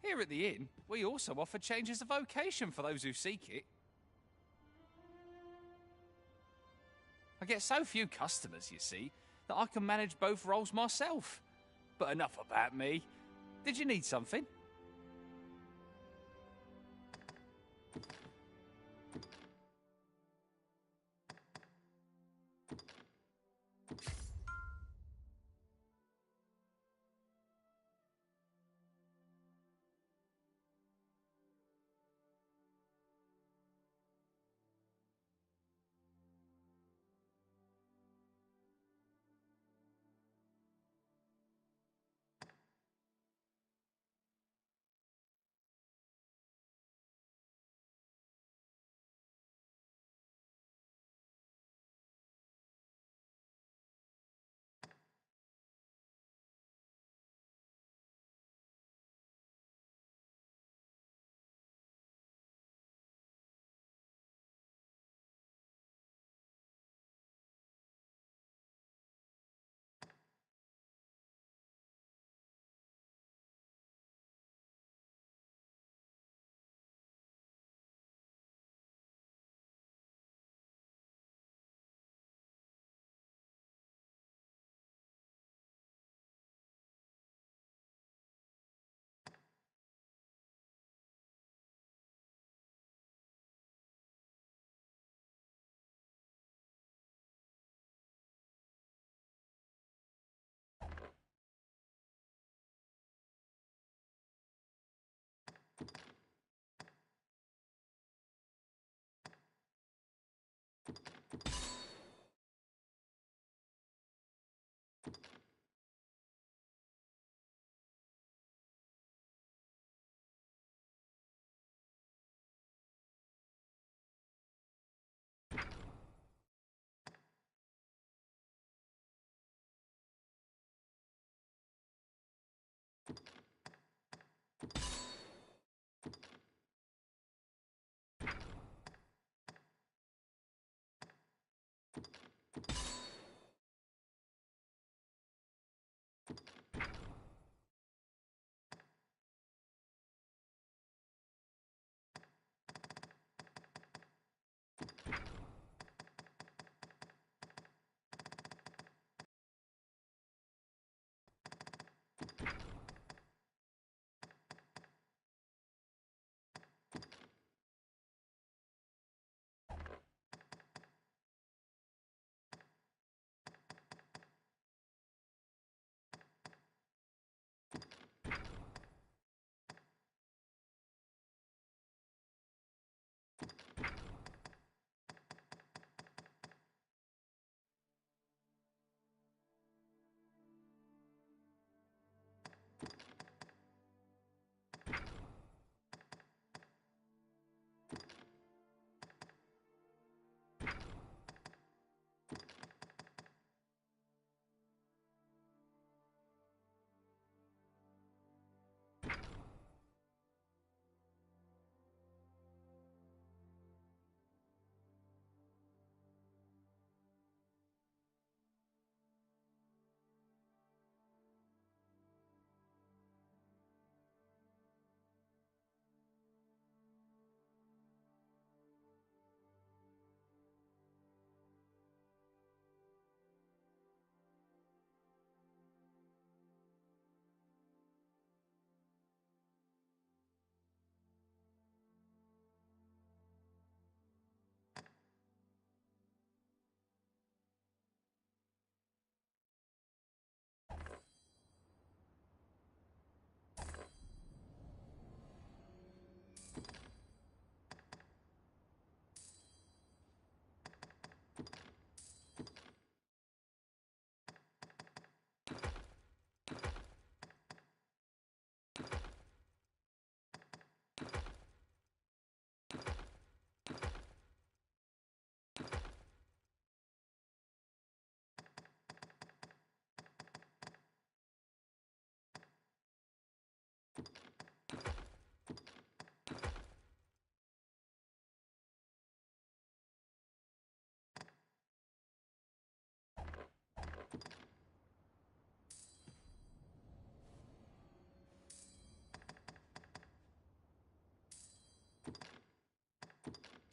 Here at the inn, we also offer changes of vocation for those who seek it. I get so few customers, you see, that I can manage both roles myself. But enough about me. Did you need something?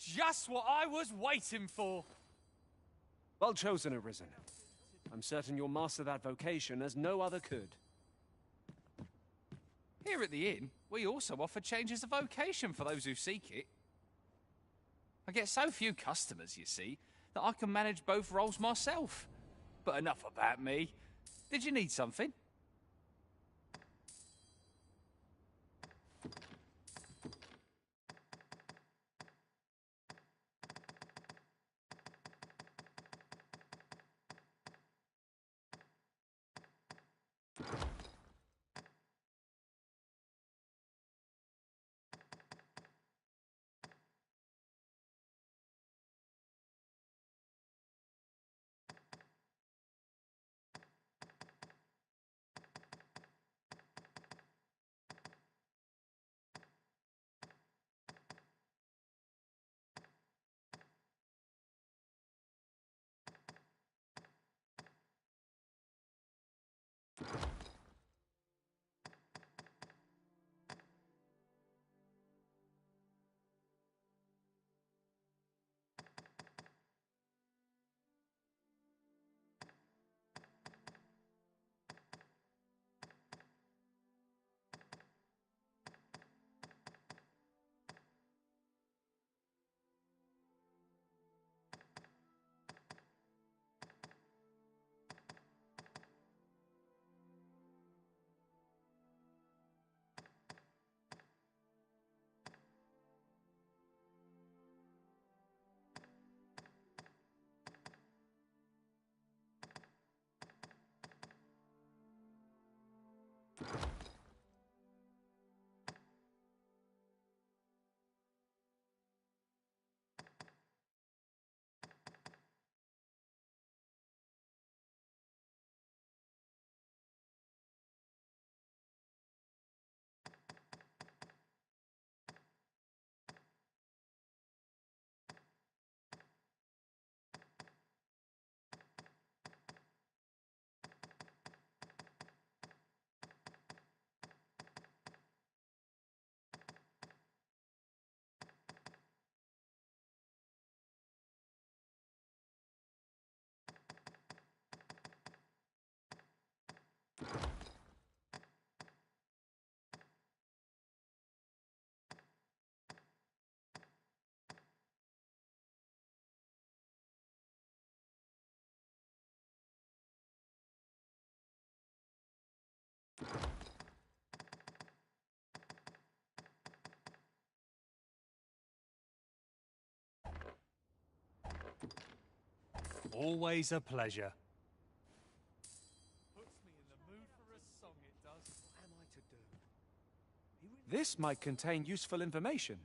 Just what I was waiting for. Well chosen, Arisen. I'm certain you'll master that vocation as no other could. Here at the inn, we also offer changes of vocation for those who seek it. I get so few customers, you see, that I can manage both roles myself. But enough about me. Did you need something? Always a pleasure. Puts me in the mood for a song, it does. What am I to do? This might contain useful information.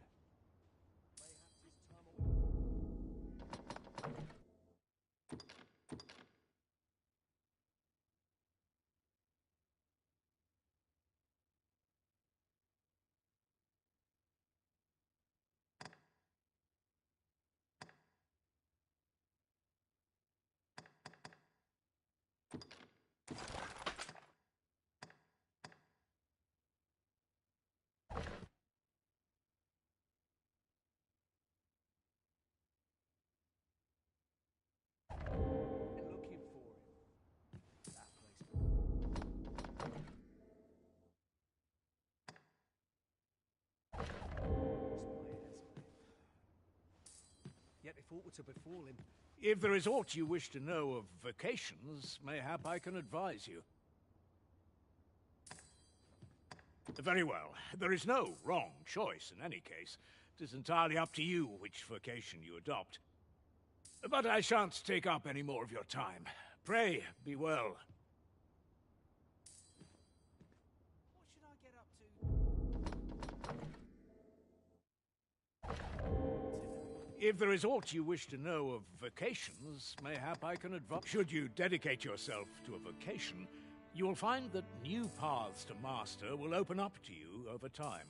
Looking for him. That place. Yet if aught were to befall him. If there is aught you wish to know of vocations, mayhap I can advise you. Very well. There is no wrong choice in any case. It is entirely up to you which vocation you adopt. But I shan't take up any more of your time. Pray, be well. What should I get up to? If there is aught you wish to know of vocations, mayhap I can advise. Should you dedicate yourself to a vocation, you will find that new paths to master will open up to you over time.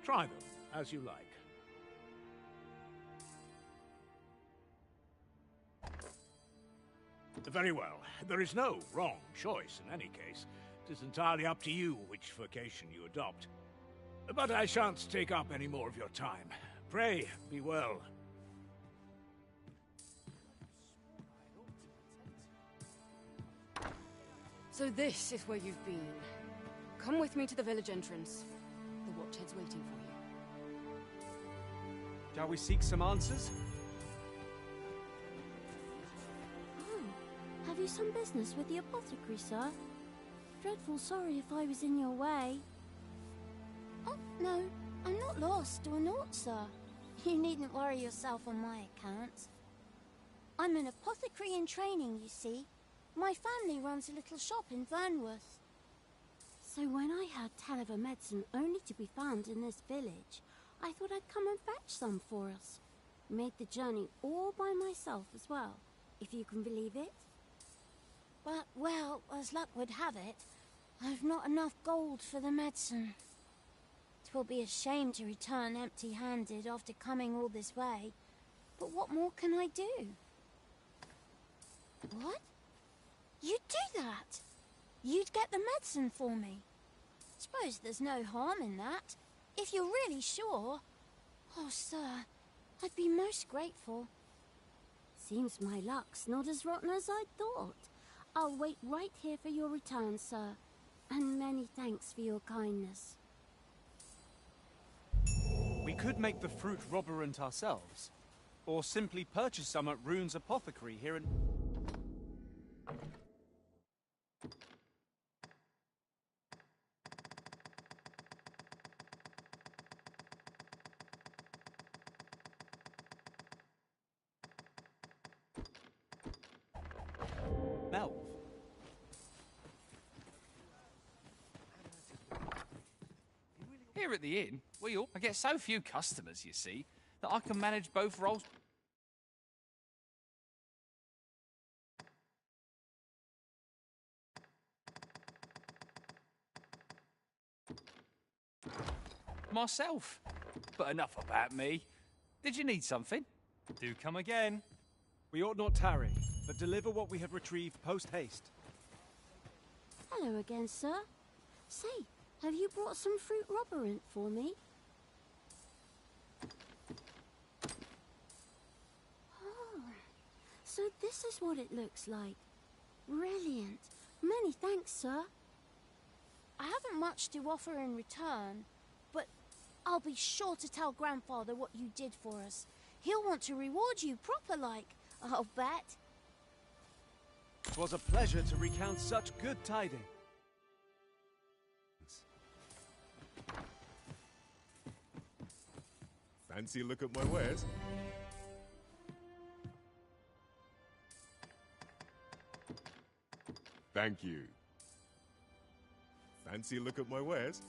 Try them as you like. Very well. There is no wrong choice in any case. It is entirely up to you which vocation you adopt. But I shan't take up any more of your time. Pray, be well. So this is where you've been. Come with me to the village entrance. The Watchhead's waiting for you. Shall we seek some answers? Oh, have you some business with the apothecary, sir? Dreadful sorry if I was in your way. Oh, no, I'm not lost or naught, sir. You needn't worry yourself on my account. I'm an apothecary in training, you see. My family runs a little shop in Vernworth. So when I heard tell of a medicine only to be found in this village, I thought I'd come and fetch some for us. Made the journey all by myself as well, if you can believe it. But, well, as luck would have it, I've not enough gold for the medicine. 'Twill be a shame to return empty-handed after coming all this way. But what more can I do? What? You'd do that? You'd get the medicine for me? Suppose there's no harm in that, if you're really sure. Oh, sir, I'd be most grateful. Seems my luck's not as rotten as I thought. I'll wait right here for your return, sir. And many thanks for your kindness. We could make the fruit robberant ourselves, or simply purchase some at Rune's apothecary here in... Melv. Here at the inn, I get so few customers, you see, that I can manage both roles. Myself. But enough about me. Did you need something? Do come again. We ought not tarry, but deliver what we have retrieved post-haste. Hello again, sir. Say, have you brought some fruit robberant for me? Oh, so this is what it looks like. Brilliant. Many thanks, sir. I haven't much to offer in return, but I'll be sure to tell Grandfather what you did for us. He'll want to reward you proper like, I'll bet. 'Twas a pleasure to recount such good tidings. Fancy a look at my wares? Thank you. Fancy a look at my wares?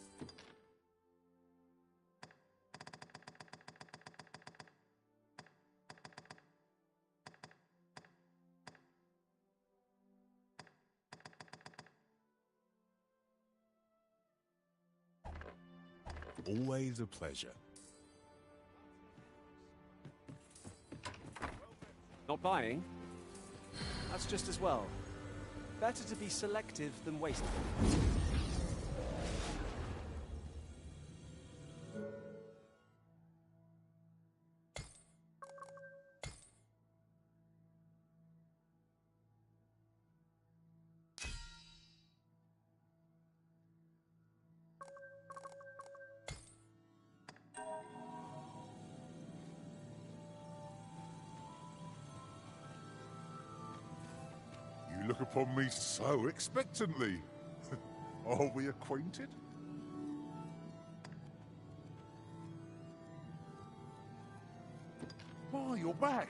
Always a pleasure. Not buying? That's just as well. Better to be selective than wasteful. You look upon me so expectantly. Are we acquainted? Oh, you're back.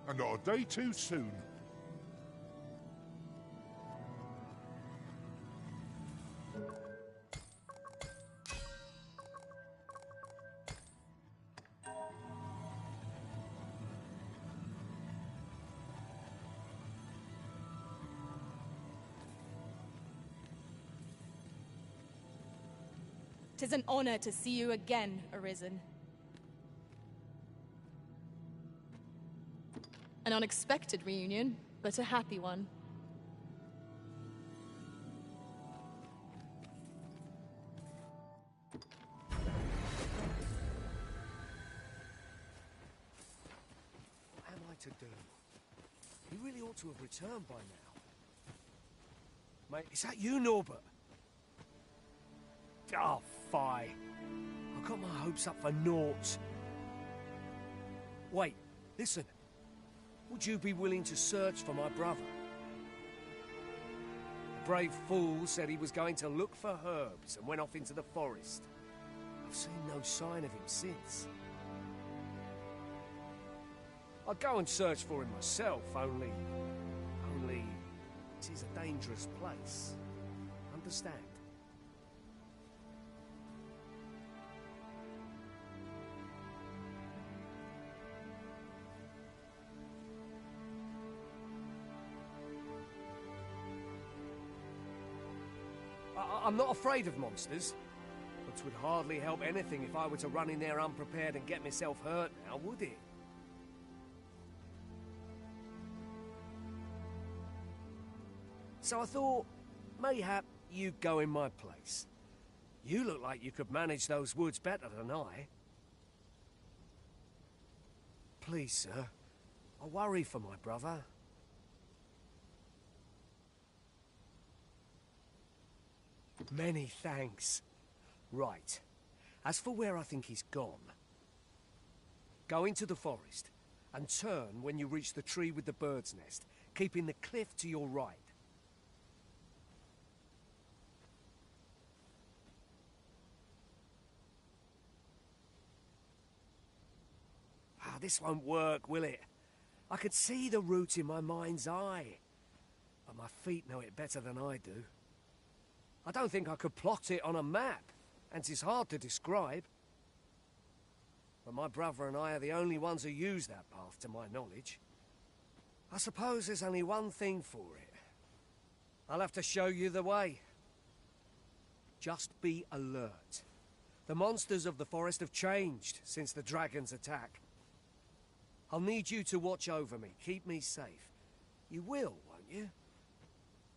And not a day too soon. Tis an honor to see you again, Arisen. An unexpected reunion, but a happy one. to do. He really ought to have returned by now. Mate, is that you, Norbert? Oh, fie. I got my hopes up for naught. Wait, listen. Would you be willing to search for my brother? The brave fool said he was going to look for herbs and went off into the forest. I've seen no sign of him since. I'd go and search for him myself, only it is a dangerous place. Understand? I'm not afraid of monsters, but it would hardly help anything if I were to run in there unprepared and get myself hurt now, would it? So I thought, mayhap you'd go in my place. You look like you could manage those woods better than I. Please, sir, I worry for my brother. Many thanks. Right. As for where I think he's gone, go into the forest and turn when you reach the tree with the bird's nest, keeping the cliff to your right. This won't work, will it? I could see the route in my mind's eye, but my feet know it better than I do. I don't think I could plot it on a map, and it's hard to describe. But my brother and I are the only ones who use that path, to my knowledge. I suppose there's only one thing for it. I'll have to show you the way. Just be alert. The monsters of the forest have changed since the dragon's attack. I'll need you to watch over me, keep me safe. You will, won't you?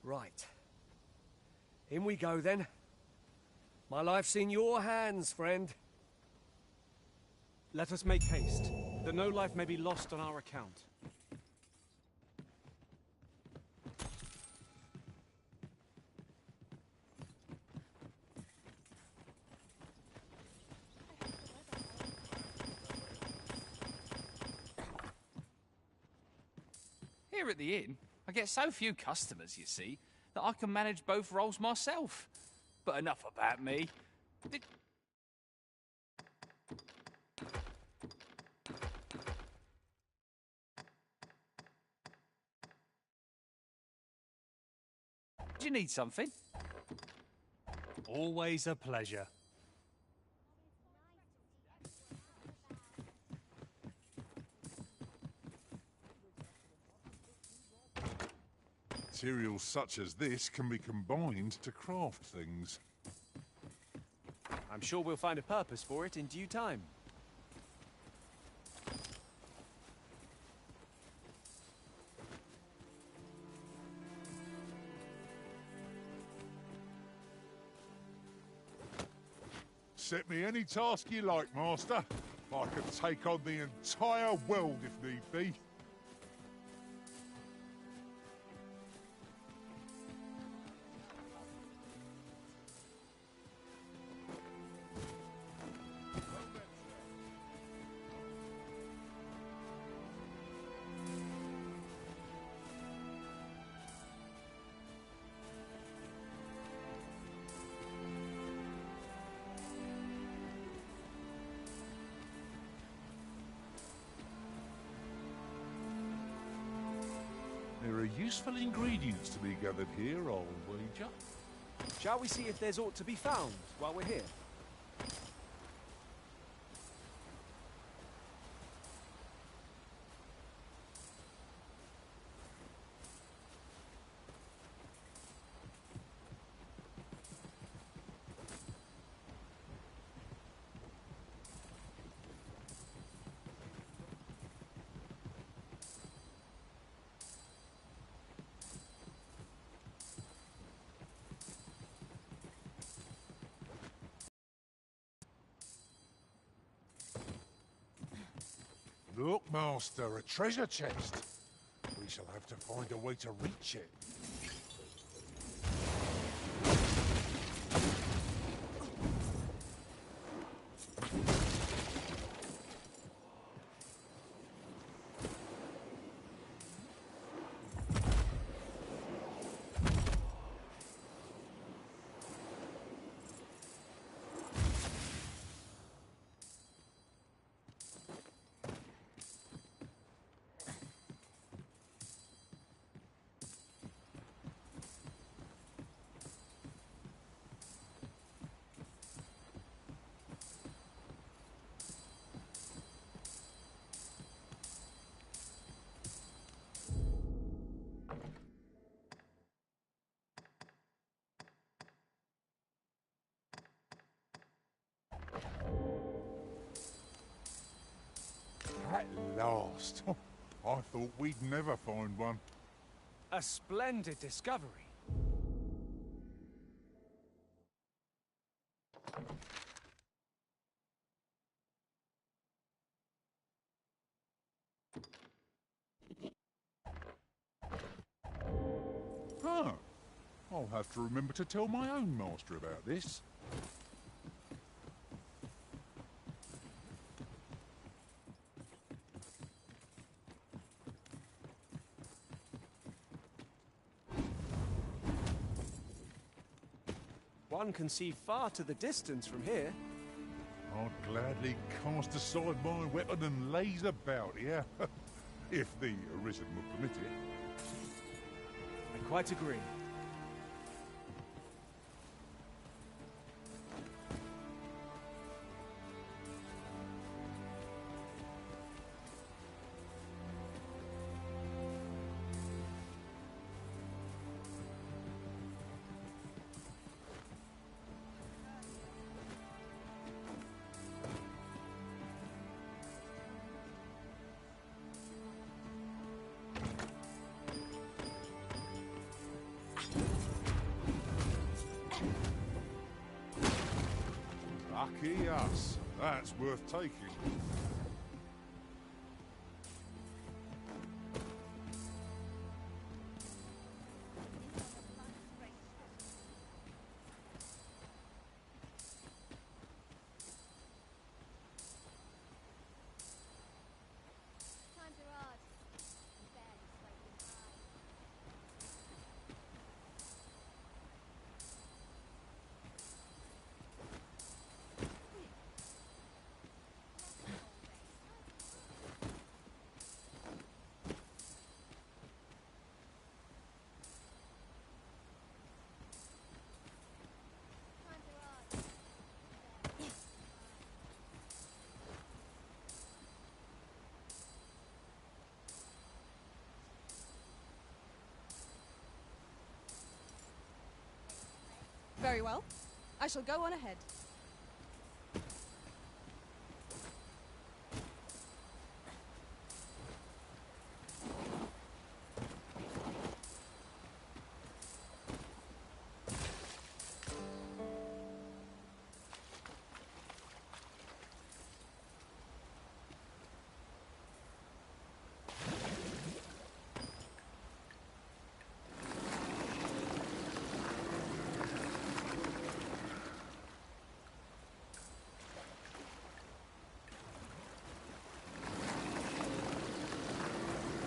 Right. In we go, then. My life's in your hands, friend. Let us make haste, that no life may be lost on our account. Here at the inn, I get so few customers, you see, that I can manage both roles myself. But enough about me. Do you need something? Always a pleasure. Materials such as this can be combined to craft things. I'm sure we'll find a purpose for it in due time. Set me any task you like, Master. I could take on the entire world if need be. There are useful ingredients to be gathered here, I'll wager. Shall we see if there's aught to be found while we're here? Look, Master, a treasure chest. We shall have to find a way to reach it. At last. I thought we'd never find one. A splendid discovery. Huh. I'll have to remember to tell my own master about this. One can see far to the distance from here. I'd gladly cast aside my weapon and laze about here, if the Arisen would permit it. I quite agree. Lucky us. That's worth taking. Very well. I shall go on ahead.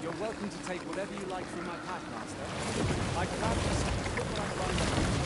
You're welcome to take whatever you like from my pack, Master. I gladly put what I find.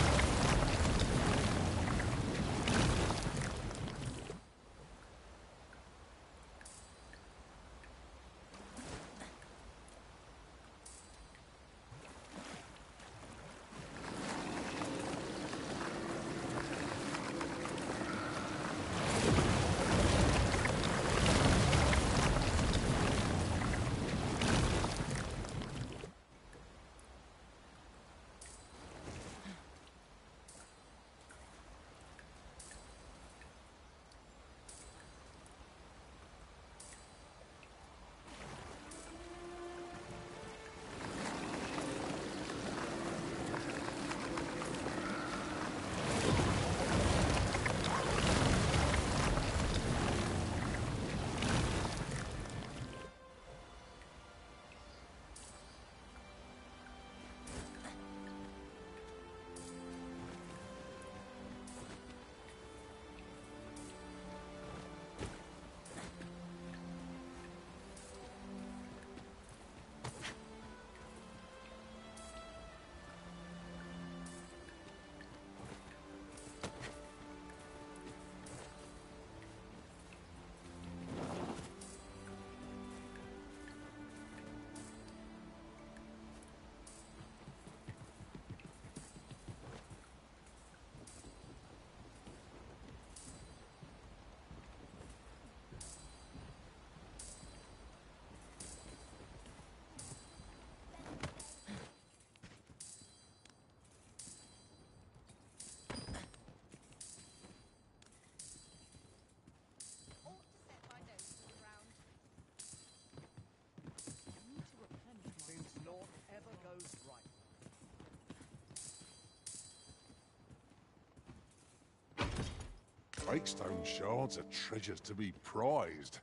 Breakstone shards are treasures to be prized,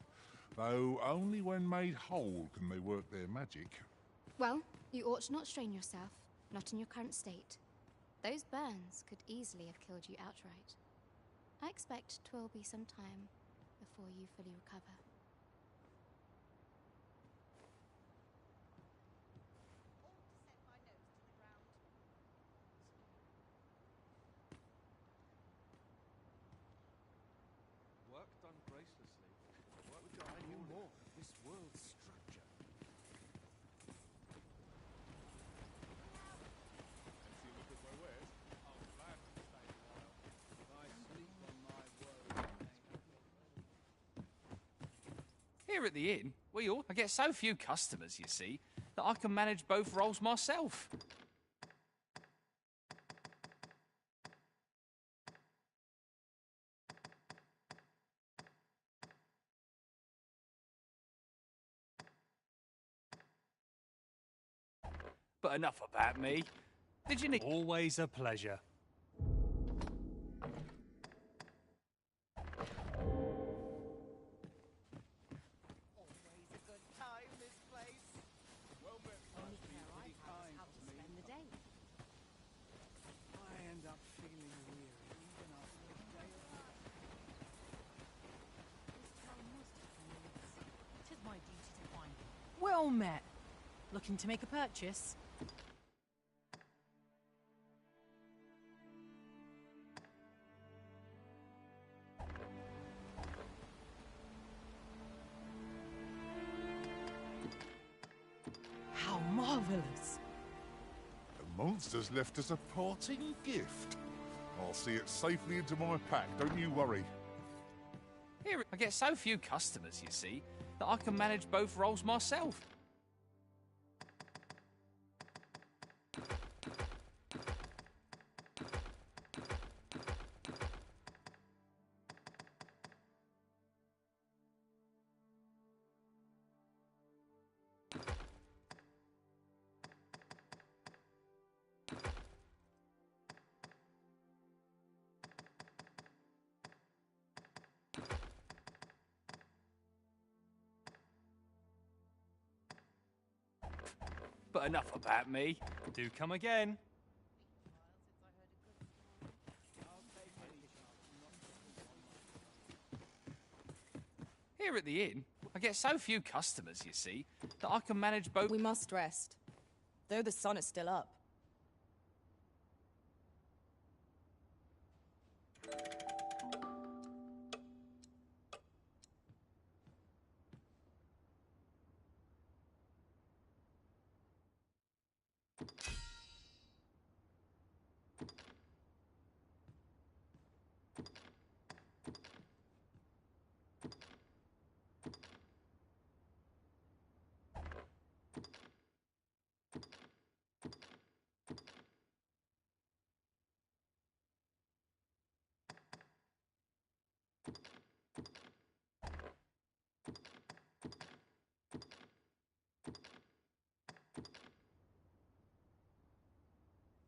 though only when made whole can they work their magic. Well, you ought to not strain yourself, not in your current state. Those burns could easily have killed you outright. I expect 'twill be some time before you fully recover. Work done gracelessly. What would I knew more of this world's structure? Here at the inn, I get so few customers, you see, that I can manage both roles myself. But enough about me. Did you need... Always a pleasure. Well met. Looking to make a purchase? How marvelous! The monster's left us a parting gift. I'll see it safely into my pack, don't you worry. Here, I get so few customers, you see, that I can manage both roles myself. But enough about me. Do come again. Here at the inn, I get so few customers, you see, that I can manage both... We must rest, though the sun is still up.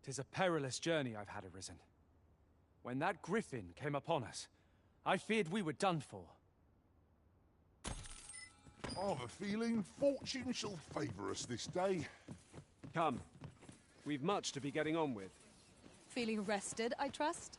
Tis a perilous journey I've had arisen. When that griffin came upon us, I feared we were done for. I've a feeling fortune shall favour us this day. Come. We've much to be getting on with. Feeling rested, I trust?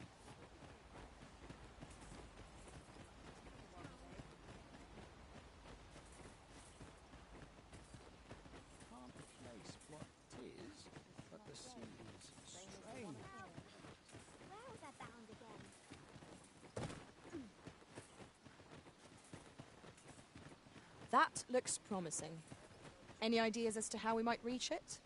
That looks promising. Any ideas as to how we might reach it?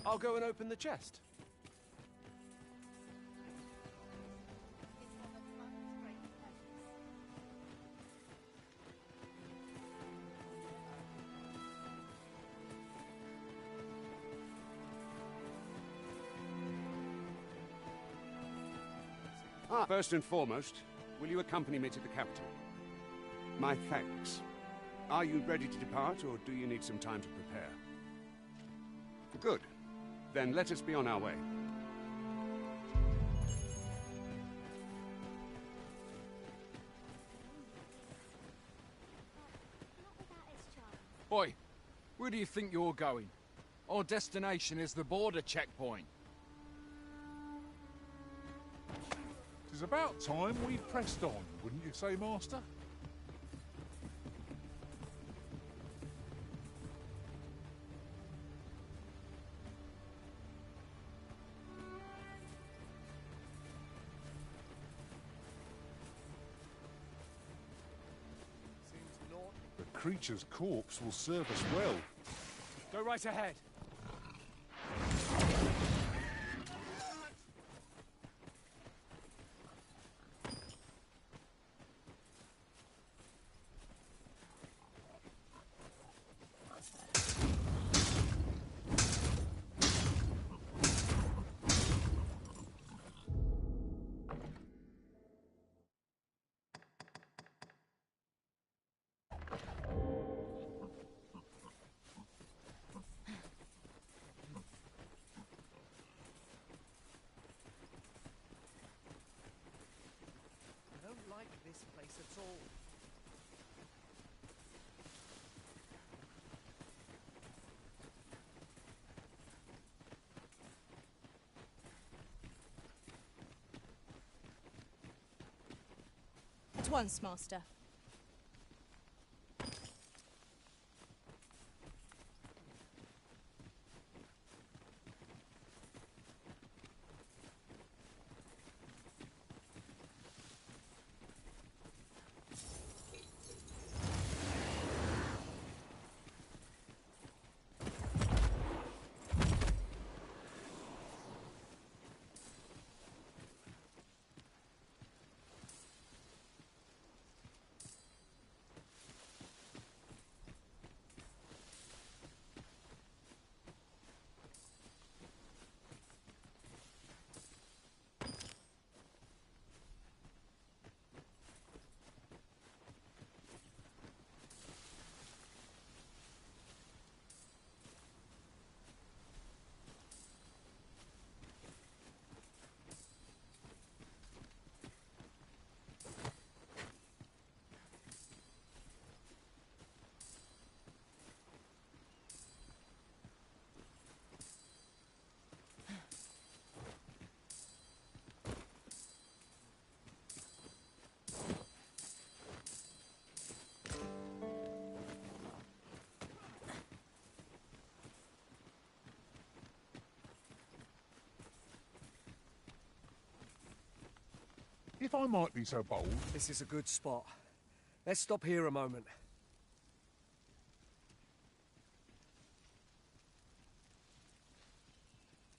I'll go and open the chest. First and foremost, will you accompany me to the capital? My thanks. Are you ready to depart, or do you need some time to prepare? Good. Then let us be on our way. Boy, where do you think you're going? Our destination is the border checkpoint. It's about time we pressed on, wouldn't you say, Master? The creature's corpse will serve us well. Go right ahead. I don't like this place at all. At once, Master. If I might be so bold, This is a good spot. Let's stop here a moment.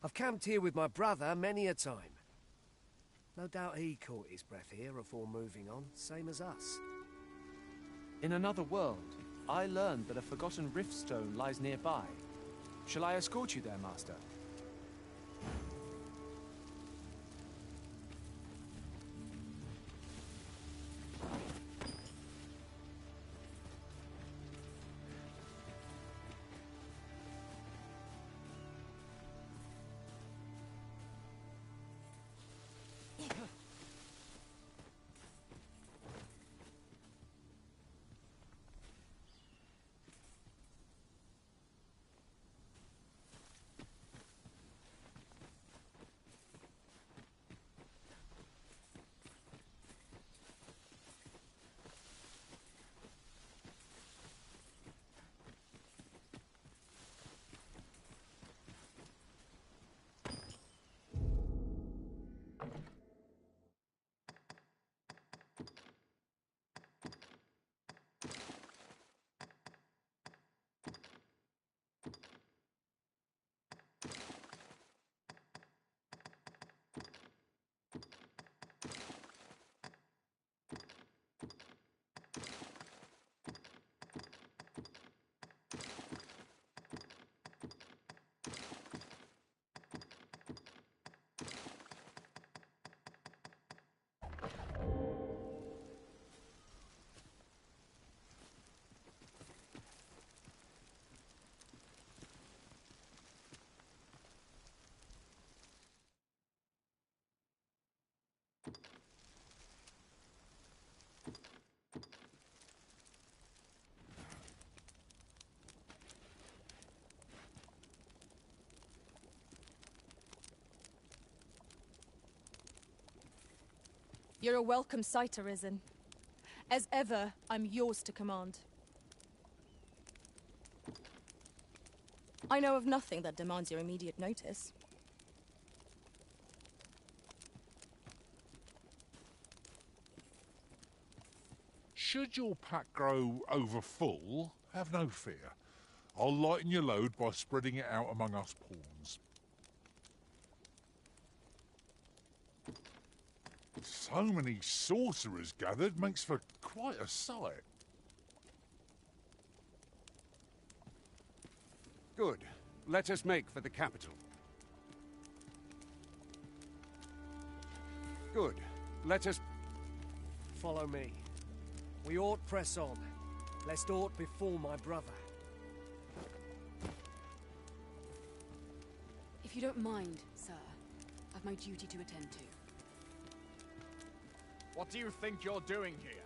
I've camped here with my brother many a time. No doubt he caught his breath here before moving on, same as us. In another world, I learned that a forgotten riftstone lies nearby. Shall I escort you there, Master? You're a welcome sight, Arisen. As ever, I'm yours to command. I know of nothing that demands your immediate notice. Should your pack grow over full, have no fear. I'll lighten your load by spreading it out among us pawns. So many sorcerers gathered makes for quite a sight. Good. Let us make for the capital. Good. Let us... Follow me. We ought press on, lest aught befall my brother. If you don't mind, sir, I've my duty to attend to. What do you think you're doing here?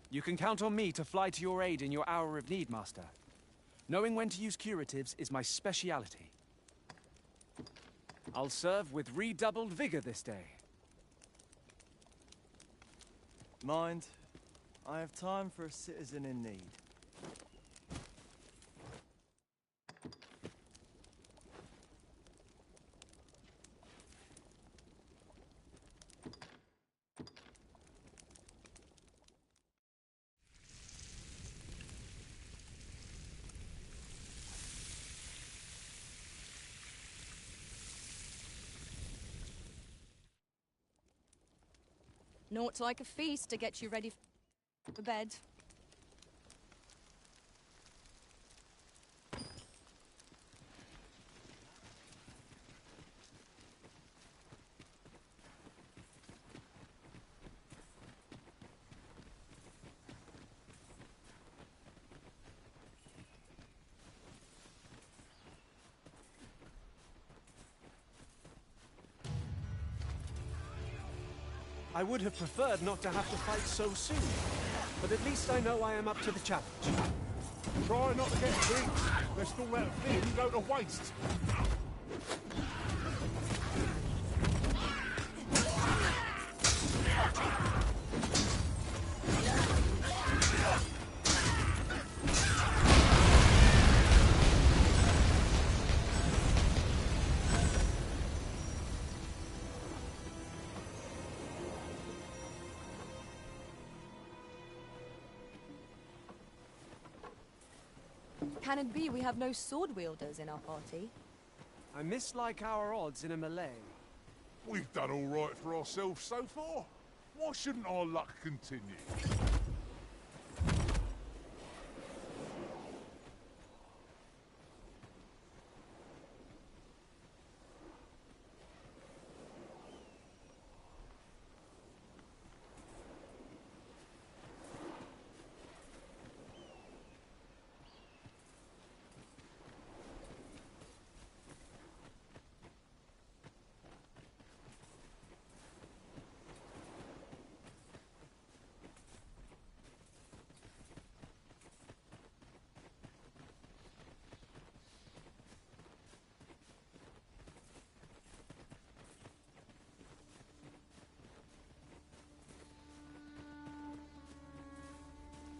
You can count on me to fly to your aid in your hour of need, Master. Knowing when to use curatives is my speciality. I'll serve with redoubled vigor this day. Mind, I have time for a citizen in need. Naught like a feast to get you ready for bed. I would have preferred not to have to fight so soon, but at least I know I am up to the challenge. Try not to get big, lest all that thing go to waste. Can it be we have no sword wielders in our party? I mislike our odds in a melee. We've done all right for ourselves so far. Why shouldn't our luck continue?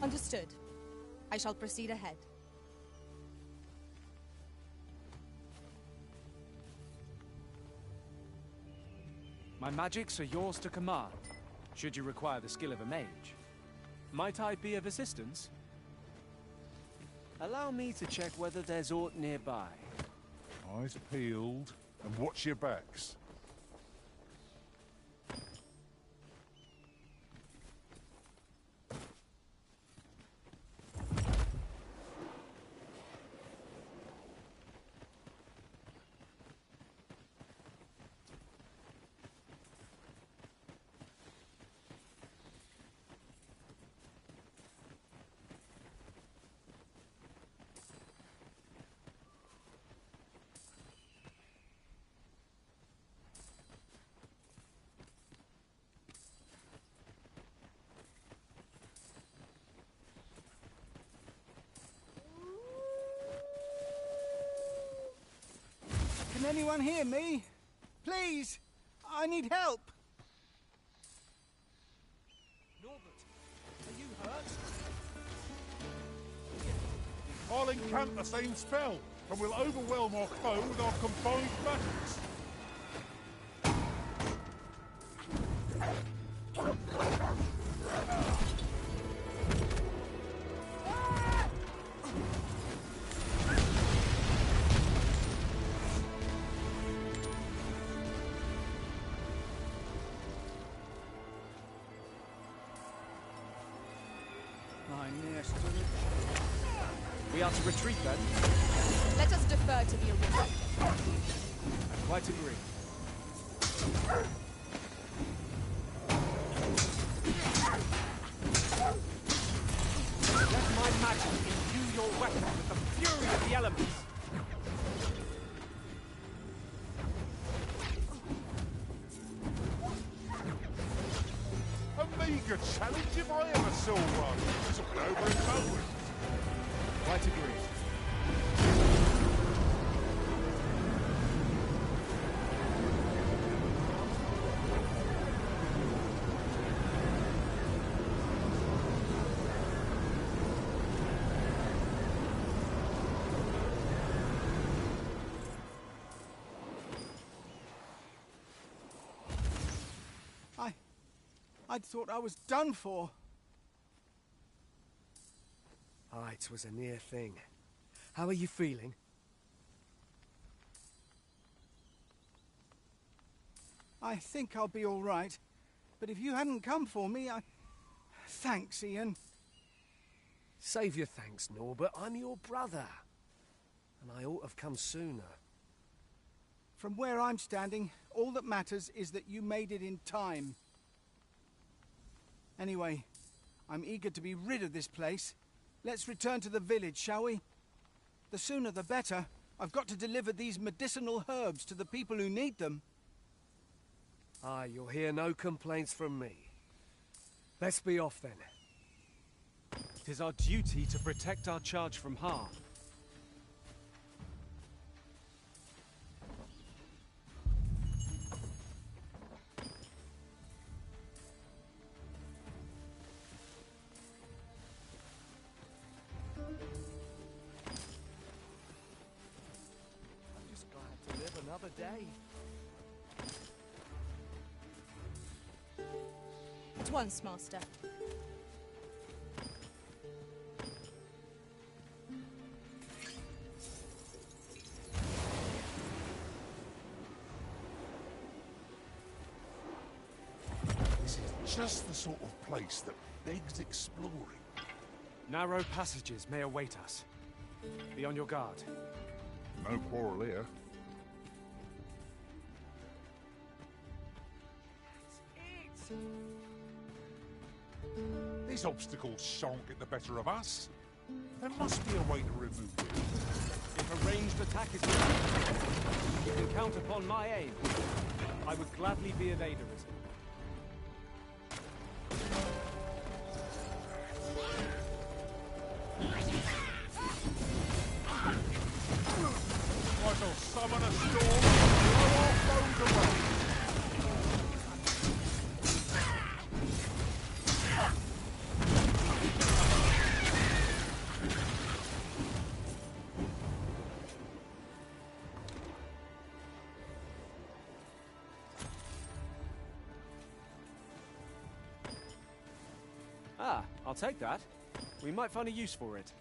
Understood. I shall proceed ahead. My magics are yours to command, should you require the skill of a mage. Might I be of assistance? Allow me to check whether there's aught nearby. Eyes peeled, and watch your backs. Can anyone hear me? Please, I need help. I'll incant the same spell, and we'll overwhelm our foe with our combined magics. We are to retreat then? Let us defer to the original. I quite agree. Let my magic imbue your weapon with the fury of the elements. A meagre challenge if I ever saw one. It's all over in moments. Quite agree. I'd thought I was done for. Ah, it was a near thing. How are you feeling? I think I'll be all right. But if you hadn't come for me, Thanks, Ian. Save your thanks, Norbert. I'm your brother. And I ought to have come sooner. From where I'm standing, all that matters is that you made it in time. Anyway, I'm eager to be rid of this place. Let's return to the village, shall we? The sooner the better. I've got to deliver these medicinal herbs to the people who need them. Aye, you'll hear no complaints from me. Let's be off then. It is our duty to protect our charge from harm. Another day. At once, Master. This is just the sort of place that begs exploring. Narrow passages may await us. Be on your guard. No quarrel here. These obstacles shan't get the better of us. There must be a way to remove them. If a ranged attack is needed, you can count upon my aid. I would gladly be of aid, Arisen. I shall summon a storm and blow our foes away. Ah, I'll take that. We might find a use for it.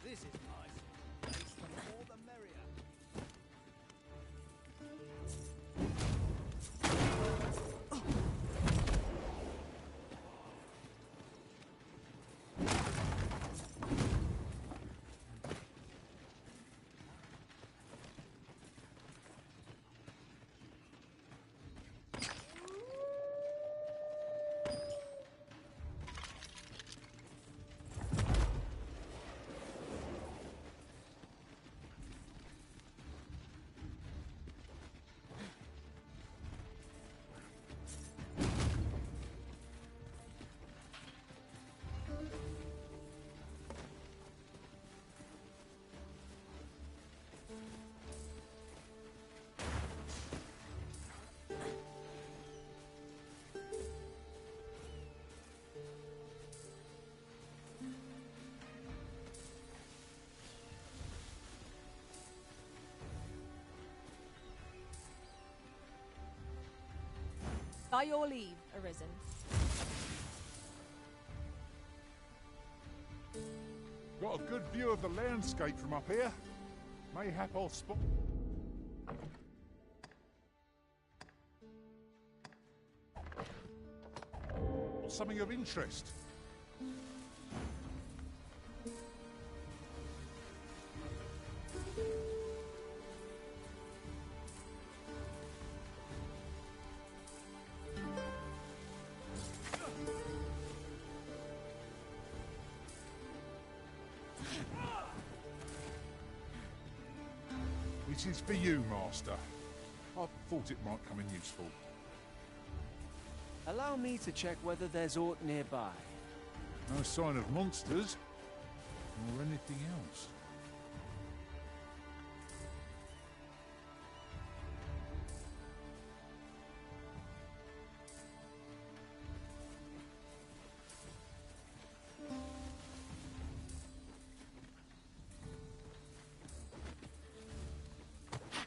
This is nice. The more the merrier. By your leave, Arisen. Got a good view of the landscape from up here. Mayhap I'll spot something of interest. This is for you, Master. I thought it might come in useful. Allow me to check whether there's aught nearby. No sign of monsters, or anything else.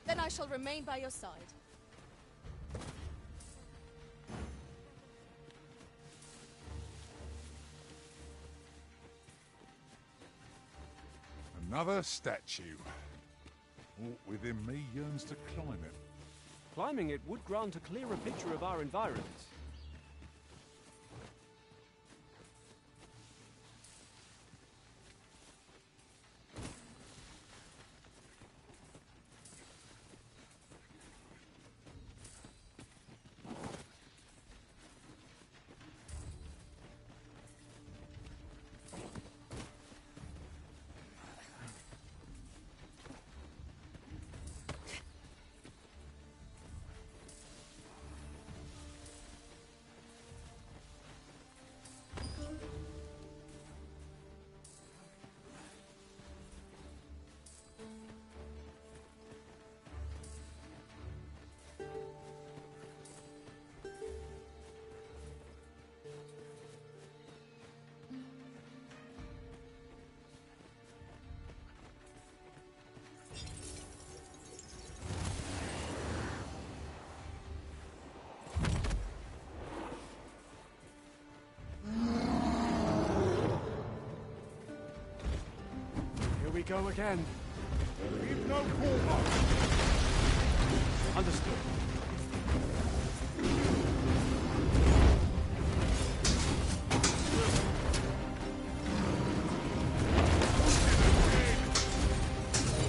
Then I shall remain by your side. Another statue. Aught within me yearns to climb it. Climbing it would grant a clearer picture of our environment. Here we go again. Give no quarter. Understood.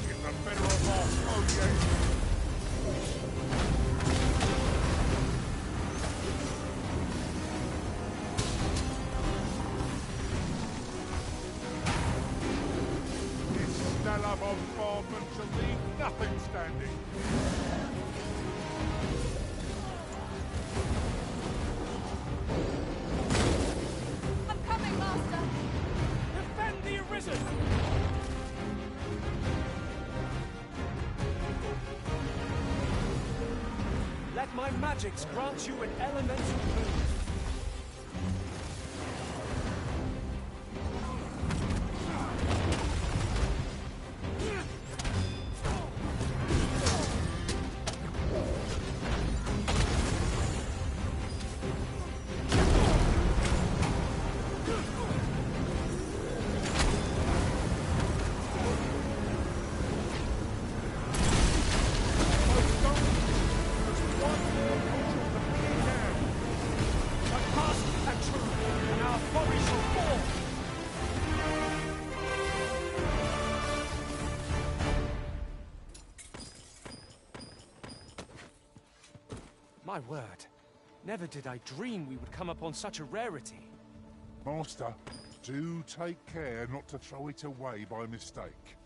Get the better of our throat, Stellar bombardment shall leave nothing standing. I'm coming, Master! Defend the Arisen! Let my magics grant you an elemental boon. My word, never did I dream we would come upon such a rarity. Master, do take care not to throw it away by mistake.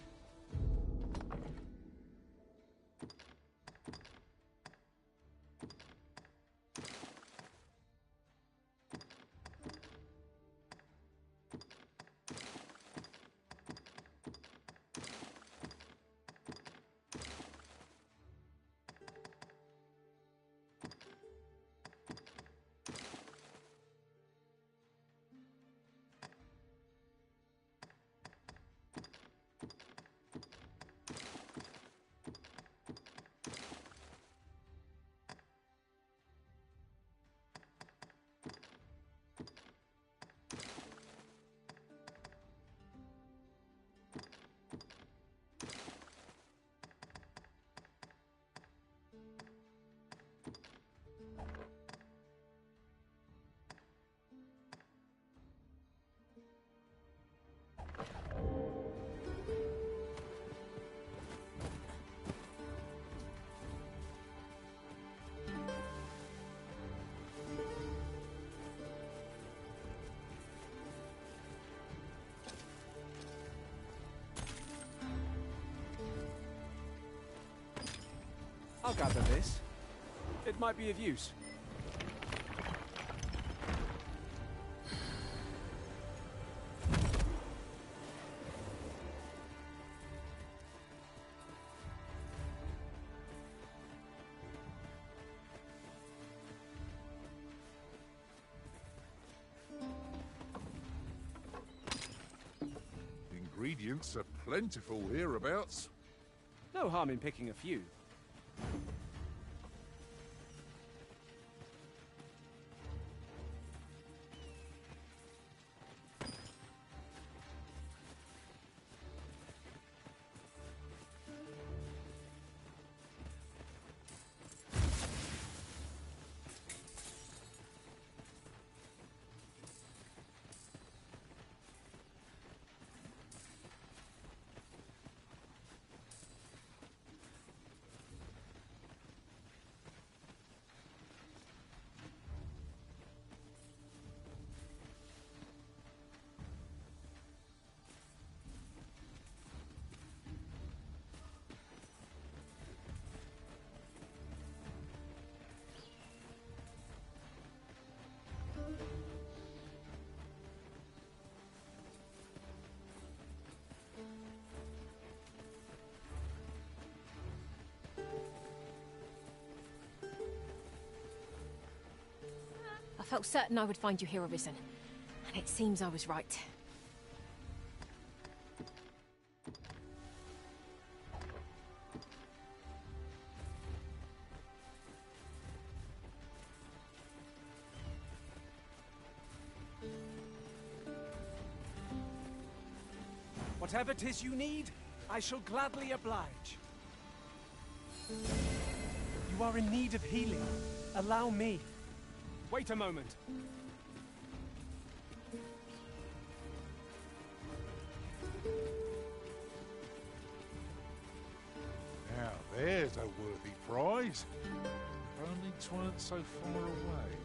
I'll gather this. It might be of use. Ingredients are plentiful hereabouts. No harm in picking a few. I felt certain I would find you here, Arisen. And it seems I was right. Whatever 'tis you need, I shall gladly oblige. You are in need of healing. Allow me. Wait a moment. Now there's a worthy prize. If only 'tweren't so far away.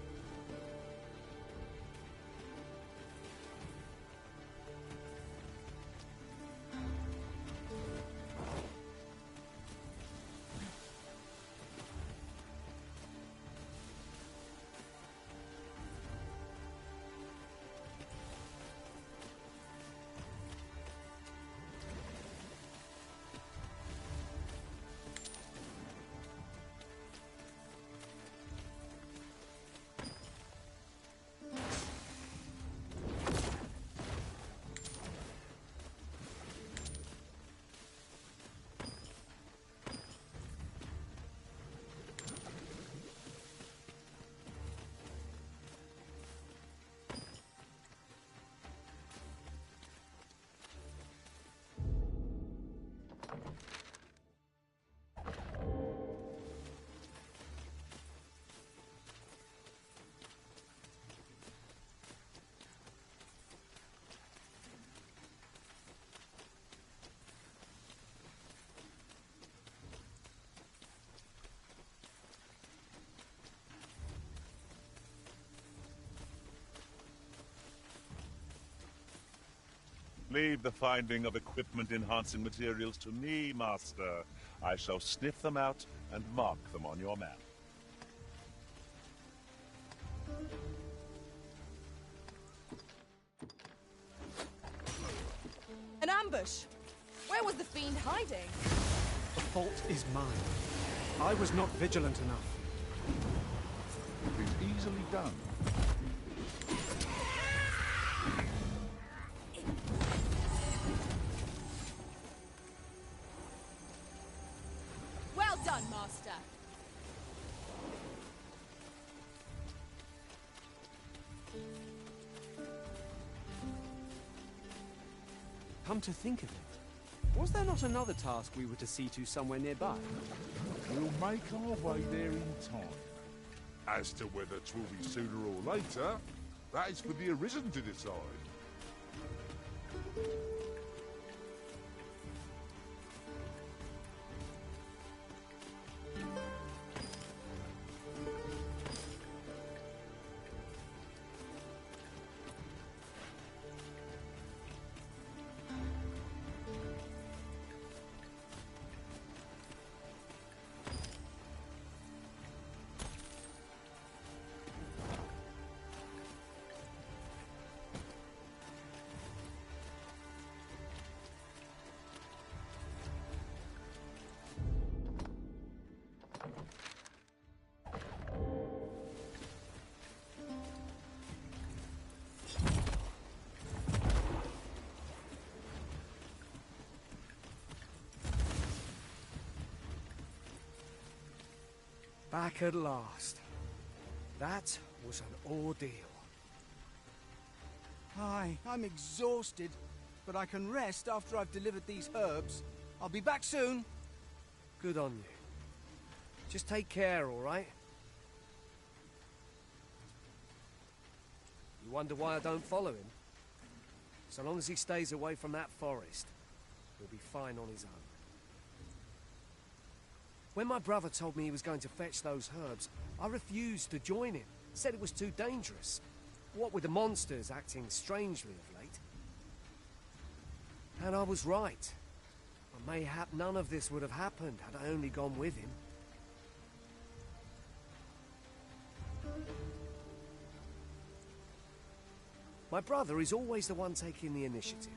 Leave the finding of equipment-enhancing materials to me, Master. I shall sniff them out and mark them on your map. An ambush! Where was the fiend hiding? The fault is mine. I was not vigilant enough. It is easily done. Well done, Master. Come to think of it, was there not another task we were to see to somewhere nearby? We'll make our way there in time. As to whether 'twill be sooner or later, that is for the Arisen to decide. Back at last. That was an ordeal. Aye, I'm exhausted, but I can rest after I've delivered these herbs. I'll be back soon. Good on you. Just take care, all right? You wonder why I don't follow him? So long as he stays away from that forest, he'll be fine on his own. When my brother told me he was going to fetch those herbs, I refused to join him. Said it was too dangerous. What with the monsters acting strangely of late. And I was right. But mayhap none of this would have happened had I only gone with him. My brother is always the one taking the initiative,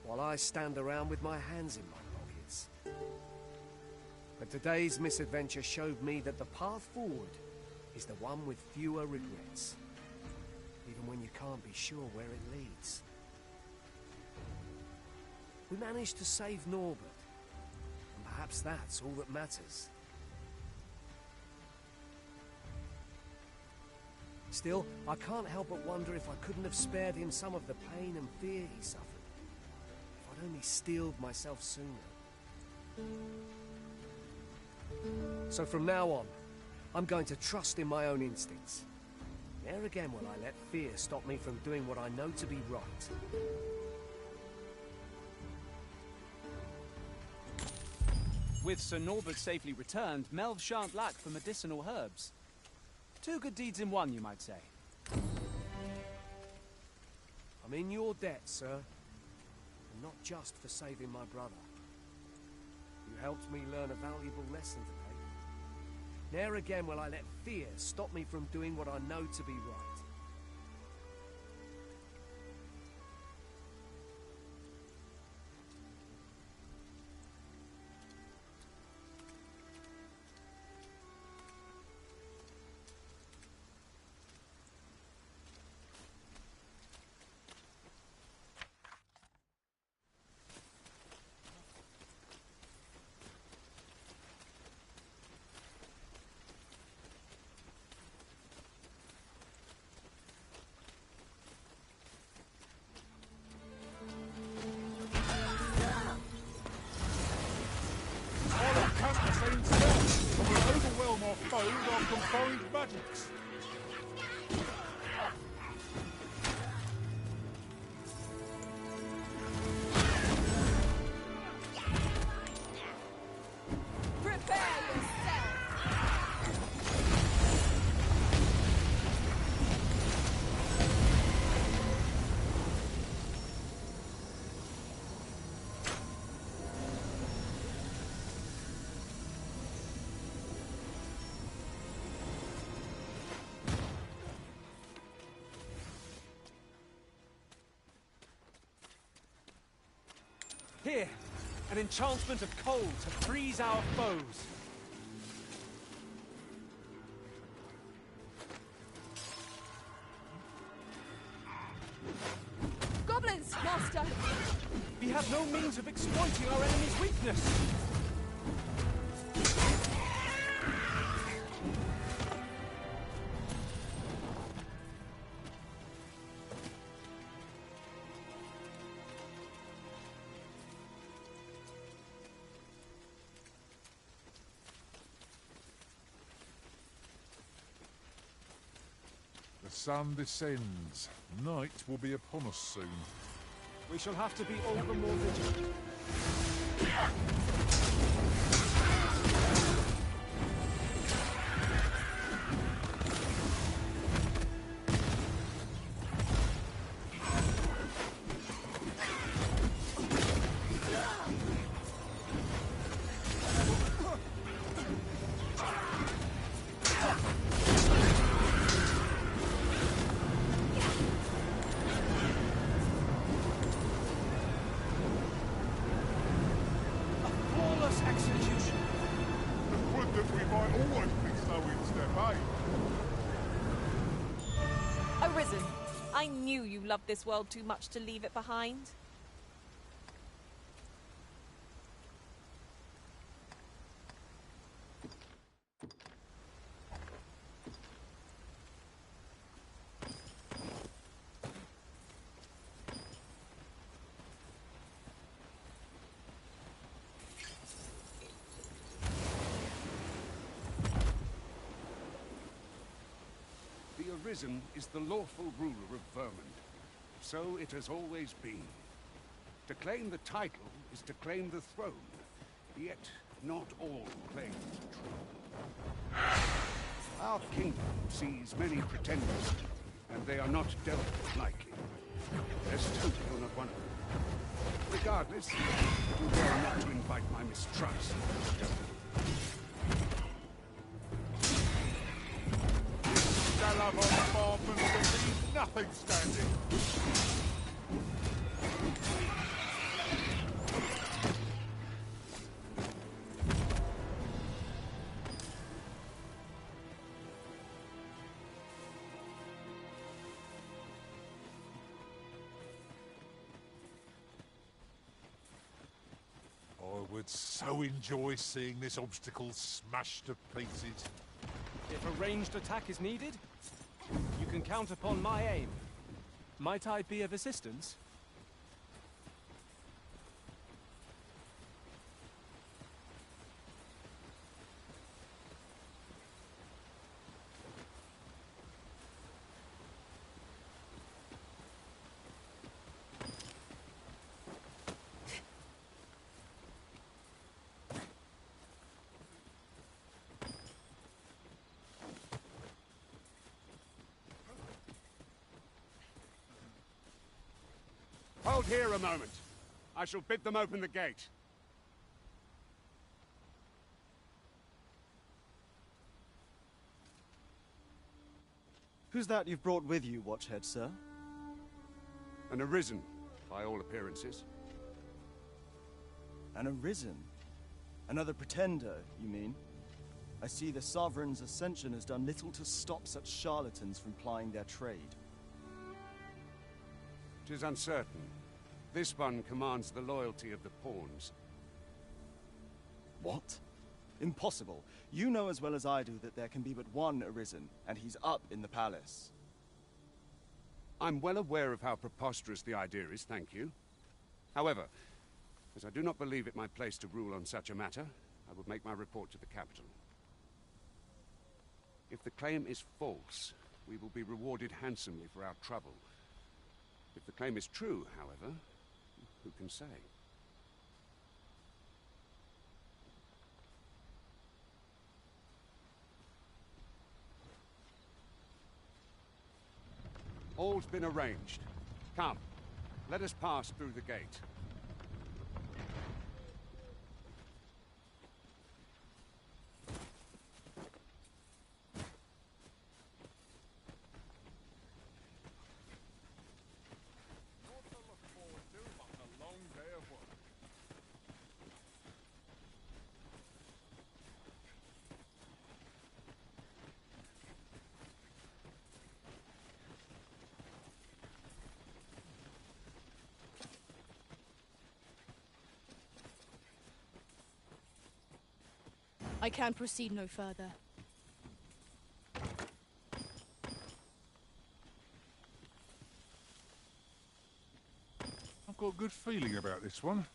while I stand around with my hands in my pockets. But today's misadventure showed me that the path forward is the one with fewer regrets, even when you can't be sure where it leads. We managed to save Norbert, and perhaps that's all that matters. Still, I can't help but wonder if I couldn't have spared him some of the pain and fear he suffered. If I'd only steeled myself sooner. So from now on, I'm going to trust in my own instincts. Ne'er again will I let fear stop me from doing what I know to be right. With Sir Norbert safely returned, Melv shan't lack for medicinal herbs. Two good deeds in one, you might say. I'm in your debt, sir. And not just for saving my brother. You helped me learn a valuable lesson today. Ne'er again will I let fear stop me from doing what I know to be right. Overwhelm our foe with our combined magics. Prepare yourself! Here, an enchantment of cold to freeze our foes. Goblins, Master! We have no means of exploiting our enemy's weakness. The sun descends. Night will be upon us soon. We shall have to be all the more vigilant. Execution. Would that we might always be so in step, eh? Arisen, I knew you loved this world too much to leave it behind. Risen is the lawful ruler of Vermund. So it has always been. To claim the title is to claim the throne, yet not all claim the throne. Our kingdom sees many pretenders, and they are not dealt with lightly. Lest you're not one of them. Regardless, do well not to invite my mistrust. Shalab on the farm and leave nothing standing. I would so enjoy seeing this obstacle smashed to pieces. If a ranged attack is needed, you can count upon my aim. Might I be of assistance? Hold here a moment. I shall bid them open the gate. Who's that you've brought with you, Watchhead, sir? An Arisen, by all appearances. An Arisen? Another pretender, you mean? I see the Sovereign's ascension has done little to stop such charlatans from plying their trade. 'Tis uncertain. This one commands the loyalty of the pawns. What? Impossible. You know as well as I do that there can be but one Arisen, and he's up in the palace. I'm well aware of how preposterous the idea is, thank you. However, as I do not believe it my place to rule on such a matter, I would make my report to the capital. If the claim is false, we will be rewarded handsomely for our trouble. If the claim is true, however, who can say? All's been arranged. Come, let us pass through the gate. I can proceed no further. I've got a good feeling about this one.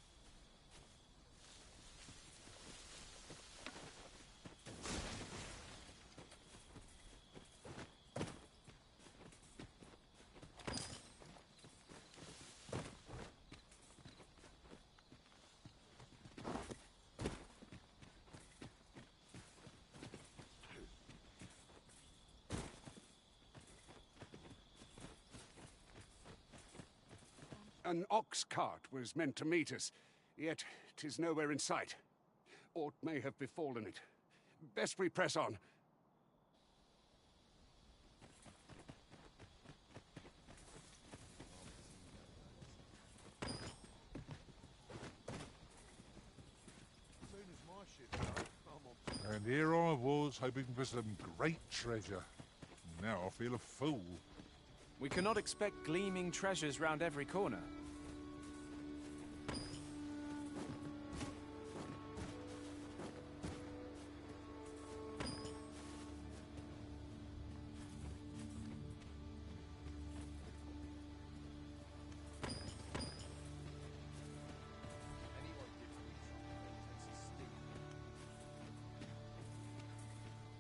An ox cart was meant to meet us, yet 'tis nowhere in sight. Aught may have befallen it. Best we press on. And here I was, hoping for some great treasure. Now I feel a fool. We cannot expect gleaming treasures round every corner.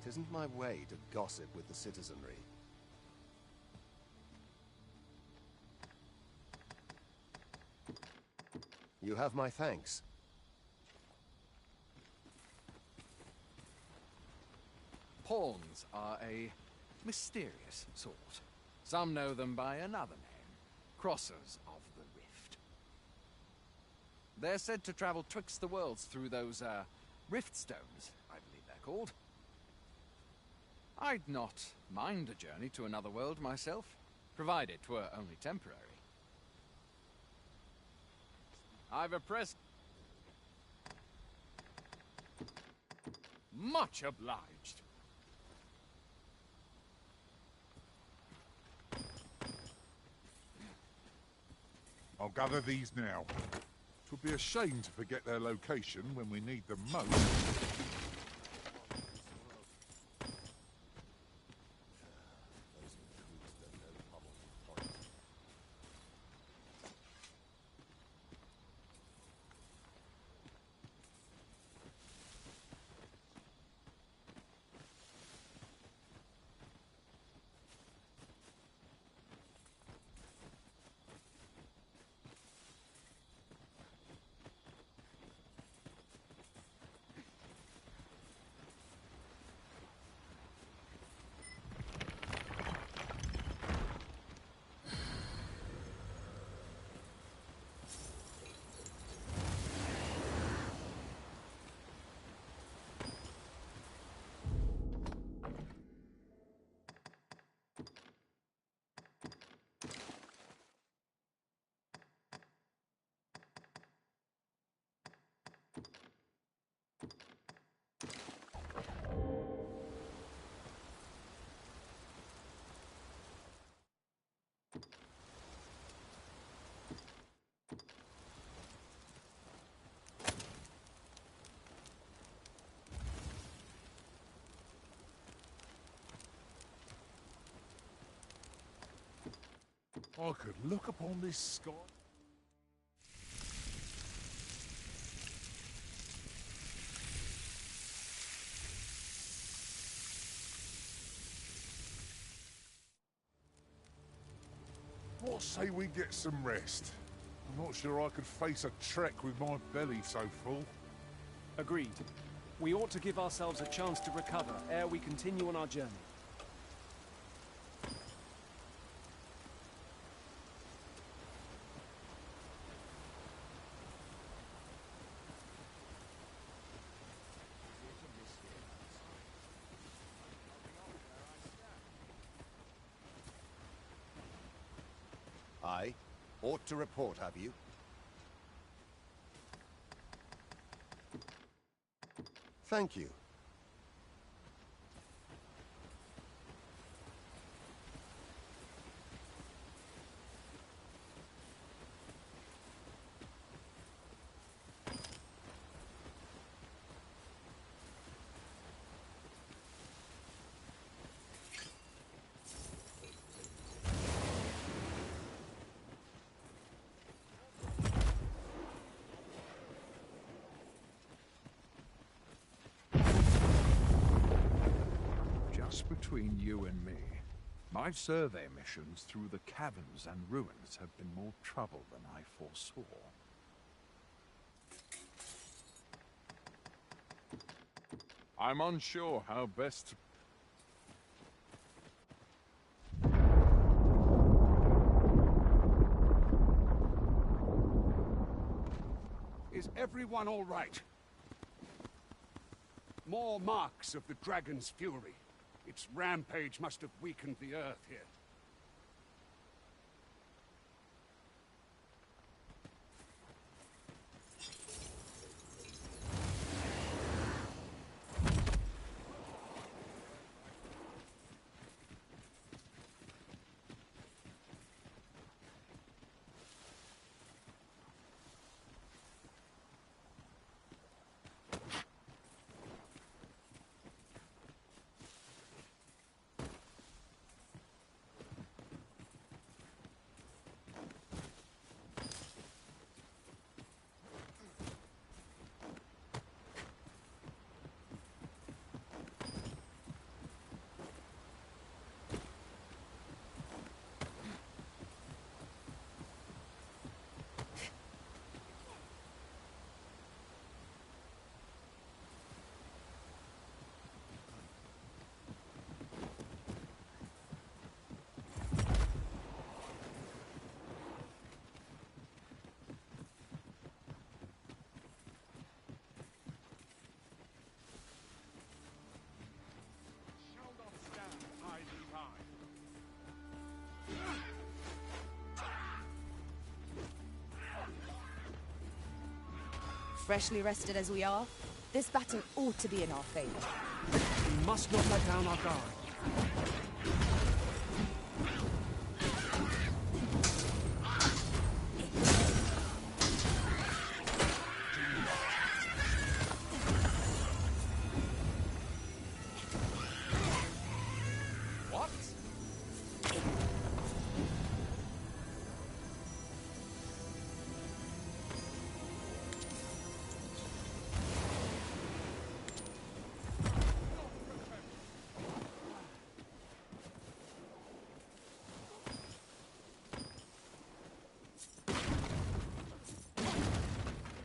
Tisn't my way to gossip with the citizenry. You have my thanks. Pawns are a mysterious sort. Some know them by another name, Crossers of the Rift. They're said to travel twixt the worlds through those, rift stones, I believe they're called. I'd not mind a journey to another world myself, provided 'twere only temporary. I've a Much obliged. I'll gather these now. 'Twould be a shame to forget their location when we need them most. I could look upon this sky. What say we get some rest? I'm not sure I could face a trek with my belly so full. Agreed. We ought to give ourselves a chance to recover ere we continue on our journey. Aye. Ought to report, have you? Thank you. Just between you and me, my survey missions through the caverns and ruins have been more trouble than I foresaw. I'm unsure how best to... Is everyone all right? More marks of the dragon's fury. Its rampage must have weakened the earth here. Freshly rested as we are, this battle ought to be in our favor. We must not let down our guard. What?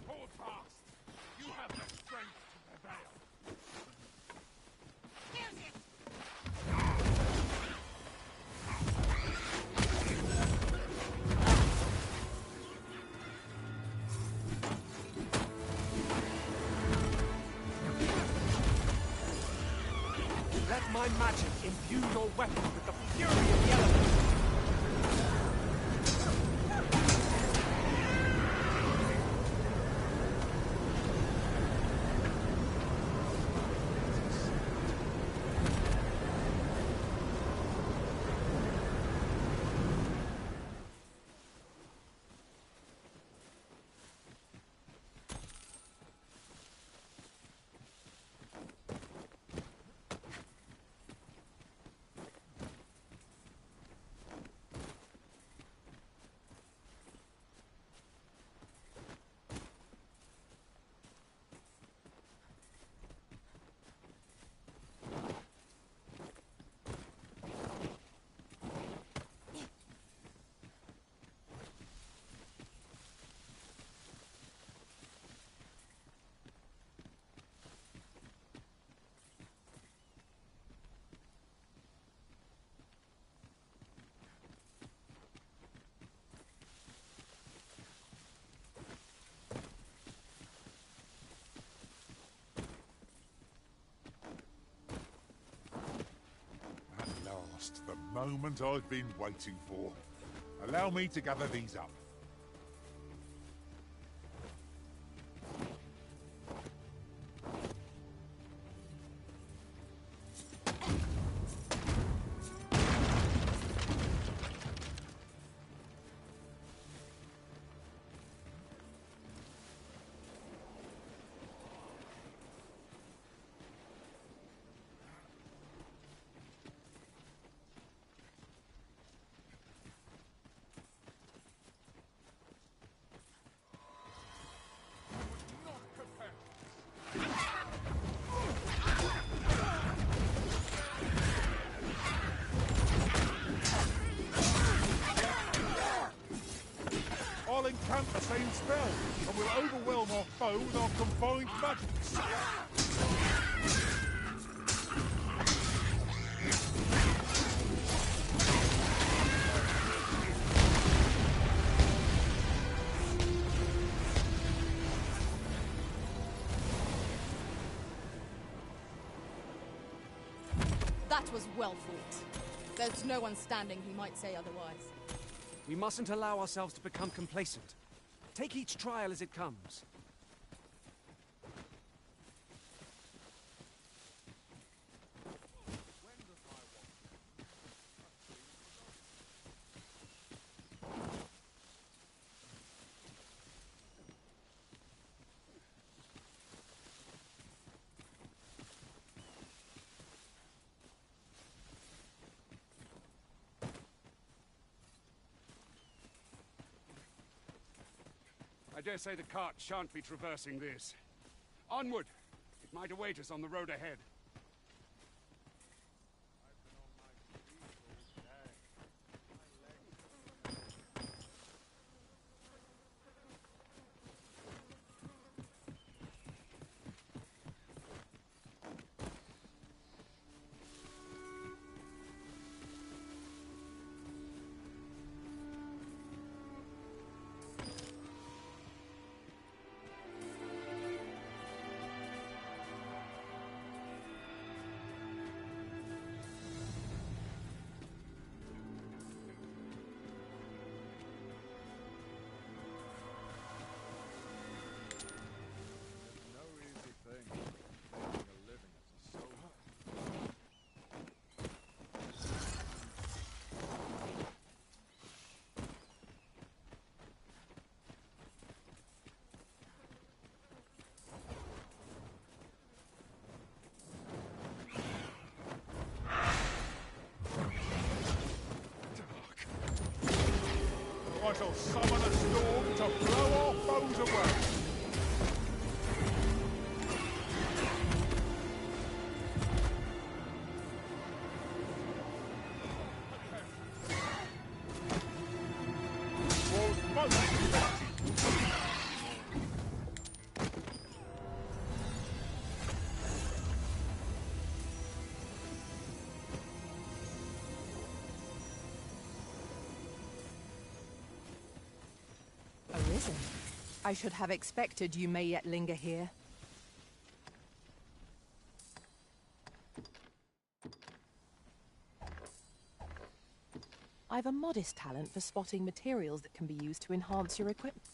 Hold fast! You have the strength to prevail. Let my magic imbue your weapon with the fury of the elements. At last, the moment I've been waiting for. Allow me to gather these up. I'll encamp the same spell, and will overwhelm our foe with our combined magics. That was well fought. There's no one standing who might say otherwise. We mustn't allow ourselves to become complacent. Take each trial as it comes. I dare say the cart shan't be traversing this. Onward! It might await us on the road ahead. Bombs away! Arisen. I should have expected you may yet linger here. I've a modest talent for spotting materials that can be used to enhance your equipment.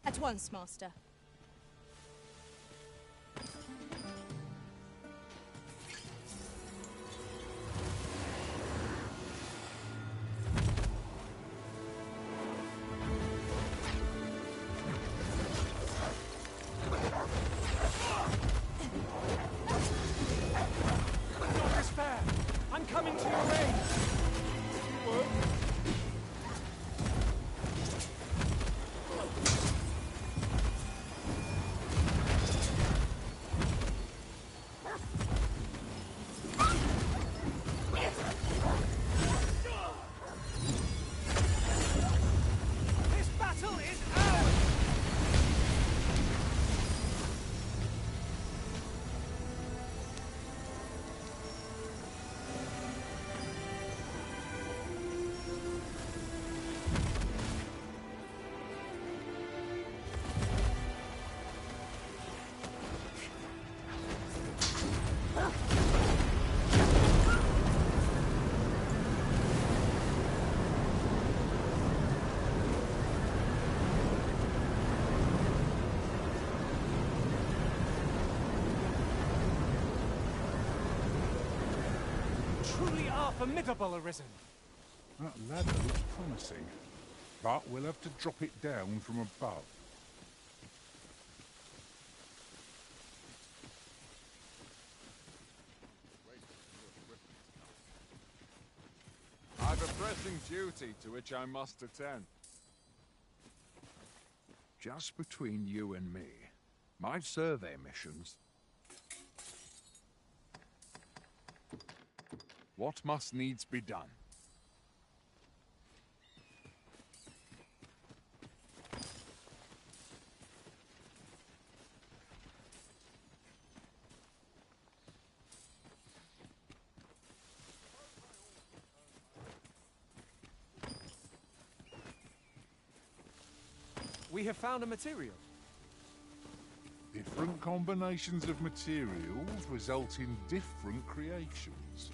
At once, Master. Don't despair! I'm coming to your aid! This battle is ours! Truly are formidable, Arisen. That ladder looks promising, but we'll have to drop it down from above. I've a pressing duty to which I must attend. Just between you and me, my survey missions... What must needs be done? We have found a material. Different combinations of materials result in different creations.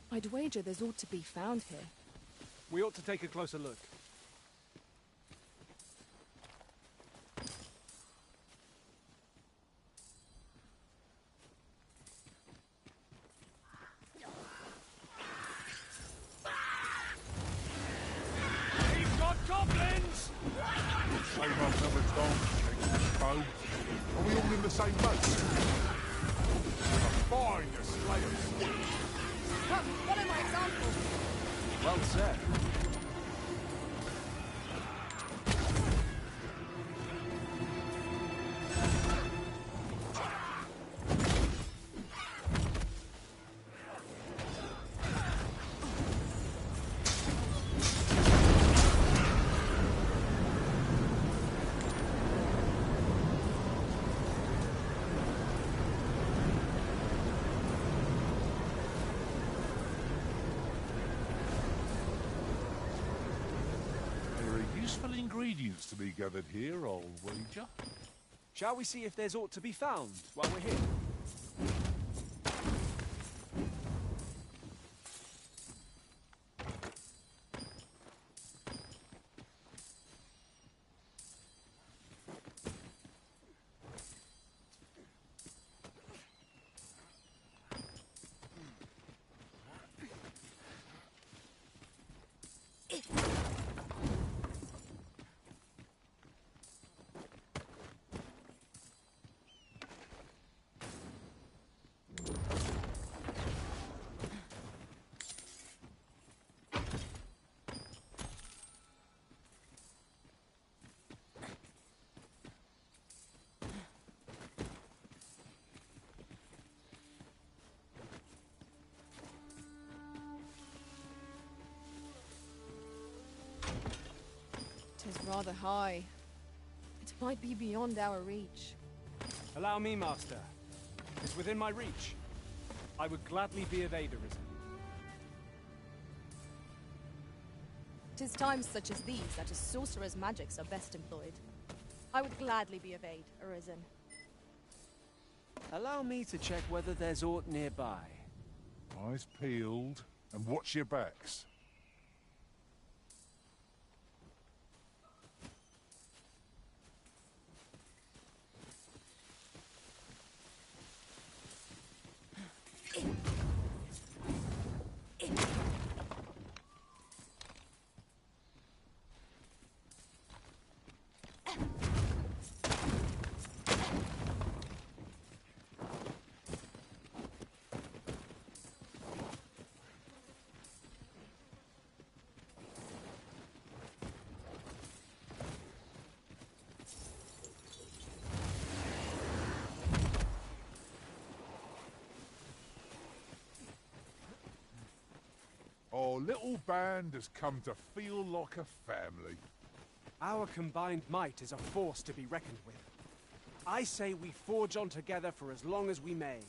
I'd wager there's ought to be found here. We ought to take a closer look. We've got goblins! Same old number of times, bow. Are we all in the same boat? Find the slayers! Come, follow my example. Well said. Useful ingredients to be gathered here, I'll wager. Shall we see if there's aught to be found while we're here? Rather high. It might be beyond our reach. Allow me, Master. It's within my reach. I would gladly be of aid, Arisen. 'Tis times such as these that a sorcerer's magics are best employed. I would gladly be of aid, Arisen. Allow me to check whether there's aught nearby. Eyes peeled, and watch your backs. Our little band has come to feel like a family. Our combined might is a force to be reckoned with. I say we forge on together for as long as we may.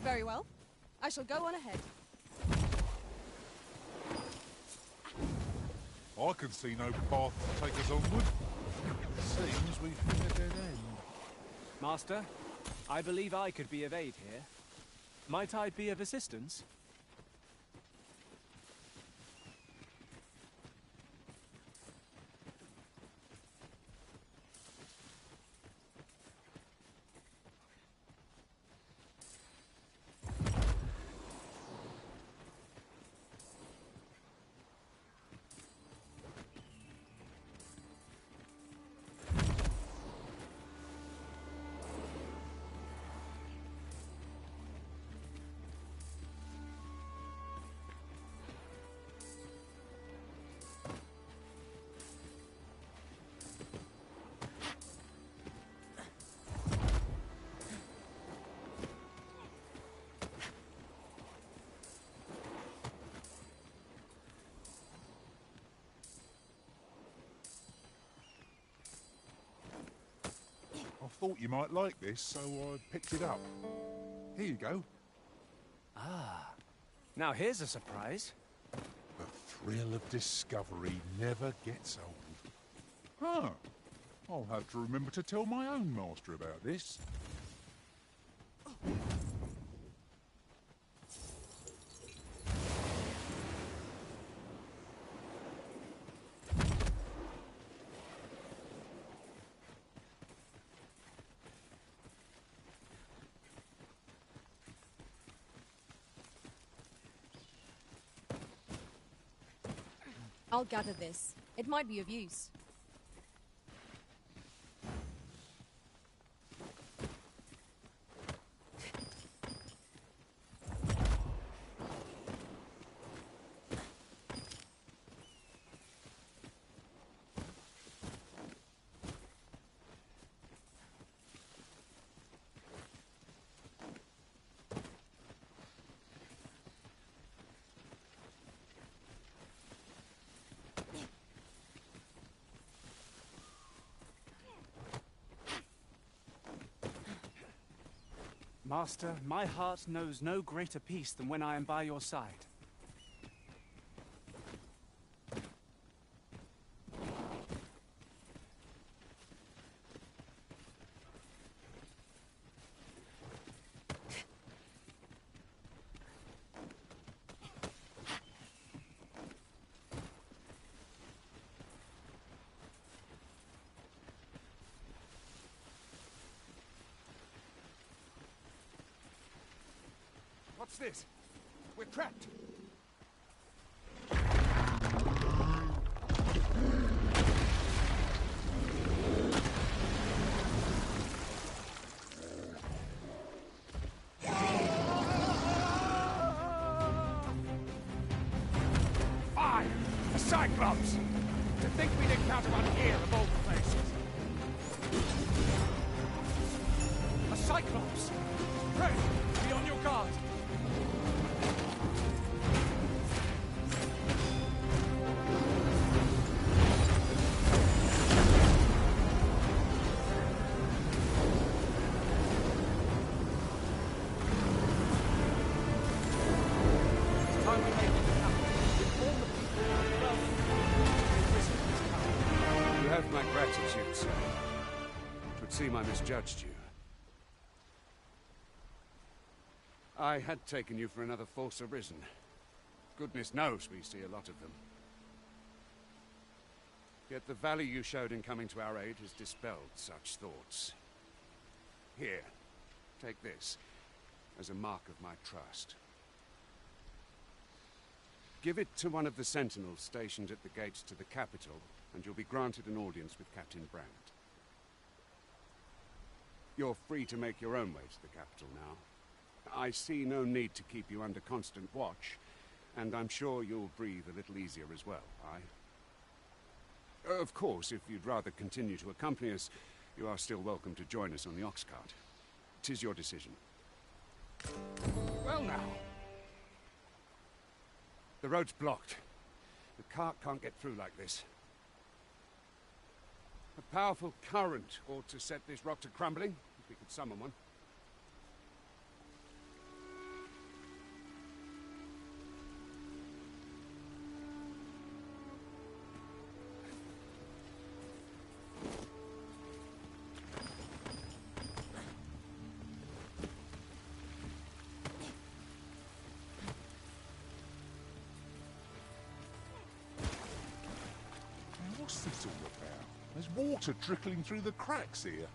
Very well. I shall go on ahead. I can see no path to take us onward. It seems we've hit a dead end. Master, I believe I could be of aid here. Might I be of assistance? I thought you might like this, so I picked it up. Here you go. Ah, now here's a surprise. The thrill of discovery never gets old. Huh. I'll have to remember to tell my own master about this. I'll gather this. It might be of use. Master, my heart knows no greater peace than when I am by your side. What's this? We're trapped. Fire! A Cyclops! To think we'd encounter one here of all places. A Cyclops! Pray, be on your guard! It's time we made it happen. Inform the people of the world that Christmas is coming. You have my gratitude, sir. It would seem I misjudged you. I had taken you for another false arisen. Goodness knows we see a lot of them. Yet the value you showed in coming to our aid has dispelled such thoughts. Here, take this, as a mark of my trust. Give it to one of the sentinels stationed at the gates to the capital, and you'll be granted an audience with Captain Brandt. You're free to make your own way to the capital now. I see no need to keep you under constant watch, and I'm sure you'll breathe a little easier as well, aye? Of course, if you'd rather continue to accompany us, you are still welcome to join us on the ox cart. 'Tis your decision. Well now. The road's blocked. The cart can't get through like this. A powerful current ought to set this rock to crumbling, if we could summon one. What's this all about? There's water trickling through the cracks here.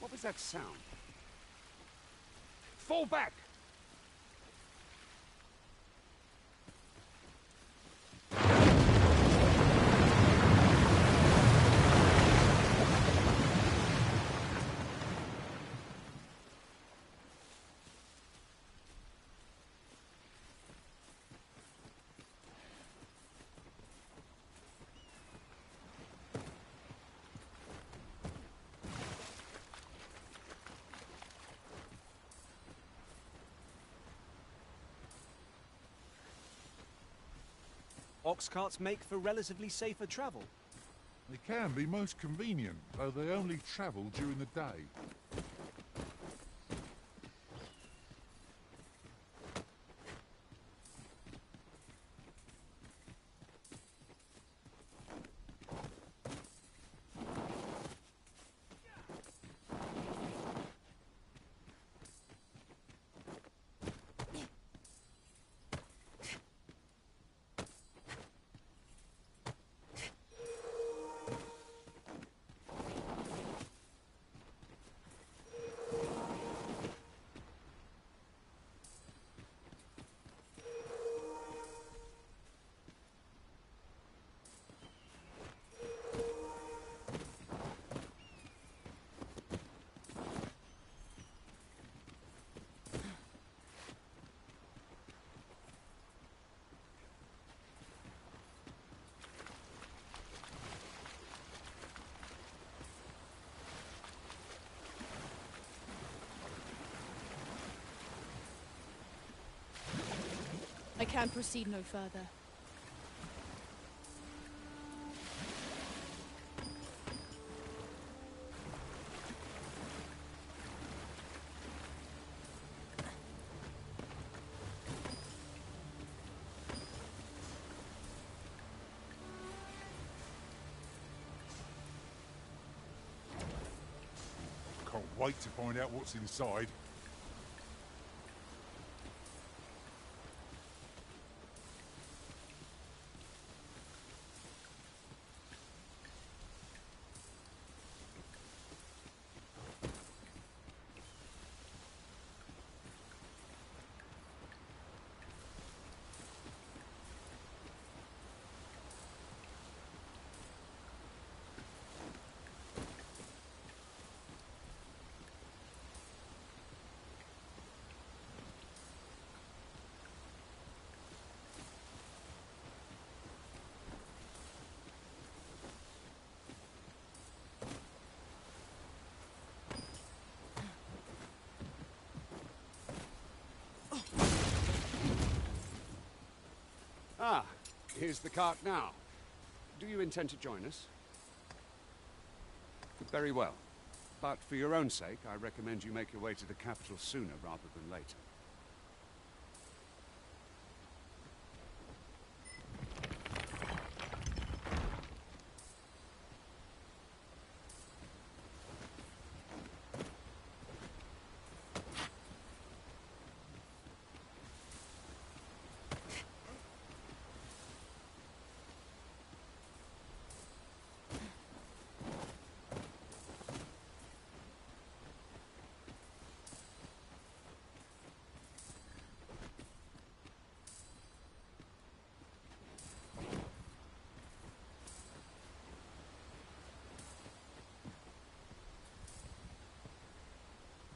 What was that sound? Fall back! Ox carts make for relatively safer travel. They can be most convenient, though they only travel during the day. I can proceed no further. wait to find out what's inside. Ah, here's the cart now. Do you intend to join us? Very well. But for your own sake, I recommend you make your way to the capital sooner rather than later.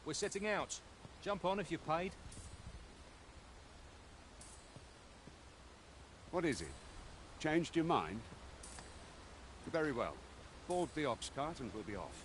We're setting out. Jump on if you've paid. What is it? Changed your mind? Very well. Board the ox cart and we'll be off.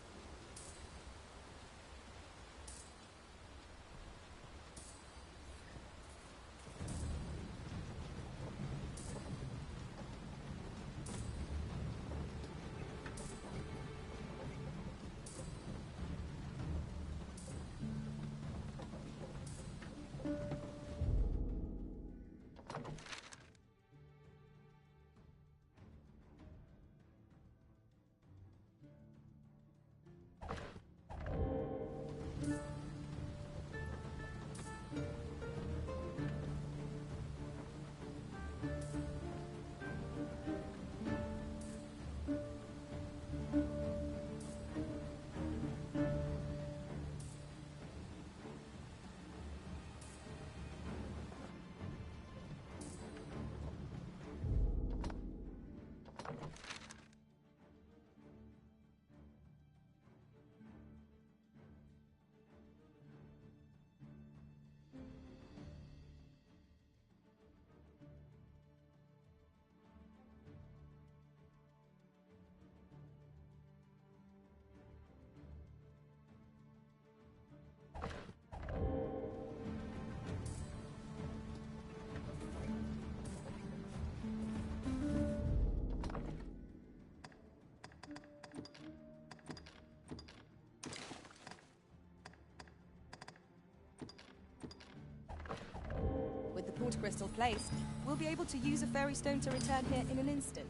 With the port crystal placed, we'll be able to use a fairy stone to return here in an instant.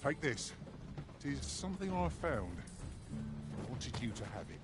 Take this. It is something I found. I wanted you to have it.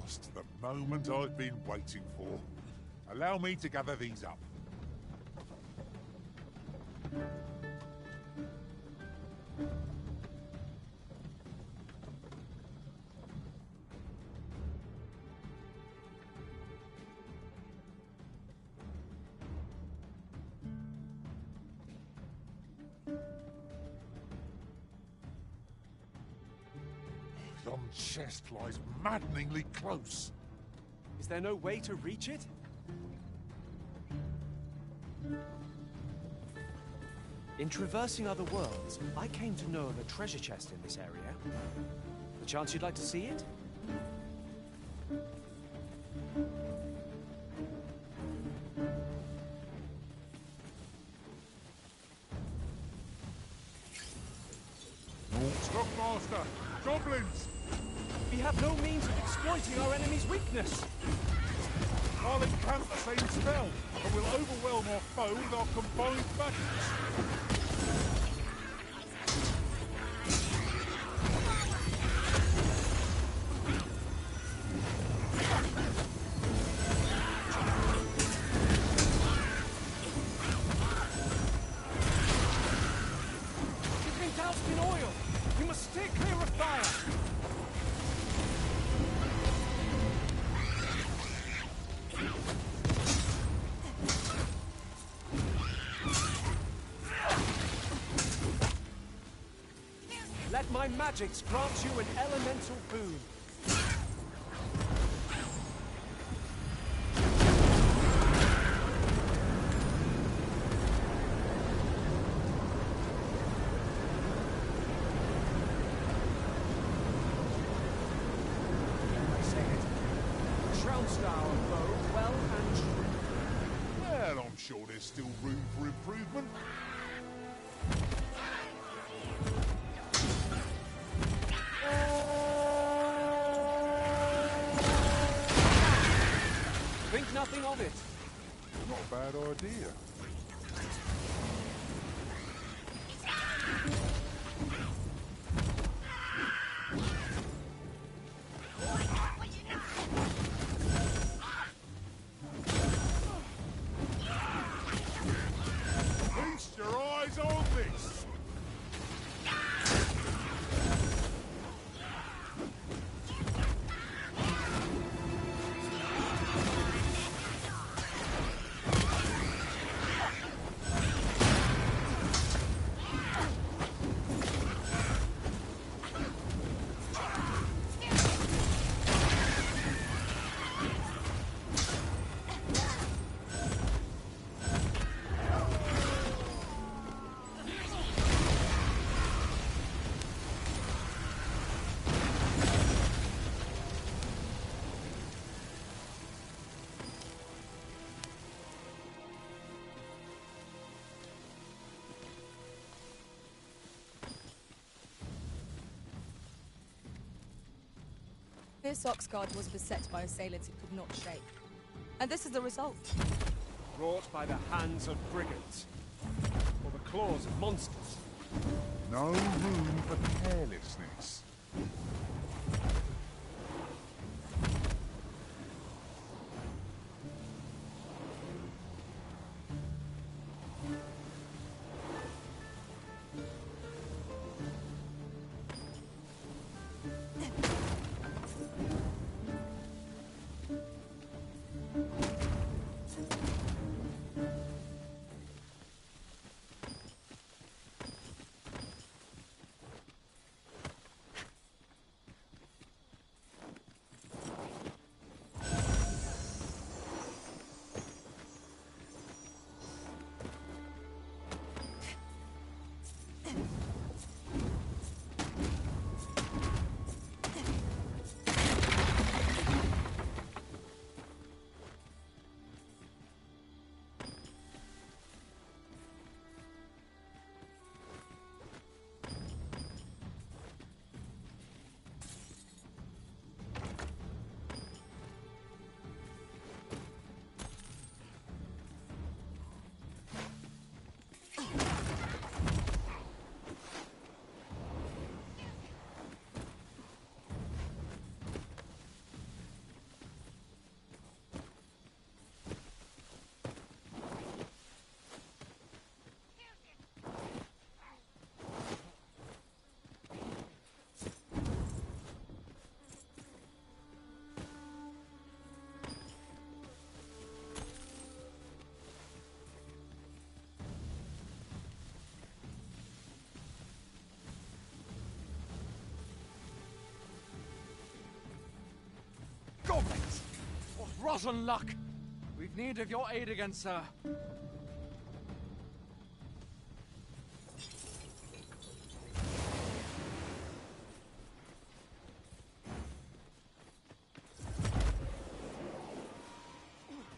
last, the moment I've been waiting for. Allow me to gather these up. Yon chest lies maddeningly close. Is there no way to reach it? In traversing other worlds, I came to know of a treasure chest in this area. The chance you'd like to see it? Stop, Master! Goblins! We have no means of exploiting our enemy's weakness. I'll encamp the same spell, and we'll overwhelm our foe with our combined magics. You've been doused in oil. You must steer clear of fire. Let my magics grant you an elemental boon. I say it. Trounced our foe well and true. Well, I'm sure there's still room for improvement. Think nothing of it. Not a bad idea. Feast your eyes on this! This Oxguard was beset by assailants it could not shake. And this is the result. Wrought by the hands of brigands. Or the claws of monsters. No room for carelessness. rotten luck! We've need of your aid again, sir.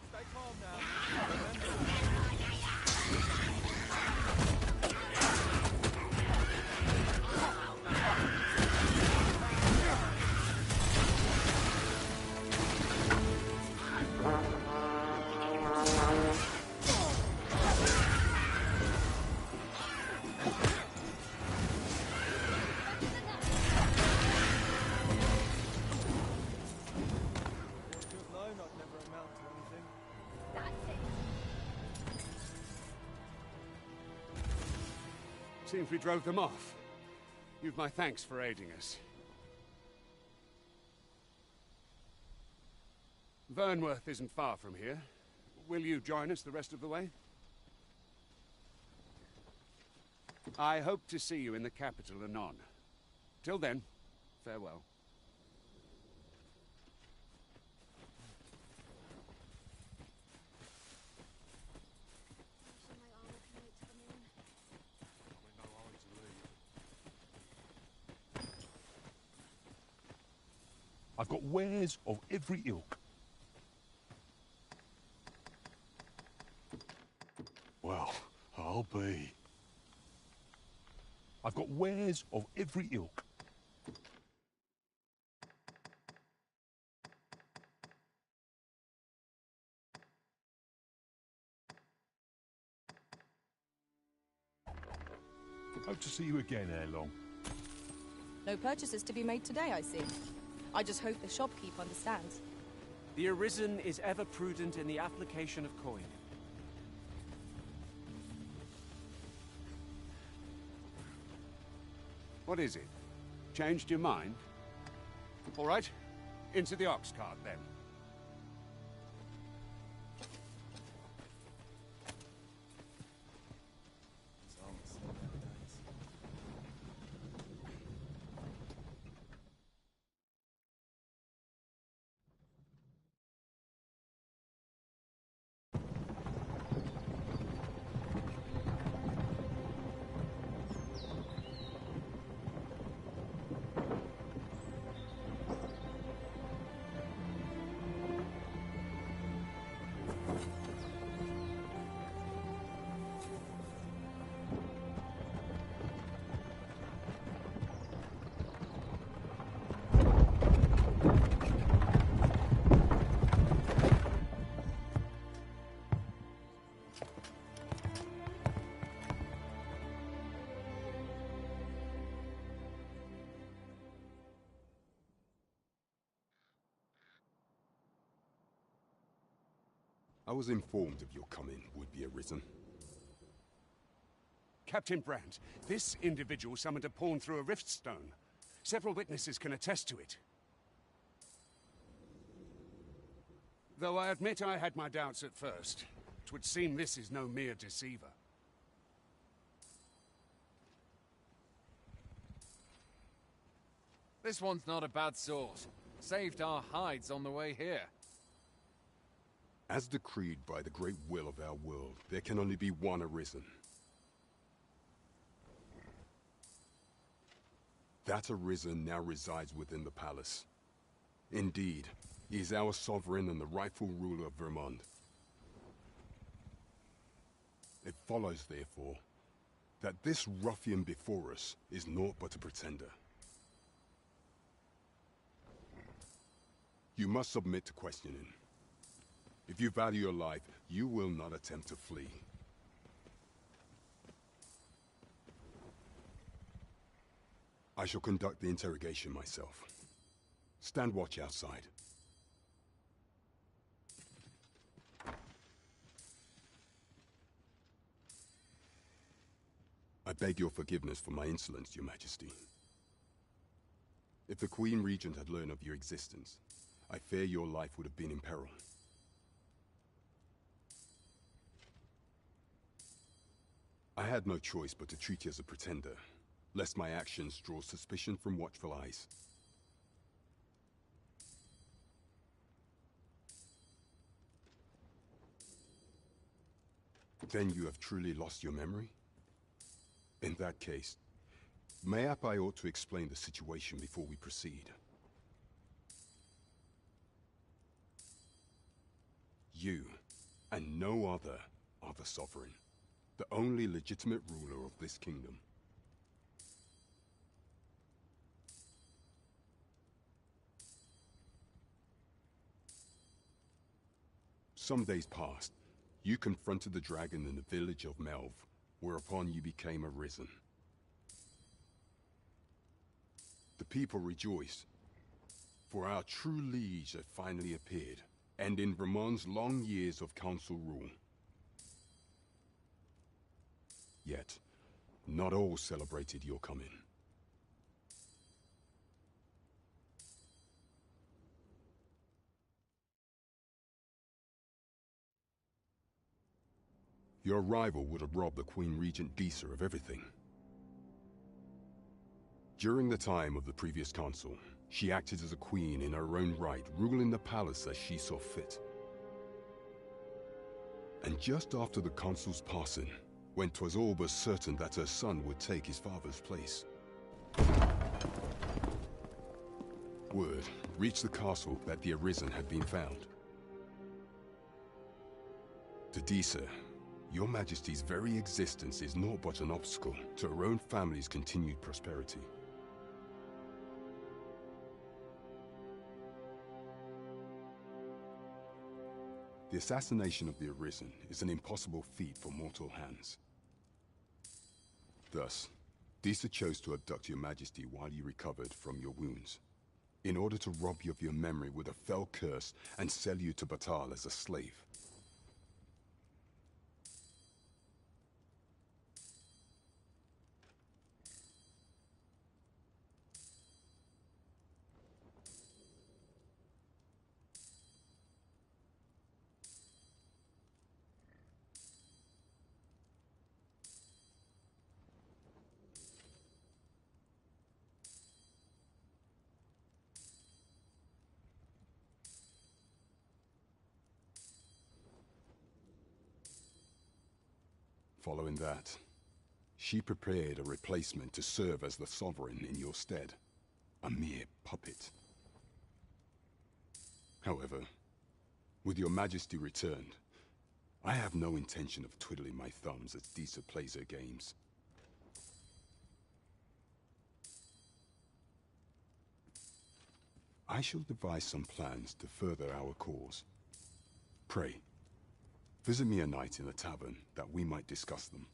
Stay calm now. Seems we drove them off. You've my thanks for aiding us. Vernworth isn't far from here. Will you join us the rest of the way? I hope to see you in the capital anon. Till then, farewell. I've got wares of every ilk. Well, I'll be. I've got wares of every ilk. Hope to see you again ere long. No purchases to be made today, I see. I just hope the shopkeep understands. The Arisen is ever prudent in the application of coin. What is it? Changed your mind? All right, into the ox cart then. I was informed of your coming would be arisen. Captain Brandt, this individual summoned a pawn through a rift stone. Several witnesses can attest to it. Though I admit I had my doubts at first. 'Twould seem this is no mere deceiver. This one's not a bad sort. Saved our hides on the way here. As decreed by the great will of our world, there can only be one Arisen. That Arisen now resides within the palace. Indeed, he is our sovereign and the rightful ruler of Vermont. It follows, therefore, that this ruffian before us is naught but a pretender. You must submit to questioning. If you value your life, you will not attempt to flee. I shall conduct the interrogation myself. Stand watch outside. I beg your forgiveness for my insolence, Your Majesty. If the Queen Regent had learned of your existence, I fear your life would have been in peril. I had no choice but to treat you as a pretender, lest my actions draw suspicion from watchful eyes. Then you have truly lost your memory? In that case, mayhap I ought to explain the situation before we proceed. You, and no other, are the Sovereign, the only legitimate ruler of this kingdom. Some days passed. You confronted the dragon in the village of Melv, whereupon you became arisen. The people rejoiced, for our true liege had finally appeared, ending Ramon's long years of council rule. Yet, not all celebrated your coming. Your arrival would have robbed the Queen Regent Disa of everything. During the time of the previous council, she acted as a queen in her own right, ruling the palace as she saw fit. And just after the council's passing, when 'twas all but certain that her son would take his father's place, word reached the castle that the Arisen had been found. To Disa, Your Majesty's very existence is naught but an obstacle to her own family's continued prosperity. The assassination of the Arisen is an impossible feat for mortal hands. Thus, Disa chose to abduct Your Majesty while you recovered from your wounds, in order to rob you of your memory with a fell curse and sell you to Batal as a slave. Following that, she prepared a replacement to serve as the Sovereign in your stead. A mere puppet. However, with Your Majesty returned, I have no intention of twiddling my thumbs as Disa plays her games. I shall devise some plans to further our cause. Pray, visit me a night in the tavern that we might discuss them.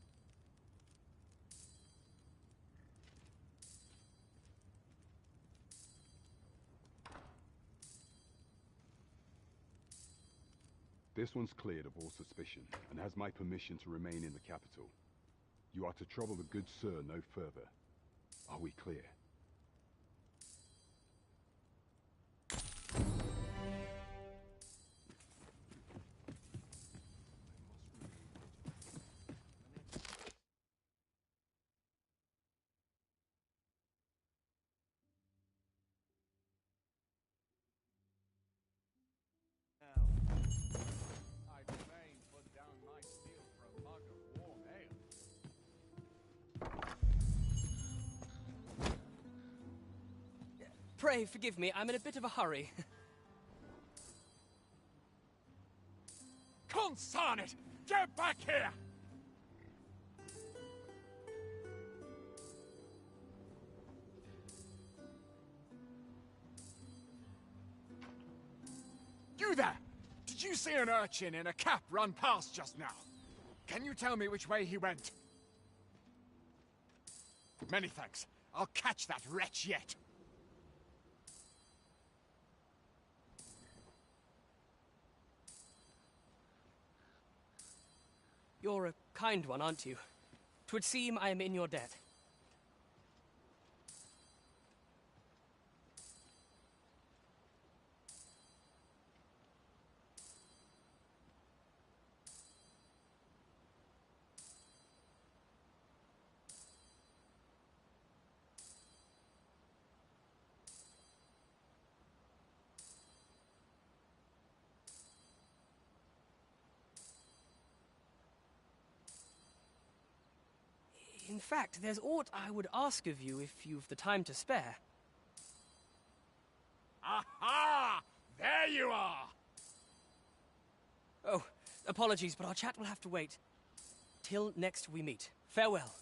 This one's cleared of all suspicion and has my permission to remain in the capital. You are to trouble the good sir no further. Are we clear? Pray forgive me, I'm in a bit of a hurry. Consign it! Get back here! You there! Did you see an urchin in a cap run past just now? Can you tell me which way he went? Many thanks. I'll catch that wretch yet. You're a kind one, aren't you? 'Twould seem I am in your debt. In fact, there's aught I would ask of you if you've the time to spare. Aha! There you are! Oh, apologies, but our chat will have to wait. Till next we meet. Farewell.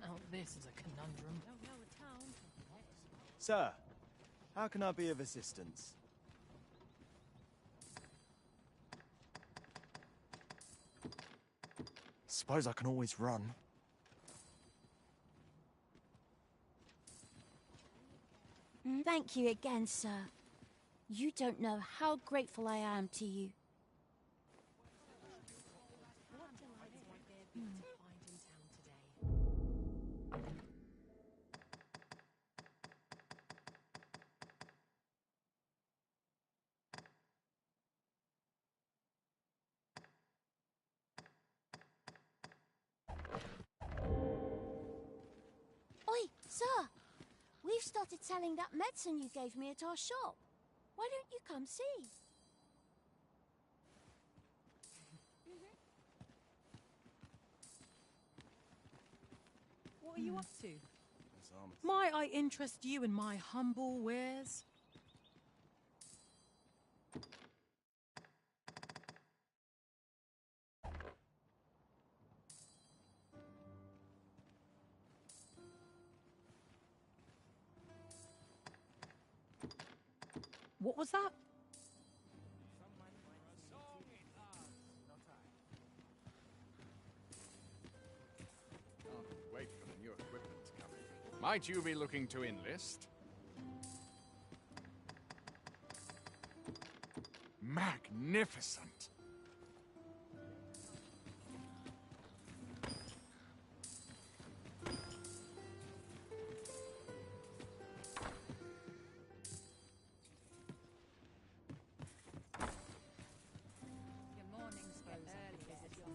Now this is a conundrum. Sir, how can I be of assistance? Suppose I can always run. Thank you again, sir. You don't know how grateful I am to you. Oi, sir! We've started selling that medicine you gave me at our shop. Why don't you come see? What are you up to? Might I interest you in my humble wares? What was that? Wait for the new equipment to come in. Might you be looking to enlist? Magnificent!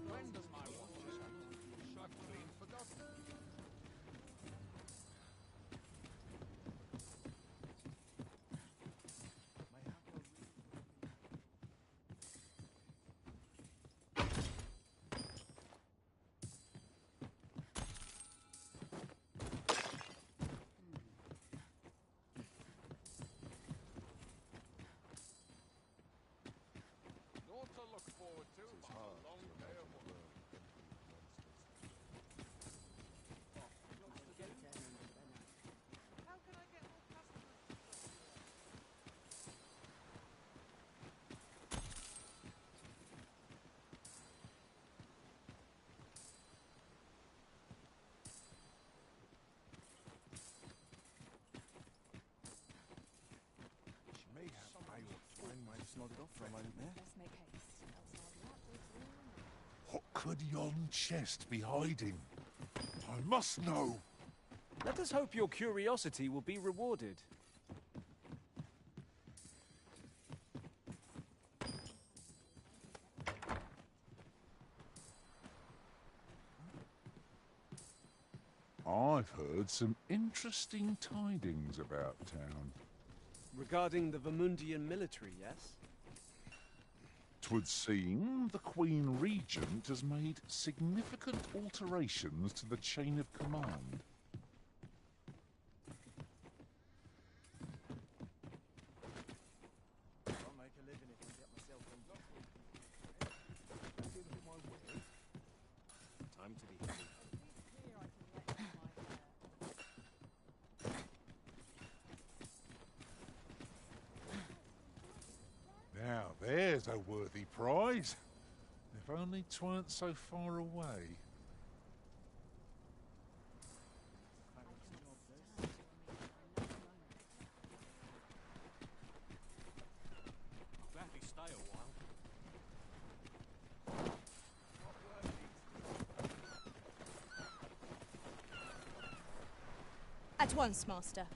When does my watch I've clean forgotten. Naught to look forward to, but a long day of work. How can I get more customers? She may have might have nodded off for a moment there. Let's make haste, else I'll be out with What could yon chest be hiding? I must know. Let us hope your curiosity will be rewarded. I've heard some interesting tidings about town. Regarding the Vermundian military, yes? 'Twould seem the Queen Regent has made significant alterations to the chain of command. I'll make a living if I get myself in. Time to be happy. Now there's a worthy prize. If only 'tweren't so far away. Gladly stay a while. At once, Master.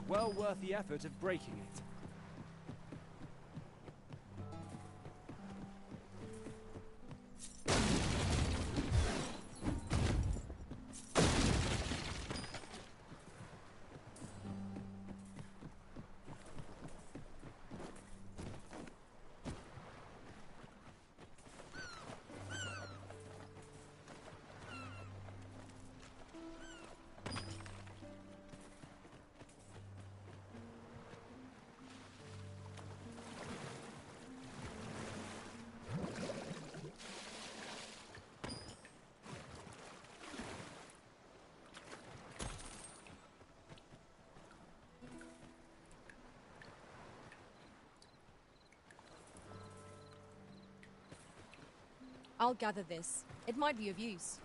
Well worth the effort of breaking it. I'll gather this. It might be of use.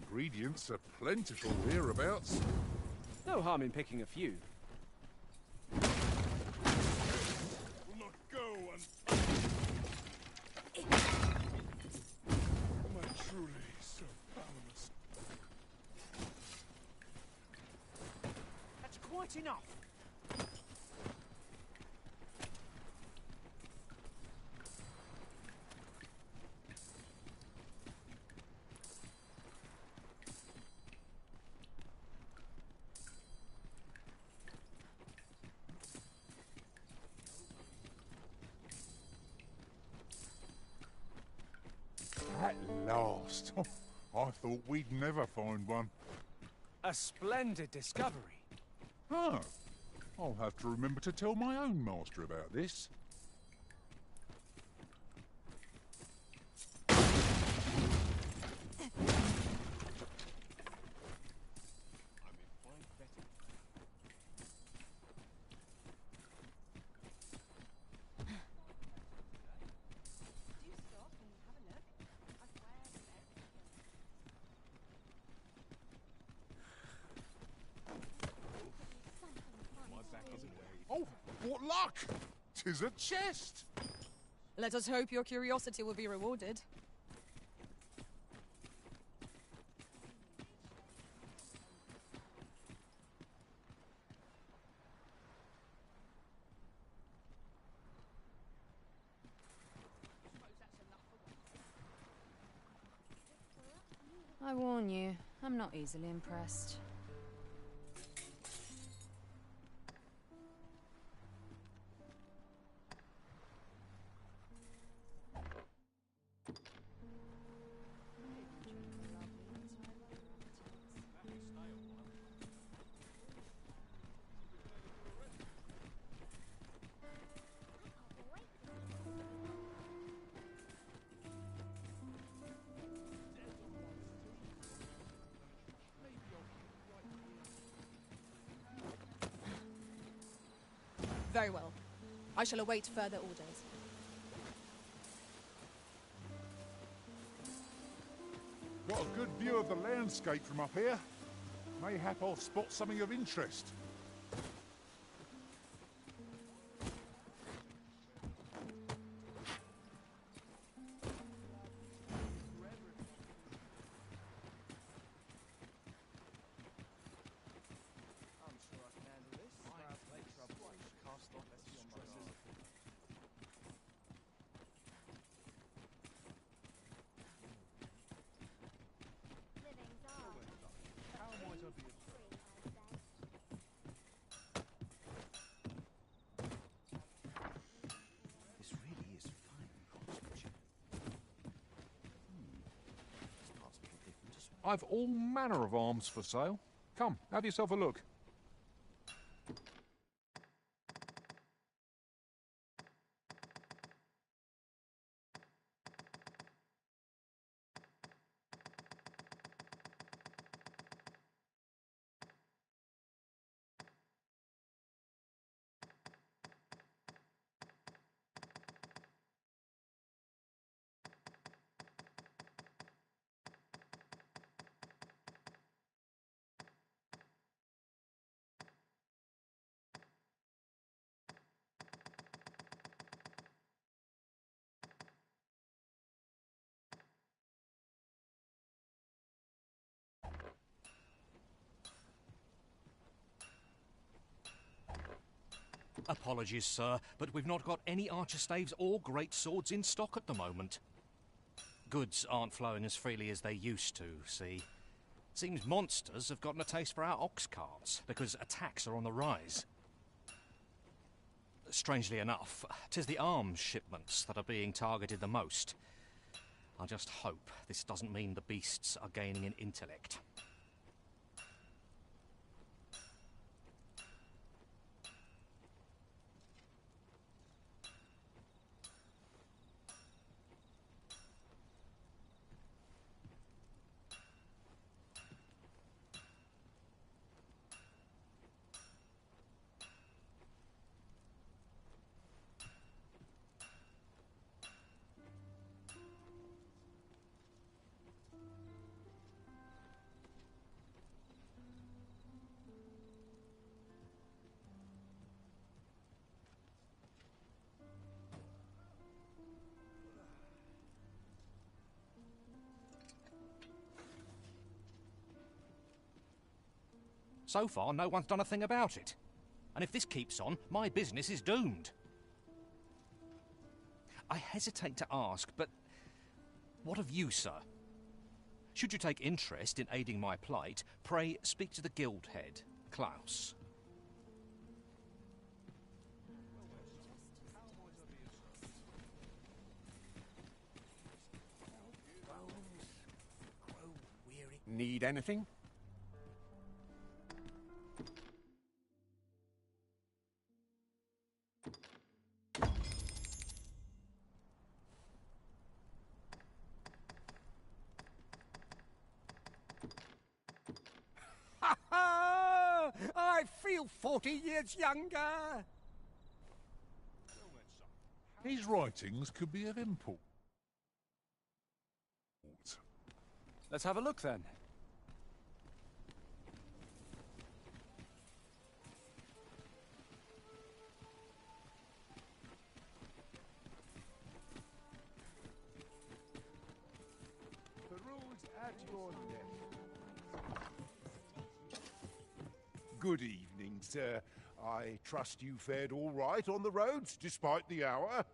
Ingredients are plentiful hereabouts. No harm in picking a few. Will not go and... Am I truly so powerless? That's quite enough. At last. I thought we'd never find one. A splendid discovery. Oh, I'll have to remember to tell my own master about this. Oh, what luck! 'Tis a chest! Let us hope your curiosity will be rewarded. I warn you, I'm not easily impressed. Very well. I shall await further orders. Got a good view of the landscape from up here. Mayhap I'll spot something of interest. This really is fine craftsmanship. This part's a bit different as well. I've all manner of arms for sale. Come, have yourself a look. Apologies, sir, but we've not got any archer staves or great swords in stock at the moment. Goods aren't flowing as freely as they used to, see. Seems monsters have gotten a taste for our ox carts, because attacks are on the rise. Strangely enough, 'tis the arms shipments that are being targeted the most. I just hope this doesn't mean the beasts are gaining in intellect. So far, no one's done a thing about it. And if this keeps on, my business is doomed. I hesitate to ask, but what of you, sir? Should you take interest in aiding my plight, pray speak to the guild head, Klaus. Need anything? I feel 40 years younger! His writings could be of import. Let's have a look then. Peruse at your desk. Good evening, sir. I trust you fared all right on the roads, despite the hour?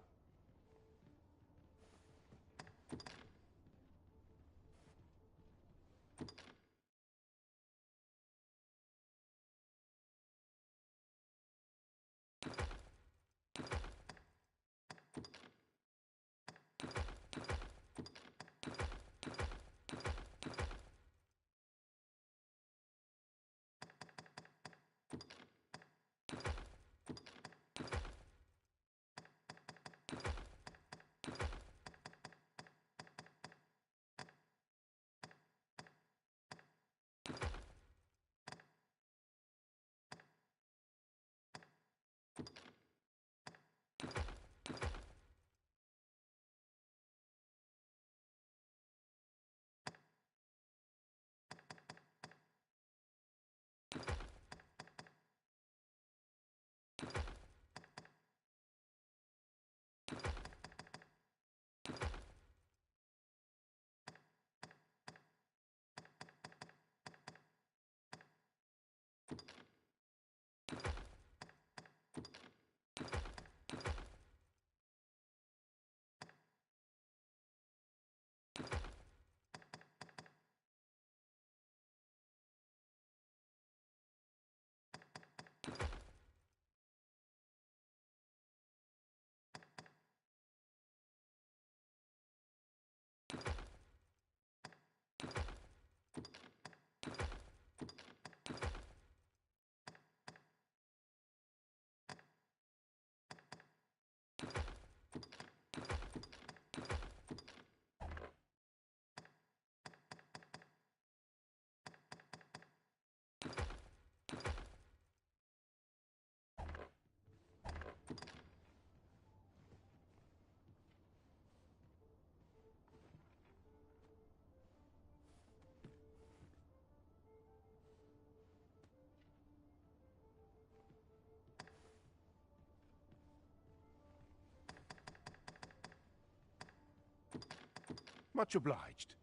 Much obliged.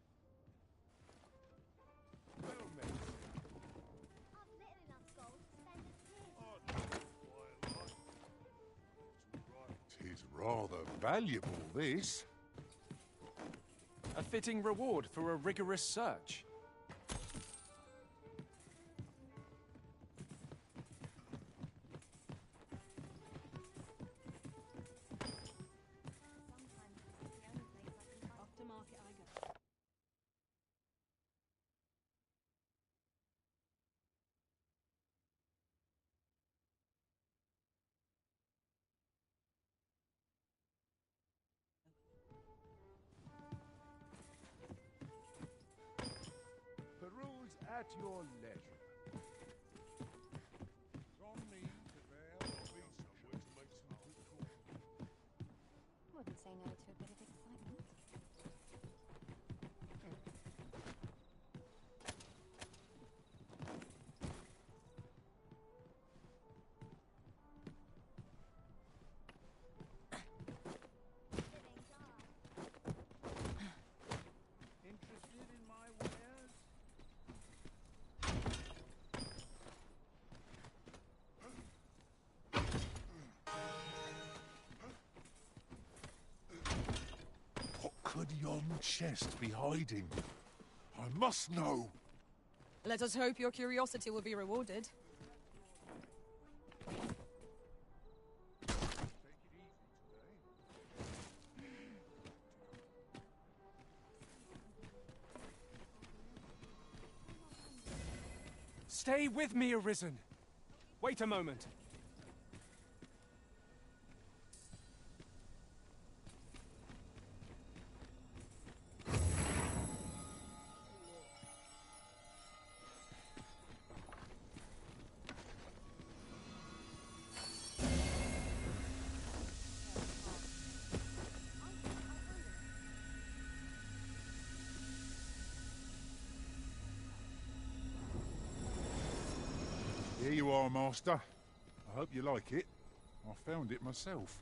Tis rather valuable, this. A fitting reward for a rigorous search. Off to market I go. Peruse at your leisure. Wouldn't say no to a bit of excitement. Interested in my wares? What could yon chest be hiding? I must know. Let us hope your curiosity will be rewarded. Stay with me, Arisen. Wait a moment. Here you are, Master. I hope you like it. I found it myself.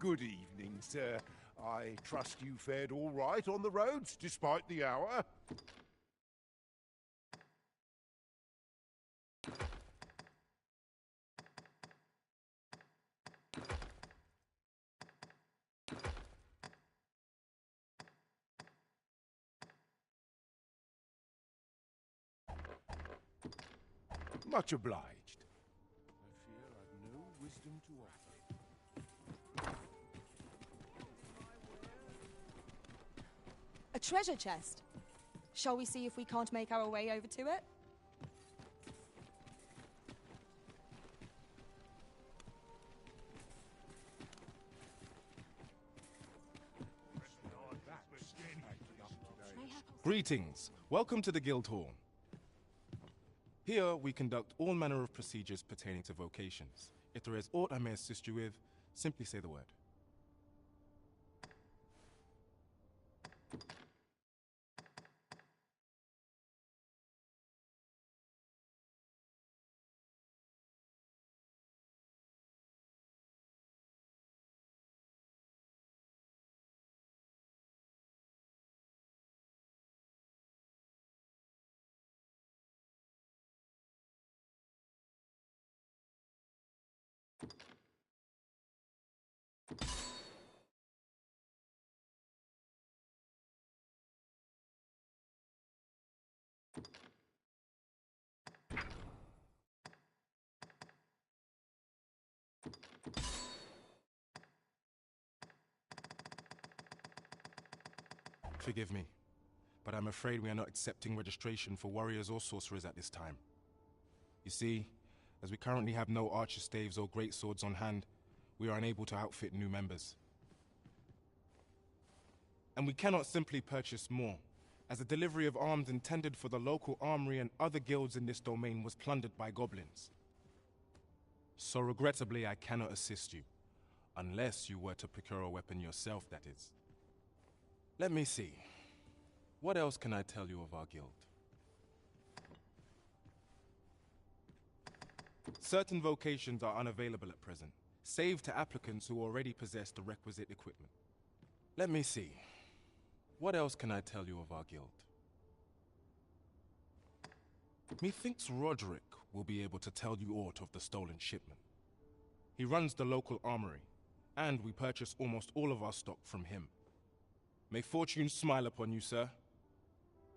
Good evening, sir. I trust you fared all right on the roads, despite the hour. Much obliged. I fear I've no wisdom to offer. A treasure chest. Shall we see if we can't make our way over to it? Greetings. Welcome to the Guild Hall. Here we conduct all manner of procedures pertaining to vocations. If there is aught I may assist you with, simply say the word. Forgive me, but I'm afraid we are not accepting registration for warriors or sorcerers at this time. You see, as we currently have no archer staves or great swords on hand, we are unable to outfit new members. And we cannot simply purchase more, as the delivery of arms intended for the local armory and other guilds in this domain was plundered by goblins. So regrettably, I cannot assist you, unless you were to procure a weapon yourself, that is. Let me see. What else can I tell you of our guild? Certain vocations are unavailable at present, save to applicants who already possess the requisite equipment. Let me see. What else can I tell you of our guild? Methinks Roderick will be able to tell you aught of the stolen shipment. He runs the local armory, and we purchase almost all of our stock from him. May fortune smile upon you, sir.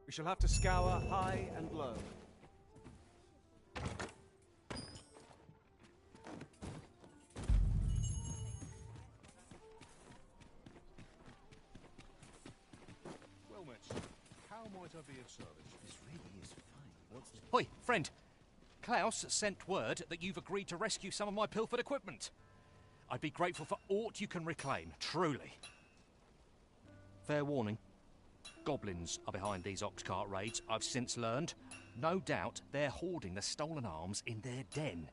We shall have to scour high and low. Well met. How might I be of service? This really is fine. What's the... Hoi, friend. Klaus sent word that you've agreed to rescue some of my pilfered equipment. I'd be grateful for aught you can reclaim, truly. Fair warning. Goblins are behind these ox cart raids, I've since learned. No doubt they're hoarding the stolen arms in their den.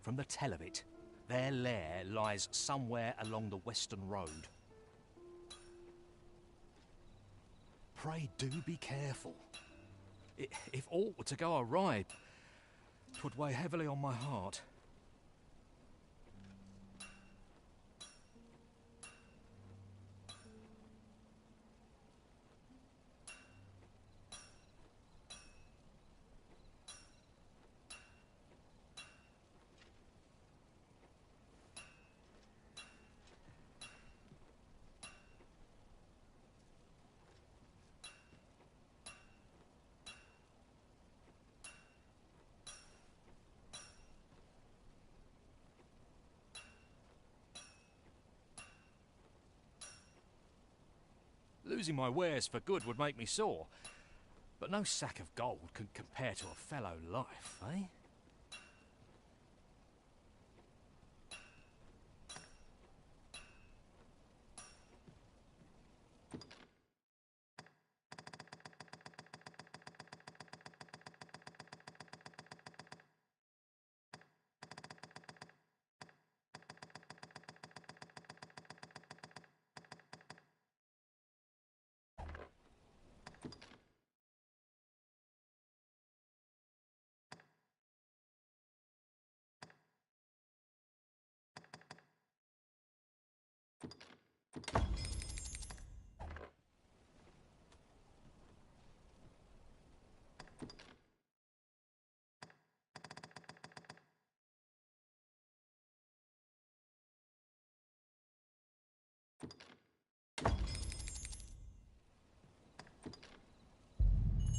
From the tell of it, their lair lies somewhere along the western road. Pray do be careful. If aught were to go awry, 'twould weigh heavily on my heart. Losing my wares for good would make me sore, but no sack of gold can compare to a fellow life, eh?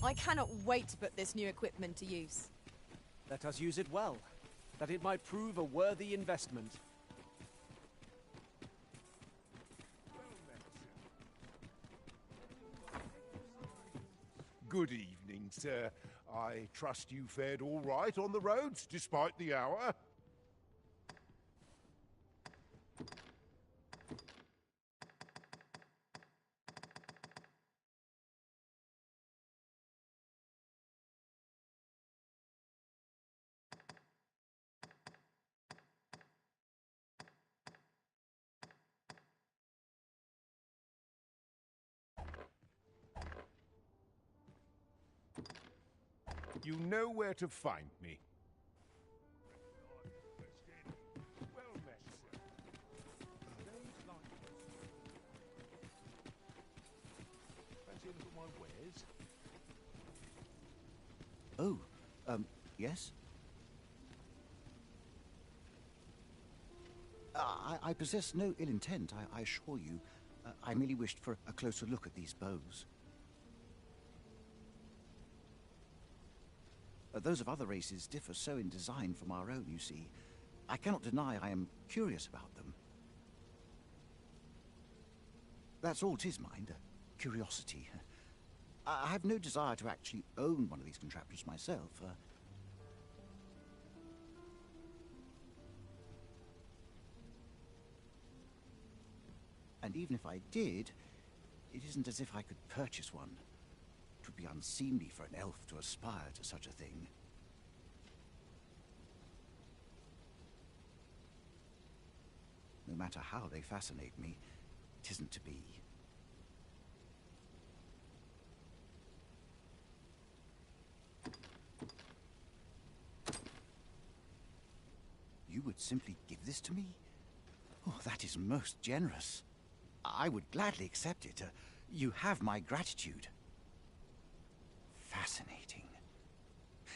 I cannot wait to put this new equipment to use. Let us use it well, that it might prove a worthy investment. Good evening, sir. I trust you fared all right on the roads, despite the hour? You know where to find me. Well met, sir. Fancy a look at my wares? Oh, yes? I possess no ill intent, I assure you. I merely wished for a closer look at these bows. Those of other races differ so in design from our own, you see. I cannot deny I am curious about them. That's all 'tis, mind, curiosity. I have no desire to actually own one of these contraptions myself. And even if I did, it isn't as if I could purchase one. It would be unseemly for an elf to aspire to such a thing. No matter how they fascinate me, it isn't to be. You would simply give this to me? Oh, that is most generous. I would gladly accept it. You have my gratitude. Fascinating.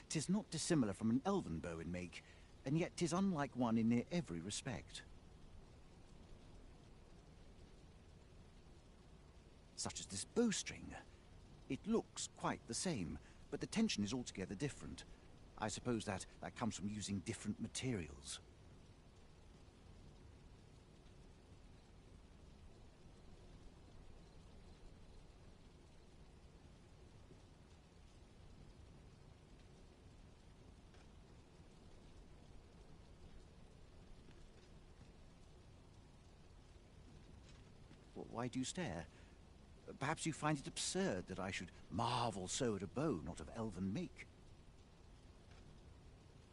'Tis not dissimilar from an elven bow in make, and yet 'tis unlike one in near every respect. Such as this bowstring. It looks quite the same, but the tension is altogether different. I suppose that comes from using different materials. Why do you stare? Perhaps you find it absurd that I should marvel so at a bow not of elven make.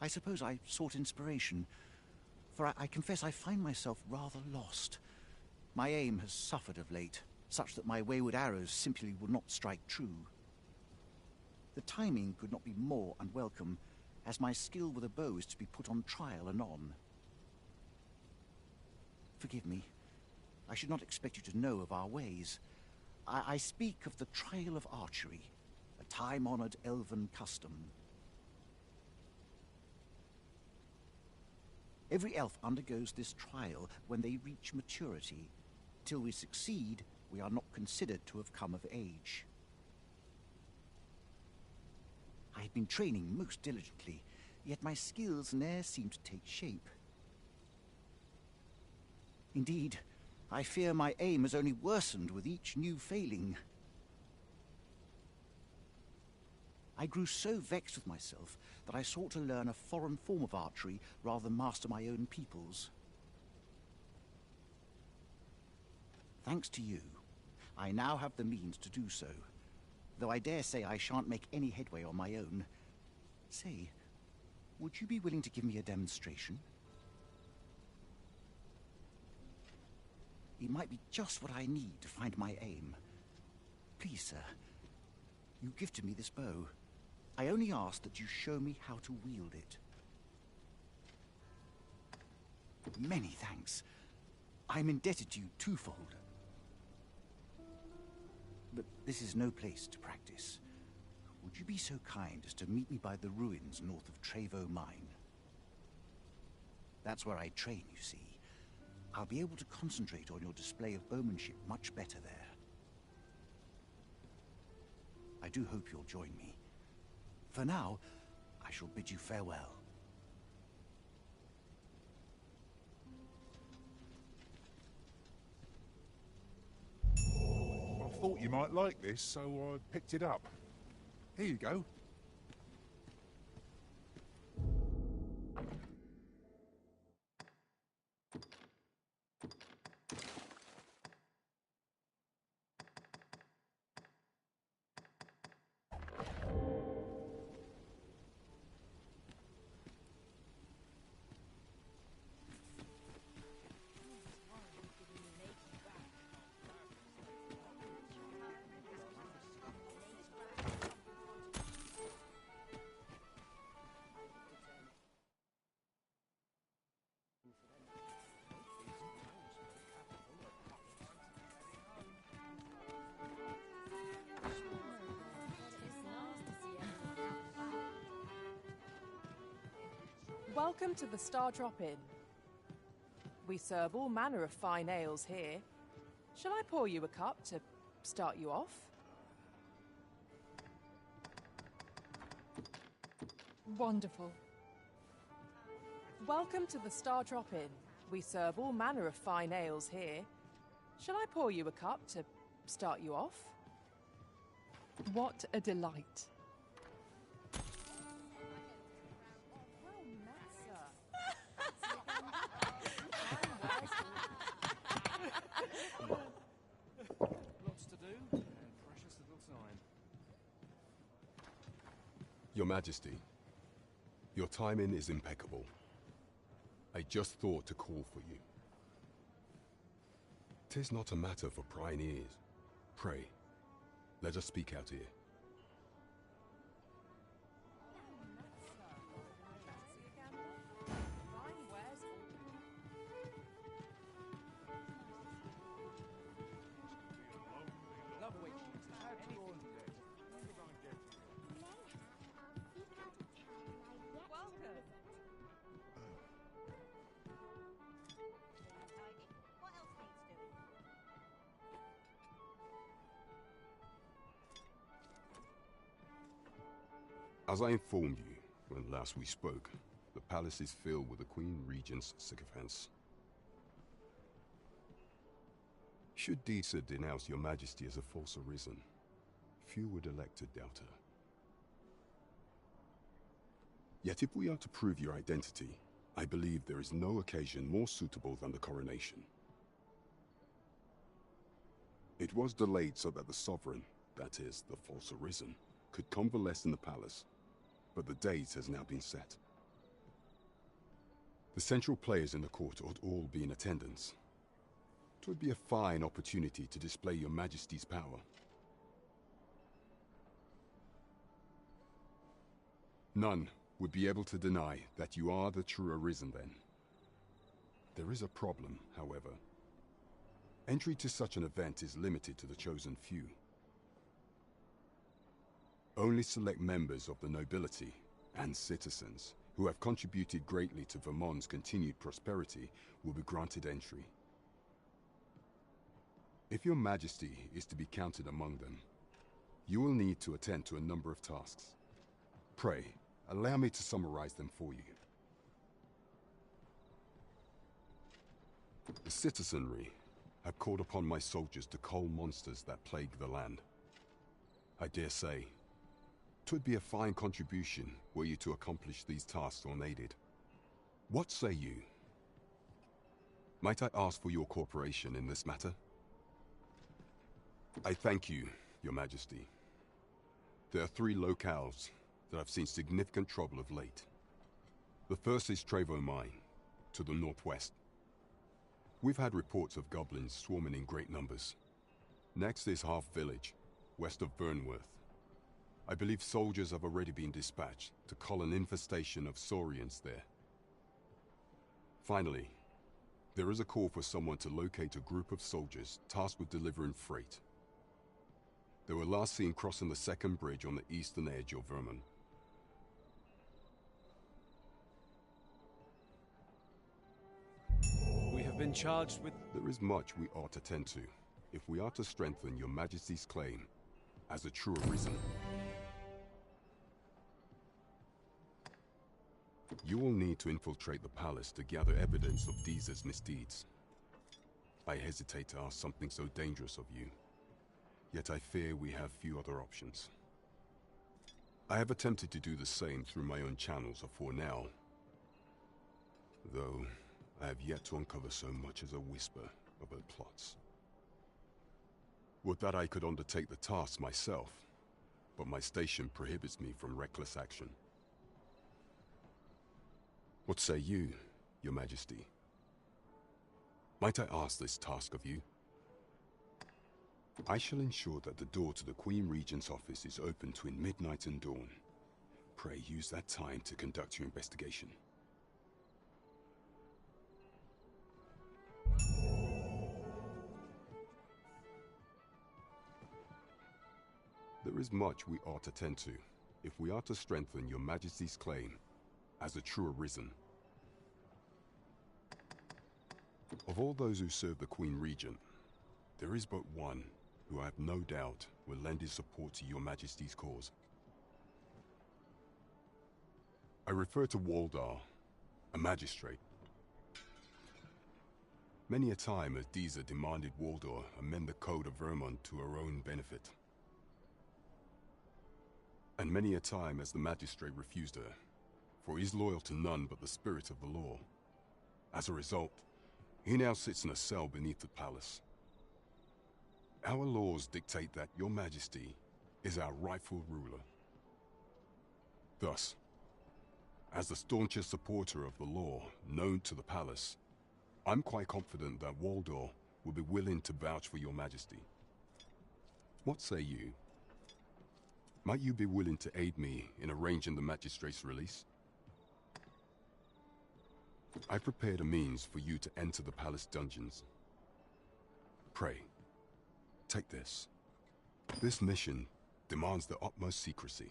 I suppose I sought inspiration, for I confess I find myself rather lost. My aim has suffered of late, such that my wayward arrows simply will not strike true. The timing could not be more unwelcome, as my skill with a bow is to be put on trial anon. Forgive me. I should not expect you to know of our ways. I speak of the trial of archery, a time-honored elven custom. Every elf undergoes this trial when they reach maturity. Till we succeed, we are not considered to have come of age. I have been training most diligently, yet my skills ne'er seem to take shape. Indeed, I fear my aim has only worsened with each new failing. I grew so vexed with myself that I sought to learn a foreign form of archery rather than master my own people's. Thanks to you, I now have the means to do so, though I dare say I shan't make any headway on my own. Say, would you be willing to give me a demonstration? It might be just what I need to find my aim. Please, sir, you gifted me this bow. I only ask that you show me how to wield it. Many thanks. I'm indebted to you twofold. But this is no place to practice. Would you be so kind as to meet me by the ruins north of Trevo Mine? That's where I train, you see. I'll be able to concentrate on your display of bowmanship much better there. I do hope you'll join me. For now, I shall bid you farewell. I thought you might like this, so I picked it up. Here you go. Welcome to the Star Drop Inn. We serve all manner of fine ales here. Shall I pour you a cup to start you off? Wonderful. Welcome to the Star Drop Inn. We serve all manner of fine ales here. Shall I pour you a cup to start you off? What a delight. Lots to do, and precious little time. Your Majesty, your timing is impeccable. I just thought to call for you. 'Tis not a matter for prying ears. Pray, let us speak out here. As I informed you when last we spoke, the palace is filled with the Queen Regent's sycophants. Should Disa denounce your Majesty as a false arisen, few would elect to doubt her. Yet if we are to prove your identity, I believe there is no occasion more suitable than the coronation. It was delayed so that the sovereign, that is, the false arisen, could convalesce in the palace, but the date has now been set. The central players in the court ought all be in attendance. It would be a fine opportunity to display your Majesty's power. None would be able to deny that you are the true arisen then. There is a problem, however. Entry to such an event is limited to the chosen few. Only select members of the nobility and citizens who have contributed greatly to Vermont's continued prosperity will be granted entry. If your Majesty is to be counted among them, you will need to attend to a number of tasks. Pray, allow me to summarize them for you. The citizenry have called upon my soldiers to cull monsters that plague the land. I dare say, 'twould be a fine contribution were you to accomplish these tasks unaided. What say you? Might I ask for your cooperation in this matter? I thank you, Your Majesty. There are 3 locales that have seen significant trouble of late. The first is Trevo Mine, to the northwest. We've had reports of goblins swarming in great numbers. Next is Half Village, west of Burnworth. I believe soldiers have already been dispatched to cull an infestation of saurians there. Finally, there is a call for someone to locate a group of soldiers tasked with delivering freight. They were last seen crossing the second bridge on the eastern edge of Vermont. We have been charged with... There is much we ought to tend to if we are to strengthen your Majesty's claim as a true arisen. You will need to infiltrate the palace to gather evidence of Disa's misdeeds. I hesitate to ask something so dangerous of you, yet I fear we have few other options. I have attempted to do the same through my own channels afore now, though I have yet to uncover so much as a whisper of her plots. Would that I could undertake the task myself, but my station prohibits me from reckless action. What say you, Your Majesty? Might I ask this task of you? I shall ensure that the door to the Queen Regent's office is open between midnight and dawn. Pray use that time to conduct your investigation. There is much we ought to tend to if we are to strengthen your Majesty's claim as a true arisen. Of all those who serve the Queen Regent, there is but one who I have no doubt will lend his support to your Majesty's cause. I refer to Waldar, a magistrate. Many a time has Disa demanded Waldar amend the code of Vermont to her own benefit. And many a time has the magistrate refused her, for he is loyal to none but the spirit of the law. As a result, he now sits in a cell beneath the palace. Our laws dictate that your majesty is our rightful ruler. Thus, as the staunchest supporter of the law known to the palace, I'm quite confident that Waldor will be willing to vouch for your majesty. What say you? Might you be willing to aid me in arranging the magistrate's release? I prepared a means for you to enter the palace dungeons. Pray, take this. This mission demands the utmost secrecy.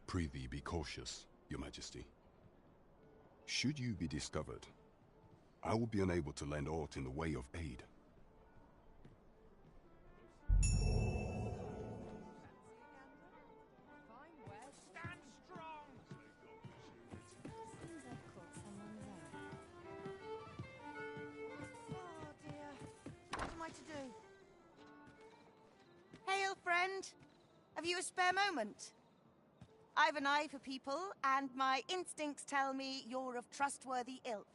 Prithee be cautious, your majesty. Should you be discovered, I will be unable to lend aught in the way of aid. Hail, friend. Have you a spare moment? I've an eye for people, and my instincts tell me you're of trustworthy ilk.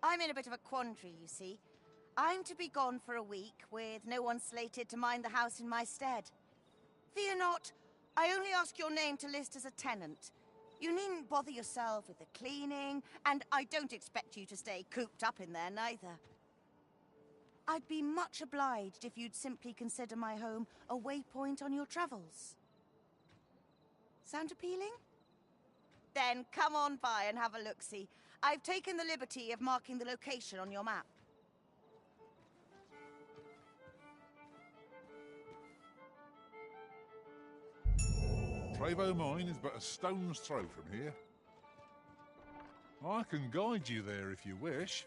I'm in a bit of a quandary, you see. I'm to be gone for a week, with no one slated to mind the house in my stead. Fear not, I only ask your name to list as a tenant. You needn't bother yourself with the cleaning, and I don't expect you to stay cooped up in there, neither. I'd be much obliged if you'd simply consider my home a waypoint on your travels. Sound appealing? Then come on by and have a look-see. I've taken the liberty of marking the location on your map. Trevo Mine is but a stone's throw from here. I can guide you there if you wish.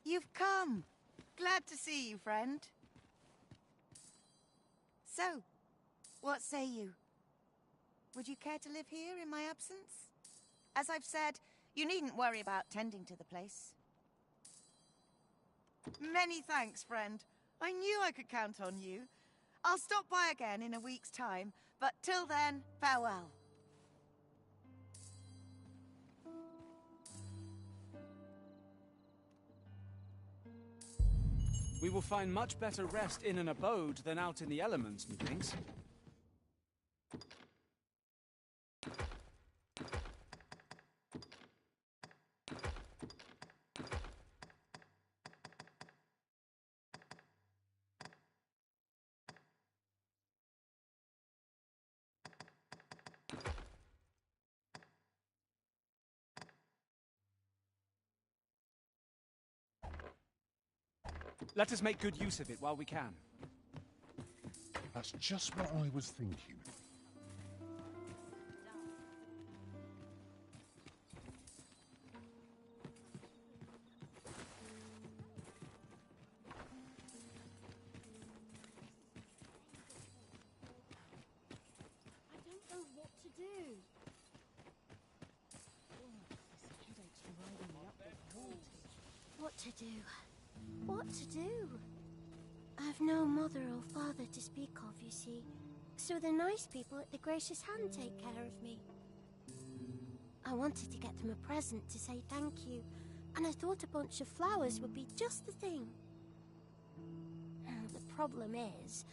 You've come. Glad to see you, friend. So, what say you? Would you care to live here in my absence? As I've said, you needn't worry about tending to the place. Many thanks, friend. I knew I could count on you. I'll stop by again in a week's time, but till then, farewell. We will find much better rest in an abode than out in the elements, methinks. Let us make good use of it while we can. That's just what I was thinking. I don't know what to do. What to do? What to do? I've no mother or father to speak of, you see. So the nice people at the Gracious Hand take care of me. I wanted to get them a present to say thank you, and I thought a bunch of flowers would be just the thing. The problem is,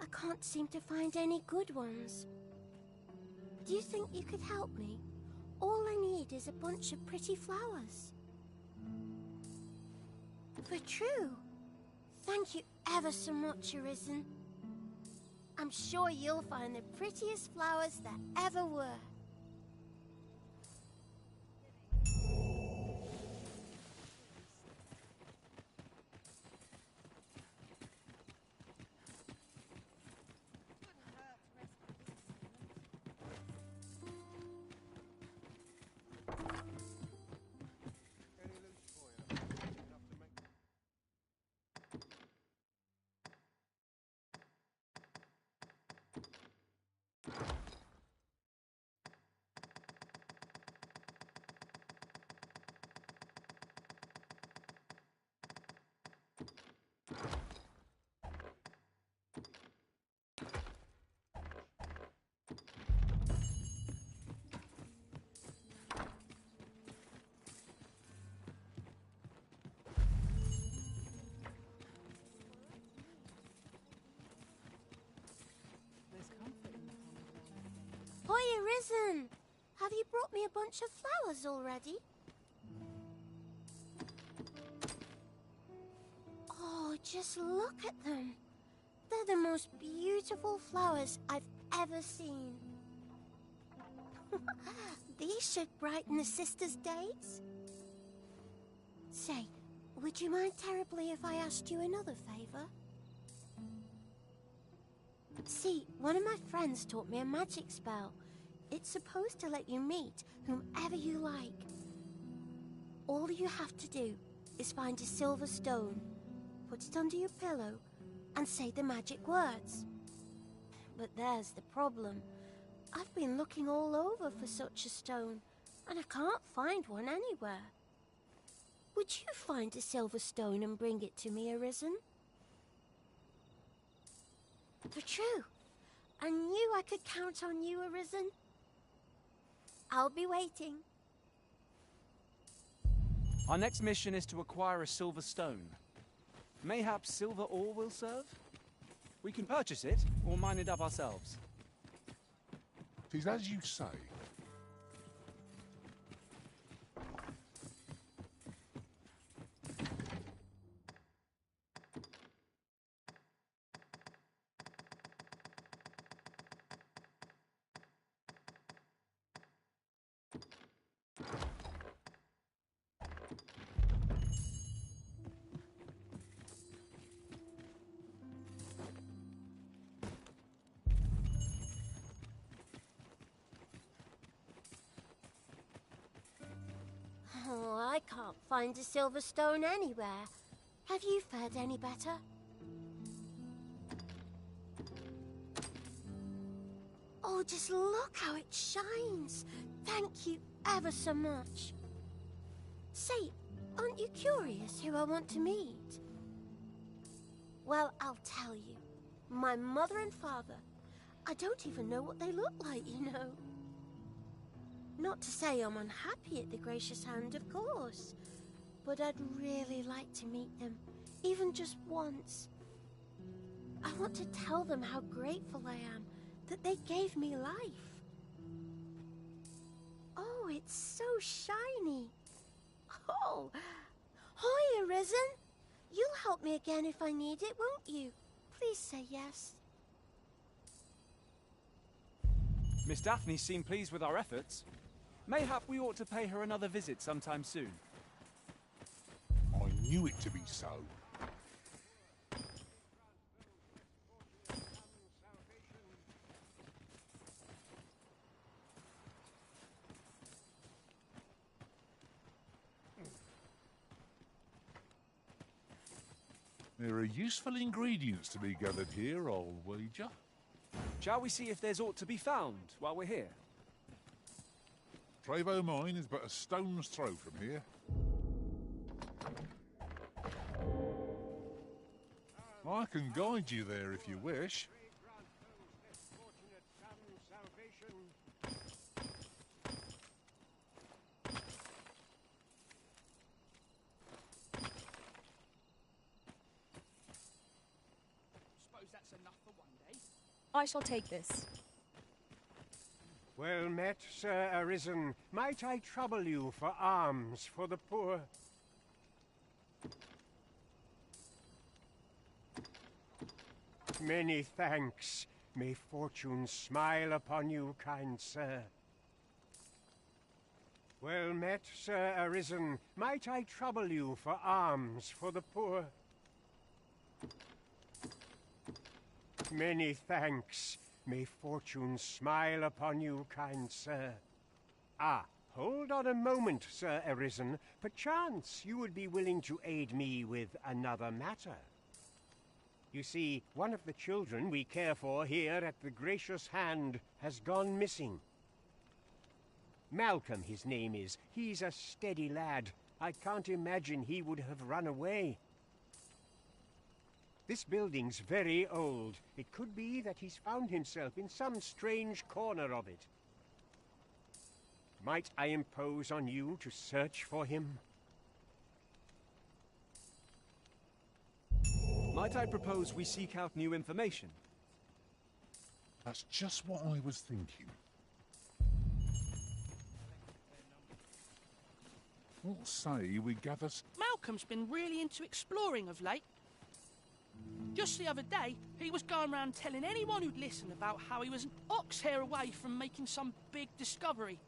I can't seem to find any good ones. Do you think you could help me? All I need is a bunch of pretty flowers. For true. Thank you ever so much, Arisen. I'm sure you'll find the prettiest flowers that ever were. Arisen! Have you brought me a bunch of flowers already? Oh, just look at them. They're the most beautiful flowers I've ever seen. These should brighten the sisters' days. Say, would you mind terribly if I asked you another favor? See, one of my friends taught me a magic spell. It's supposed to let you meet whomever you like. All you have to do is find a silver stone, put it under your pillow, and say the magic words. But there's the problem. I've been looking all over for such a stone, and I can't find one anywhere. Would you find a silver stone and bring it to me, Arisen? For true. I knew I could count on you, Arisen. I'll be waiting. Our next mission is to acquire a silver stone. Mayhap silver ore will serve? We can purchase it, or mine it up ourselves. Tis as you say. Oh, I can't find a silver stone anywhere. Have you fared any better? Oh, just look how it shines. Thank you ever so much. Say, aren't you curious who I want to meet? Well, I'll tell you. My mother and father. I don't even know what they look like, you know. Not to say I'm unhappy at the Gracious Hand, of course. But I'd really like to meet them, even just once. I want to tell them how grateful I am that they gave me life. Oh, it's so shiny. Oh, hi, Arisen. You'll help me again if I need it, won't you? Please say yes. Miss Daphne seemed pleased with our efforts. Mayhap we ought to pay her another visit sometime soon. I knew it to be so. There are useful ingredients to be gathered here, I'll wager. Shall we see if there's aught to be found while we're here? Trevo Mine is but a stone's throw from here. I can guide you there if you wish. Suppose that's enough for one day. I shall take this. Well met, Sir Arisen. Might I trouble you for alms for the poor? Many thanks. May fortune smile upon you, kind sir. Well met, Sir Arisen. Might I trouble you for alms for the poor? Many thanks. May fortune smile upon you, kind sir. Ah, hold on a moment, Sir Arisen. Perchance you would be willing to aid me with another matter. You see, one of the children we care for here at the Gracious Hand has gone missing. Malcolm, his name is. He's a steady lad. I can't imagine he would have run away. This building's very old. It could be that he's found himself in some strange corner of it. Might I impose on you to search for him? Might I propose we seek out new information? That's just what I was thinking. What say we gather... Malcolm's been really into exploring of late. Just the other day, he was going around telling anyone who'd listen about how he was an ox hair away from making some big discovery.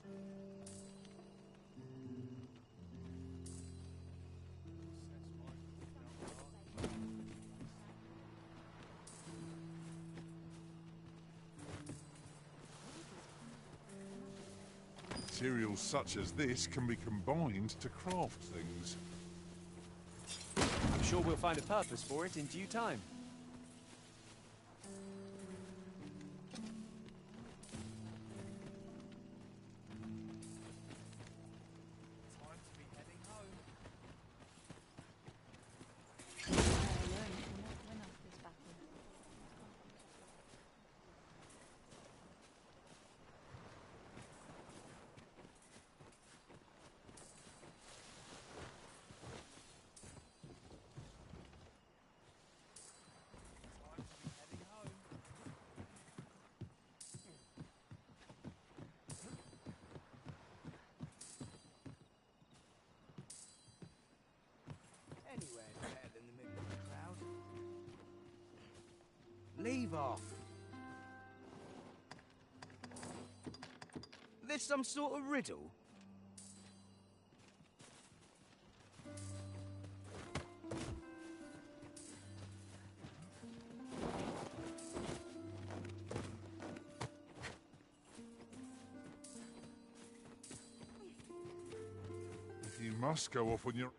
Materials such as this can be combined to craft things. I'm sure we'll find a purpose for it in due time. Anywhere better than the middle of the crowd. Leave off. This some sort of riddle? If you must go off on your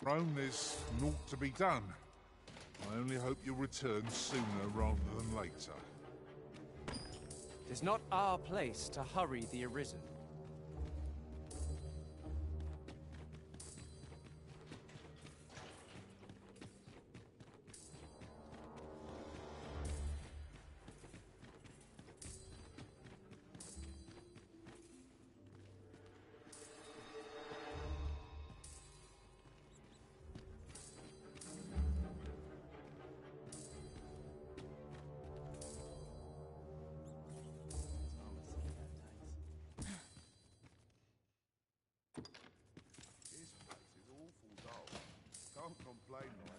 own, there's naught to be done. I only hope you'll return sooner rather than later. It is not our place to hurry the Arisen. Can't complain, mate.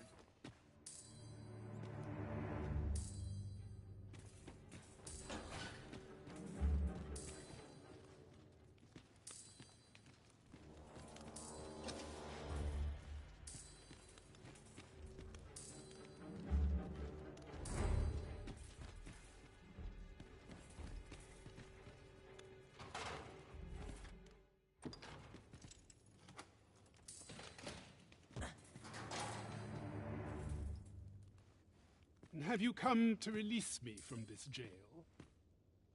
Have you come to release me from this jail?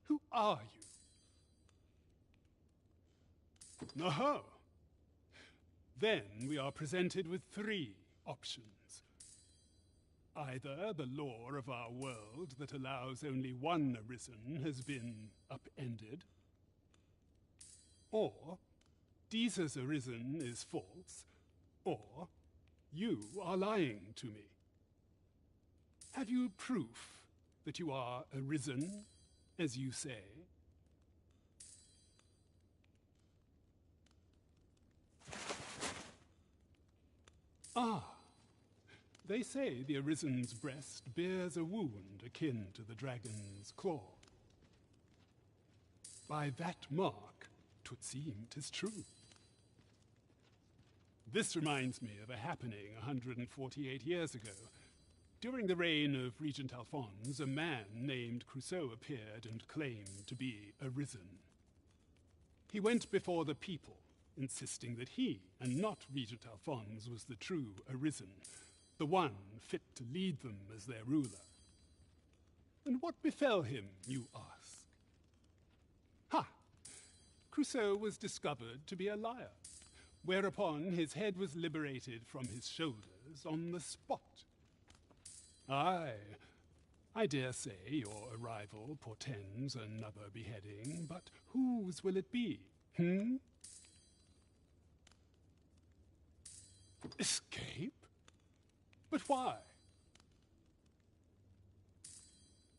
Who are you? Aha! Then we are presented with three options. Either the law of our world that allows only one Arisen has been upended, or Deeza's Arisen is false, or you are lying to me. Have you proof that you are Arisen, as you say? Ah, they say the Arisen's breast bears a wound akin to the dragon's claw. By that mark, 'twould seem 'tis true. This reminds me of a happening 148 years ago. During the reign of Regent Alphonse, a man named Crusoe appeared and claimed to be Arisen. He went before the people, insisting that he, and not Regent Alphonse, was the true Arisen, the one fit to lead them as their ruler. And what befell him, you ask? Ha! Crusoe was discovered to be a liar, whereupon his head was liberated from his shoulders on the spot. Aye, I dare say your arrival portends another beheading, but whose will it be, Escape? But why?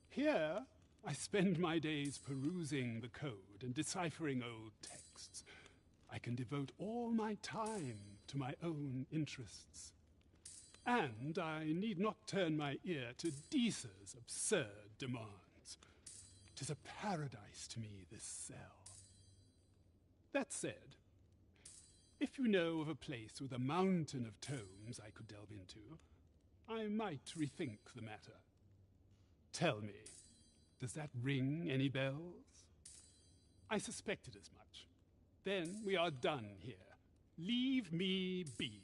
Here, I spend my days perusing the code and deciphering old texts. I can devote all my time to my own interests. And I need not turn my ear to Deesa's absurd demands. 'Tis a paradise to me, this cell. That said, if you know of a place with a mountain of tomes I could delve into, I might rethink the matter. Tell me, does that ring any bells? I suspected as much. Then we are done here. Leave me be.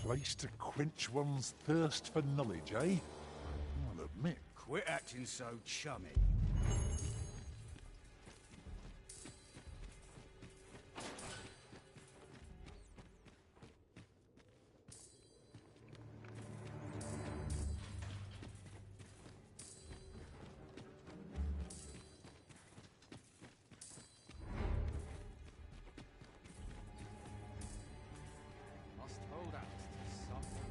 Place to quench one's thirst for knowledge, eh? I'll admit. Quit acting so chummy. Must hold out to someone.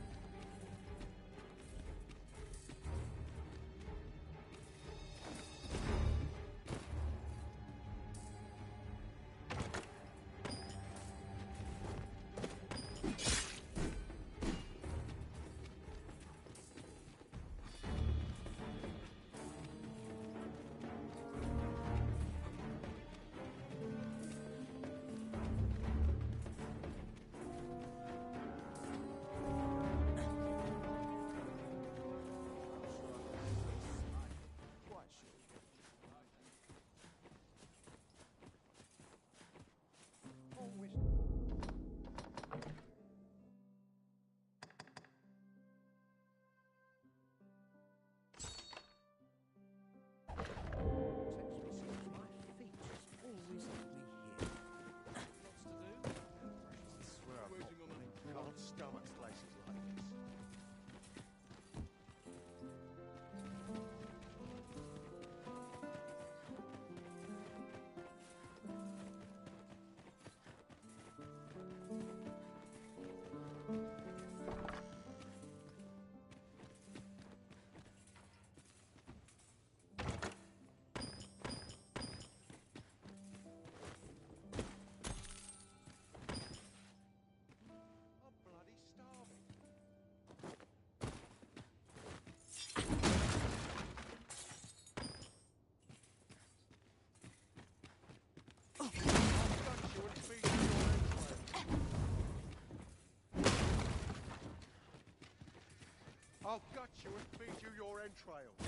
I'll gut you and feed you your entrails.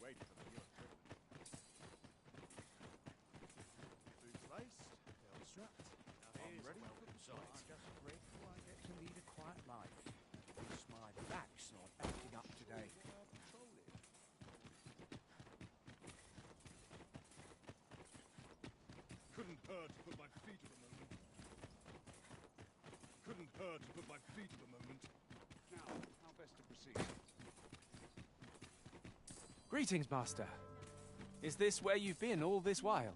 Wait for the new equipment. Boots laced, belt strapped. I'm ready for the sight. Just read before I get to lead a quiet life. It's my back's not acting up today. Couldn't hurt to put my feet at the moment. Couldn't hurt to put my feet at the moment. Now, how best to proceed? Greetings, Master. Is this where you've been all this while?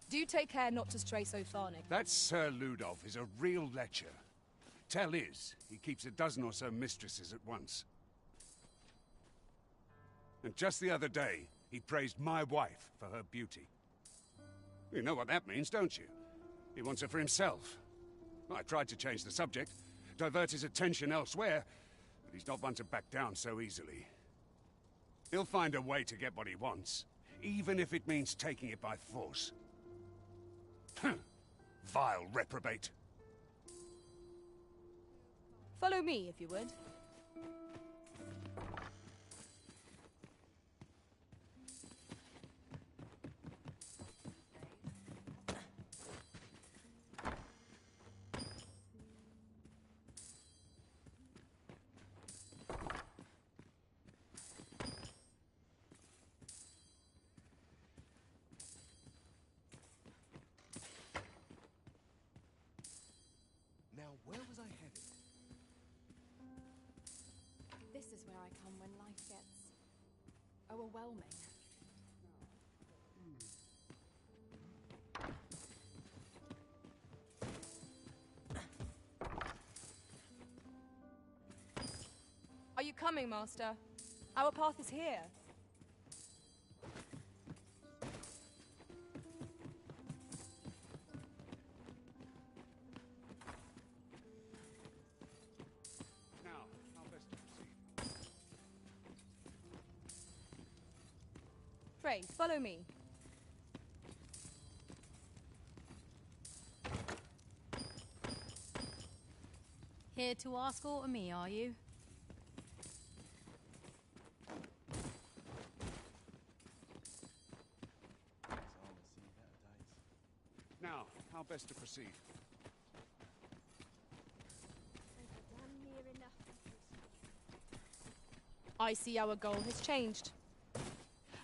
Do take care not to stray so far, Nick. That Sir Ludolf is a real lecher. Tell is, he keeps a dozen or so mistresses at once. And just the other day, he praised my wife for her beauty. You know what that means, don't you? He wants her for himself. I tried to change the subject, divert his attention elsewhere, but he's not one to back down so easily. He'll find a way to get what he wants, even if it means taking it by force. Vile reprobate. Follow me, if you would. Now, where was I headed? This is where I come when life gets overwhelming. Are you coming, Master? Our path is here. Pray, follow me. Here to ask aught of me, are you? Now, how best to proceed? I see our goal has changed.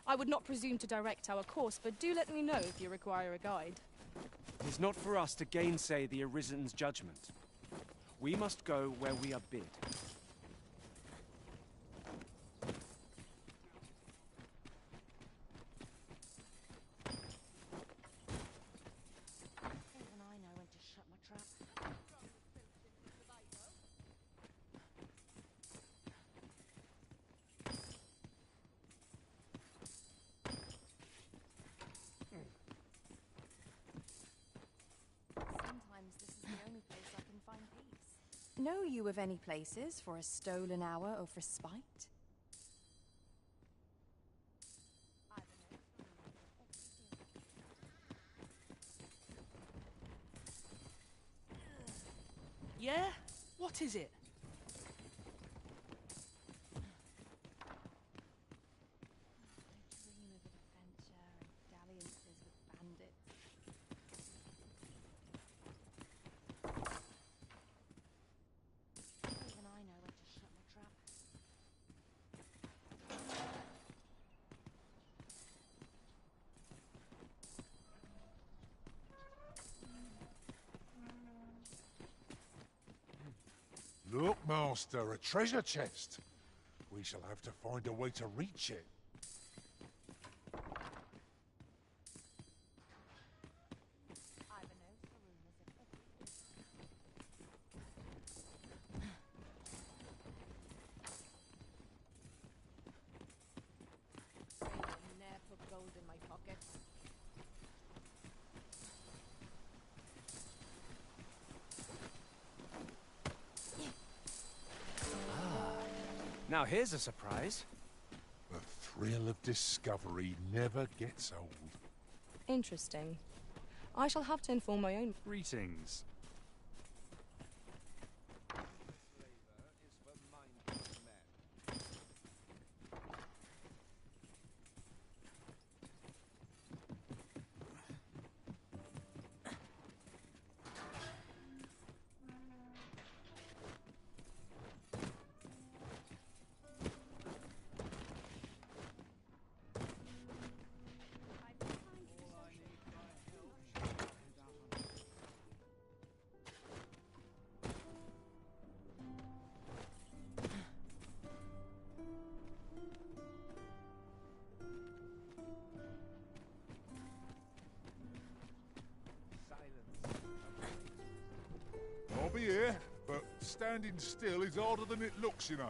I would not presume to direct our course, but do let me know if you require a guide. It is not for us to gainsay the Arisen's judgment. We must go where we are bid. Even I know when to shut my trap. Sometimes this is the only place I can find peace. Know you of any places for a stolen hour of respite? Yeah? What is it? Dream of adventure and dalliances with bandits. Even I know when to shut my trap. Look, Master, a treasure chest. We shall have to find a way to reach it. Ne'er put gold in my pocket. Now here's a surprise. The thrill of discovery never gets old. Interesting. I shall have to inform my own. Greetings. I'll be here, but standing still is harder than it looks, you know.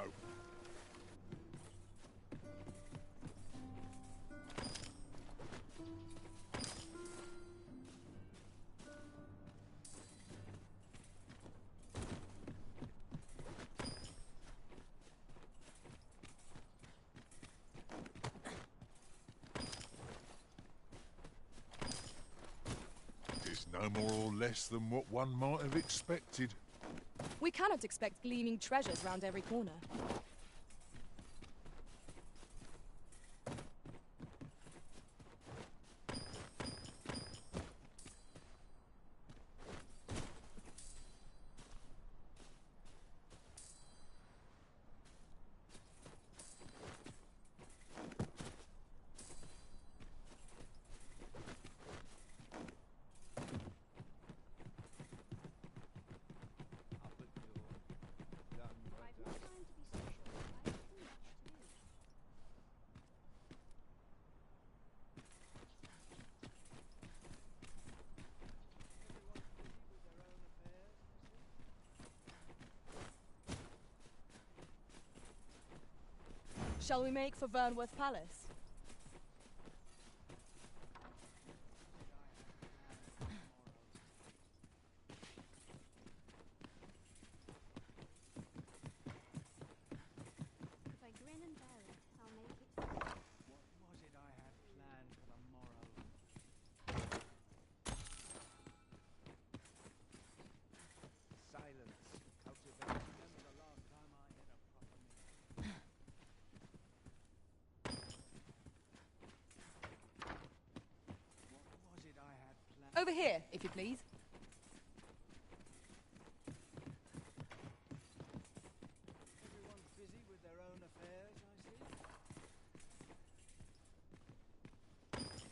It's no more or less than what one might have expected. We cannot expect gleaming treasures round every corner. Shall we make for Vernworth Palace? If I grin and bear it, I'll make it. What was it I had planned? over here, if you please. Everyone's busy with their own affairs, I see.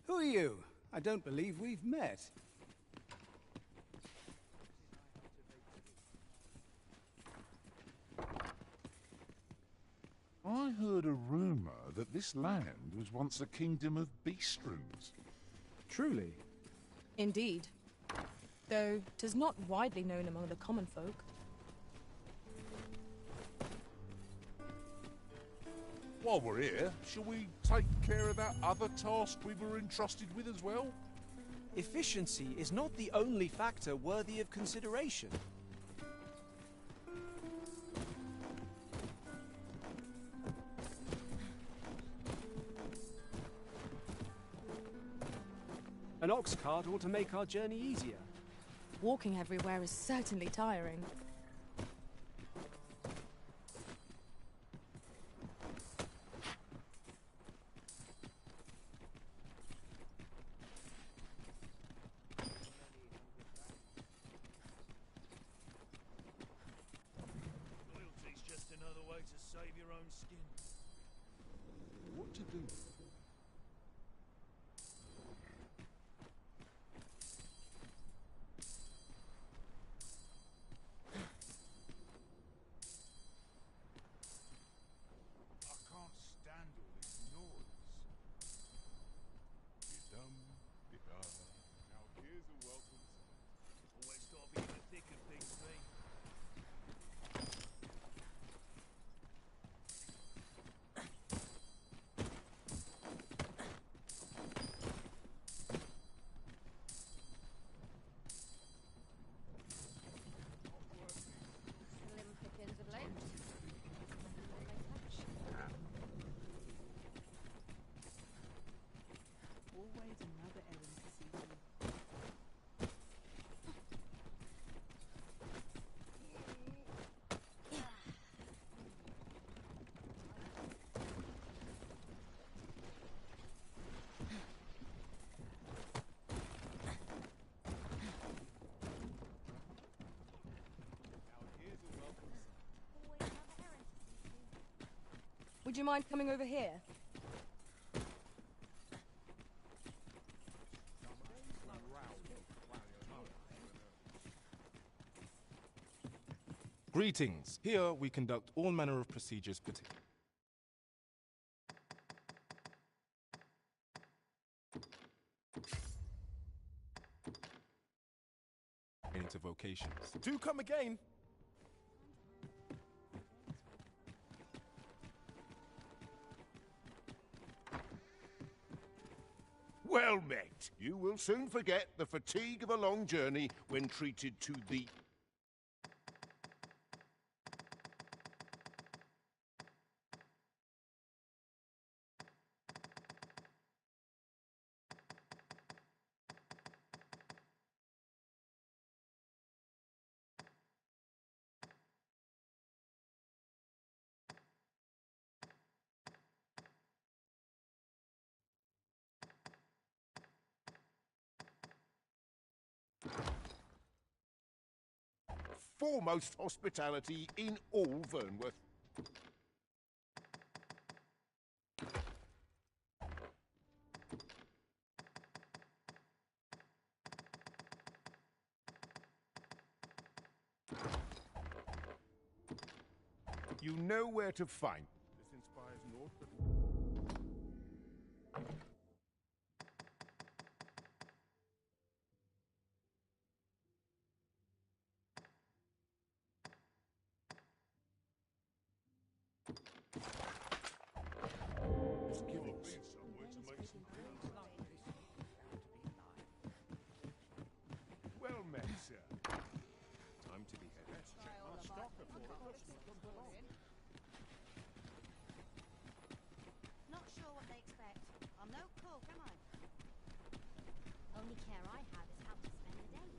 Who are you? I don't believe we've met. I heard a rumour that this land was once a kingdom of beastrons. Truly? Indeed. Though 'tis not widely known among the common folk. While we're here, shall we take care of that other task we were entrusted with as well? Efficiency is not the only factor worthy of consideration. An ox cart ought to make our journey easier. Walking everywhere is certainly tiring. Loyalty's just another way to save your own skin. What to do? I can't stand all this noise. Our ears are welcome. Always gotta be in the thick of things, me. Slim pickings of late. Always another errand to see to. Would you mind coming over here? Greetings. Here we conduct all manner of procedures pertaining to vocations. Do come again! Well met. You will soon forget the fatigue of a long journey when treated to the... foremost hospitality in all Vernworth. You know where to find. This inspires naught but... Well met, sir. Time to be headed. Let's check my stock before it looks Not sure what they expect. I'm no cook, am I? Only care I have is how to spend the day.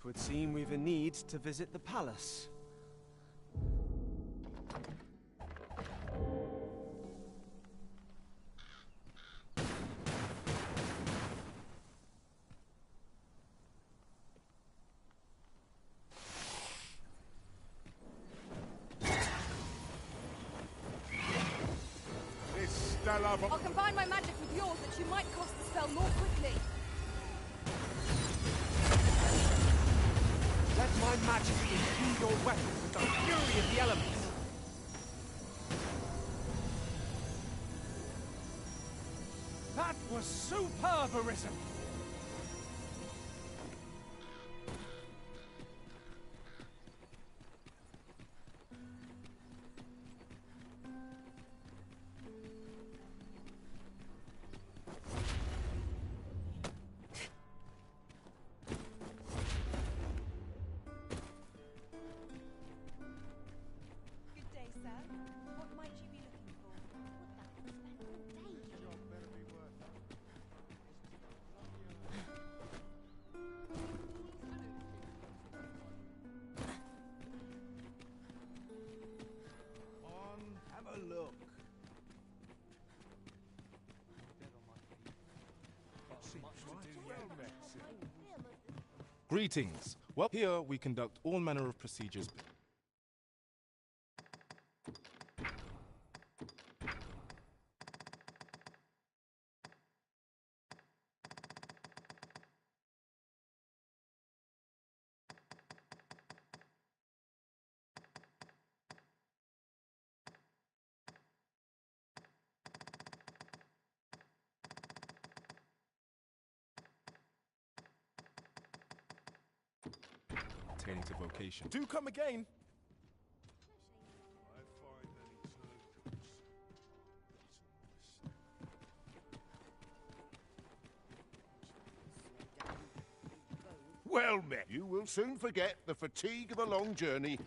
'Twould seem we've a need to visit the palace. I'll combine my magic with yours that you might cast the spell more quickly. Let my magic imbue your weapon with the fury of the elements. That was superb, Arisen! Greetings. Well, here we conduct all manner of procedures. Pertaining to vocation. Do come again! Well met. You will soon forget the fatigue of a long journey.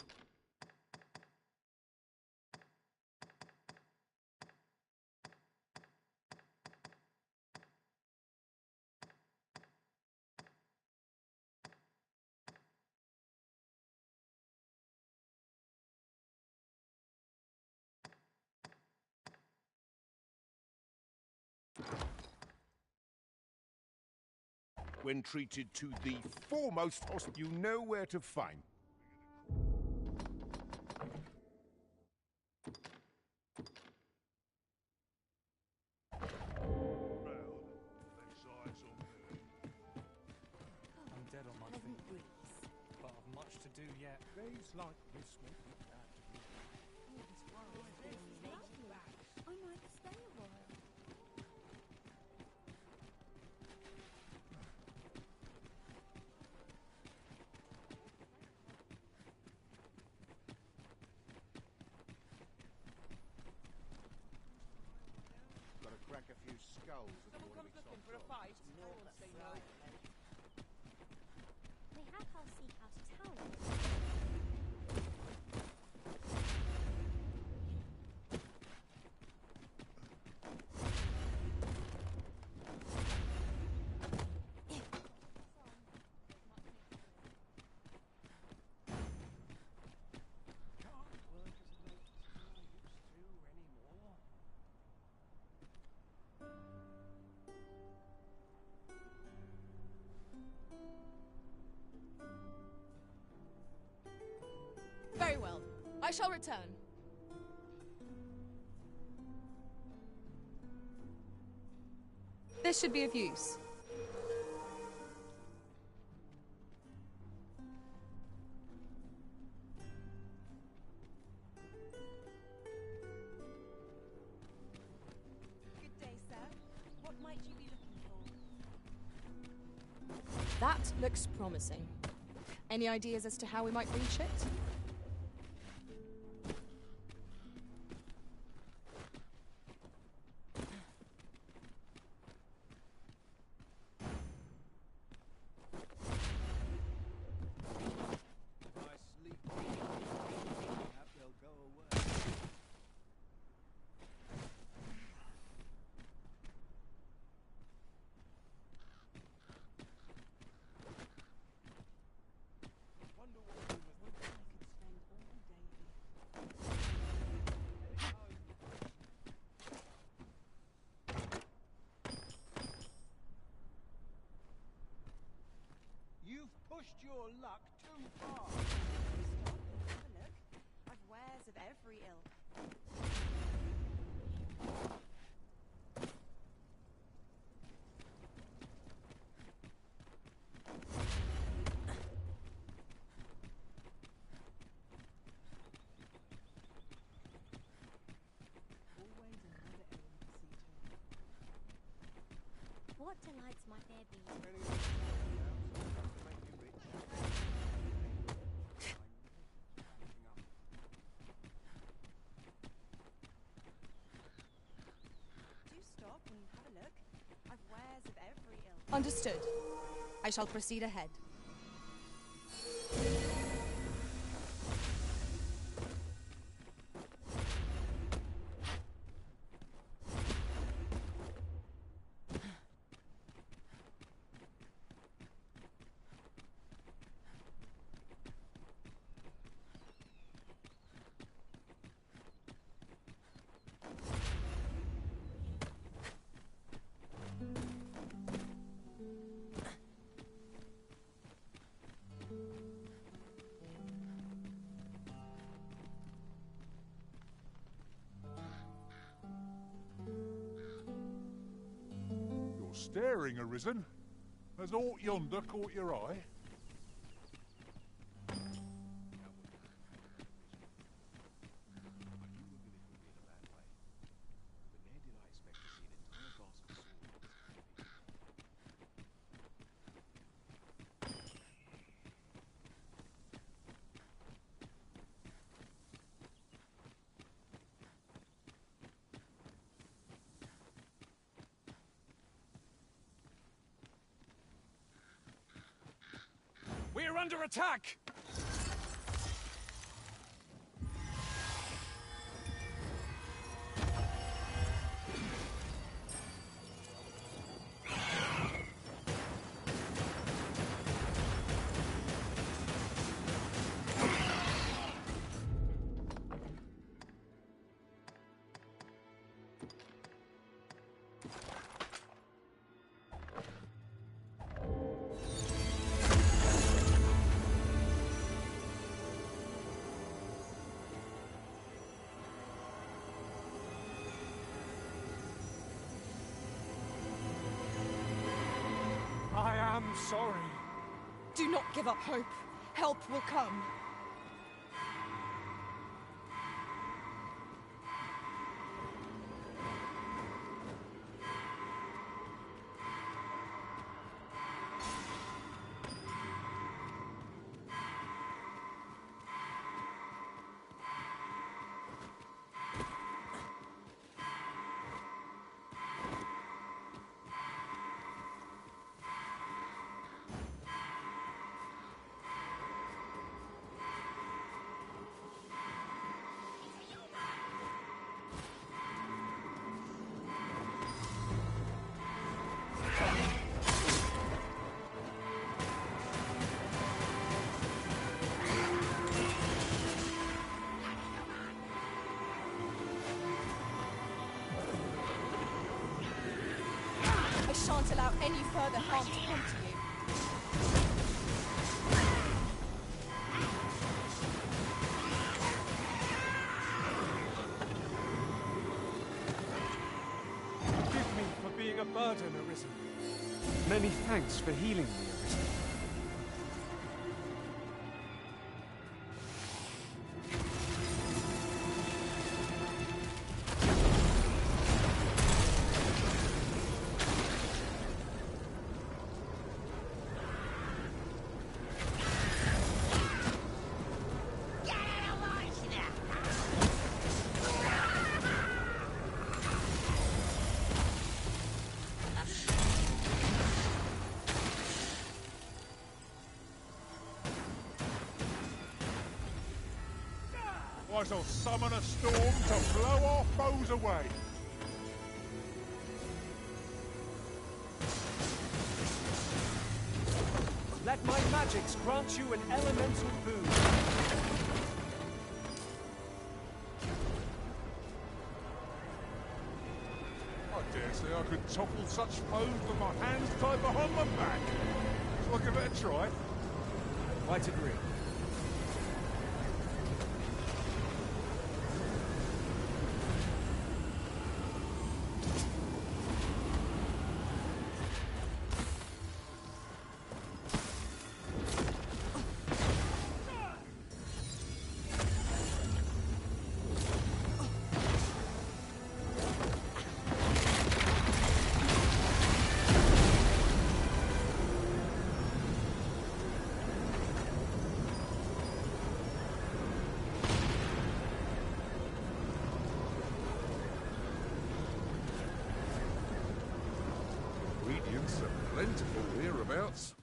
When treated to the foremost hospital, you know where to find. I'm dead on my feet, but I've much to do yet. Days like this make me glad to be I might stay a while. Got to crack a few skulls if you want to be Looking for a fight? I won't say no. Mayhap I'll seek out a town. Very well. I shall return. This should be of use. Good day, sir. What might you be looking for? That looks promising. Any ideas as to how we might reach it? pushed your luck too far. Stop and have a look. I've wares of every ilk. What delights might there be? Do stop and have a look. I've wares of every ilk. Understood. I shall proceed ahead. Staring, Arisen. Has aught yonder caught your eye? We're under attack! I am sorry. Do not give up hope. Help will come. I shan't allow any further harm to come to you. Forgive me for being a burden, Arisen. Many thanks for healing me, Arisen. I shall summon a storm to blow our foes away. Let my magics grant you an elemental boon. I dare say I could topple such foes with my hands tied behind my back. Shall I give it a try? Quite agree. Ingredients are plentiful hereabouts.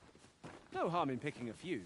No harm in picking a few.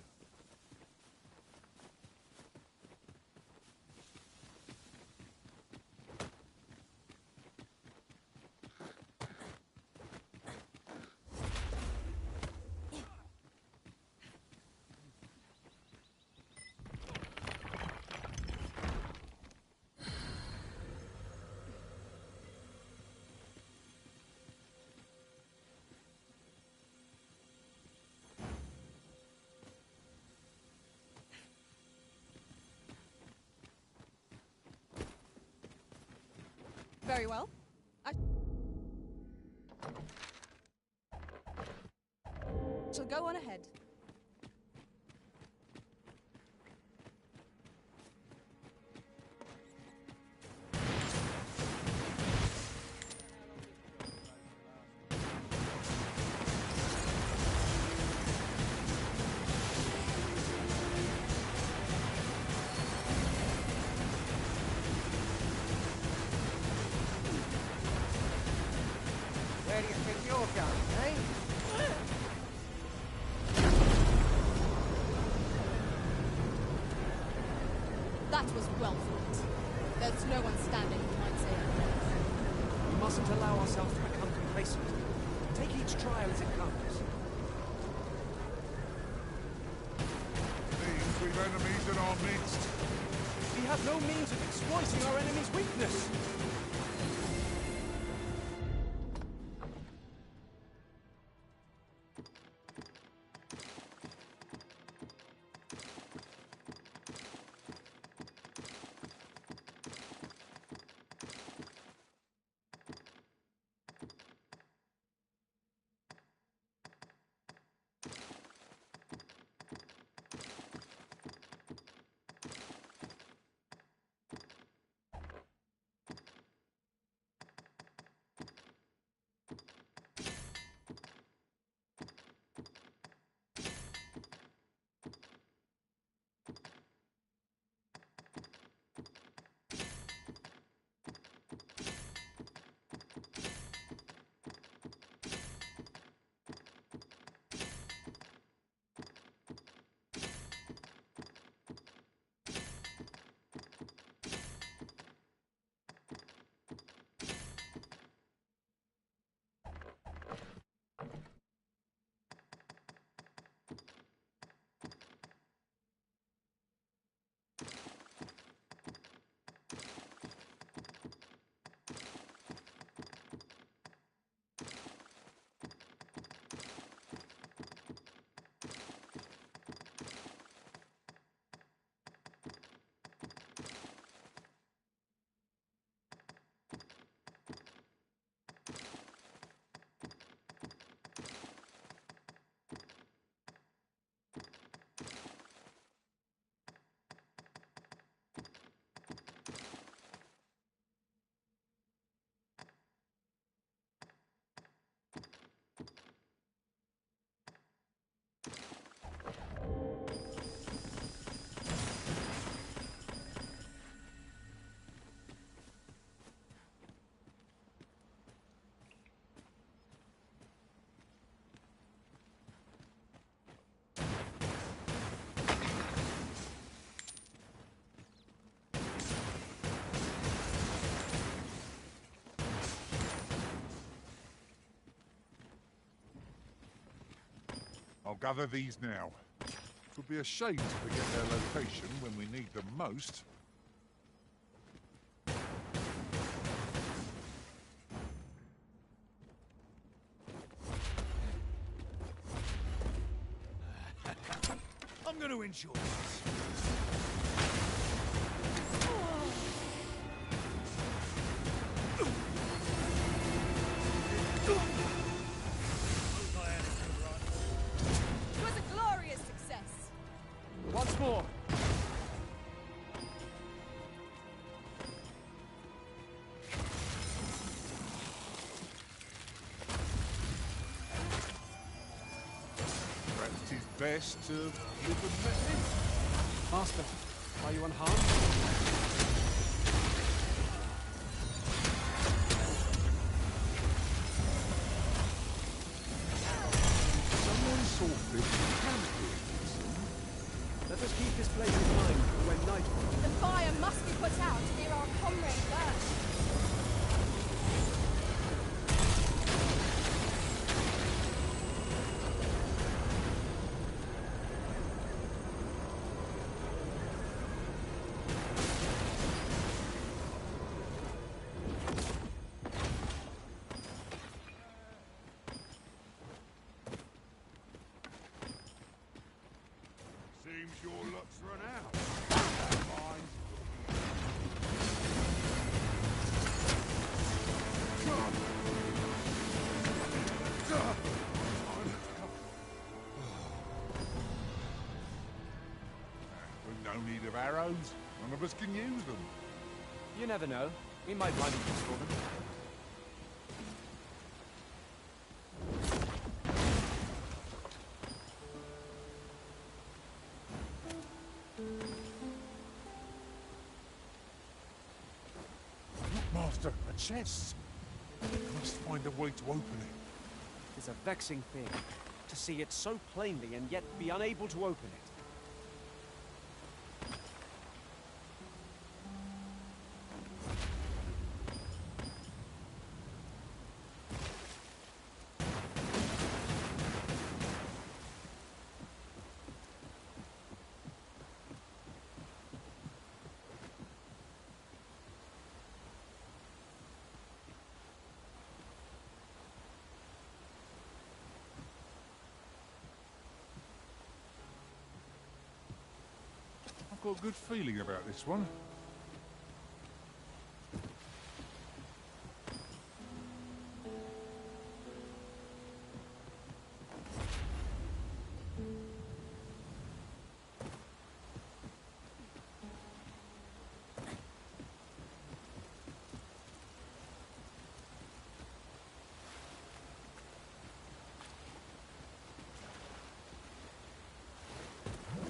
Very well. So go on ahead. Where do you think you're going, eh? That was well fought. There's no one standing who might say otherwise. We mustn't allow ourselves to become complacent. Take each trial as it comes. Means we've enemies in our midst. We have no means of exploiting our enemy's weakness. I'll gather these now. It would be a shame to forget their location when we need them most. A I'm going to enjoy this. It was a glorious success. Once more. Perhaps 'tis best to live and let live. Master, are you unharmed? Someone saw fit to camp here. Let us keep this place in mind for when night falls. The fire must be put out to hear our comrade burn. Seems your luck's run out. Fine. We've no need of arrows. None of us can use them. You never know. We might find a use for them. Look, Master, a chest. We must find a way to open it. It's a vexing thing to see it so plainly and yet be unable to open it. I've got a good feeling about this one.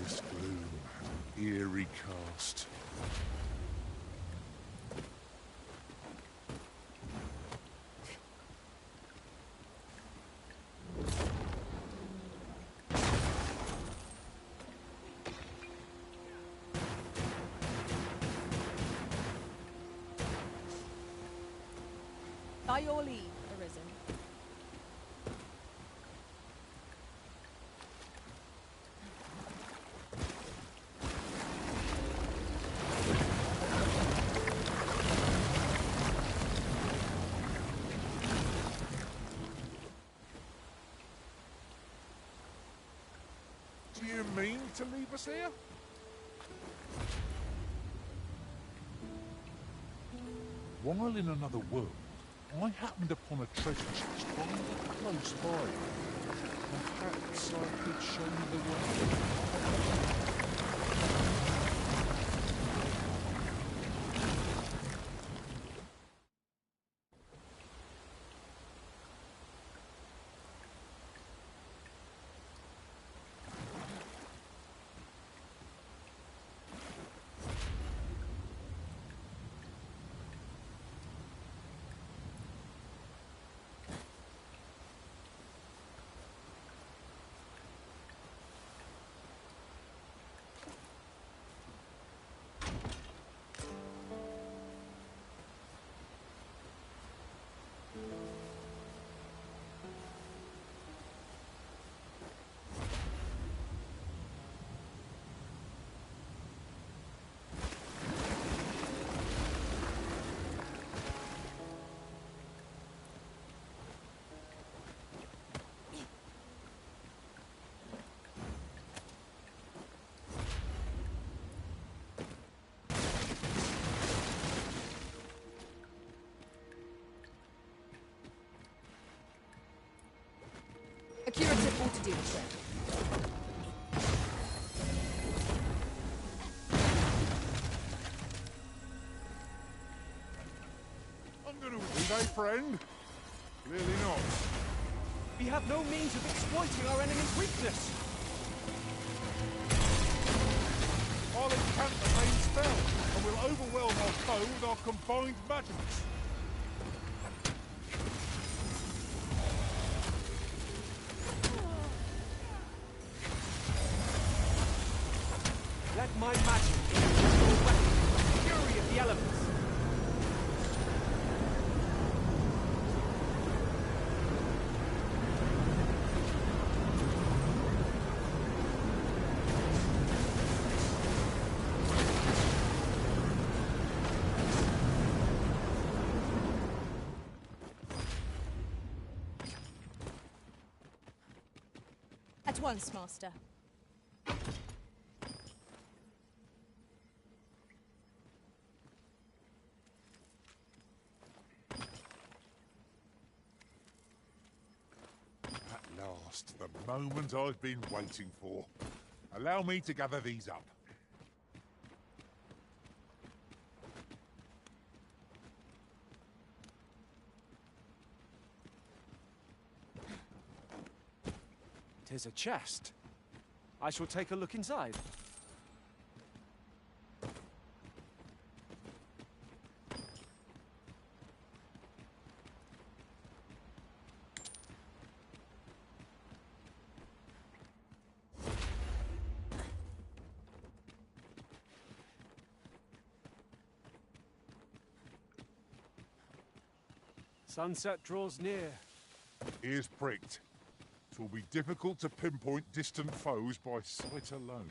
This gloom has an eerie cast. By your leave, Arisen. Do you mean to leave us here? While in another world, I happened upon a treasure chest rather close by. Perhaps I could show you the way. A curative ought to do the trick. Are they, friend? Clearly not. We have no means of exploiting our enemy's weakness. I'll encamp the main spell, and we'll overwhelm our foe with our combined magics. Let my magic be your weapon, the fury of the elements. At once, Master. At last, the moment I've been waiting for. Allow me to gather these up. Tis a chest. I shall take a look inside. Sunset draws near. Ears pricked. It will be difficult to pinpoint distant foes by sight alone.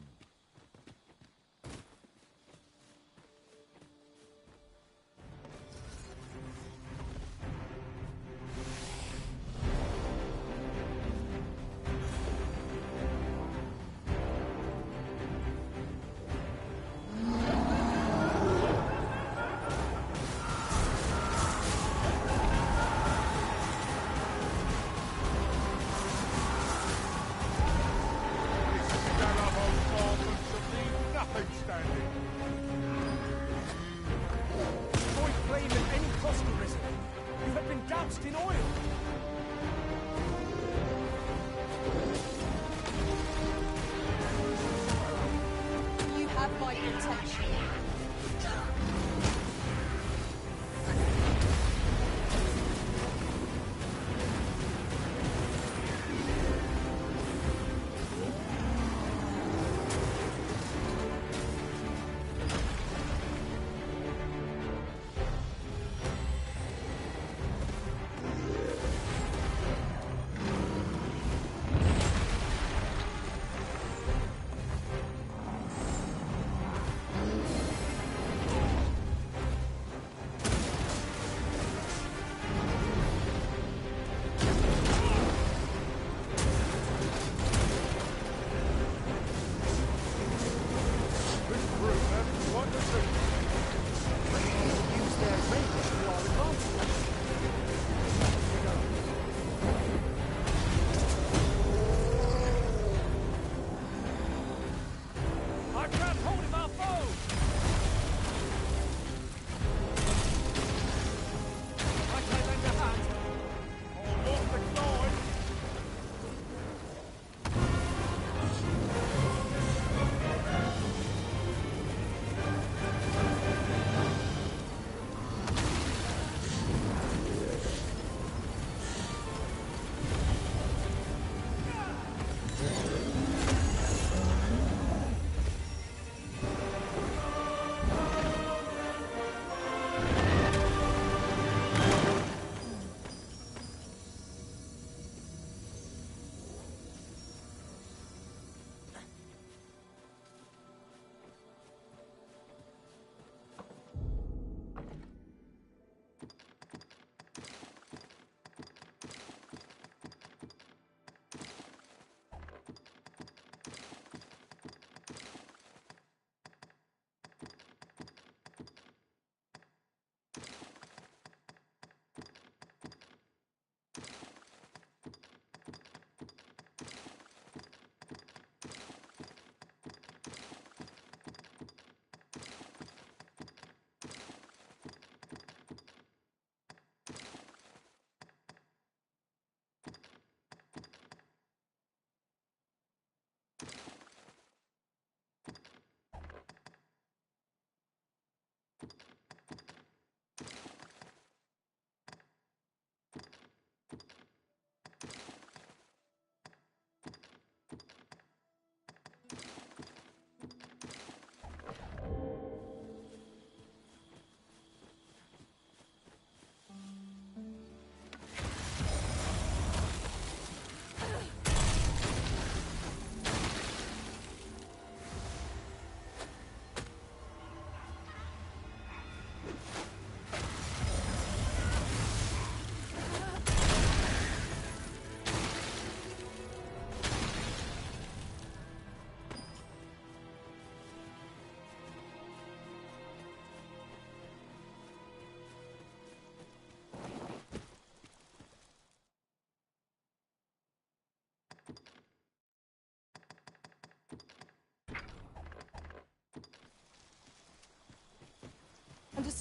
In oil. You have my protection.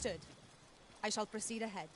Understood. I shall proceed ahead.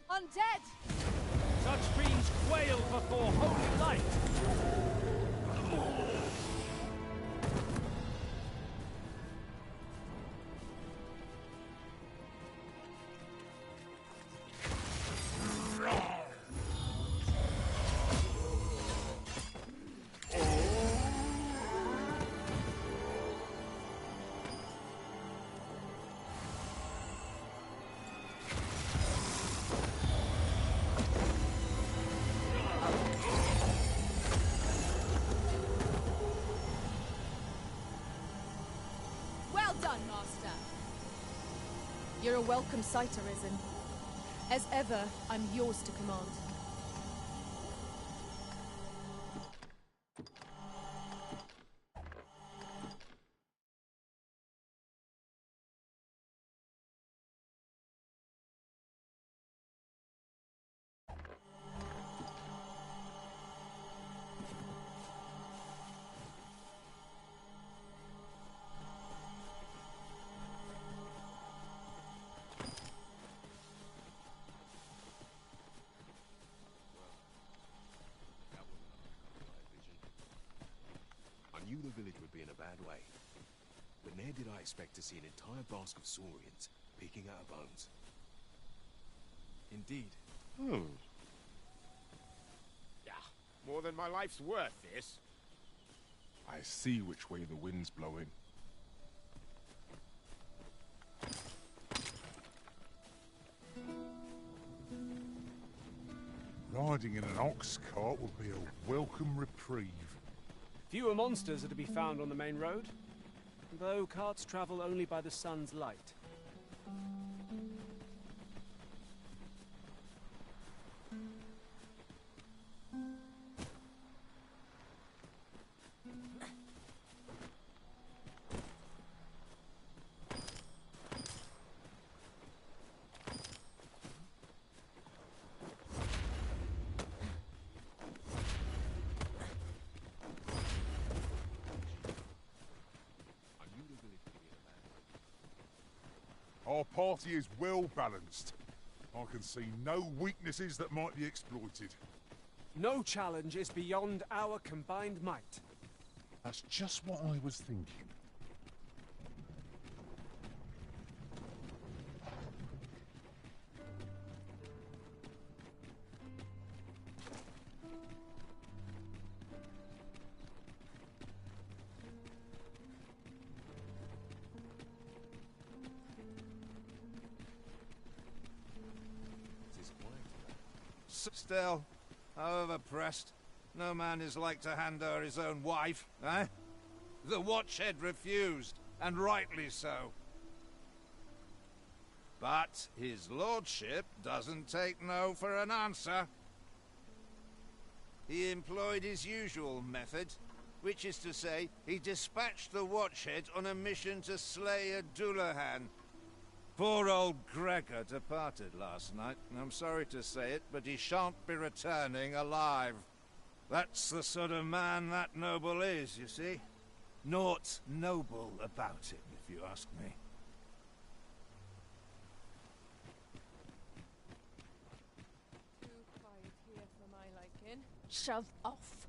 Undead! Such fiends quail before holy light! Well done, Master. You're a welcome sight, Arisen. As ever, I'm yours to command. I knew the village would be in a bad way, but ne'er did I expect to see an entire basque of saurians picking out our bones. Indeed. Yeah, more than my life's worth, this. I see which way the wind's blowing. Riding in an ox cart would be a welcome reprieve. Fewer monsters are to be found on the main road, though carts travel only by the sun's light. Our party is well balanced. I can see no weaknesses that might be exploited. No challenge is beyond our combined might. That's just what I was thinking. Still, however pressed, no man is like to hand her his own wife, eh? The Watchhead refused, and rightly so. But his lordship doesn't take no for an answer. He employed his usual method, which is to say, he dispatched the Watchhead on a mission to slay a Dullahan. Poor old Gregor departed last night. I'm sorry to say it, but he shan't be returning alive. That's the sort of man that noble is, you see. Naught noble about him, if you ask me. Too quiet here for my liking. Shove off.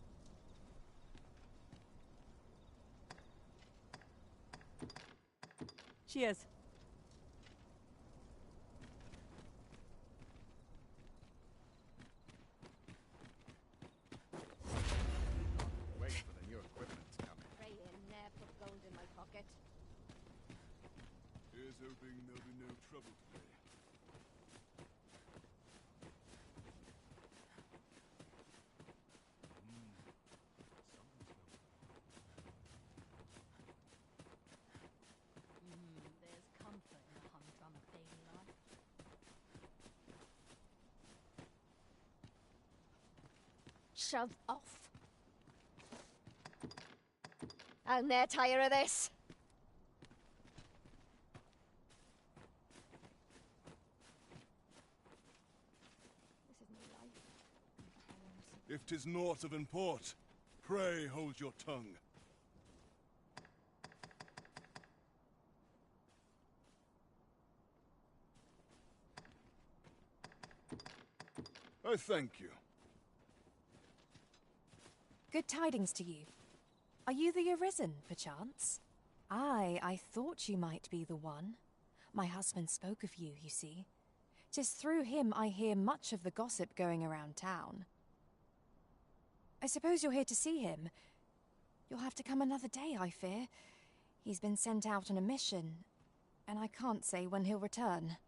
Cheers. Wait for the new equipment to come in. Pray in, ne'er put gold in my pocket. Here's hoping there'll be no trouble today. There's comfort in the humdrum daily life. Shove off. I'm near tired of this. This is my life. If 'tis naught of import, pray hold your tongue. I thank you. Good tidings to you. Are you the Arisen, perchance? Aye, I thought you might be the one. My husband spoke of you, you see. 'Tis through him I hear much of the gossip going around town. I suppose you're here to see him. You'll have to come another day, I fear. He's been sent out on a mission, and I can't say when he'll return.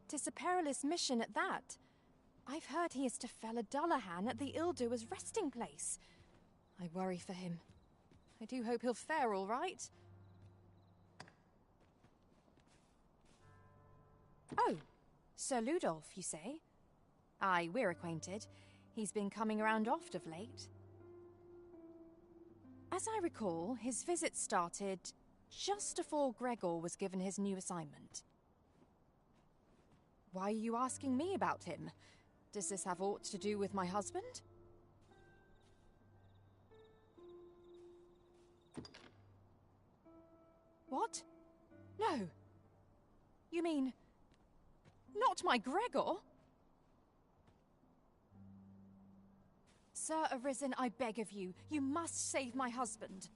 Tis a perilous mission at that. I've heard he is to fell a Dullahan at the Ildua's resting place. I worry for him. I do hope he'll fare all right. Oh, Sir Ludolf, you say? Aye, we're acquainted. He's been coming around oft of late. As I recall, his visit started just afore Gregor was given his new assignment. Why are you asking me about him? Does this have aught to do with my husband? What? No. You mean... not my Gregor? Sir Arisen, I beg of you. You must save my husband.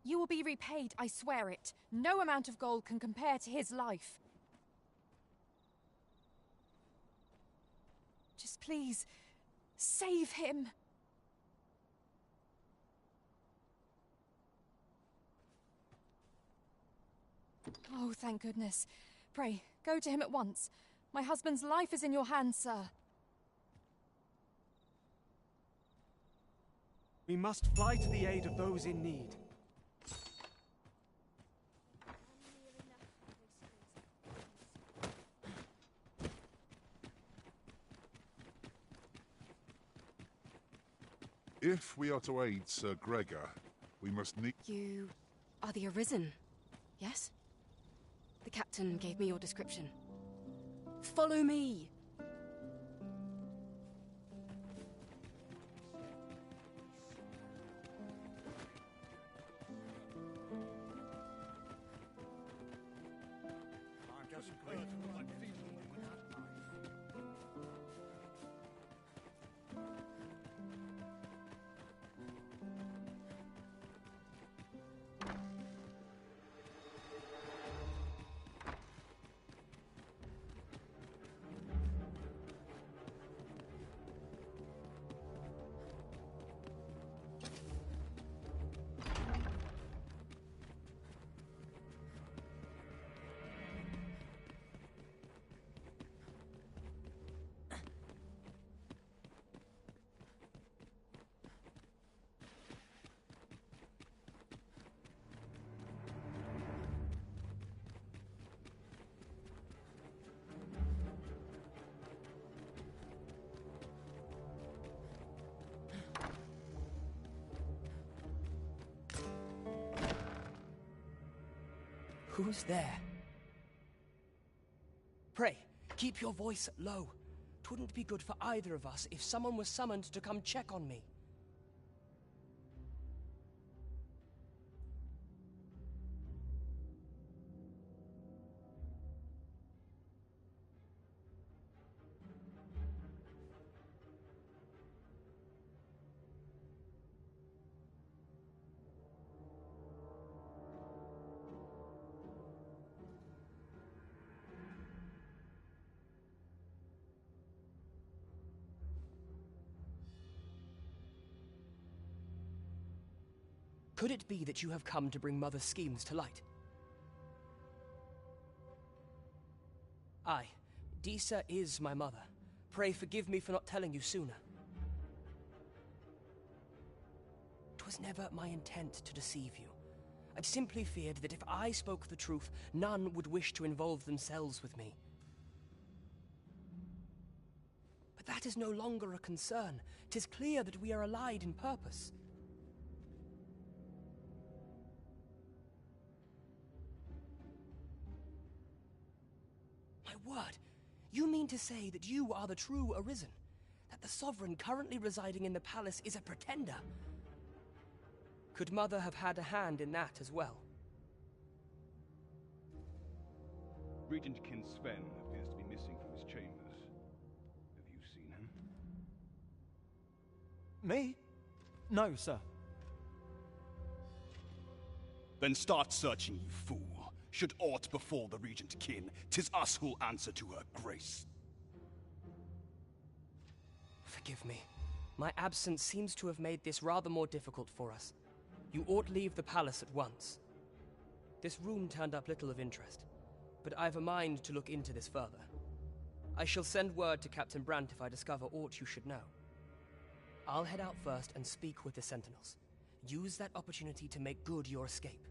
You will be repaid, I swear it. No amount of gold can compare to his life. Just please, save him. Oh, thank goodness. Pray, go to him at once. My husband's life is in your hands, sir. We must fly to the aid of those in need. If we are to aid Sir Gregor, we must need... You are the Arisen, yes? The captain gave me your description. Follow me! Who's there? Pray, keep your voice low. 'Twouldn't be good for either of us if someone was summoned to come check on me. Could it be that you have come to bring Mother's schemes to light? Aye, Disa is my mother. Pray forgive me for not telling you sooner. 'Twas never my intent to deceive you. I simply feared that if I spoke the truth, none would wish to involve themselves with me. But that is no longer a concern. 'Tis clear that we are allied in purpose. My word! You mean to say that you are the true Arisen? That the Sovereign currently residing in the palace is a pretender? Could Mother have had a hand in that as well? Regent Kin Sven appears to be missing from his chambers. Have you seen him? Me? No, sir. Then start searching, you fool. Should aught befall the Regent Kin, 'tis us who'll answer to her grace. Forgive me. My absence seems to have made this rather more difficult for us. You ought leave the palace at once. This room turned up little of interest, but I've a mind to look into this further. I shall send word to Captain Brant if I discover aught you should know. I'll head out first and speak with the Sentinels. Use that opportunity to make good your escape.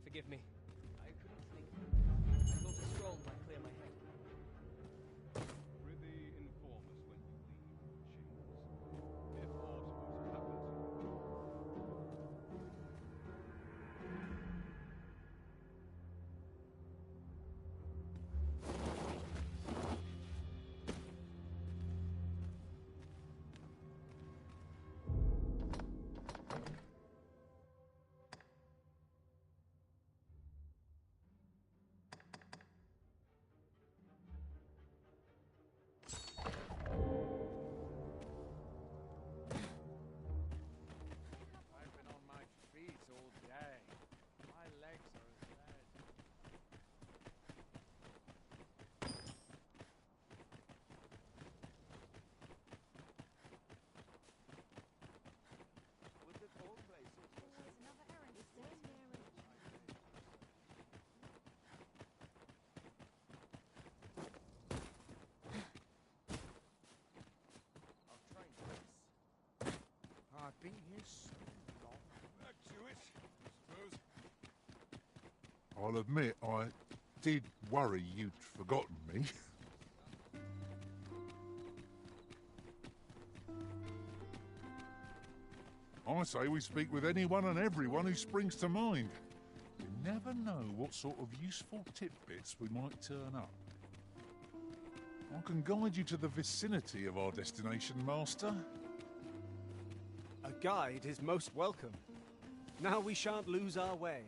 Forgive me. I couldn't think. I thought a stroll might clear my head. Prithee inform us when you leave chambers. If aught was to happen to you. I've been on my feet all day. My legs are as lead. Was it all places? Another errand is there. I've trained for this. I've been here so long. Back to it, I suppose. I'll admit I did worry you'd forgotten me. I say we speak with anyone and everyone who springs to mind. You never know what sort of useful tidbits we might turn up. I can guide you to the vicinity of our destination, Master. A guide is most welcome. Now we shan't lose our way.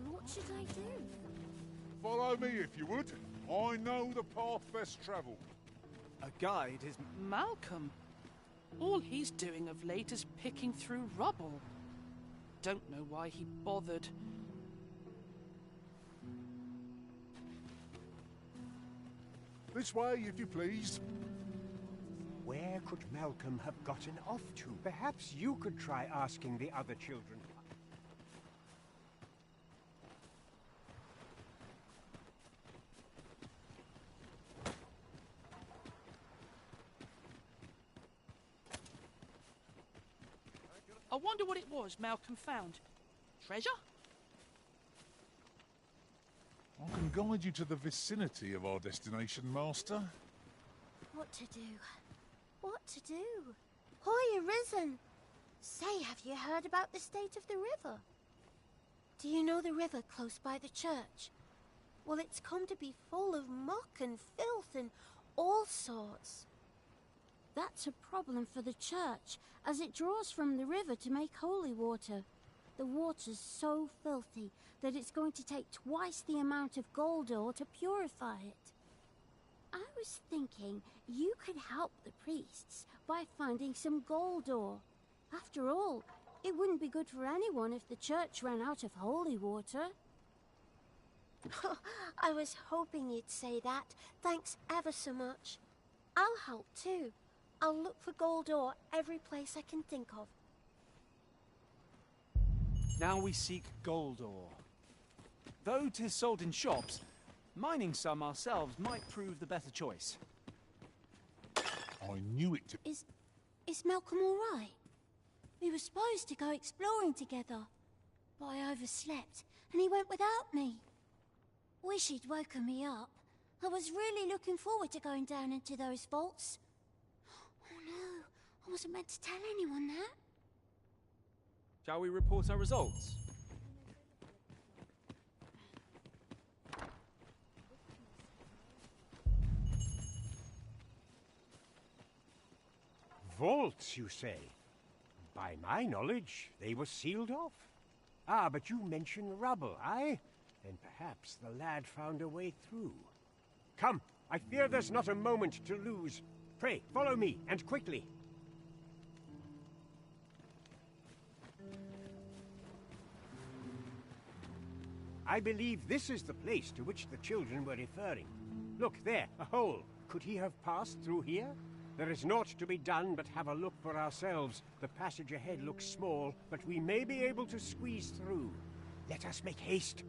What should I do? Follow me if you would. I know the path best travelled. A guide is... Malcolm. All he's doing of late is picking through rubble. Don't know why he bothered. This way, if you please. Where could Malcolm have gotten off to? Perhaps you could try asking the other children. I wonder what it was Malcolm found. Treasure? I can guide you to the vicinity of our destination, Master. What to do? What to do? Hoy, Arisen! Say, have you heard about the state of the river? Do you know the river close by the church? Well, it's come to be full of muck and filth and all sorts. That's a problem for the church, as it draws from the river to make holy water. The water's so filthy that it's going to take twice the amount of gold ore to purify it. I was thinking you could help the priests by finding some gold ore. After all, it wouldn't be good for anyone if the church ran out of holy water. I was hoping you'd say that. Thanks ever so much. I'll help too. I'll look for gold ore every place I can think of. Now we seek gold ore. Though 'tis sold in shops, mining some ourselves might prove the better choice. I knew it to... Is Malcolm all right? We were supposed to go exploring together, but I overslept and he went without me. Wish he'd woken me up. I was really looking forward to going down into those vaults. Oh no, I wasn't meant to tell anyone that. Shall we report our results? Vaults, you say? By my knowledge, they were sealed off. Ah, but you mentioned rubble, aye? Then perhaps the lad found a way through. Come, I fear there's not a moment to lose. Pray, follow me, and quickly. I believe this is the place to which the children were referring. Look there, a hole. Could he have passed through here? There is naught to be done but have a look for ourselves. The passage ahead looks small, but we may be able to squeeze through. Let us make haste.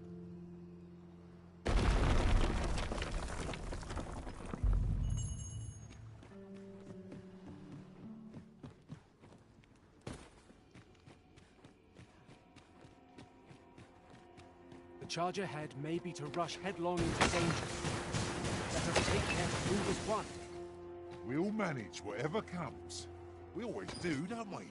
The charge ahead may be to rush headlong into danger. Let us take care to move as one. We'll manage whatever comes. We always do, don't we?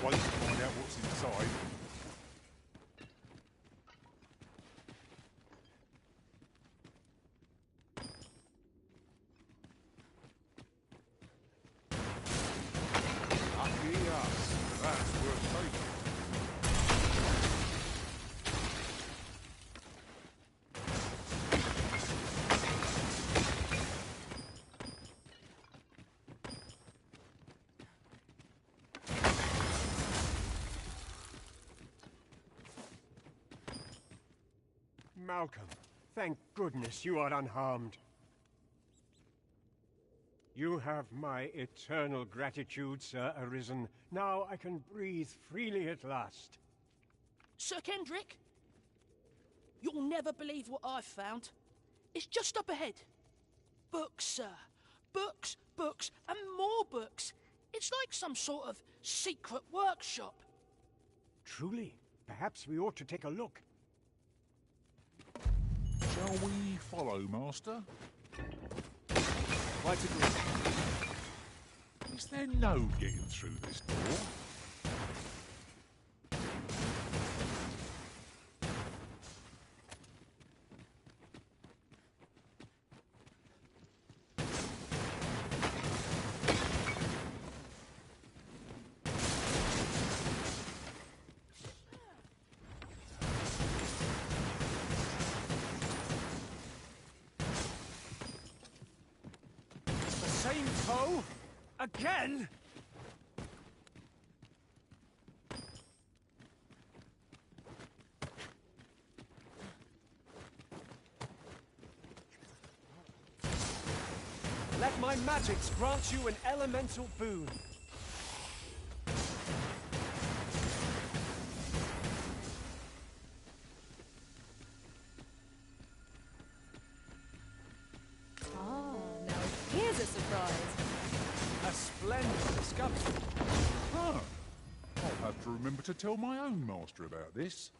Wait to find out what's inside. Lucky us. That's worth taking. Malcolm, thank goodness you are unharmed. You have my eternal gratitude, Sir Arisen. Now I can breathe freely at last. Sir Kendrick? You'll never believe what I've found. It's just up ahead. Books, sir. Books, books, and more books. It's like some sort of secret workshop. Truly, perhaps we ought to take a look. Shall we follow, Master? Quite agree. Is there no getting through this door? Same toe? Again? Let my magics grant you an elemental boon. Here's a surprise. A splendid discovery. Huh. I'll have have to remember to tell my own master about this.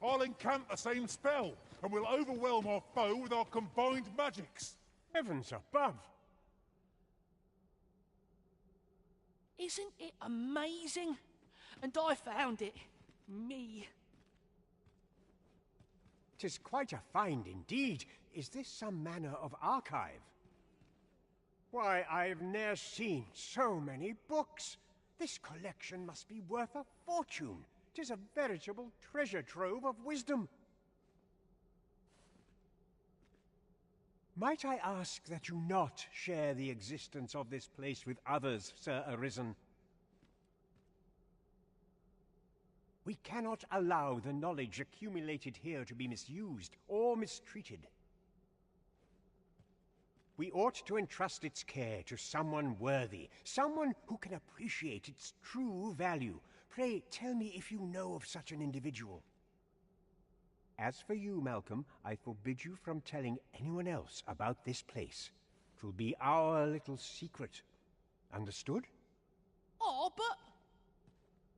I'll encamp the same spell, and we'll overwhelm our foe with our combined magics. Heavens above! Isn't it amazing? And I found it. Me. 'Tis quite a find indeed. Is this some manner of archive? Why, I've ne'er seen so many books. This collection must be worth a fortune. 'Tis a veritable treasure trove of wisdom. Might I ask that you not share the existence of this place with others, Sir Arisen? We cannot allow the knowledge accumulated here to be misused or mistreated. We ought to entrust its care to someone worthy, someone who can appreciate its true value. Pray, tell me if you know of such an individual. As for you, Malcolm, I forbid you from telling anyone else about this place. 'Twill be our little secret. Understood? Oh, but...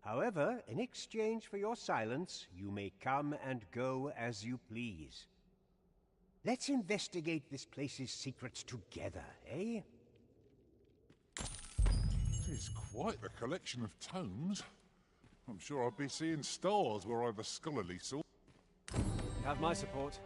However, in exchange for your silence, you may come and go as you please. Let's investigate this place's secrets together, eh? It is quite the collection of tomes. I'm sure I'll be seeing stars were I the scholarly sort. You have my support.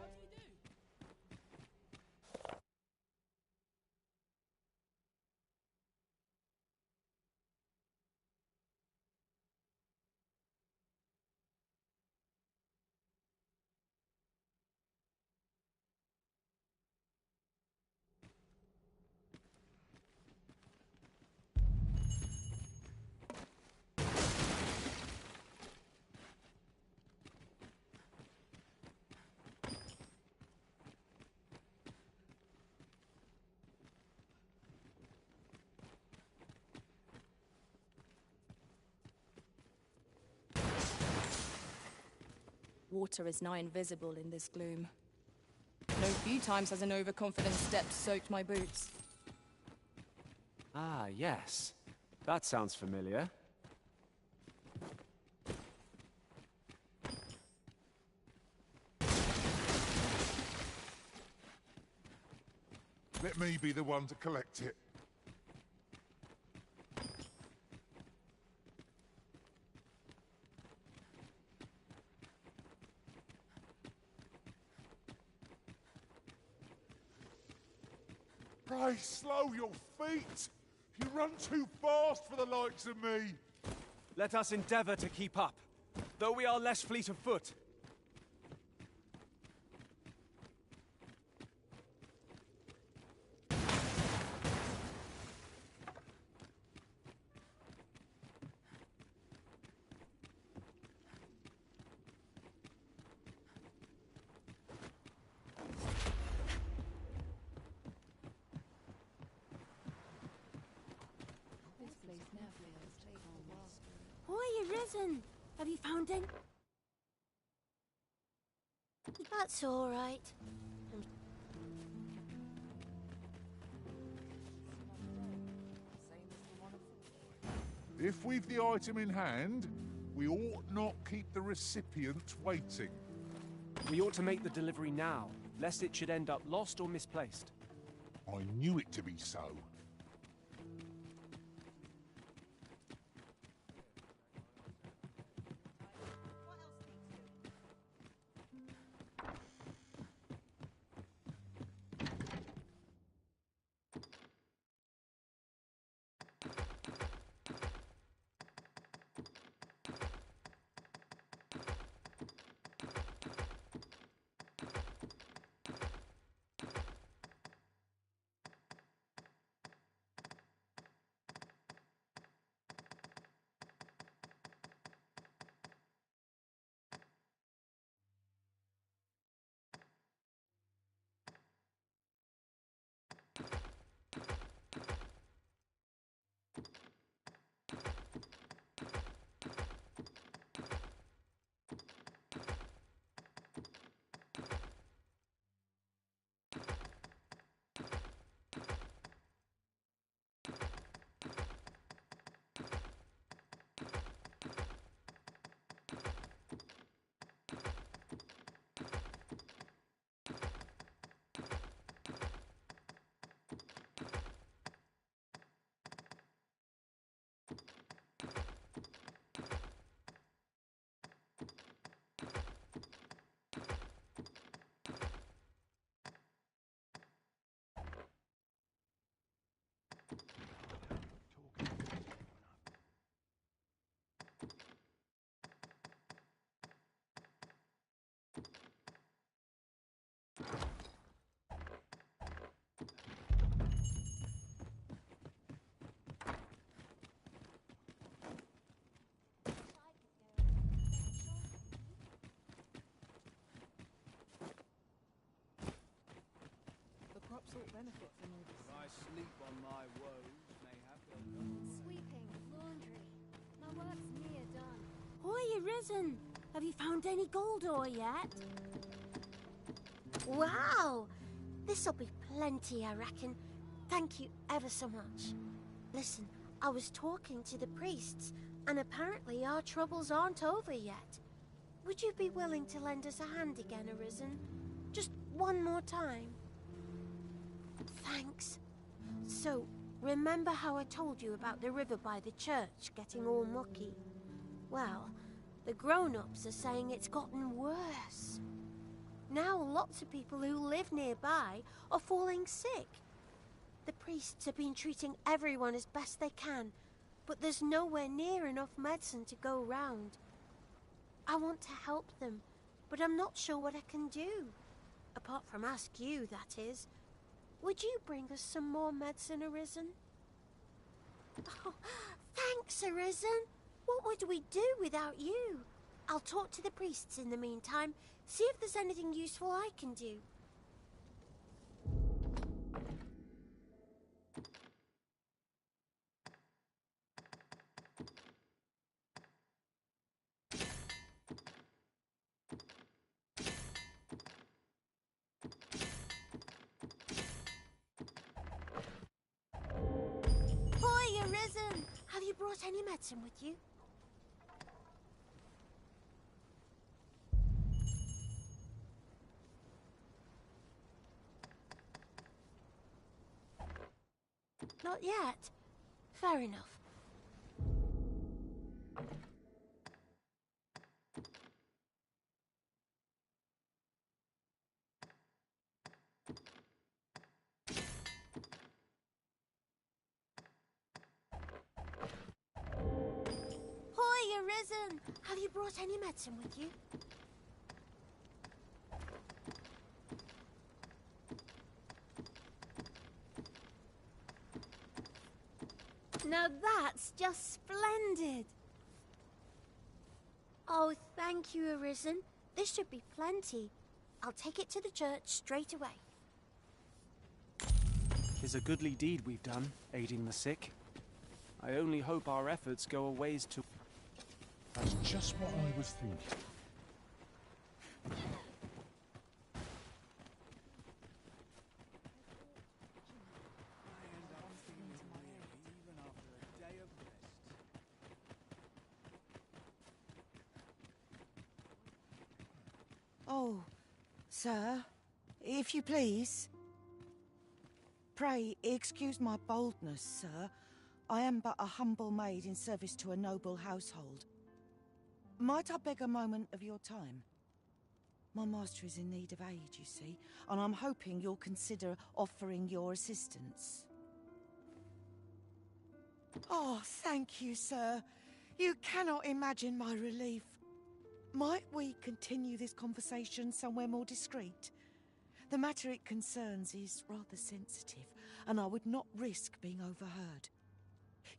Water is nigh invisible in this gloom. No few times has an overconfident step soaked my boots. Ah, yes. That sounds familiar. Let me be the one to collect it. Pray, slow your feet! You run too fast for the likes of me! Let us endeavor to keep up, though we are less fleet of foot. Oi, Arisen! Have you found him? That's all right. If we've the item in hand, we ought not keep the recipient waiting. We ought to make the delivery now, lest it should end up lost or misplaced. I knew it to be so. benefit from all this. If I sleep on my woes, mayhap they'll come. Sweeping, laundry. My work's near done. Hoy, Arisen! Have you found any gold ore yet? Wow! This'll be plenty, I reckon. Thank you ever so much. Listen, I was talking to the priests, and apparently our troubles aren't over yet. Would you be willing to lend us a hand again, Arisen? Just one more time? Thanks. So, remember how I told you about the river by the church getting all mucky? Well, the grown-ups are saying it's gotten worse. Now lots of people who live nearby are falling sick. The priests have been treating everyone as best they can, but there's nowhere near enough medicine to go round. I want to help them, but I'm not sure what I can do. Apart from ask you, that is. Would you bring us some more medicine, Arisen? Oh, thanks, Arisen. What would we do without you? I'll talk to the priests in the meantime, see if there's anything useful I can do. Hoy, Arisen! Have you brought any medicine with you? Not yet. Fair enough. Hoy, Arisen! Have you brought any medicine with you? Now that's just splendid! Oh, thank you, Arisen. This should be plenty. I'll take it to the church straight away. 'Tis a goodly deed we've done, aiding the sick. I only hope our efforts go a ways to... That's just what I was thinking. Oh, sir, if you please. Pray, excuse my boldness, sir. I am but a humble maid in service to a noble household. Might I beg a moment of your time? My master is in need of aid, you see, and I'm hoping you'll consider offering your assistance. Oh, thank you, sir. You cannot imagine my relief. Might we continue this conversation somewhere more discreet? The matter it concerns is rather sensitive, and I would not risk being overheard.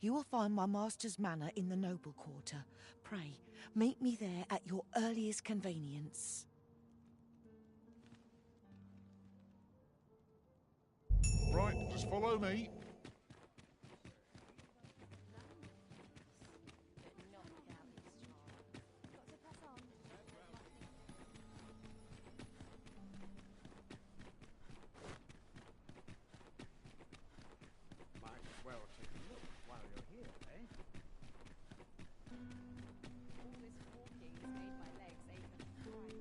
You will find my master's manor in the noble quarter. Pray, meet me there at your earliest convenience. Right, just follow me. Might as well take a look while you're here, eh? All this walking has made my legs ache and fright.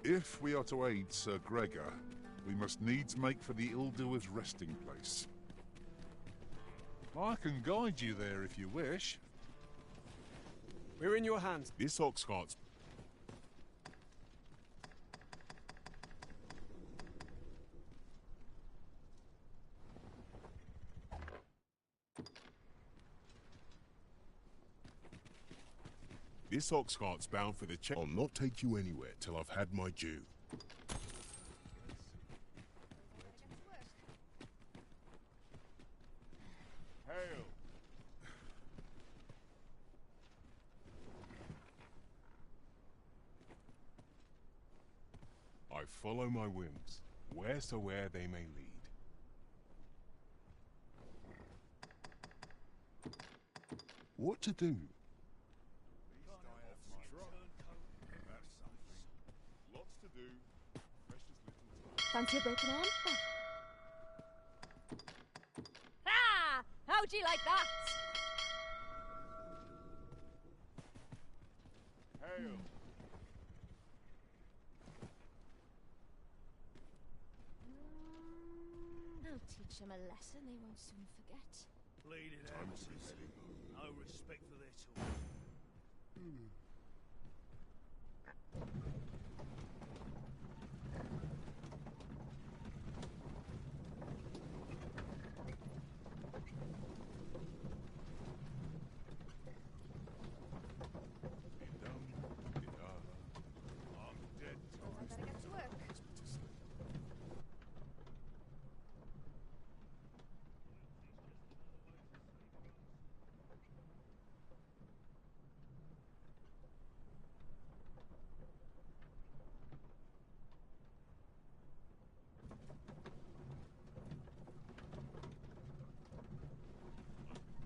If we are to aid Sir Gregor, we must needs make for the ill-doer's resting place. I can guide you there if you wish. We're in your hands. This ox cart's... This ox cart's bound for the check. I'll not take you anywhere till I've had my due. Hail! I follow my whims, wheresoe'er they may lead. What to do? Lots to do. Precious little time. Fancy a broken arm? Ha! How'd you like that? Hail! I'll teach them a lesson they won't soon forget. Bleeding Time out. to be heading home. No respect for their talk. I'm dead I better get to work.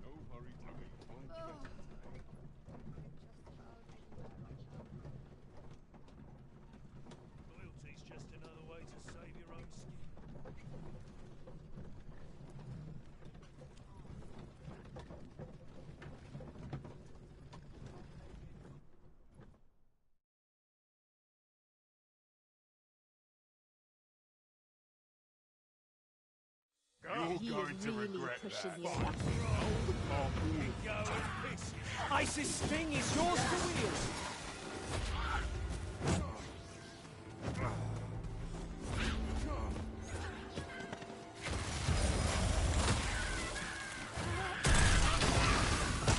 No hurry to me. Time to rest. Loyalty's just another way to save your own skin. You're going to regret that. Go in pieces. Ice's sting is yours to wield.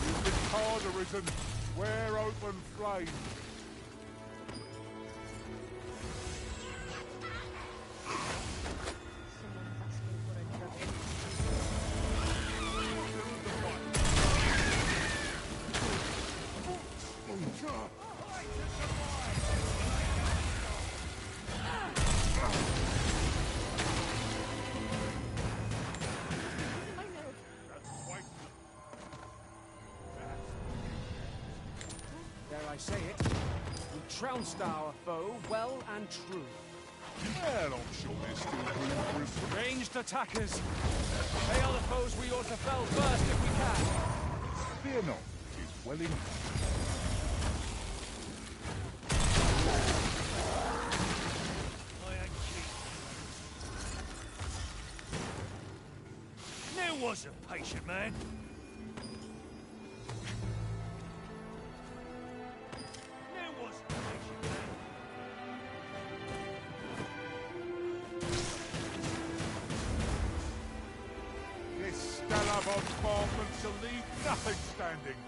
You've been hard arisen. Wear open flame. Dare I say it, we trounced our foe well and true. Well, I'm sure there's still room for us. Ranged attackers! They are the foes we ought to fell first if we can. Fear not, it is well in hand. I ain't cheating. There was a patient man. There was a patient man. This stellar bombardment shall leave nothing standing.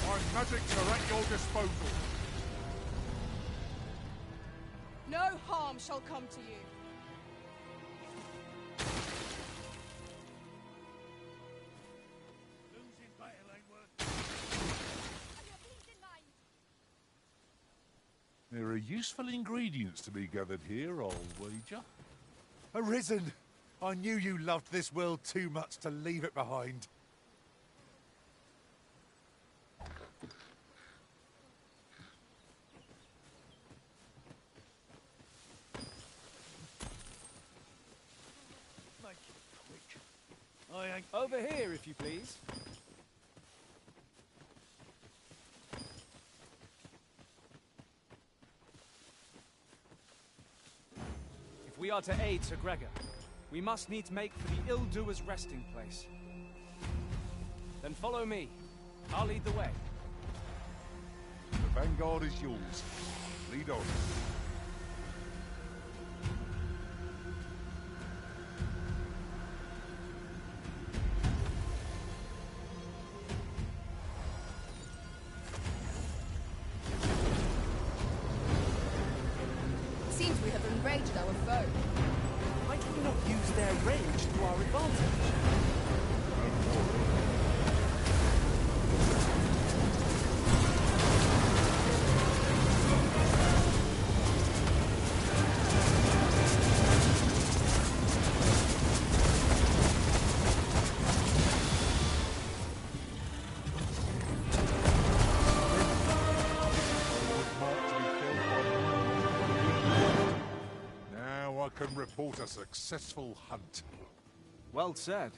My magics are at your disposal. No harm shall come to you. Losing battle ain't worth. There are useful ingredients to be gathered here, I'll wager. Arisen! I knew you loved this world too much to leave it behind. Over here, if you please. If we are to aid Sir Gregor, we must needs make for the ill-doer's resting place. Then follow me. I'll lead the way. The vanguard is yours. Lead on. Seems we have enraged our foe. Why can we not use their rage to our advantage? Now I can report a successful hunt. Well said.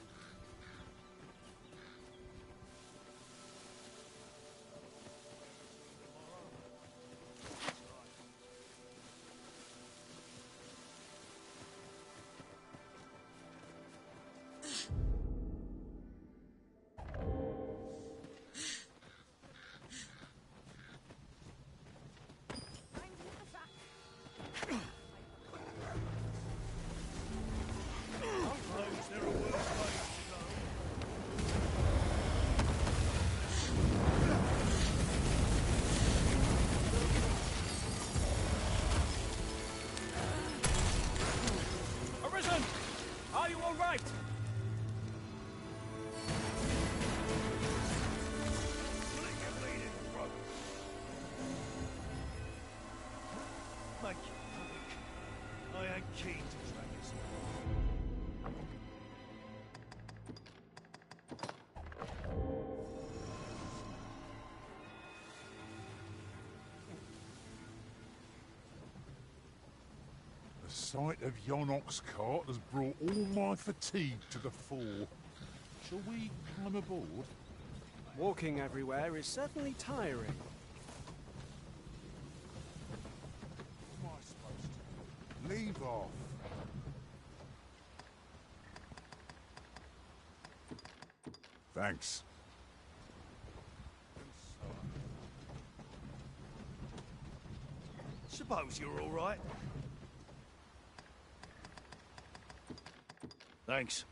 Arisen! Are you all right? Thank you, Alec. I ain't keen to drag this The sight of yon ox cart has brought all my fatigue to the fore. Shall we climb aboard? Walking everywhere is certainly tiring. What am I supposed to do? Leave off. Thanks. Suppose you're all right. Thanks.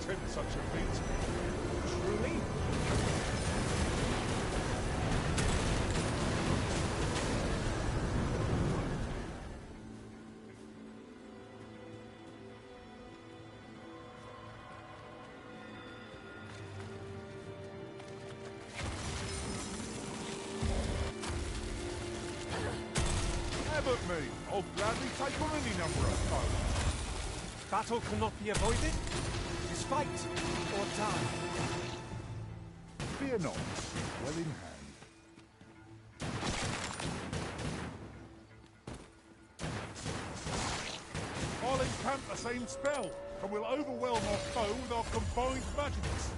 attempt such a feat. Truly? Have at me. I'll gladly take on any number of foes. battle cannot be avoided, is fight or die. Fear not, well in hand. I'll encamp the same spell, and we'll overwhelm our foe with our combined magics.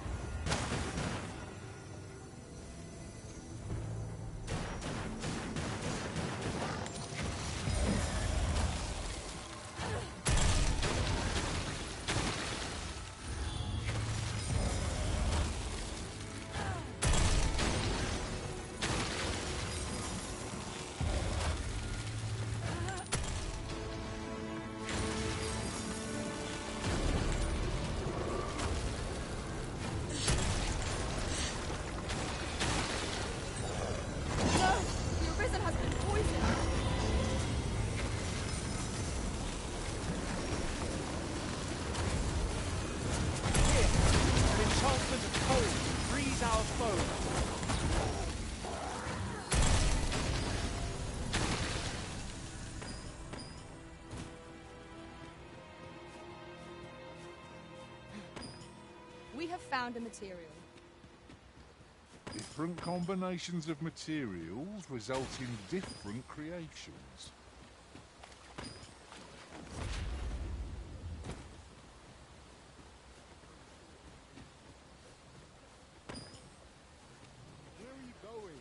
We have found a material. Different combinations of materials result in different creations. Where are you going?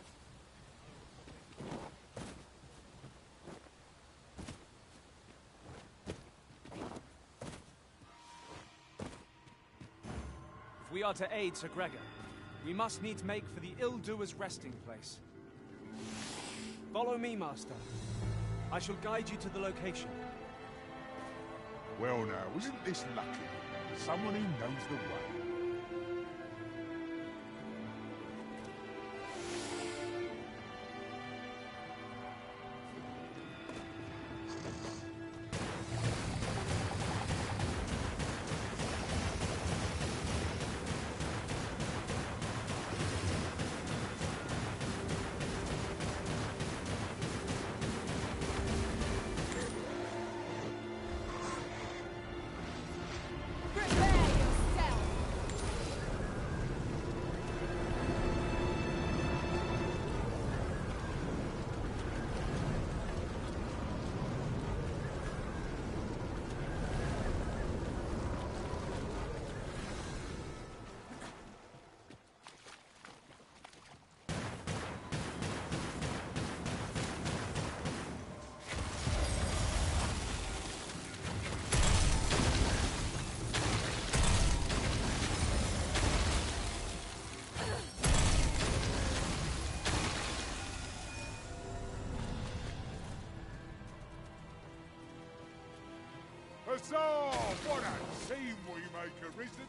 If we are to aid Sir Gregor, we must needs make for the ill-doer's resting place. Follow me, Master. I shall guide you to the location. Well now, isn't this lucky? Someone who knows the way. Huzzah! What a team we make, Arisen!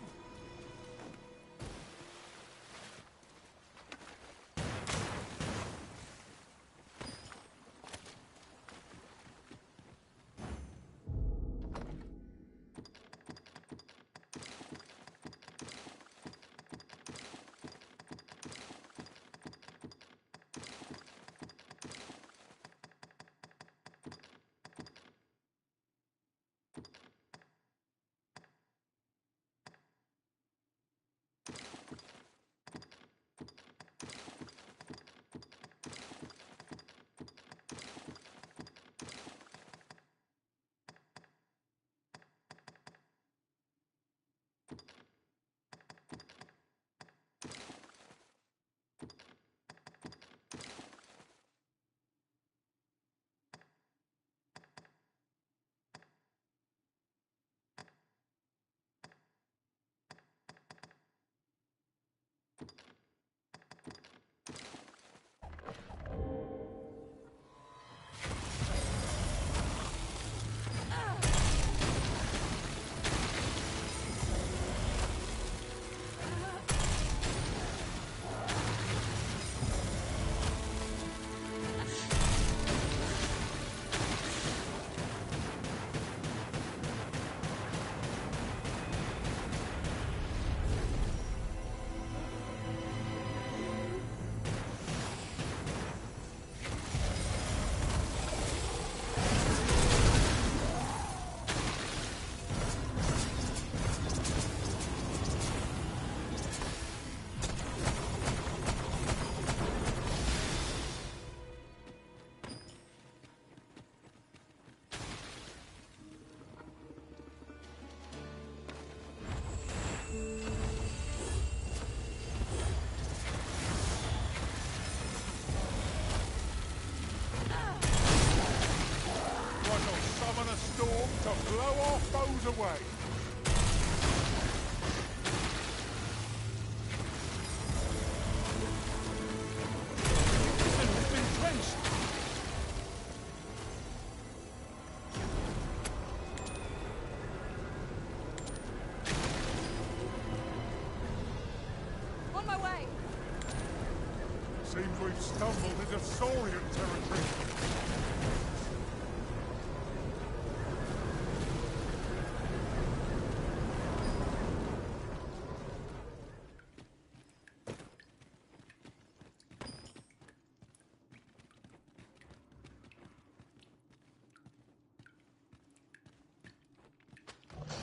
Seems we've stumbled into Saurian territory.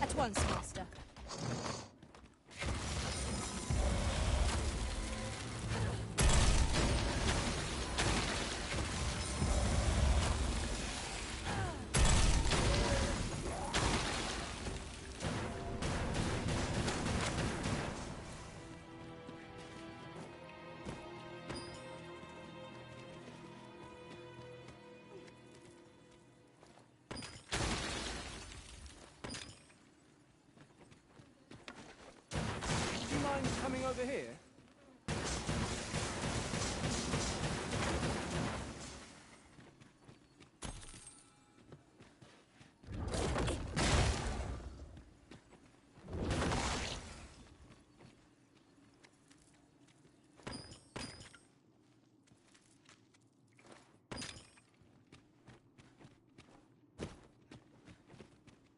At once, Master. Do you mind coming over here?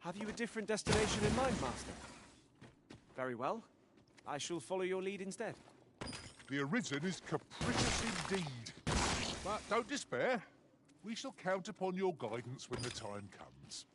Have you a different destination in mind, Master? Very well. I shall follow your lead instead. The Arisen is capricious indeed. But don't despair. We shall count upon your guidance when the time comes.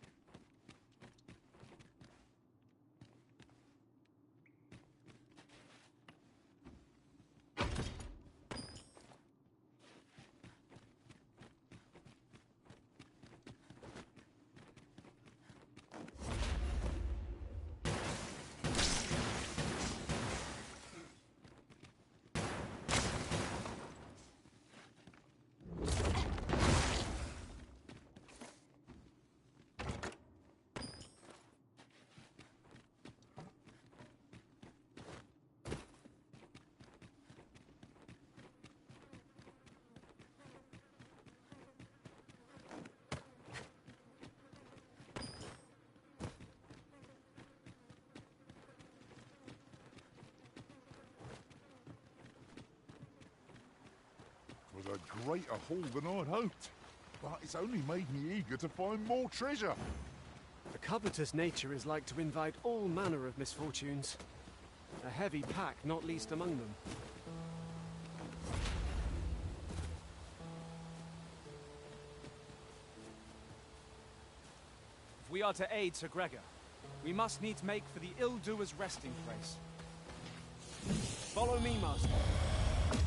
It was a greater haul than I'd hoped, but it's only made me eager to find more treasure. The covetous nature is like to invite all manner of misfortunes. A heavy pack not least among them. If we are to aid Sir Gregor, we must needs make for the ill-doer's resting place. Follow me, Master.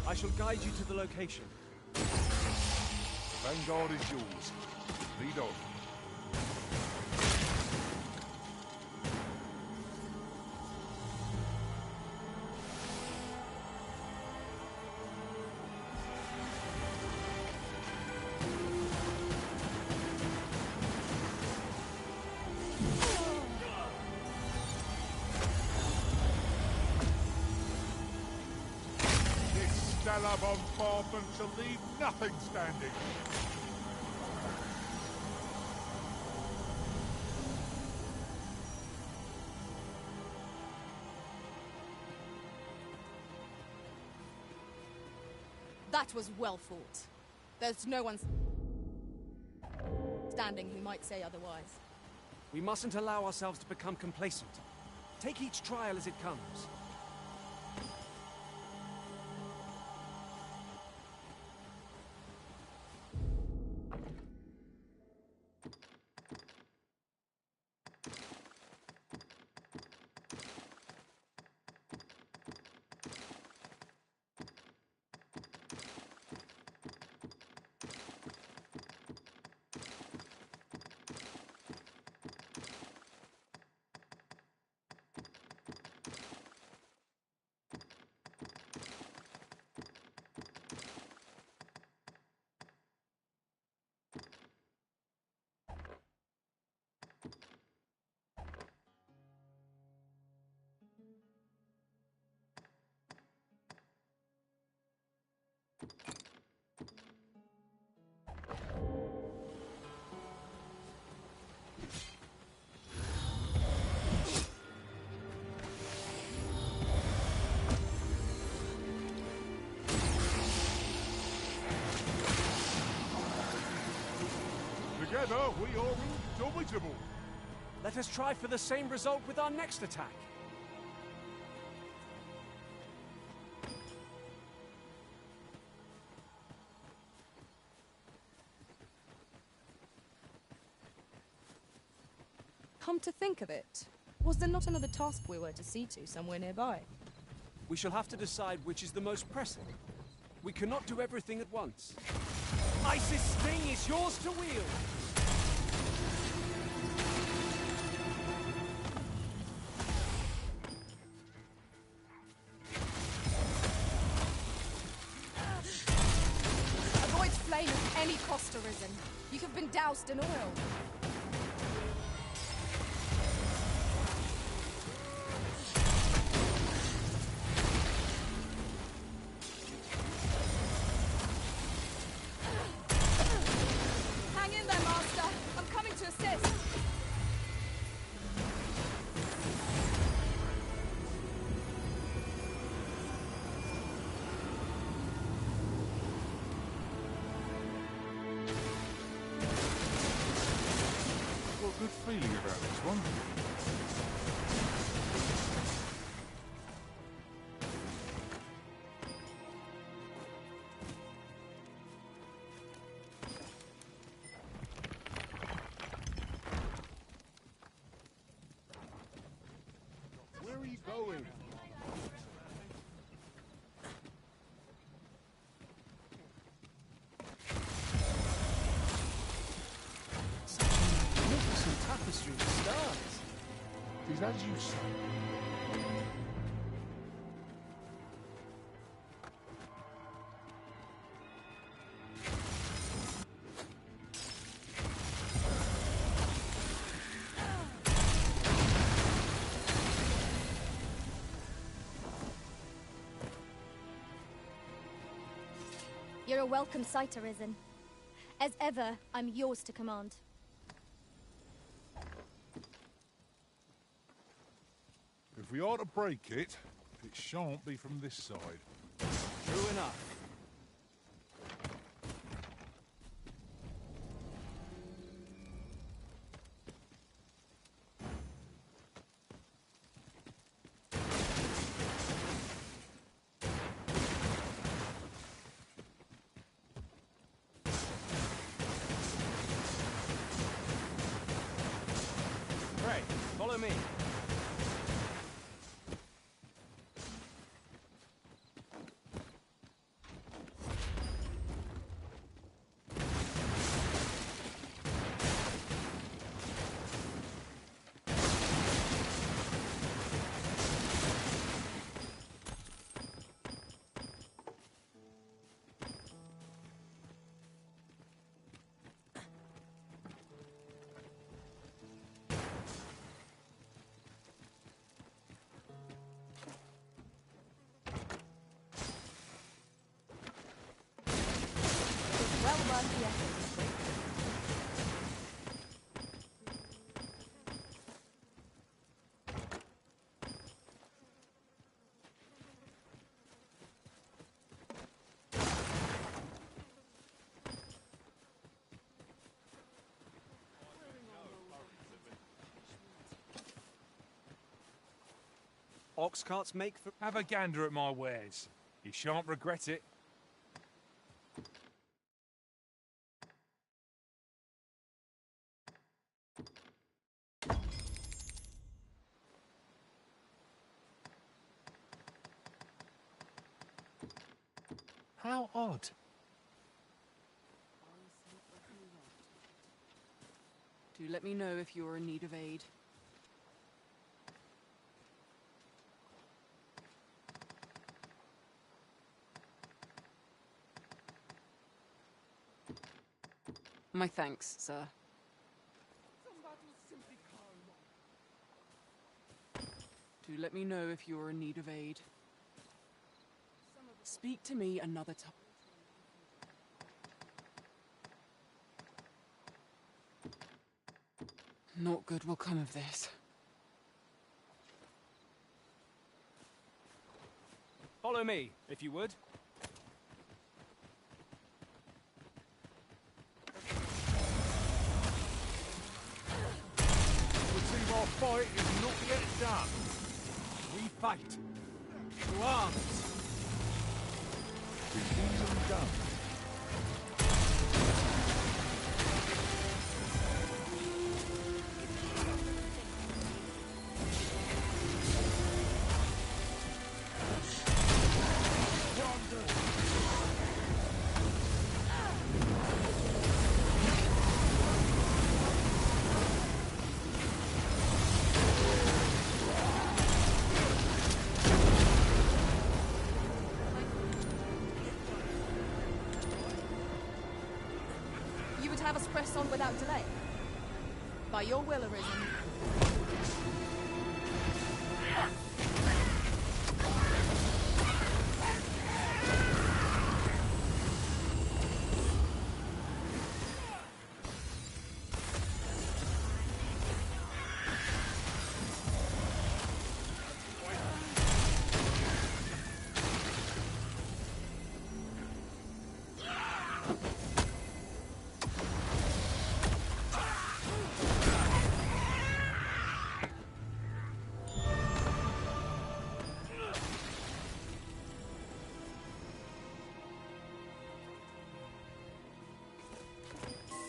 I shall guide you to the location. Vanguard is yours. Lead on. Stella bombardment shall leave nothing standing. That was well fought. There's no one standing who might say otherwise. We mustn't allow ourselves to become complacent. Take each trial as it comes. Together, we are indomitable. Let us try for the same result with our next attack. Come to think of it, was there not another task we were to see to somewhere nearby? We shall have to decide which is the most pressing. We cannot do everything at once. Isis Sting is yours to wield! Avoid flame at any cost, Arisen. You have been doused in oil. Hang in there, Master. I'm coming to assist. Got a good feeling about this one. Where are you going? Magnificent tapestry of stars. It is as you say. You're a welcome sight, Arisen. As ever, I'm yours to command. If we are to break it, it shan't be from this side. True enough. Right, follow me. Well worth the effort. Ox carts make for... Have a gander at my wares. You shan't regret it. How odd. Do let me know if you're in need of aid. My thanks, sir. Do let me know if you're in need of aid. Speak to me another time. Naught good will come of this. Follow me, if you would. fight. To arms! It's easily done. You would have us press on without delay? By your will, Arisen.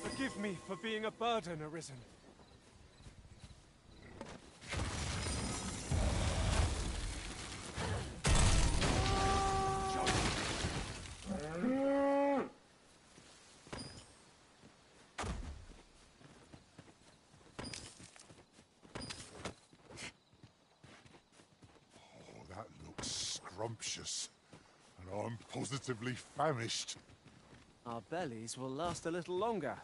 Forgive me for being a burden, Arisen. Oh, that looks scrumptious. And I'm positively famished. Our bellies will last a little longer.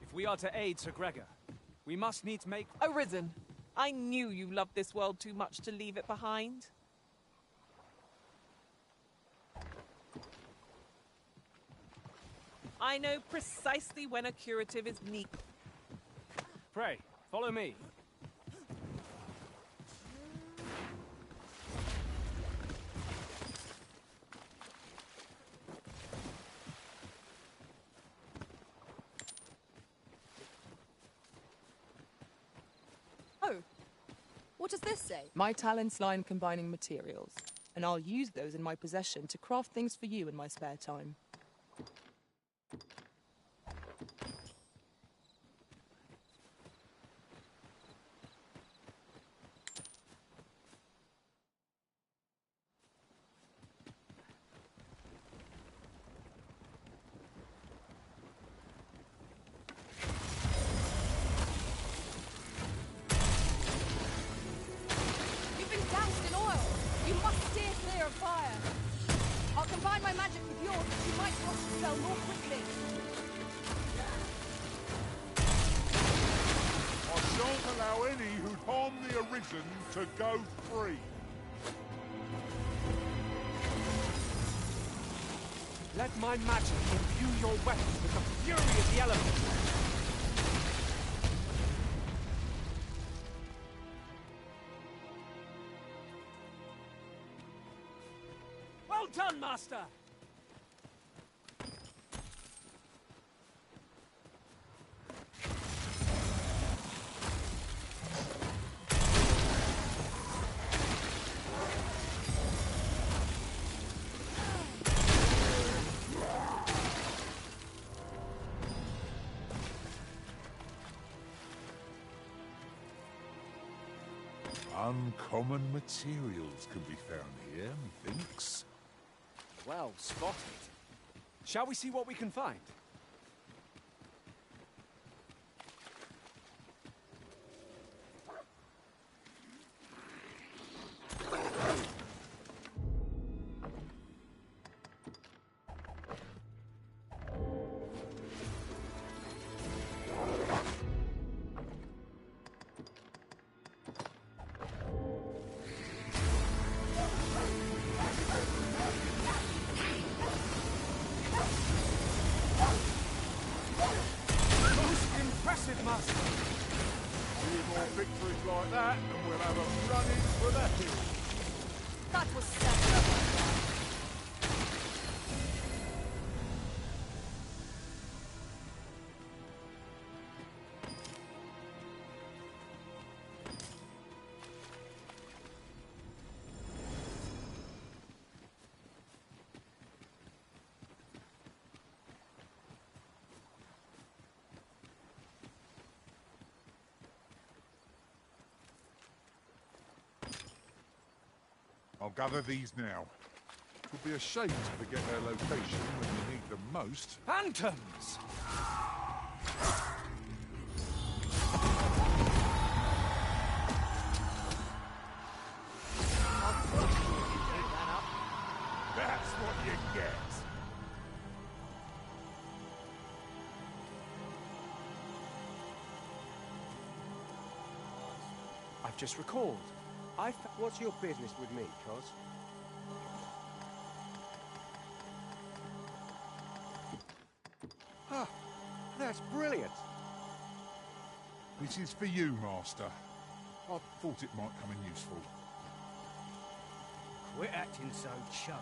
If we are to aid Sir Gregor, we must needs make... Arisen, I knew you loved this world too much to leave it behind. I know precisely when a curative is needed. Pray, follow me. Oh, what does this say? My talents lie in combining materials, and I'll use those in my possession to craft things for you in my spare time. You've been doused in oil. You must steer clear of fire. I'll combine my magic with yours, but you might watch the spell more quickly. I shan't allow any who'd harm the Arisen to go free. Let my magic imbue your weapons with the fury of the elements. Well done, Master! uncommon materials can be found here, methinks. Well spotted. Shall we see what we can find? Master. Three more victories like that, and we'll have a run-in for the hill. That was sacrifice. I'll gather these now. It would be a shame to forget their location when you need them most. Phantoms! That's what you get. I've just recalled. What's your business with me, Cos? Ah, that's brilliant. This is for you, Master. I thought it might come in useful. Quit acting so chummy.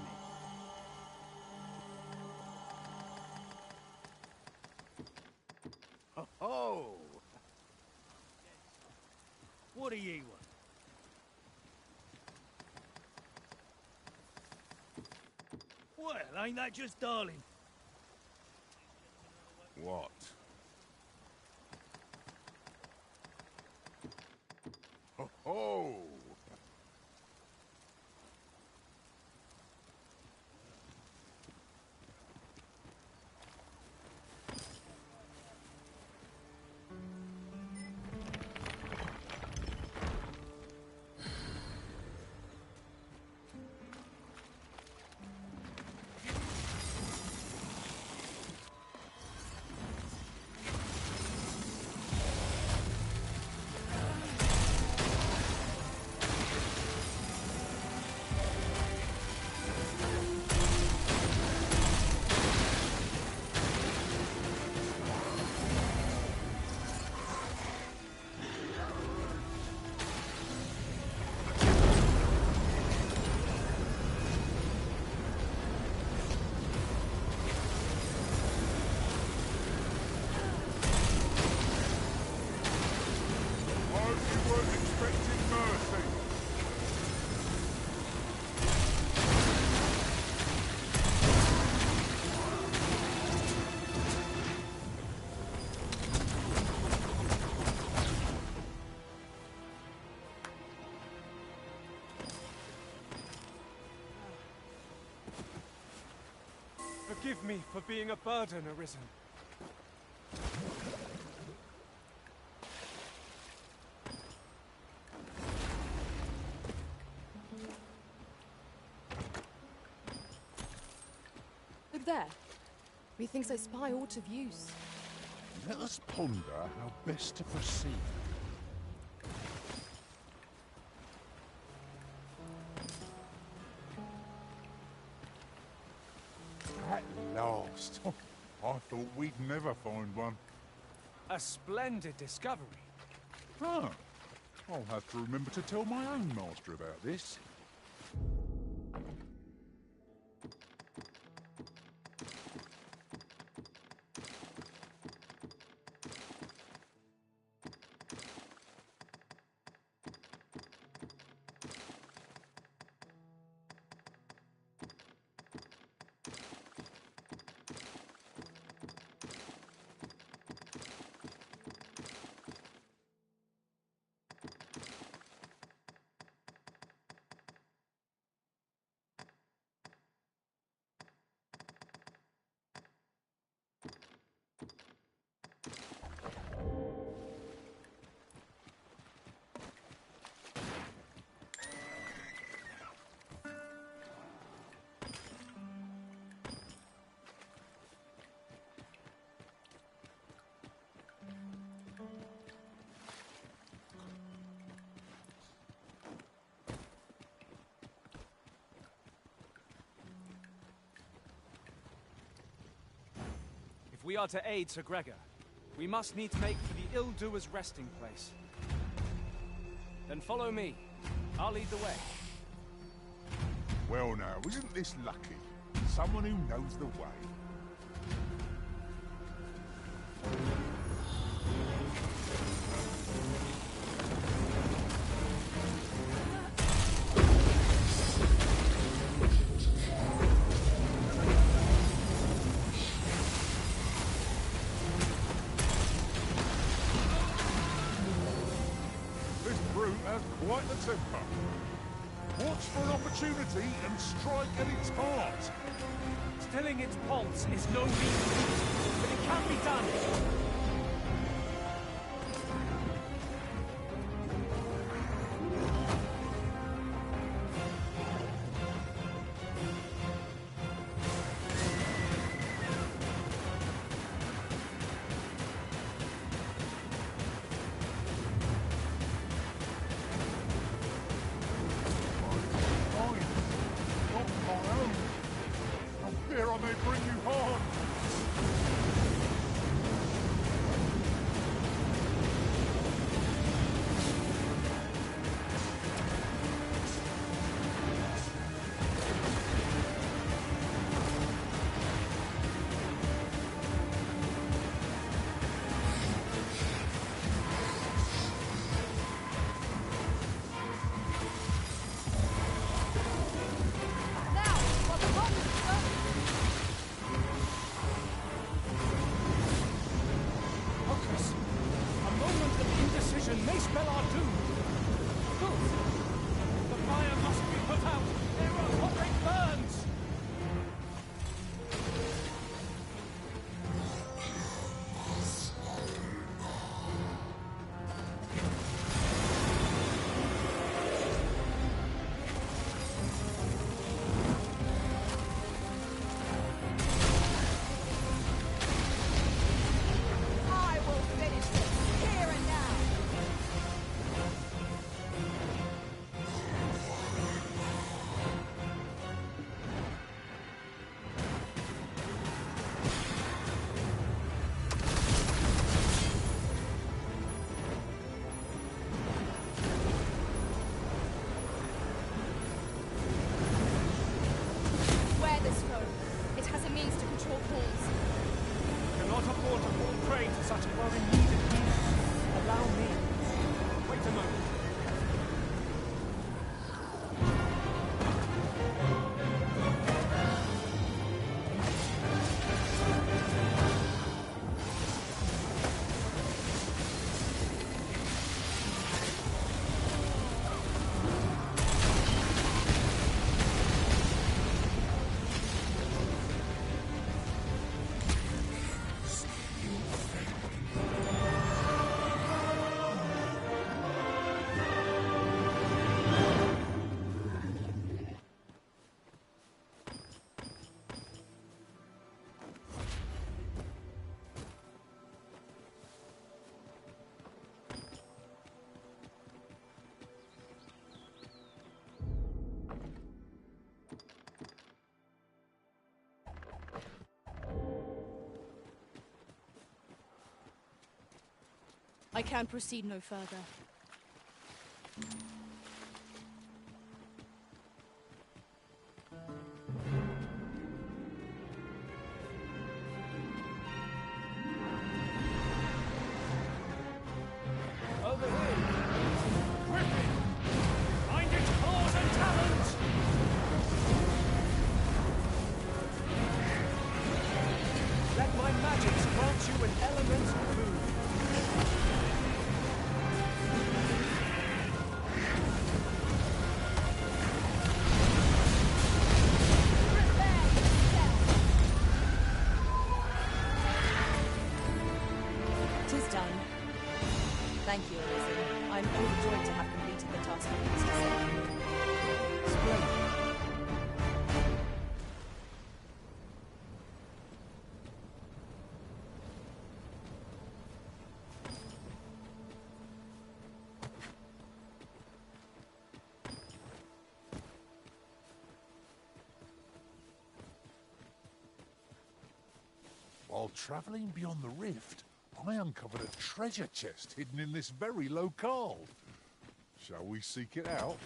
Oh! What do ye want? Well, ain't that just darling? What? Ho ho! Forgive me for being a burden, Arisen. Look there. Methinks I spy aught of use. Let us ponder how best to proceed. At last! I thought we'd never find one. A splendid discovery. Ah, I'll have to remember to tell my own master about this. we are to aid Sir Gregor, we must needs make for the ill-doer's resting place. Then follow me. I'll lead the way. Well now, isn't this lucky? Someone who knows the way. This brute has quite the temper. Watch for an opportunity and strike at its heart. Stilling its pulse is no mean feat, but it can be done. Here I may bring you harm. Focus. A moment of indecision may spell our doom. Good. The fire must be put out. There are horrid burns. I will finish this here and now. Wear this phone. It has a means to control calls. Cannot afford to fall prey to such well-needed healing. Allow me. Wait a moment. I can proceed no further. Over here. Griffin! Find its claws and talons! Let my magics grant you an elemental food. Tis done. Thank you, Arisen. I'm overjoyed to have completed the task I used to save you. Splendid. While travelling beyond the rift, I uncovered a treasure chest hidden in this very locale. Shall we seek it out?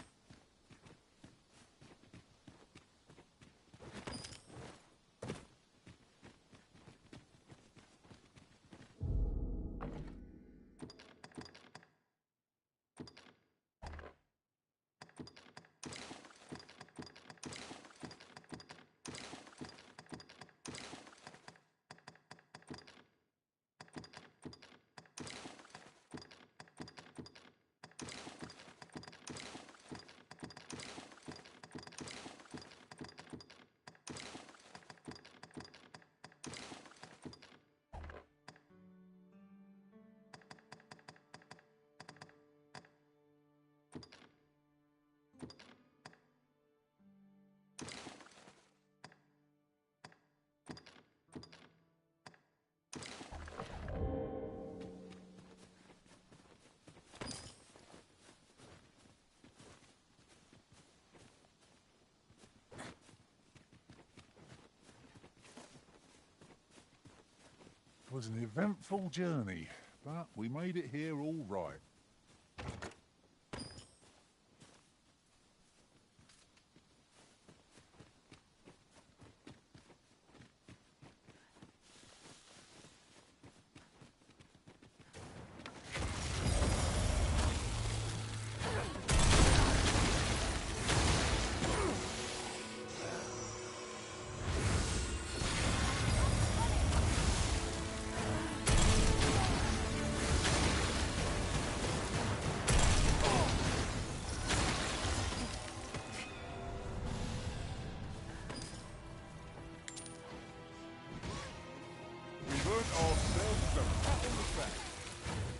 It was an eventful journey, but we made it here all right.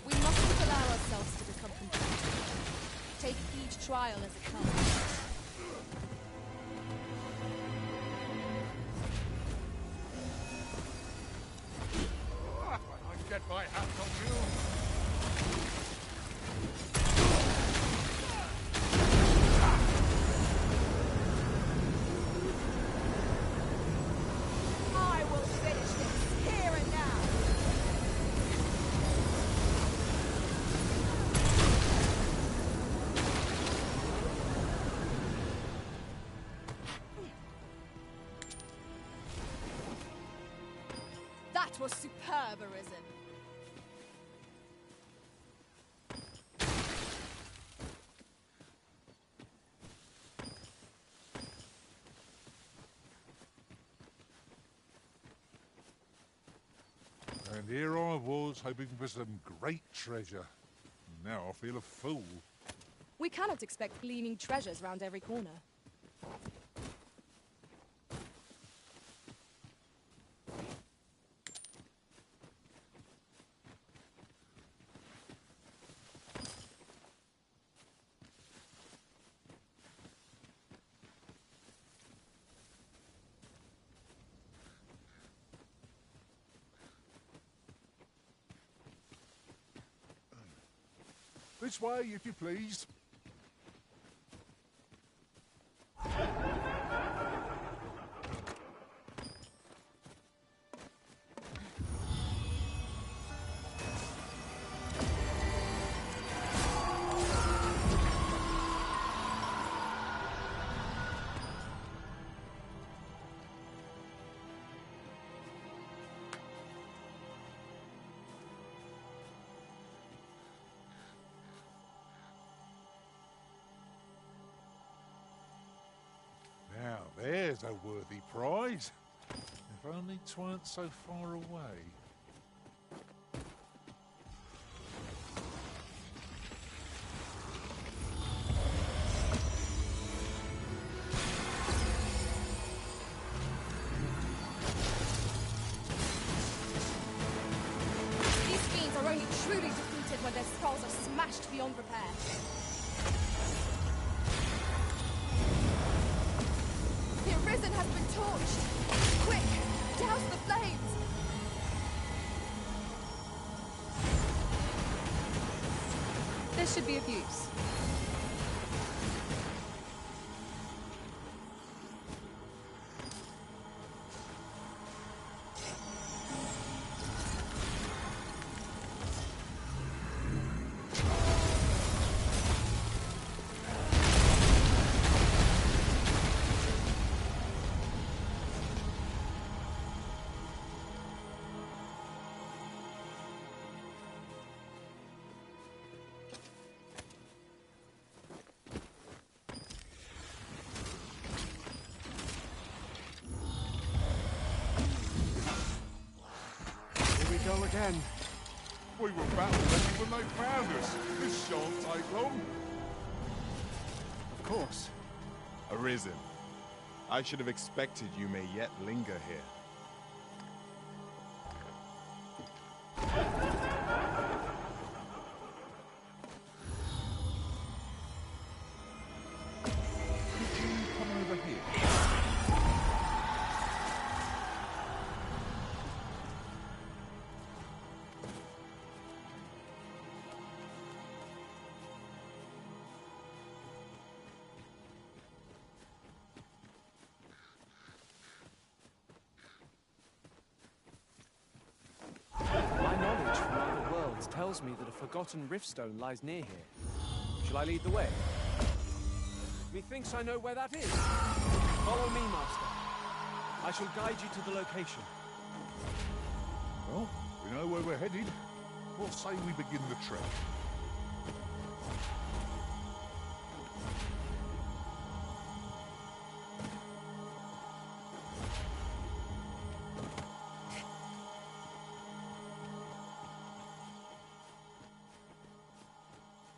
We mustn't allow ourselves to become complacent. Take each trial as it comes. When I get my hands on you. I will finish this here and now. That was superb, Arisen. And here I was, hoping for some great treasure. Now I feel a fool. We cannot expect gleaming treasures round every corner. This way, if you please. Now, there's a worthy prize. If only 'tweren't so far away. These fiends are only truly defeated when their skulls are smashed beyond repair. The Arisen has been torched! Quick! Douse the flames! This should be of use. again. We were battle ready when they found us. This shan't take long. Of course. Arisen. I should have expected you may yet linger here. Could you come over here? My knowledge from other worlds tells me that a forgotten riftstone lies near here. Shall I lead the way? Methinks I know where that is. Follow me, Master. I shall guide you to the location. Well, we know where we're headed. What say we begin the trek?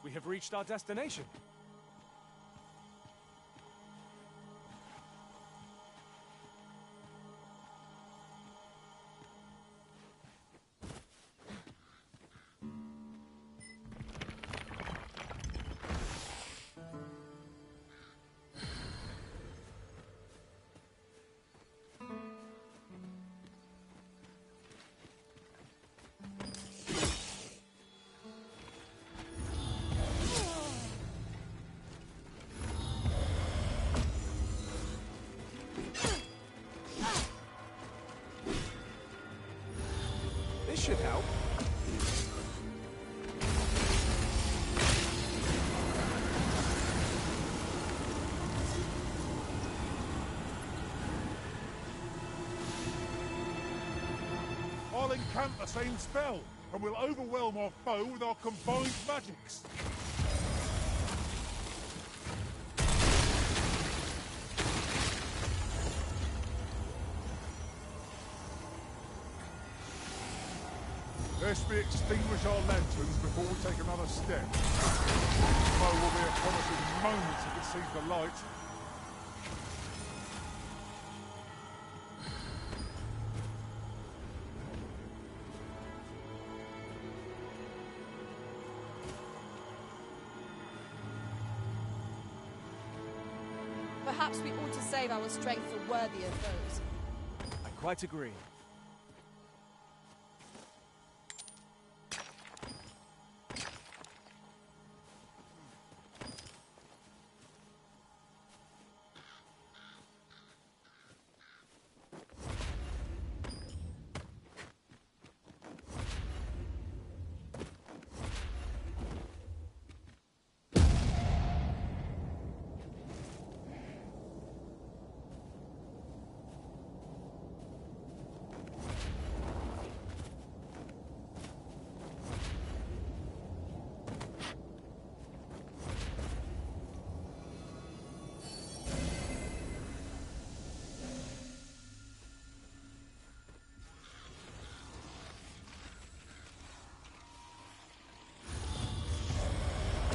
We have reached our destination. This should help. I'll incant the same spell, and we'll overwhelm our foe with our combined magics. Lest we extinguish our lanterns before we take another step. The foe will be upon us in moments if it sees the light. Perhaps we ought to save our strength for worthier foes. I quite agree.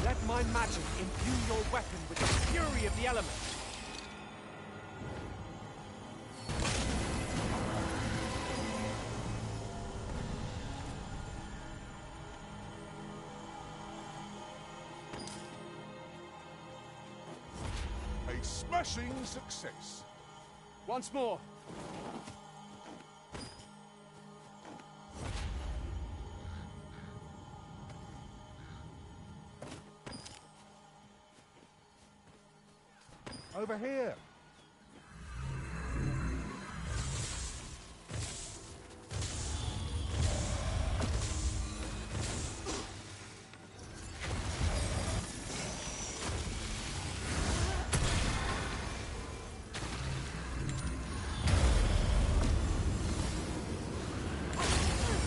Let my magic imbue your weapon with the fury of the element. A smashing success. Once more. Over here.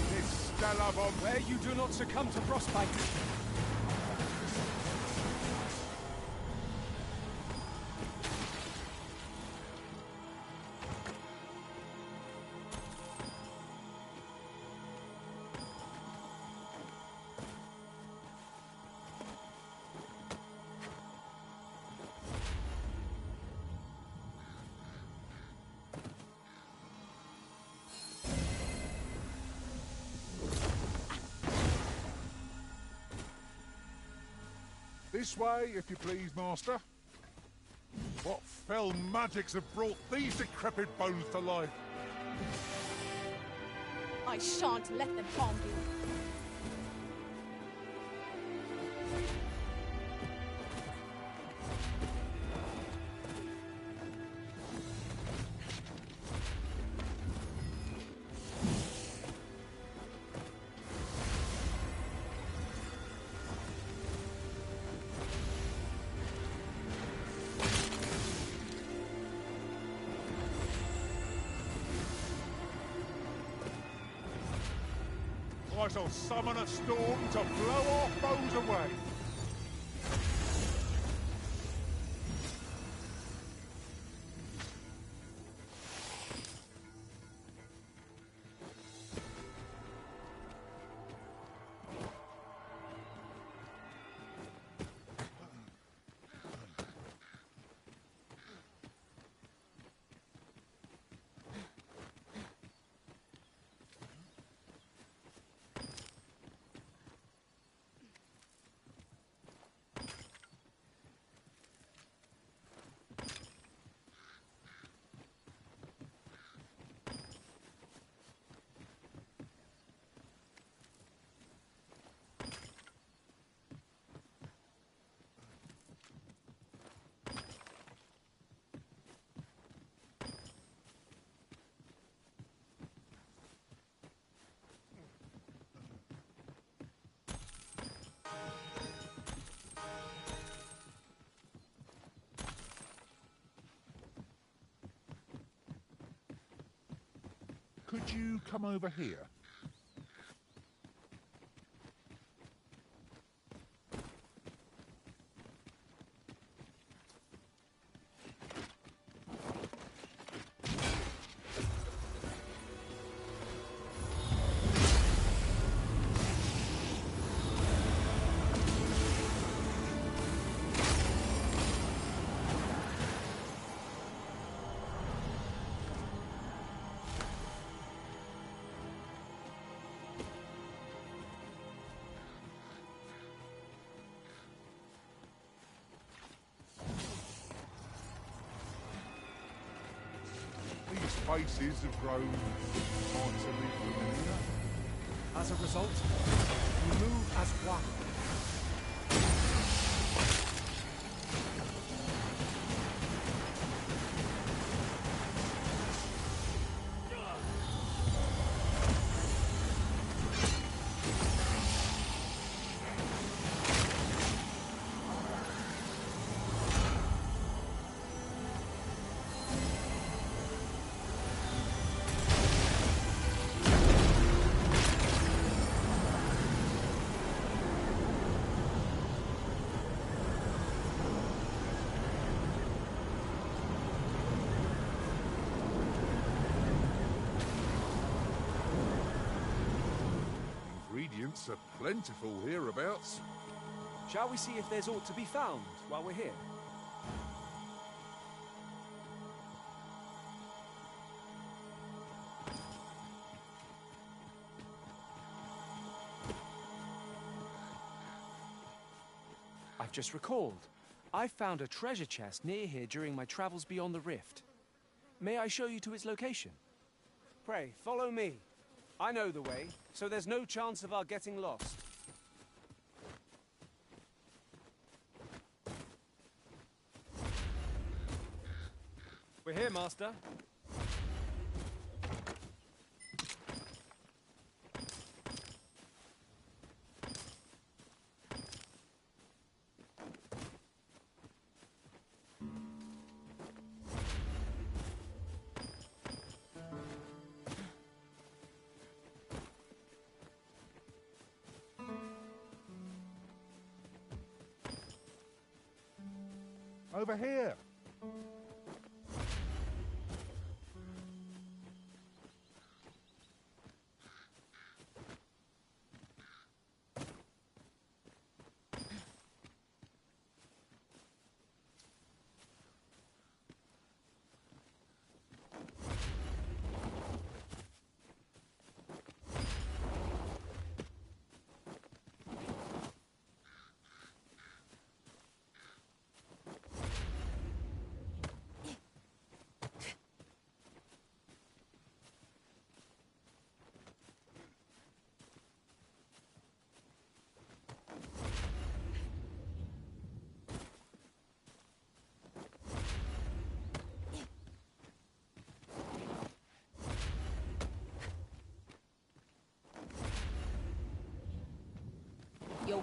This stellar bomb. Where you do not succumb to frostbite. This way, if you please, Master. What fell magics have brought these decrepit bones to life? I shan't let them harm you. I shall summon a storm to blow our foes away. Could you come over here? These faces have grown mightily familiar. As a result, we move as one. Ingredients are plentiful hereabouts. Shall we see if there's aught to be found while we're here? I've just recalled. I found a treasure chest near here during my travels beyond the rift. May I show you to its location? Pray, follow me. I know the way, so there's no chance of our getting lost. We're here, Master. Over here.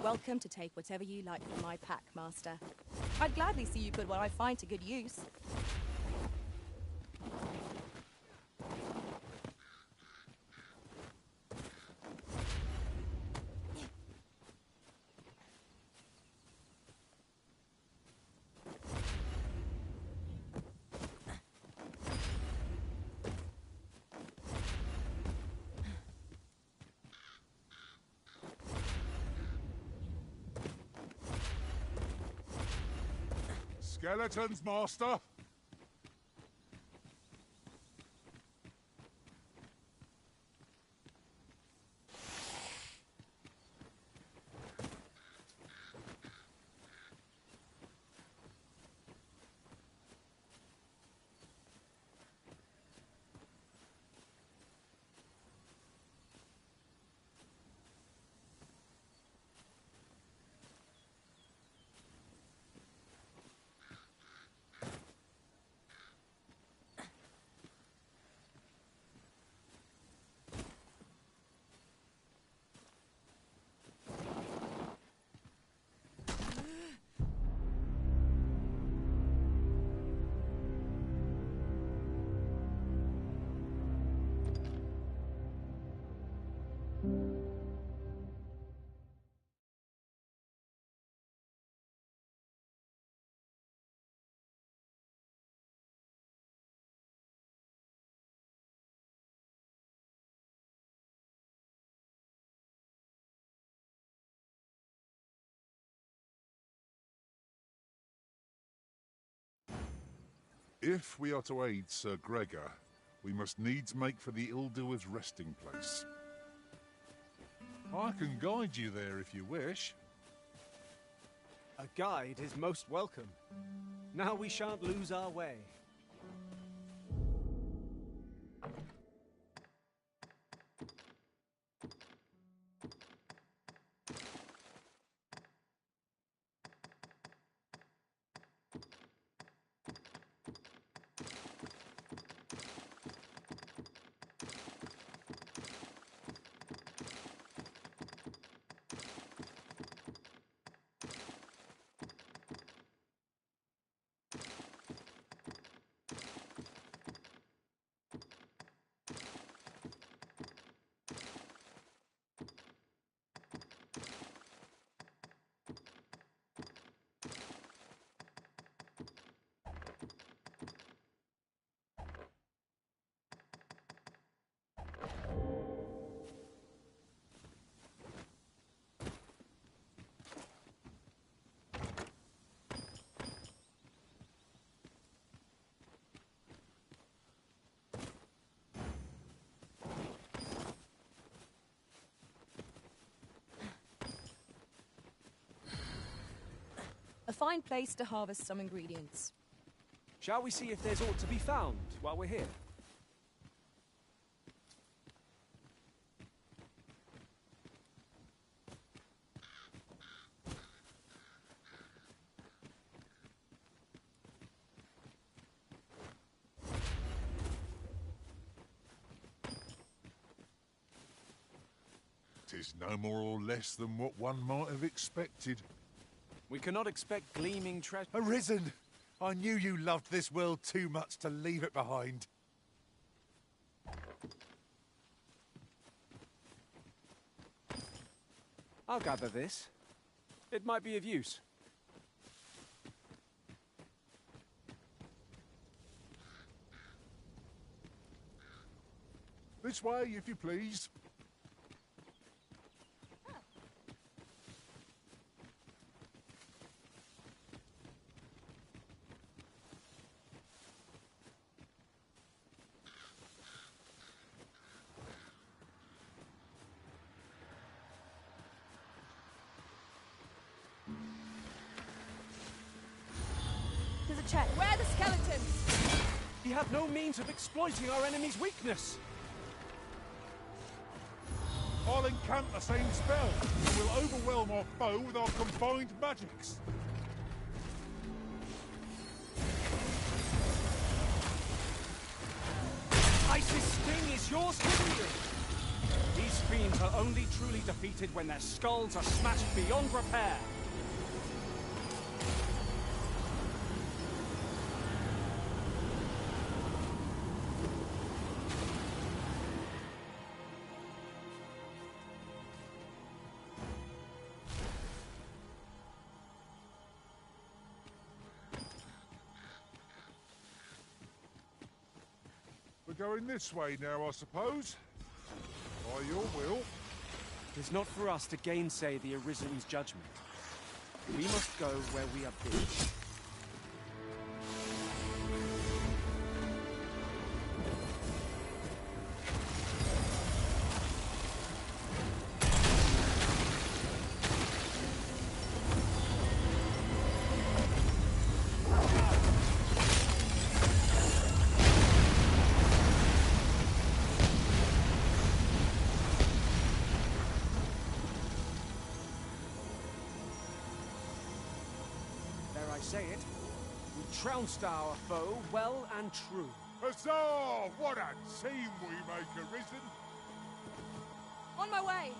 welcome to take whatever you like from my pack, Master. I'd gladly see you put what I find to good use. Skeletons, Master! If we are to aid Sir Gregor, we must needs make for the Ill-Doer's resting place. I can guide you there if you wish. A guide is most welcome. Now we shan't lose our way. A fine place to harvest some ingredients. Shall we see if there's aught to be found while we're here? Tis no more or less than what one might have expected. We cannot expect gleaming treasure. Arisen! I knew you loved this world too much to leave it behind. I'll gather this. It might be of use. This way, if you please. There's a check. Where are the skeletons? We have no means of exploiting our enemy's weakness. I'll encamp the same spell, and we'll overwhelm our foe with our combined magics. Ice's sting is yours to wield. These These fiends are only truly defeated when their skulls are smashed beyond repair. We're going this way now, I suppose. By your will. It is not for us to gainsay the Arisen's judgment. We must go where we are bidden. Say it. We trounced our foe well and true. Huzzah! What a team we make, Arisen! On my way!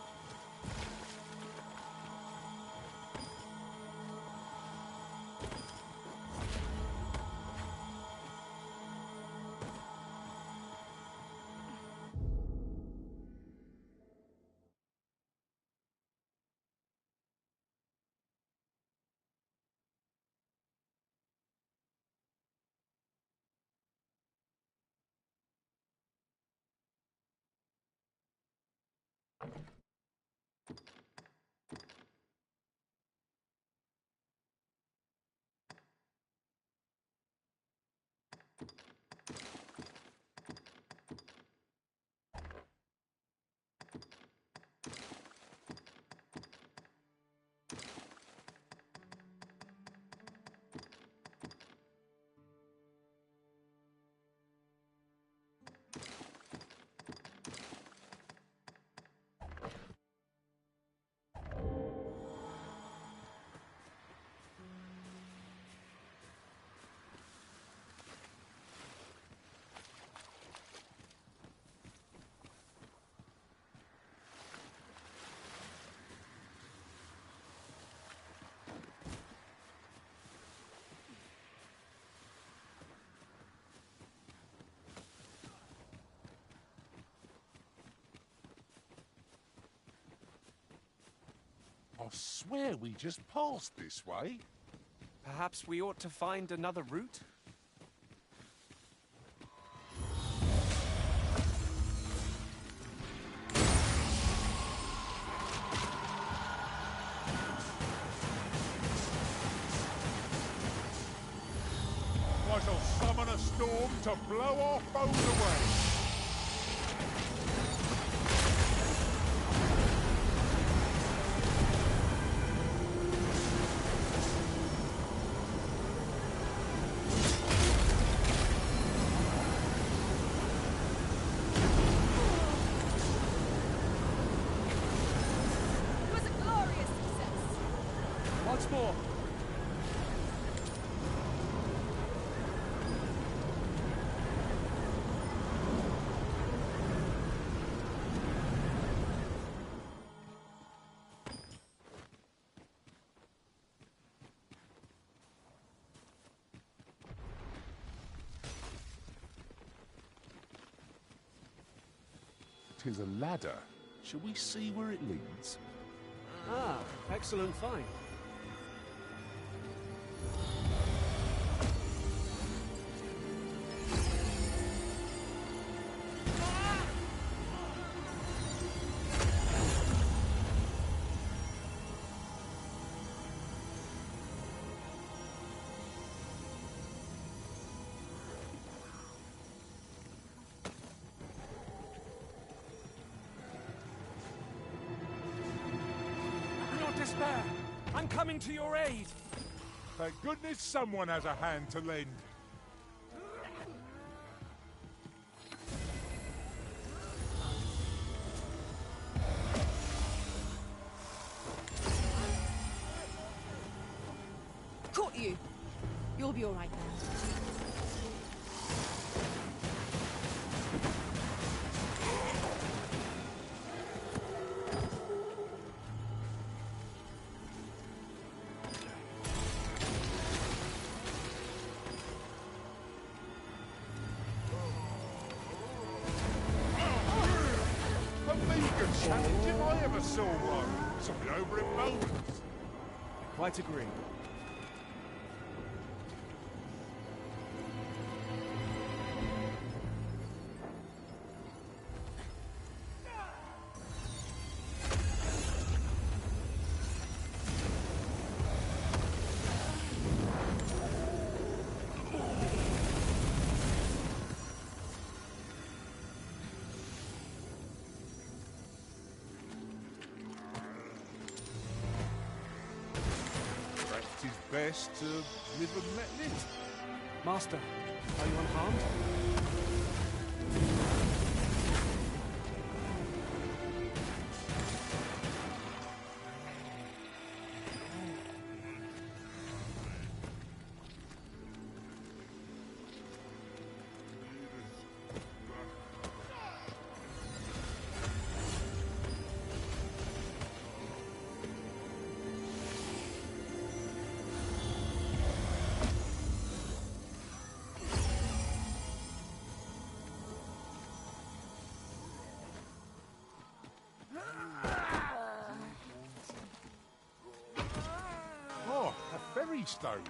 I swear we just passed this way. Perhaps we ought to find another route? I shall summon a storm to blow our foes away. Once more. Tis a ladder. Shall we see where it leads? Ah, excellent find. Despair! I'm coming to your aid! Thank goodness someone has a hand to lend. Caught you! You'll be alright now. challenge if I ever saw one. Something over in Bowman's. I quite agree. Perhaps it's best to live and let live. Master, are you unharmed? Oh, a ferry stone.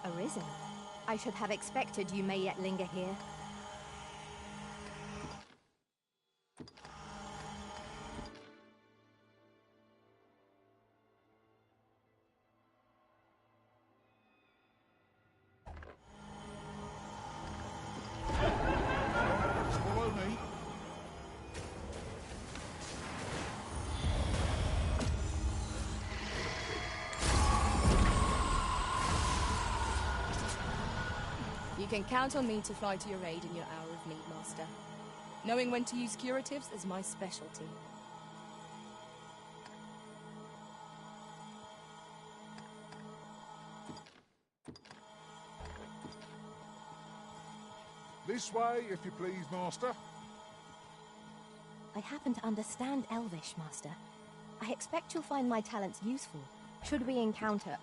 Arisen. I should have expected you may yet linger here. Follow me. You can count on me to fly to your aid in your hour of need, Master. Knowing when to use curatives is my specialty. This way, if you please, Master. I happen to understand Elvish, Master. I expect you'll find my talents useful, should we encounter...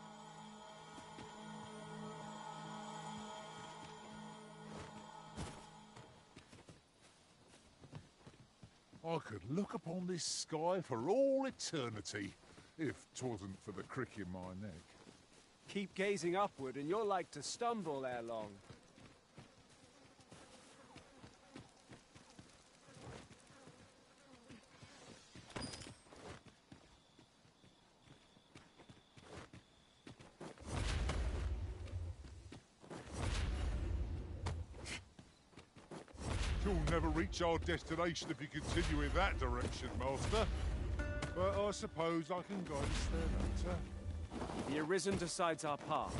I could look upon this sky for all eternity, if 'twasn't for the crick in my neck. Keep gazing upward and you're like to stumble ere long. You'll never reach our destination if you continue in that direction, Master. But I suppose I can guide us there later. The Arisen decides our path.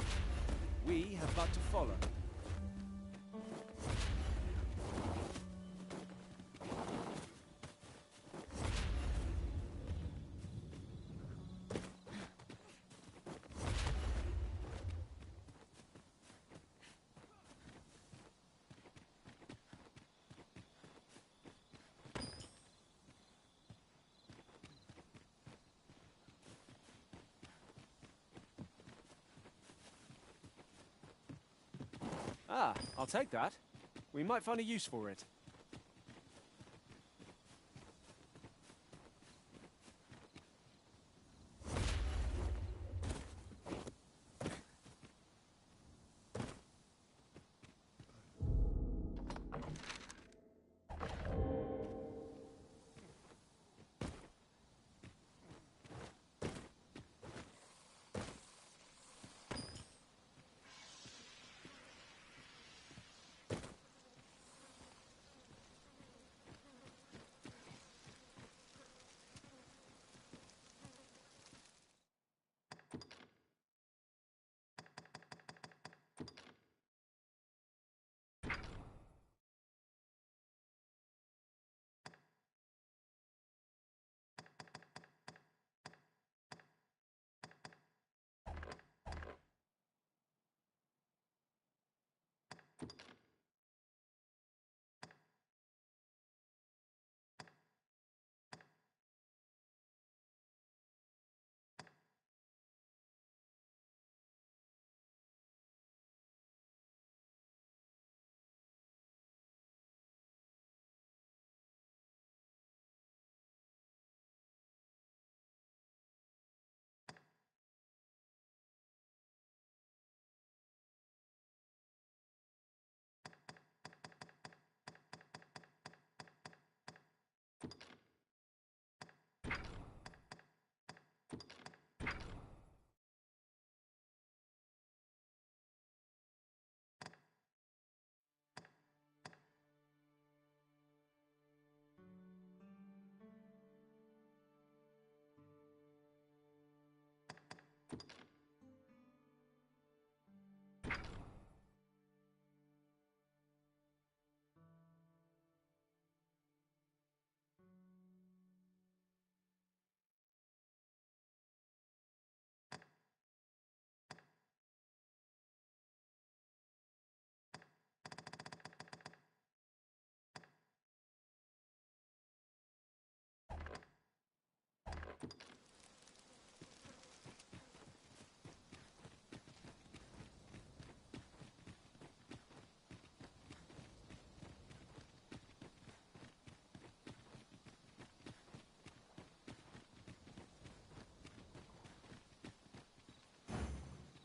We have but to follow. Ah, I'll take that. We might find a use for it.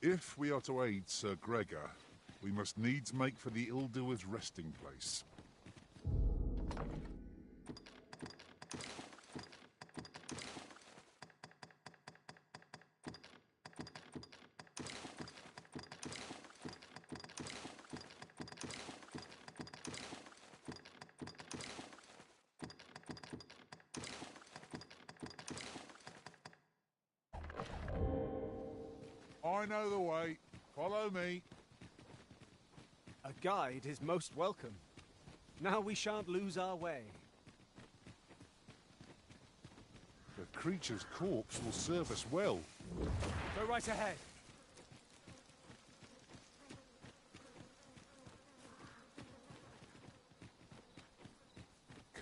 If we are to aid Sir Gregor, we must needs make for the ill-doer's resting place. I know the way. Follow me. A guide is most welcome. Now we shan't lose our way. The creature's corpse will serve us well. Go right ahead.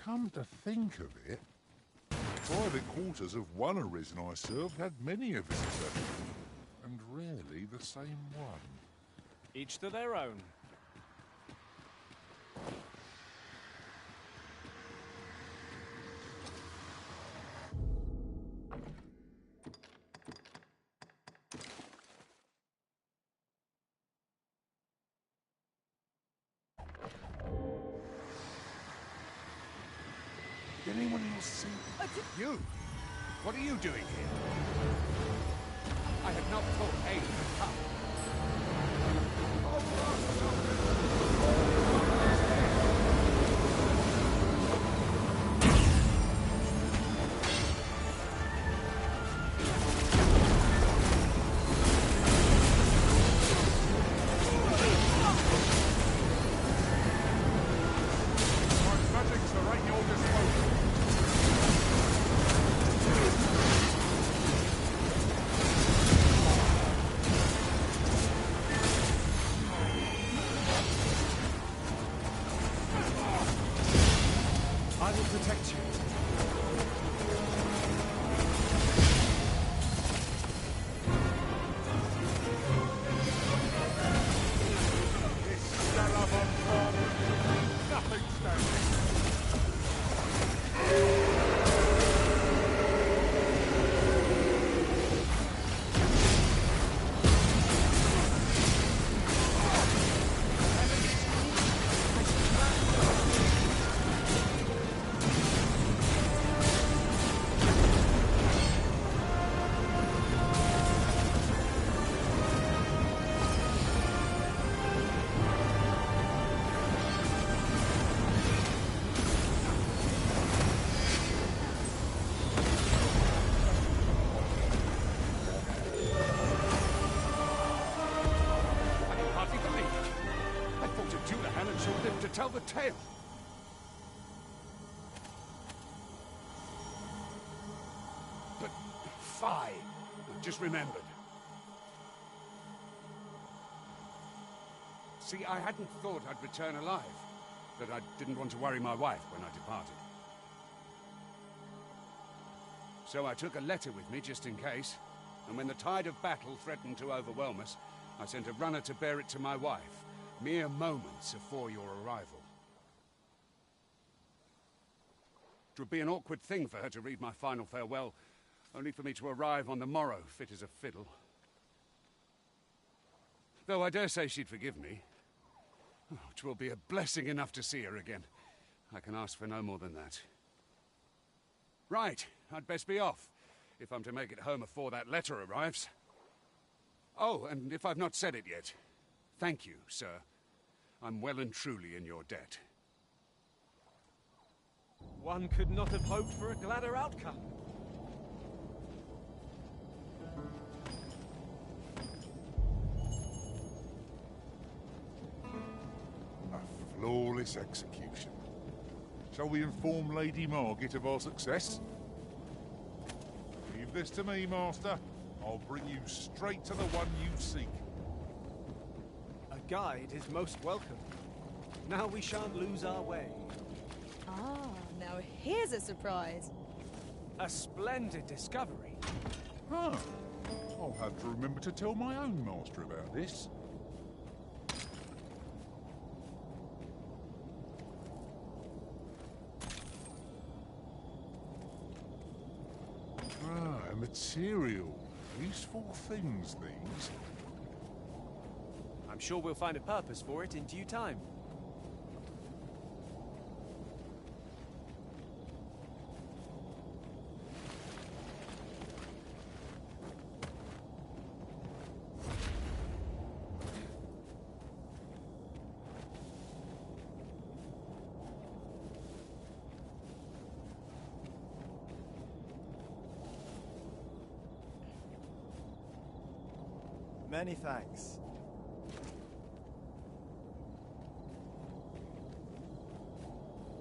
Come to think of it, private quarters of one Arisen I served had many a visitor, and rarely the same one. Each to their own. Did anyone else see? You? What are you doing here? I had not thought aid would come. I will protect you. Nothing standing. To tell the tale. But Fi, I just remembered. See, I hadn't thought I'd return alive, but I didn't want to worry my wife when I departed. So I took a letter with me just in case, and when the tide of battle threatened to overwhelm us, I sent a runner to bear it to my wife. Mere moments afore your arrival. It would be an awkward thing for her to read my final farewell, only for me to arrive on the morrow, fit as a fiddle. Though I dare say she'd forgive me. Oh, it will be a blessing enough to see her again. I can ask for no more than that. Right, I'd best be off, if I'm to make it home afore that letter arrives. Oh, and if I've not said it yet, thank you, sir. I'm well and truly in your debt. One could not have hoped for a gladder outcome. A flawless execution. Shall we inform Lady Margit of our success? Leave this to me, Master. I'll bring you straight to the one you seek. A guide is most welcome. Now we shan't lose our way. Ah, now here's a surprise. A splendid discovery. Huh. I'll have to remember to tell my own master about this. Ah, material. Useful things, these. sure we'll find a purpose for it in due time. Many thanks.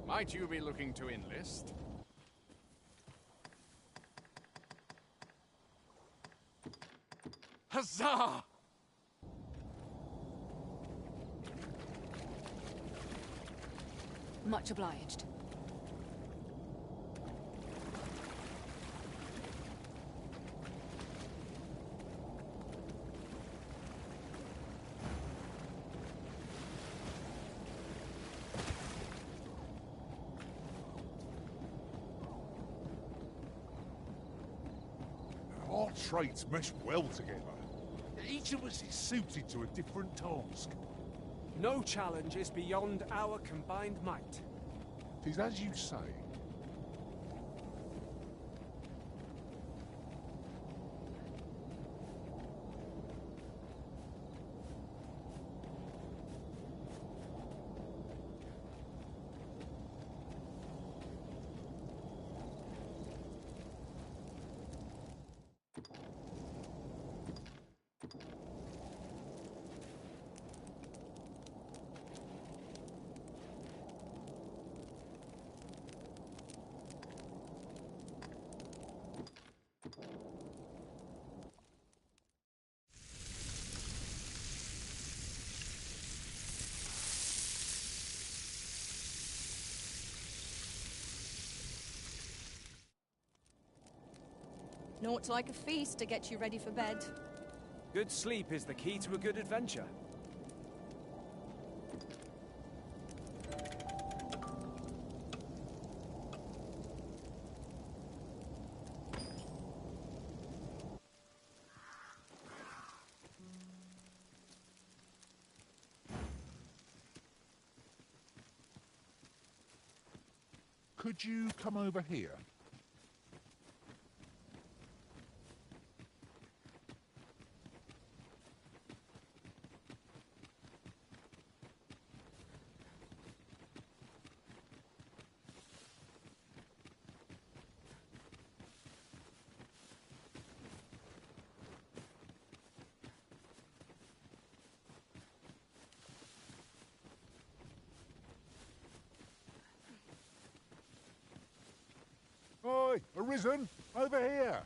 Might you be looking to enlist? Huzzah! Much obliged. Our traits mesh well together. Each of us is suited to a different task. No challenge is beyond our combined might. 'Tis as you say. Naught like a feast to get you ready for bed. Good sleep is the key to a good adventure. Could you come over here? Oi, Arisen, over here.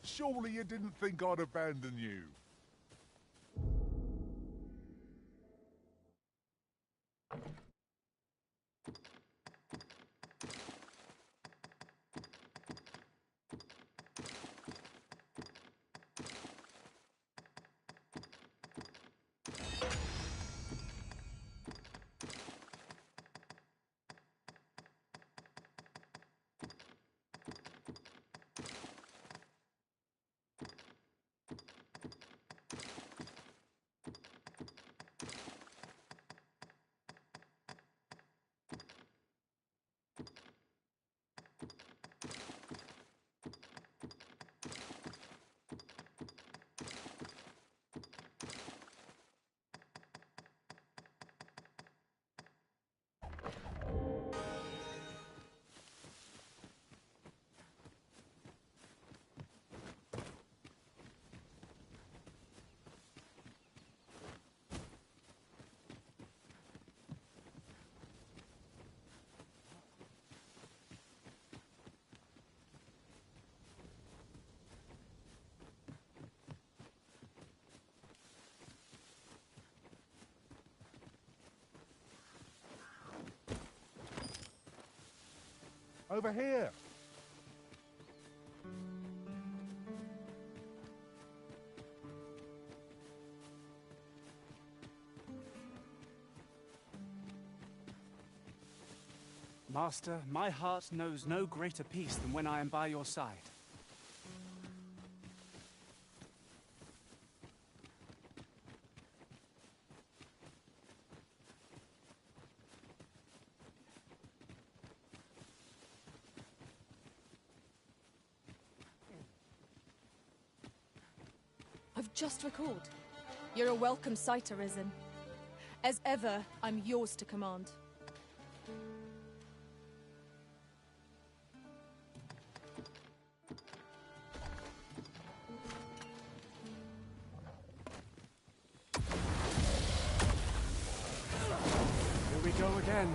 Surely you didn't think I'd abandon you. Over here. Master, my heart knows no greater peace than when I am by your side. just recalled. You're a welcome sight, Arisen. As ever, I'm yours to command. Here we go again.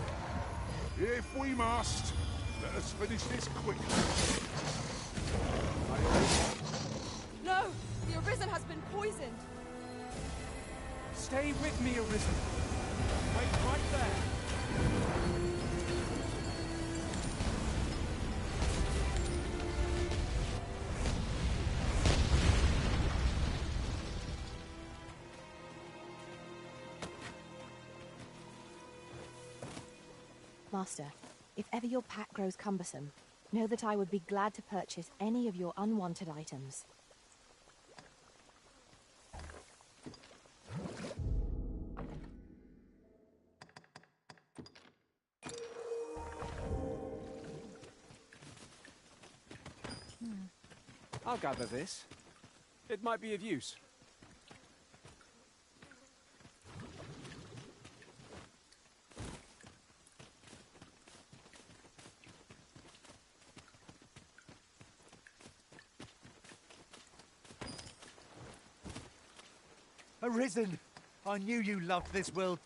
If we must, let us finish this quickly. No! The Arisen has been poisoned! Stay with me, Arisen. Wait right there. Master, if ever your pack grows cumbersome, know that I would be glad to purchase any of your unwanted items. I'll gather this. It might be of use. Arisen! I knew you loved this world.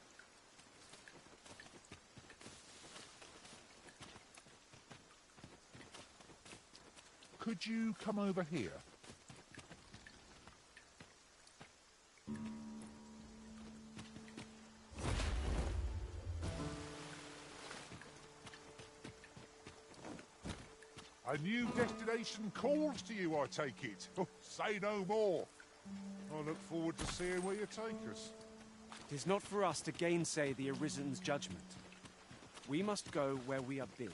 Could you come over here? A new destination calls to you, I take it. Oh, say no more. I look forward to seeing where you take us. It is not for us to gainsay the Arisen's judgment. We must go where we are bid.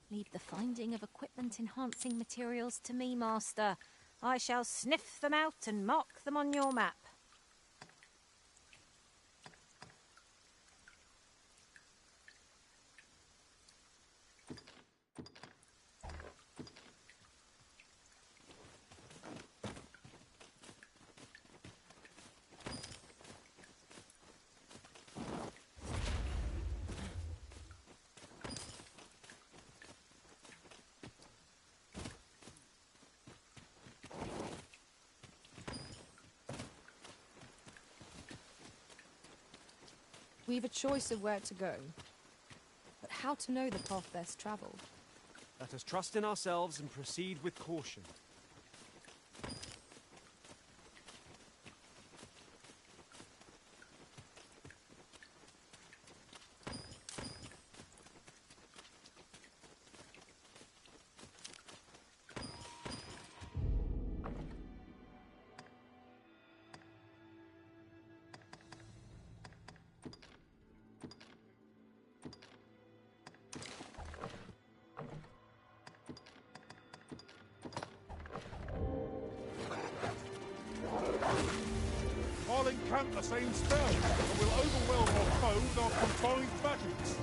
Leave the finding of equipment-enhancing materials to me, Master. I shall sniff them out and mark them on your map. We've a choice of where to go, but how to know the path best travelled? Let us trust in ourselves and proceed with caution. I'll encamp the same spell, and we'll overwhelm our foe with our combined magics.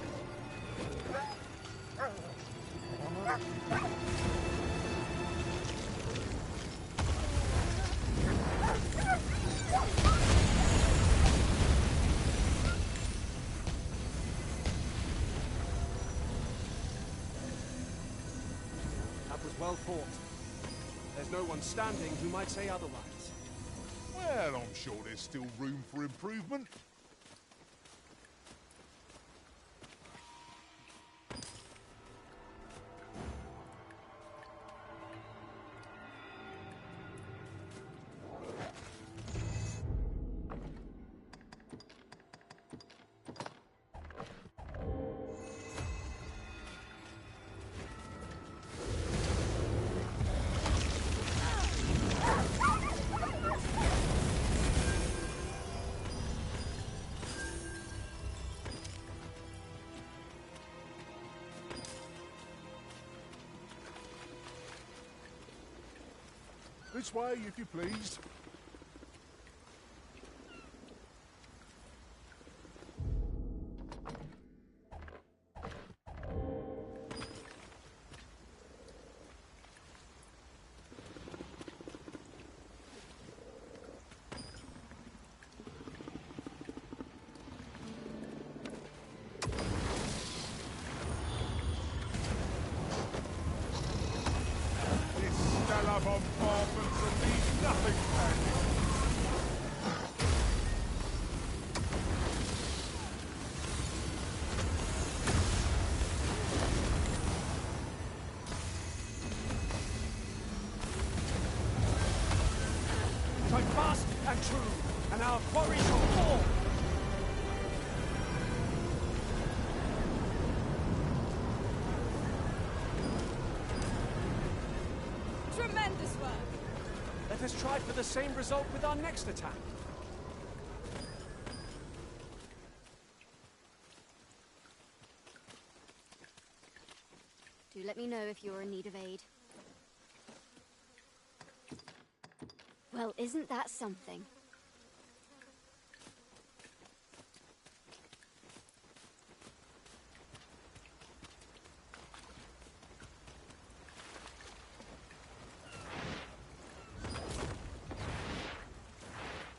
That was well fought. There's no one standing who might say otherwise. Well, I'm sure there's still room for improvement. This way, if you please. Time fast and true, and our quarry shall fall! Tremendous work! Let us try for the same result with our next attack. Do let me know if you're in need of aid. Well, isn't that something?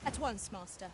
At once, Master.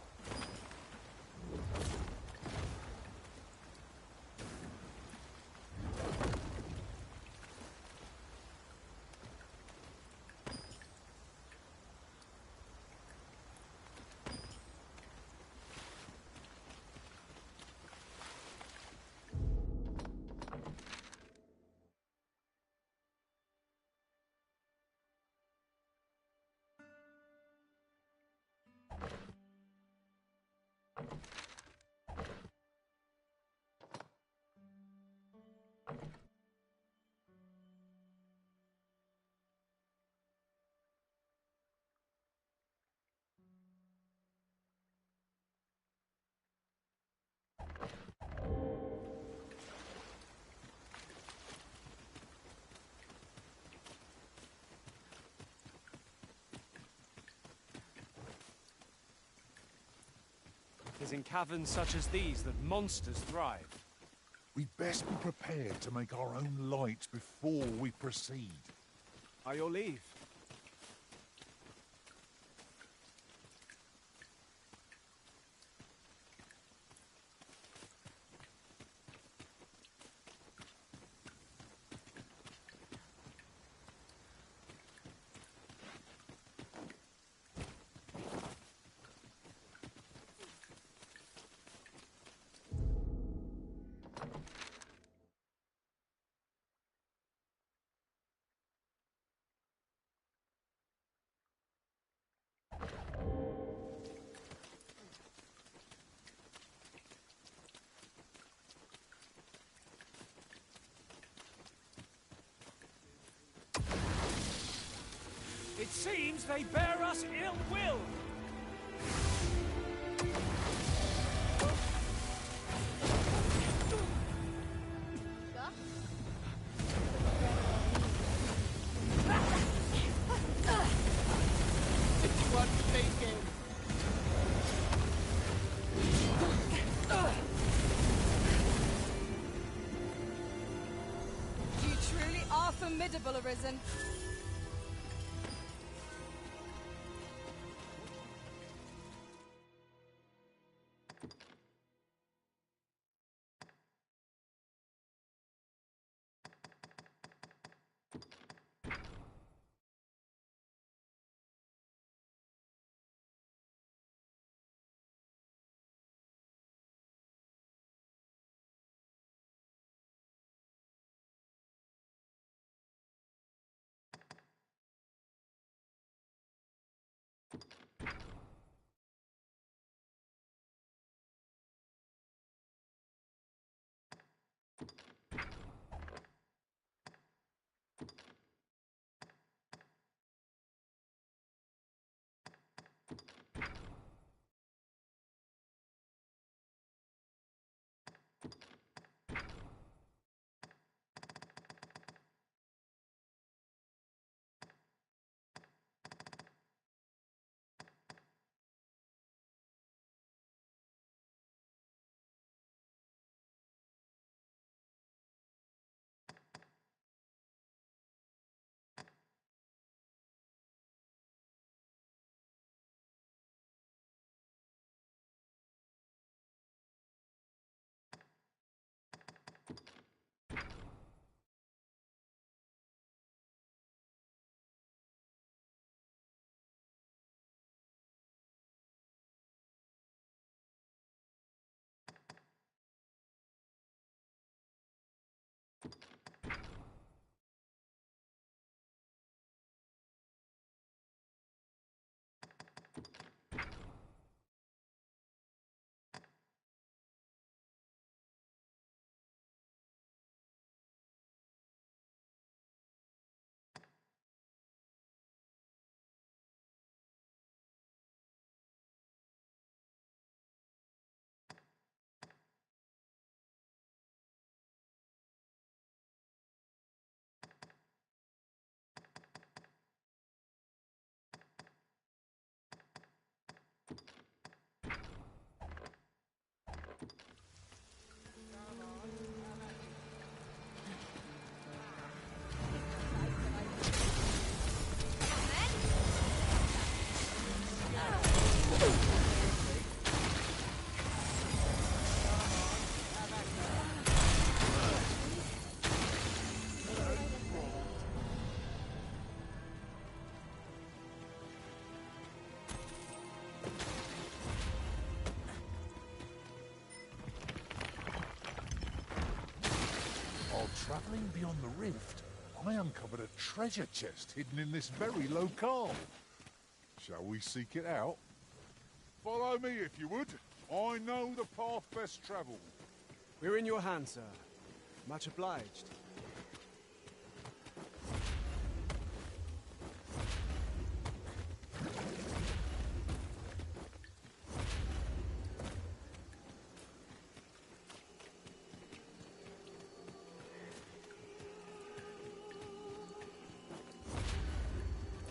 It is in caverns such as these that monsters thrive. We'd best be prepared to make our own light before we proceed. By your leave. It seems they bear us ill will! You truly are formidable, Arisen. Travelling beyond the rift, I uncovered a treasure chest hidden in this very locale. Shall we seek it out? Follow me if you would. I know the path best travelled. We're in your hands, sir. Much obliged.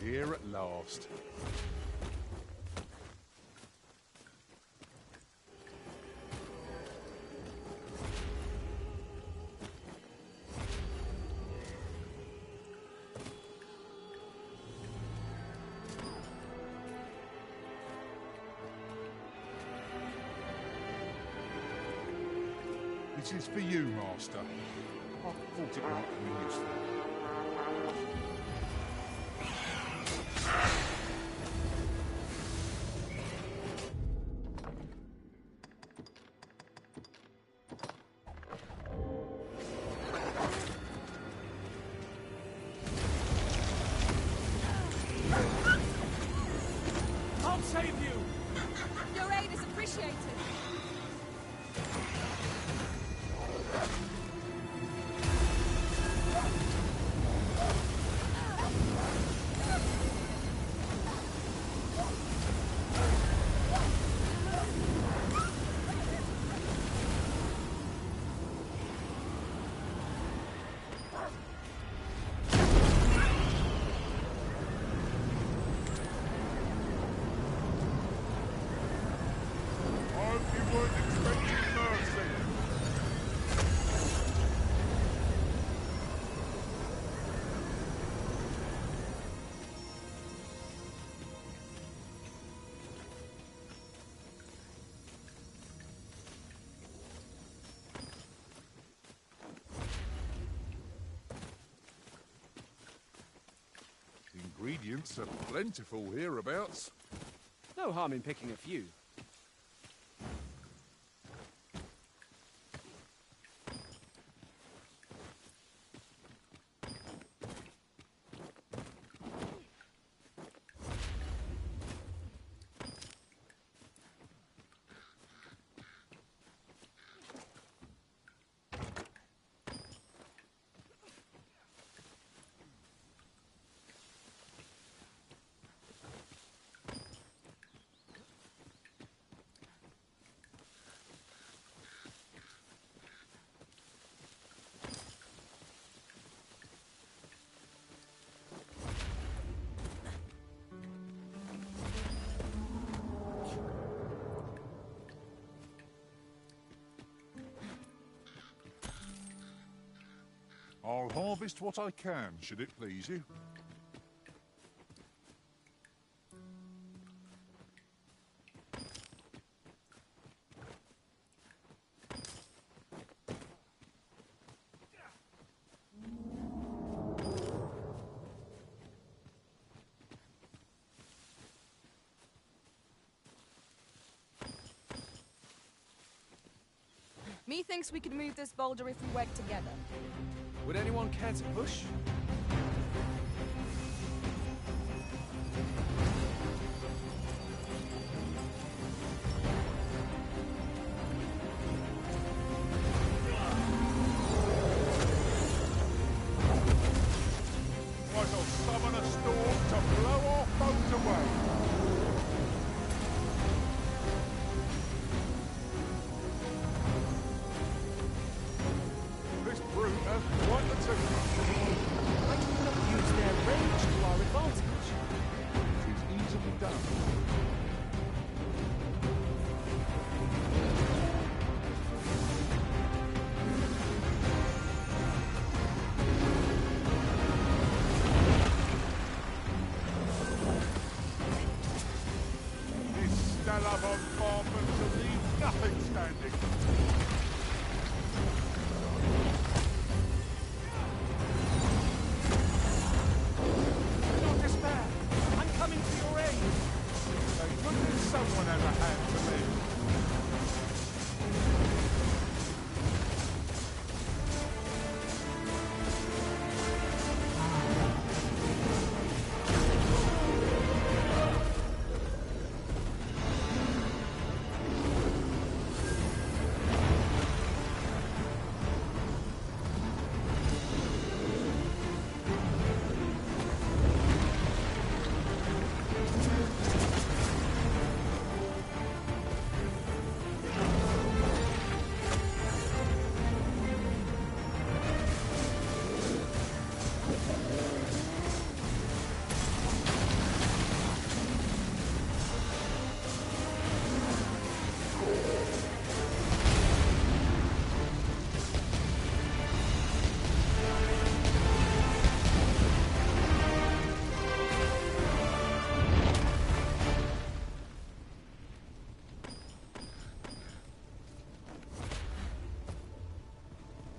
Here at last. This is for you, Master. I thought it might be useful. I'll save you! Your aid is appreciated. Ingredients are plentiful hereabouts. No harm in picking a few. I'll harvest what I can, should it please you. Methinks we could move this boulder if we work together. Would anyone care to push? I shall summon a storm to blow our boat away. This brute has quite the temper. Why do we not use their rage to our advantage? It is easily done. This stellar bombardment shall leave nothing standing. Do not despair! I'm coming to your aid! Thank goodness someone has a hand to lend.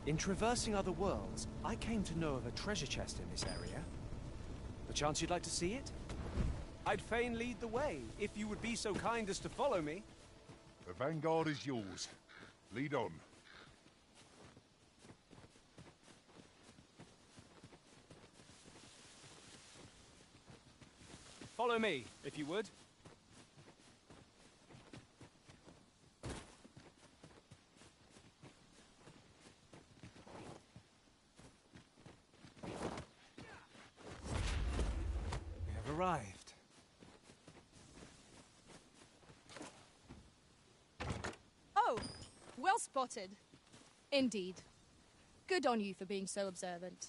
In traversing other worlds, I came to know of a treasure chest in this area. Perchance you'd like to see it? I'd fain lead the way, if you would be so kind as to follow me. The vanguard is yours. Lead on. Follow me, if you would. We have arrived. Oh, well spotted. Indeed. Good on you for being so observant.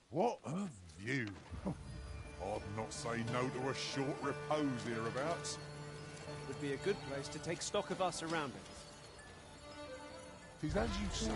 What a view. I'd not say no to a short repose hereabouts. Would be a good place to take stock of our surroundings. 'Tis as you say.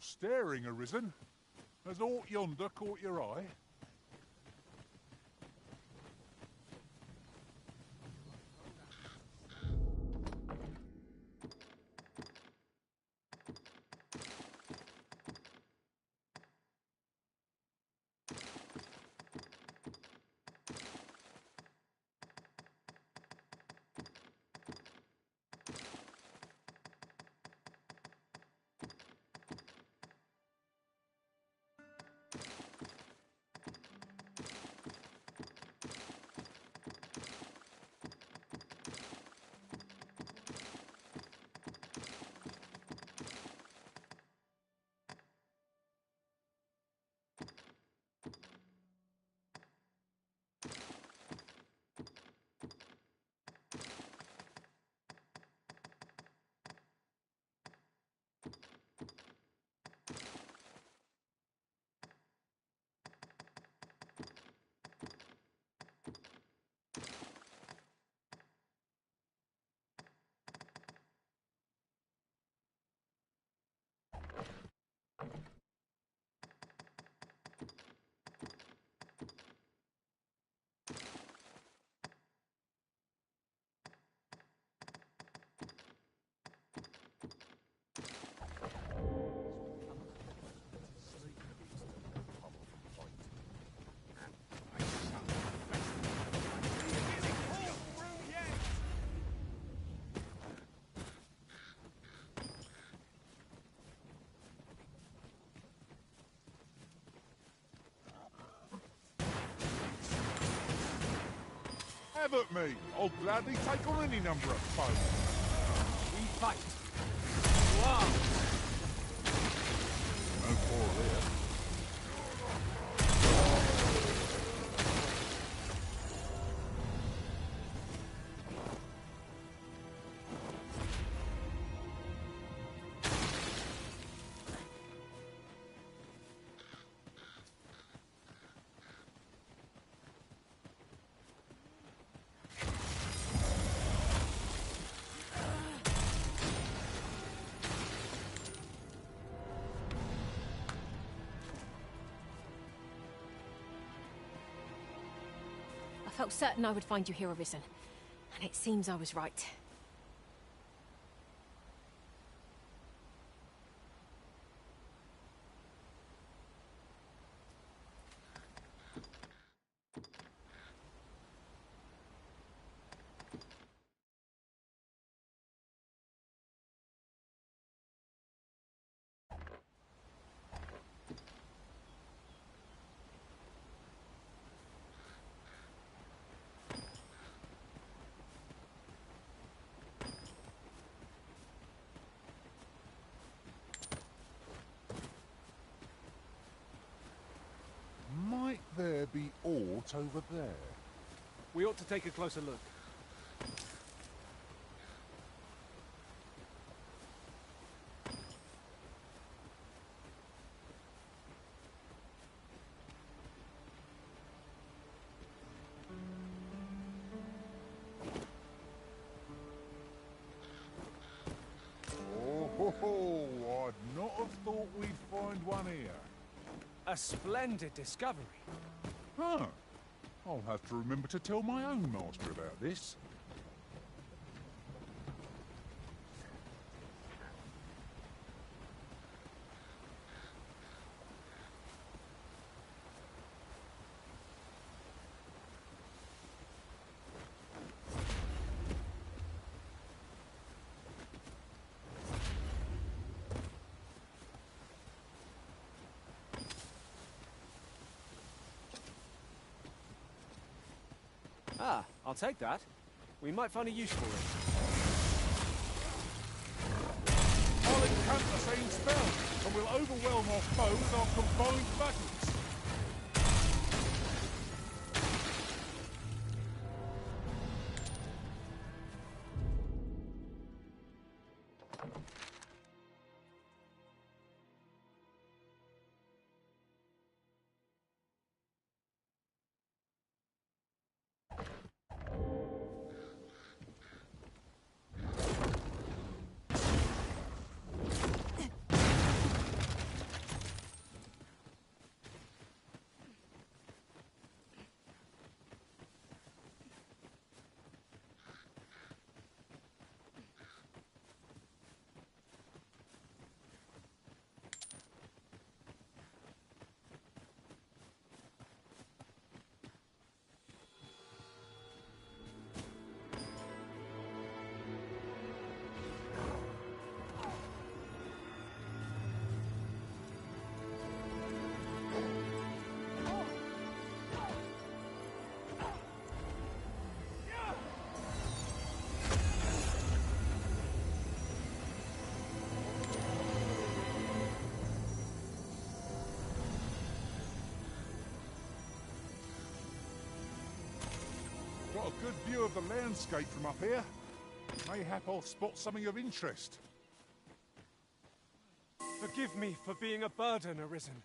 staring, Arisen. Has aught yonder caught your eye? Have at me. I'll gladly take on any number of foes. We fight. Wow. No quarrel here. I felt certain I would find you here, Arisen. And it seems I was right. Might there be aught over there? We ought to take a closer look. Oh, I'd not have thought we'd find one here. A splendid discovery. Huh. I'll have to remember to tell my own master about this. Ah, I'll take that. We might find a use for it. I'll encamp the same spell, and we'll overwhelm our foe with our combined battles. Good view of the landscape from up here. Mayhap I'll spot something of interest. Forgive me for being a burden, Arisen.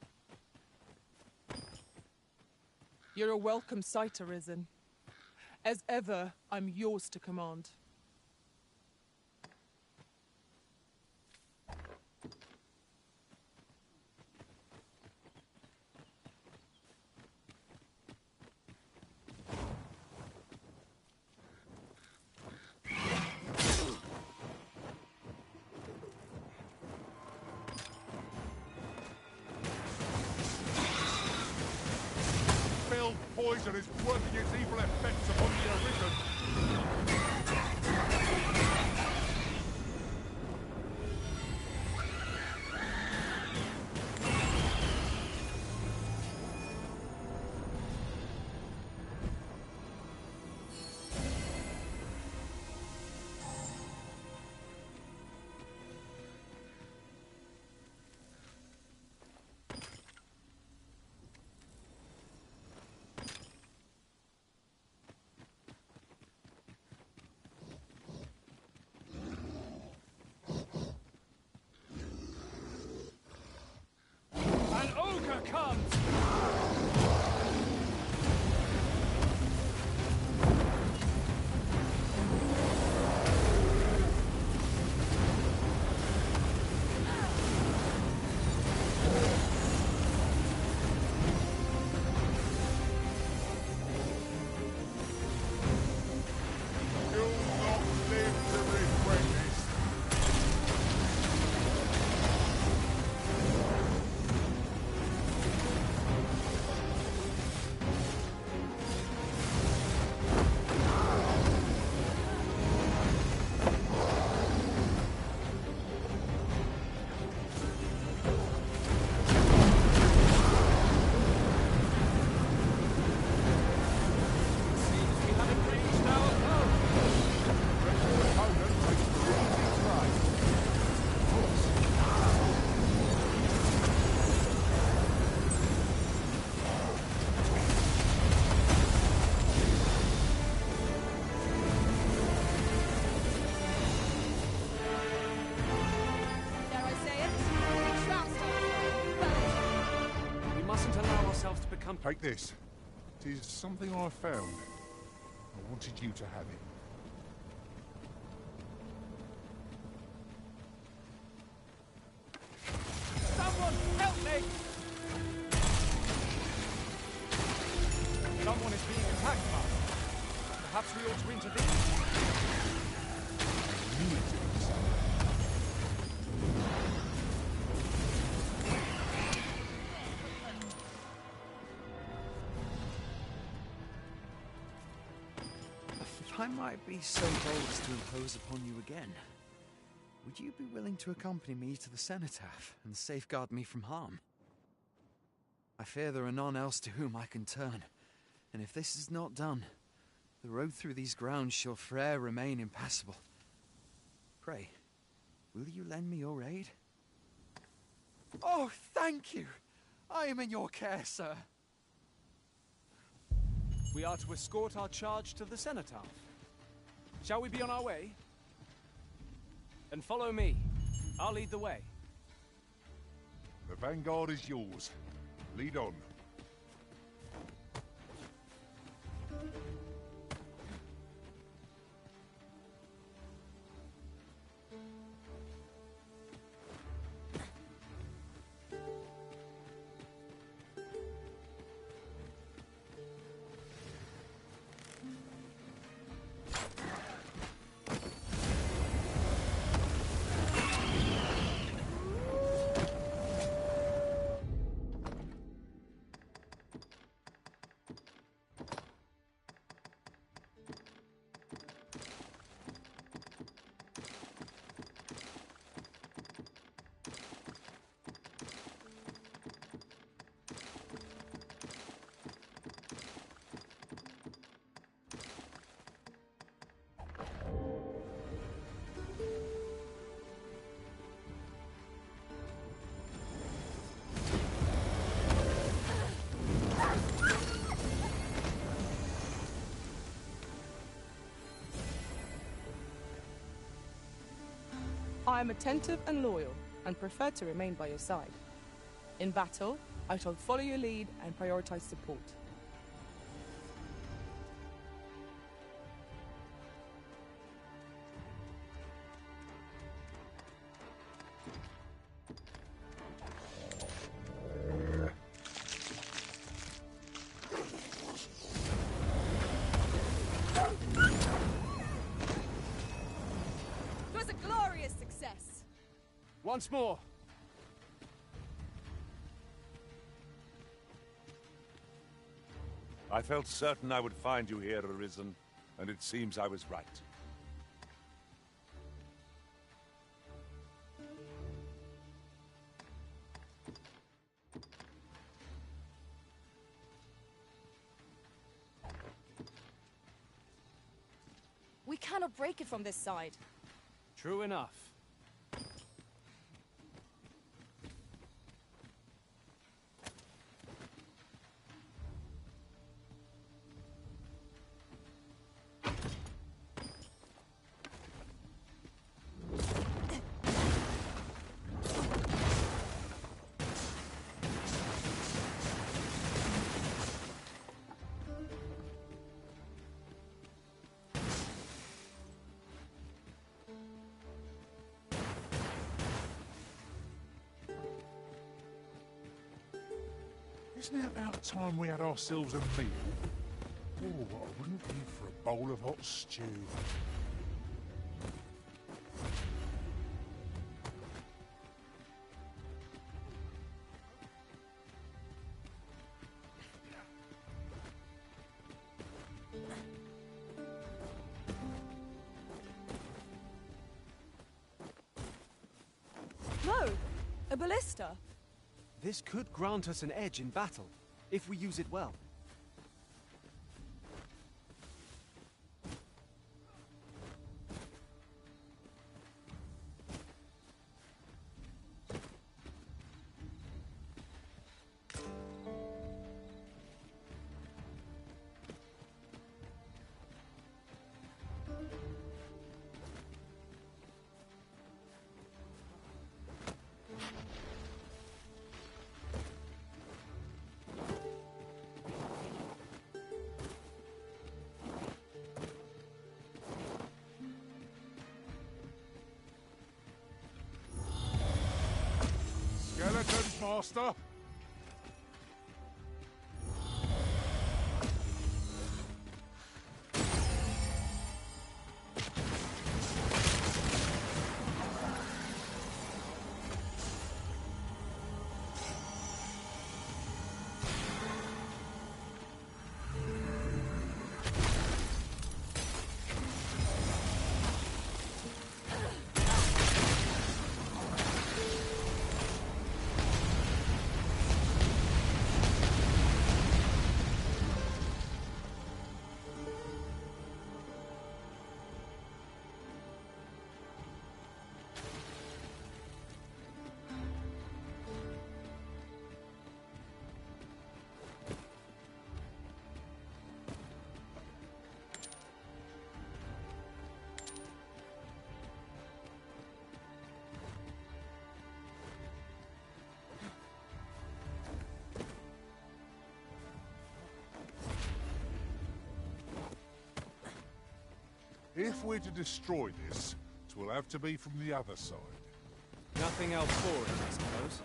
You're a welcome sight, Arisen. As ever, I'm yours to command. Fell poison is working its evil effects upon the Arisen. An ogre comes! You'll not live to regret this. We haven't reached our goal. Opponent takes the easy prey. Dare I say it? We trounced our foe, We mustn't allow ourselves to become... Take this. It is something I found. I wanted you to have it. Someone help me! Someone is being attacked, Master. Perhaps we ought to intervene? You need to be something. If I might be so bold as to impose upon you again, would you be willing to accompany me to the cenotaph and safeguard me from harm? I fear there are none else to whom I can turn, and if this is not done, the road through these grounds shall fore'er remain impassable. Pray, will you lend me your aid? Oh, thank you! I am in your care, sir. We are to escort our charge to the cenotaph. Shall we be on our way? Then follow me. I'll lead the way. The vanguard is yours. Lead on. I am attentive and loyal, and prefer to remain by your side. In battle, I shall follow your lead and prioritize support. It was a glorious success. Once more. I felt certain I would find you here, Arisen, and it seems I was right. We cannot break it from this side. True enough. Isn't it about time we had ourselves a meal? Oh, what I wouldn't give for a bowl of hot stew. No! A ballista! This could grant us an edge in battle, if we use it well. Skeletons, Master! If we're to destroy this, it will have to be from the other side. Nothing else for it, I suppose.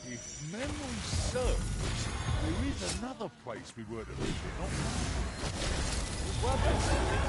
If memory serves, there is another place we were to visit, not Well done.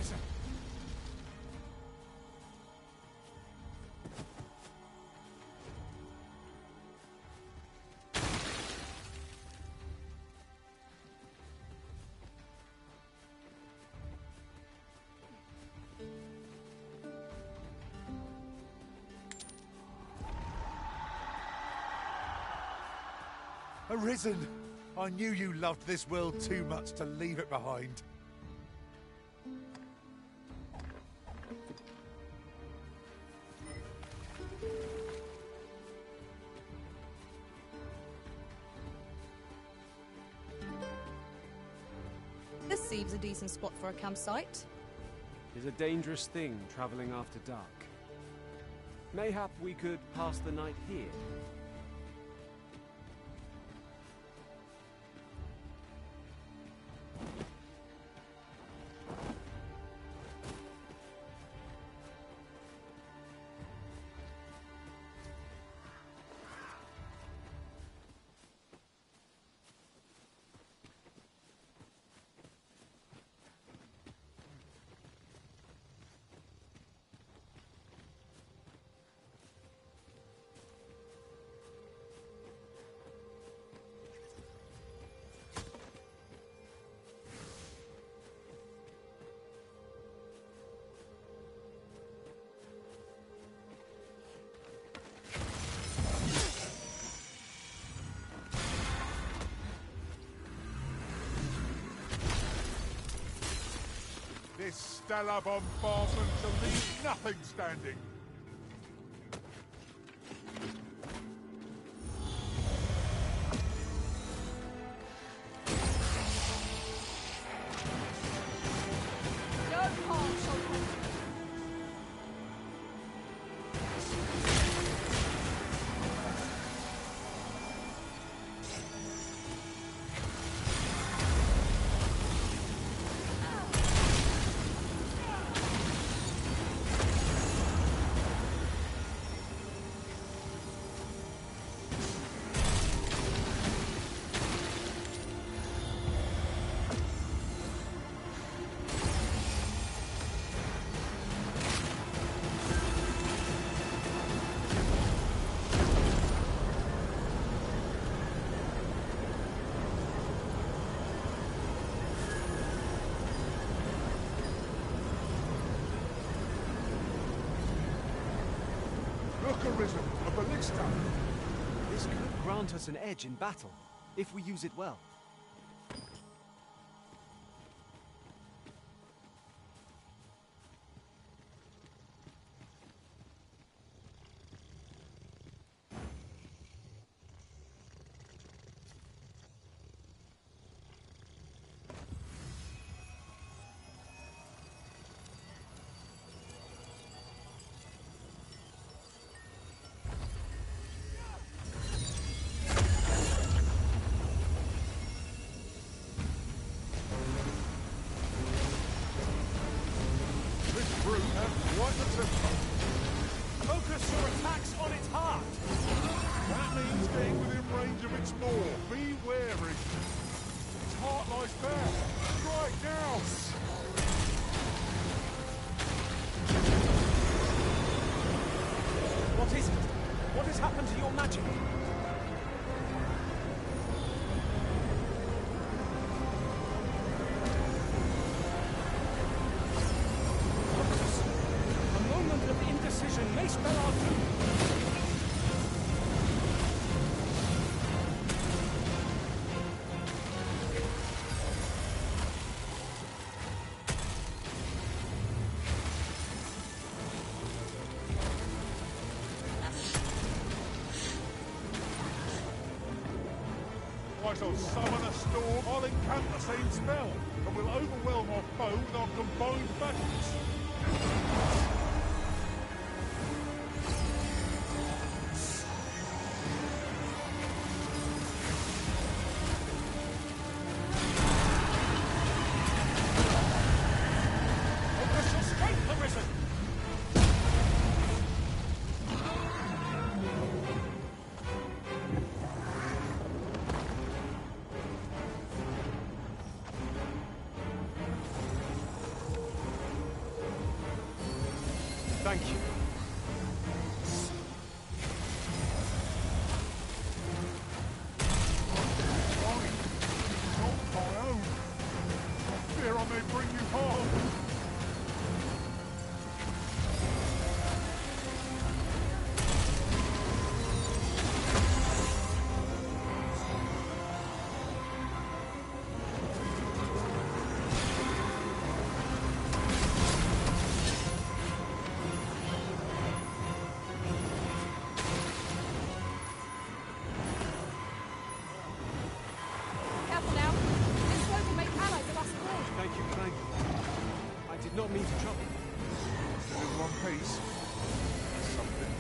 Arisen! Arisen! I knew you loved this world too much to leave it behind. This seems a decent spot for a campsite. It's a dangerous thing, traveling after dark. Mayhap we could pass the night here. This stellar bombardment shall leave nothing standing. No harm shall come. Look, Arisen, a ballista. This could grant us an edge in battle, if we use it well. This brute has quite the temper. Focus your attacks on its heart! That means staying within range of its maw. Be wary. Its heart lies bare. Strike now. What is it? What has happened to your magic? A moment of indecision may spell our doom. I shall summon a storm. I'll encamp the same spell, and we'll overwhelm our foe with our combined battles. Focus your strength, Arisen! Thank you. My own. I fear I may bring you harm. Careful now. This road will make allies of us all. Thank you kindly. I did not mean to trouble you. Still in one piece. That's something.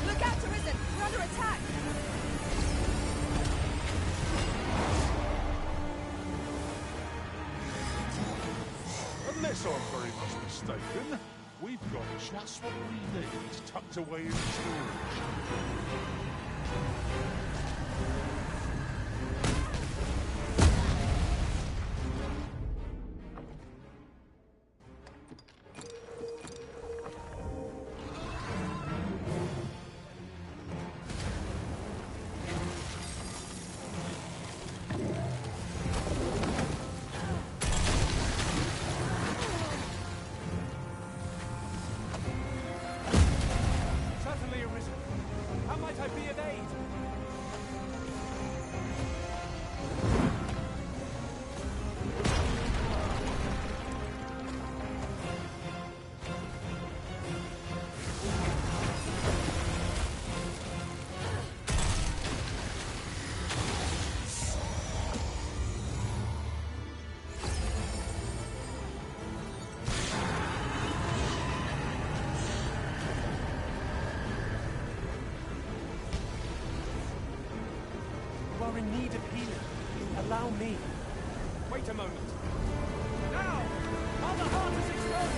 Look out, Arisen! We're under attack! Unless I'm very much mistaken, we've got just what we need tucked away in storage. Certainly, Arisen. How might I be of aid? You are in need of healing. Allow me. Wait a moment. Now! While the heart is exposed!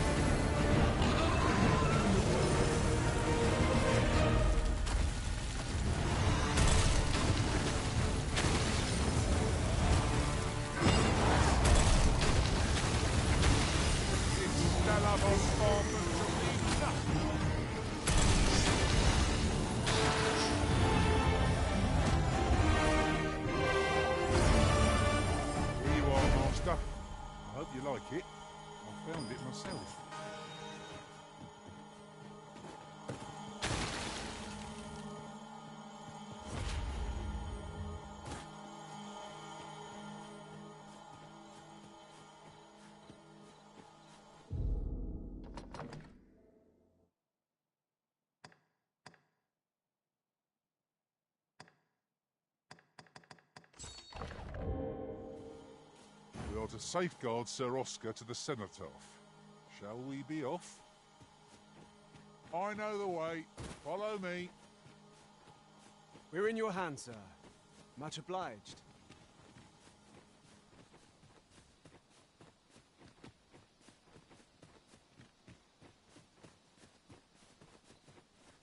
Here you are, Master. I hope you like it. I found it myself. We are to safeguard Sir Oscar to the cenotaph. Shall we be off? I know the way. Follow me. We're in your hands, sir. Much obliged.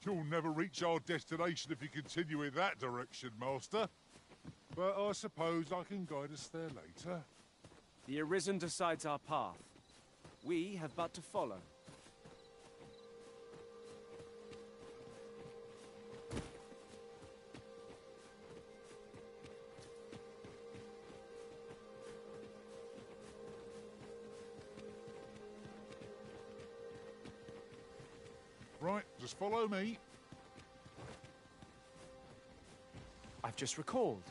You'll never reach our destination if you continue in that direction, Master. But I suppose I can guide us there later. The Arisen decides our path. We have but to follow. Right, just follow me. I've just recalled.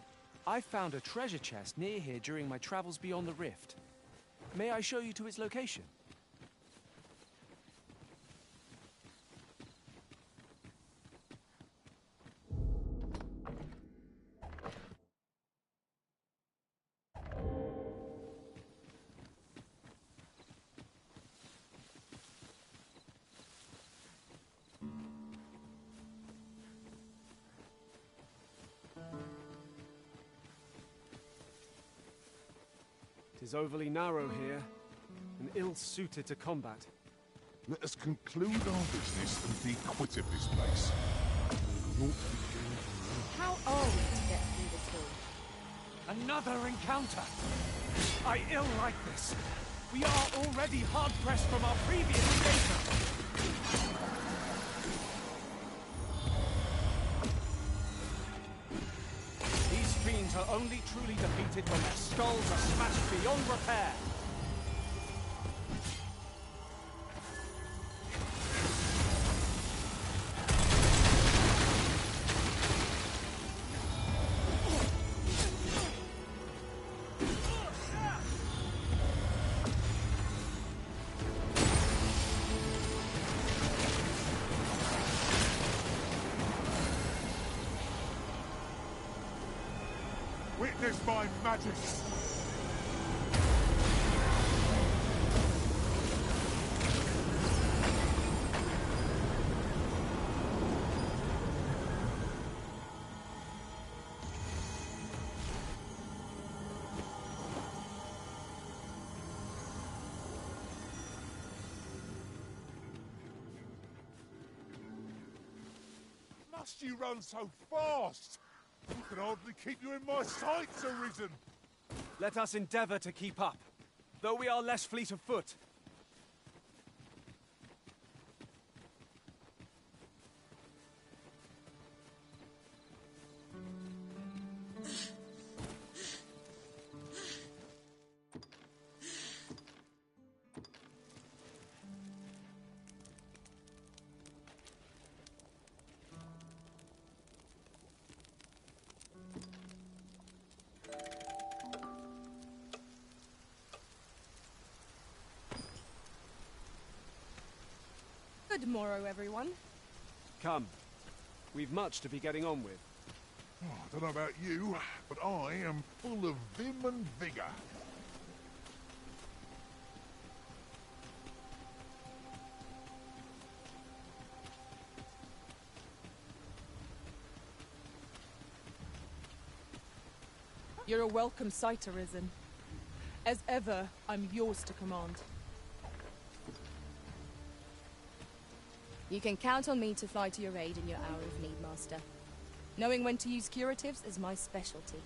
I found a treasure chest near here during my travels beyond the rift. May I show you to its location? Tis overly narrow here, and ill-suited to combat. Let us conclude our business and be quit of this place. How are we to get through this hall? Another encounter! I ill like this. We are already hard-pressed from our previous engagement. These fiends are only truly defeated when their skulls are smashed beyond repair. Witness my magic! Must you run so fast? I can hardly keep you in my sights, Arisen! Let us endeavour to keep up, though we are less fleet of foot. Good morrow, everyone. Come. We've much to be getting on with. Oh, I don't know about you, but I am full of vim and vigour. You're a welcome sight, Arisen. As ever, I'm yours to command. You can count on me to fly to your aid in your hour of need, Master. Knowing when to use curatives is my specialty.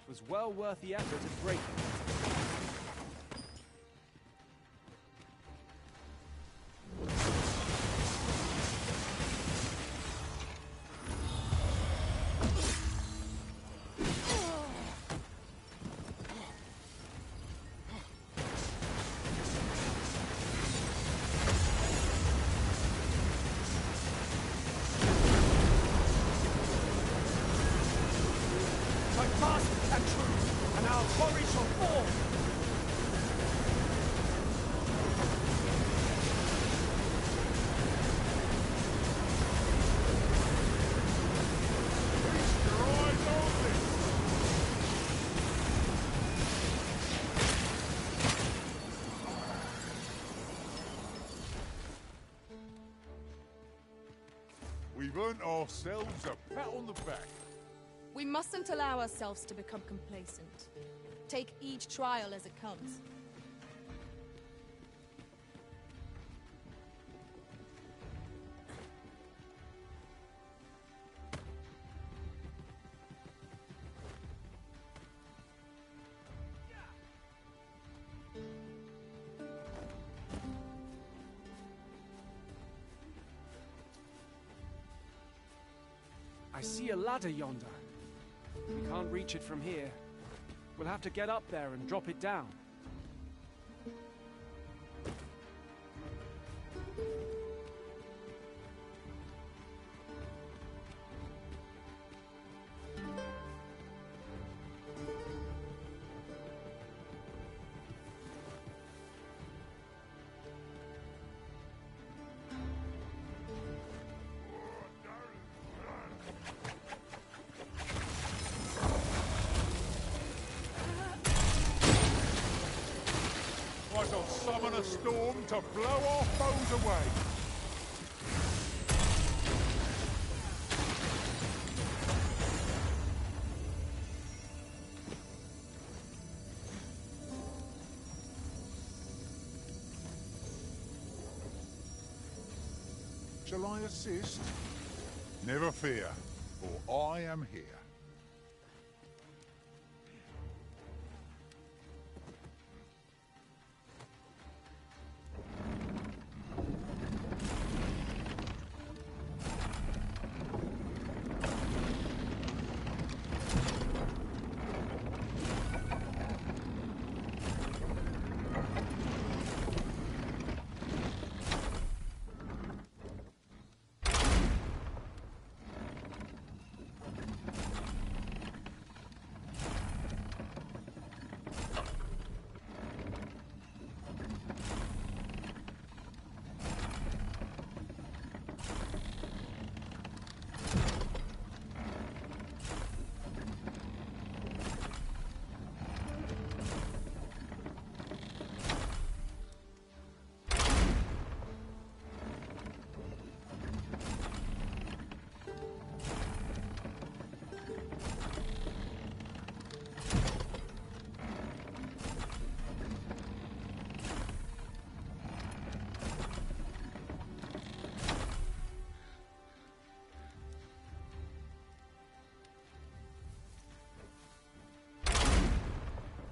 It was well worth the effort of breaking it. Fight fast and true, and our quarry shall fall! We've earned ourselves a pat on the back. We mustn't allow ourselves to become complacent. Take each trial as it comes. I see a ladder yonder. We can't reach it from here. We'll have to get up there and drop it down. I shall summon a storm to blow our foes away. Shall I assist? Never fear, for I am here.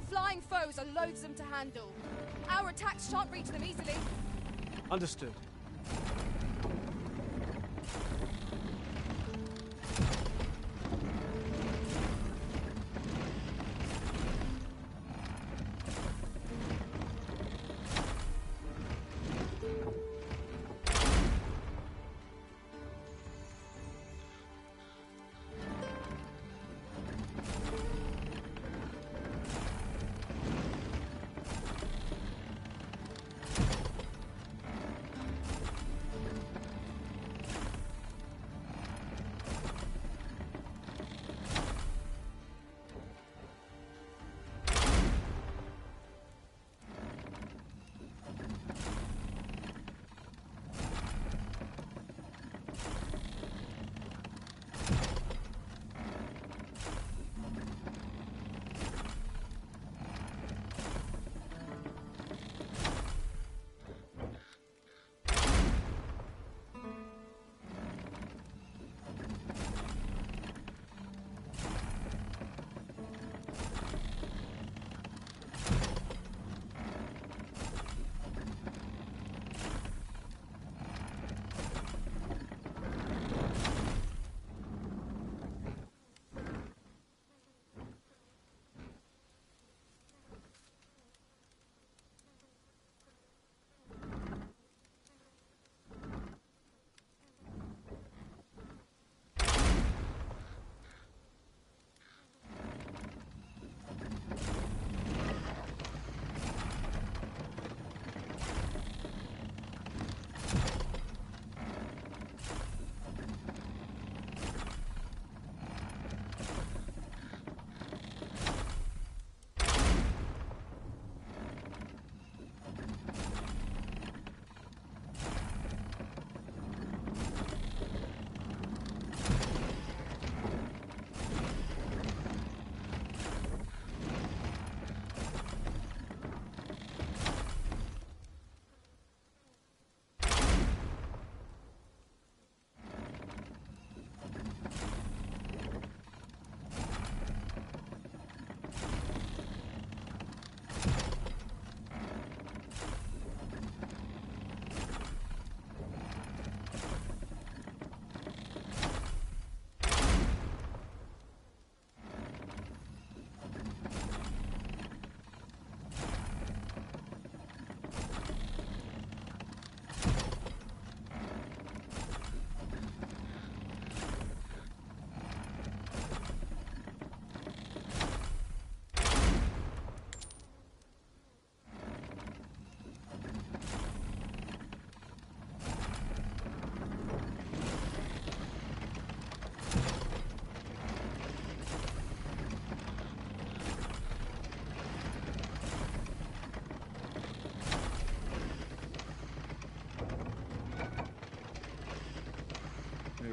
Flying foes are loathsome to handle. Our attacks shan't reach them easily. Understood.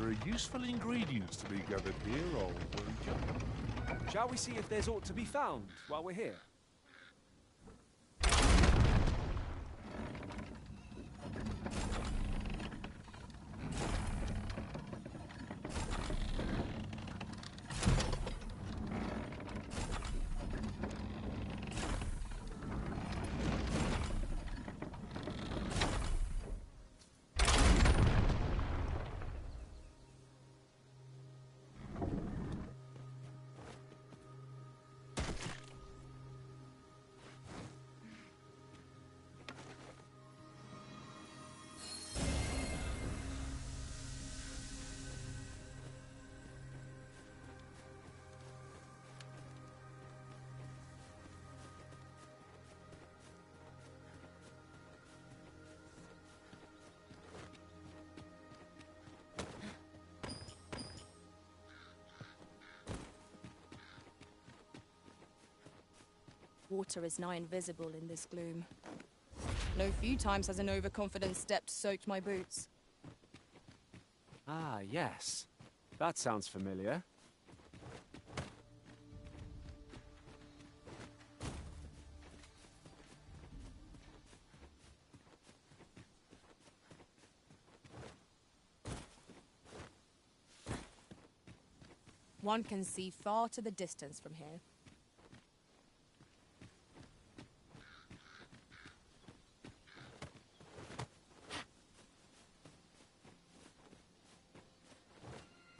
there are useful ingredients to be gathered here, old wager. Shall we see if there's aught to be found while we're here? Water is nigh invisible in this gloom. No few times has an overconfident step soaked my boots. Ah, yes. That sounds familiar. One can see far to the distance from here.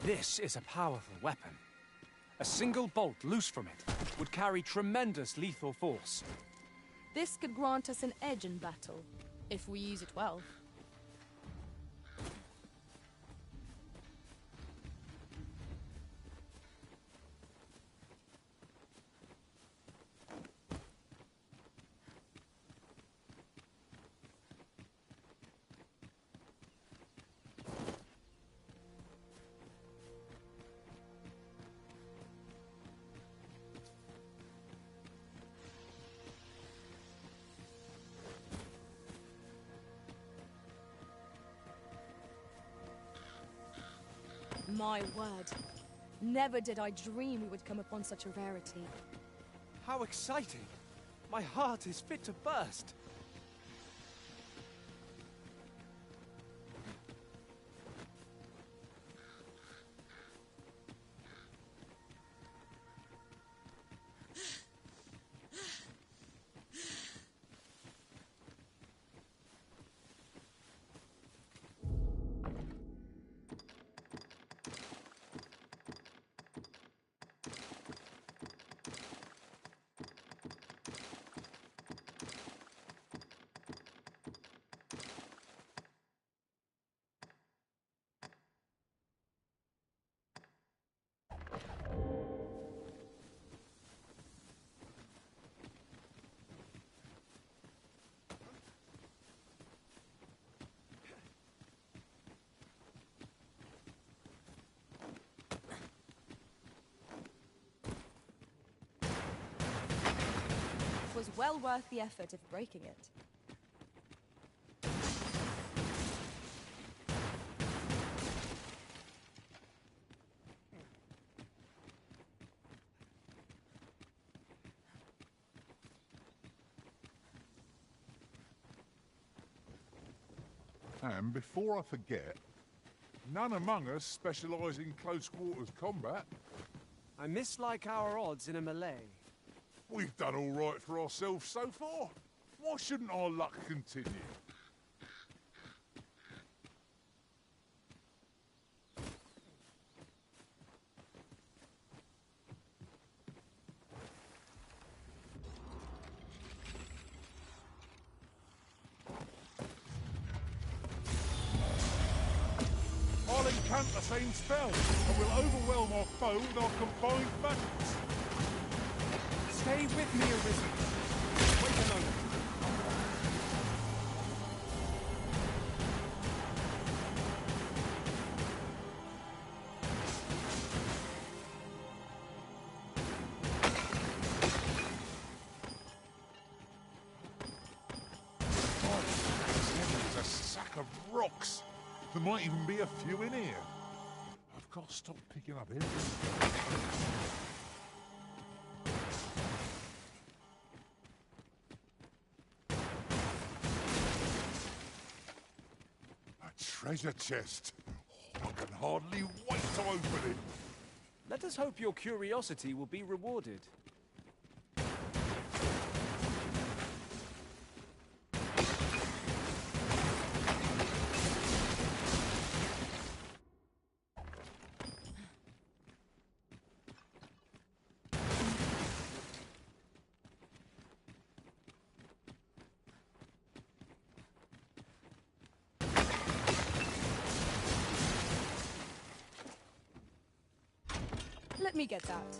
This is a powerful weapon. A single bolt loose from it would carry tremendous lethal force. This could grant us an edge in battle, if we use it well. My word. Never did I dream we would come upon such a rarity. How exciting! My heart is fit to burst! It was well worth the effort of breaking it. And before I forget, none among us specialise in close quarters combat. I mislike our odds in a melee. We've done all right for ourselves so far. Why shouldn't our luck continue? I'll encamp the same spell, and we'll overwhelm our foe with our combined magics. Stay with me, Arisen. Wait a moment. It's a sack of rocks. There might even be a few in here. I've got to stop picking up everything. A treasure chest. I can hardly wait to open it. Let us hope your curiosity will be rewarded. Let me get that.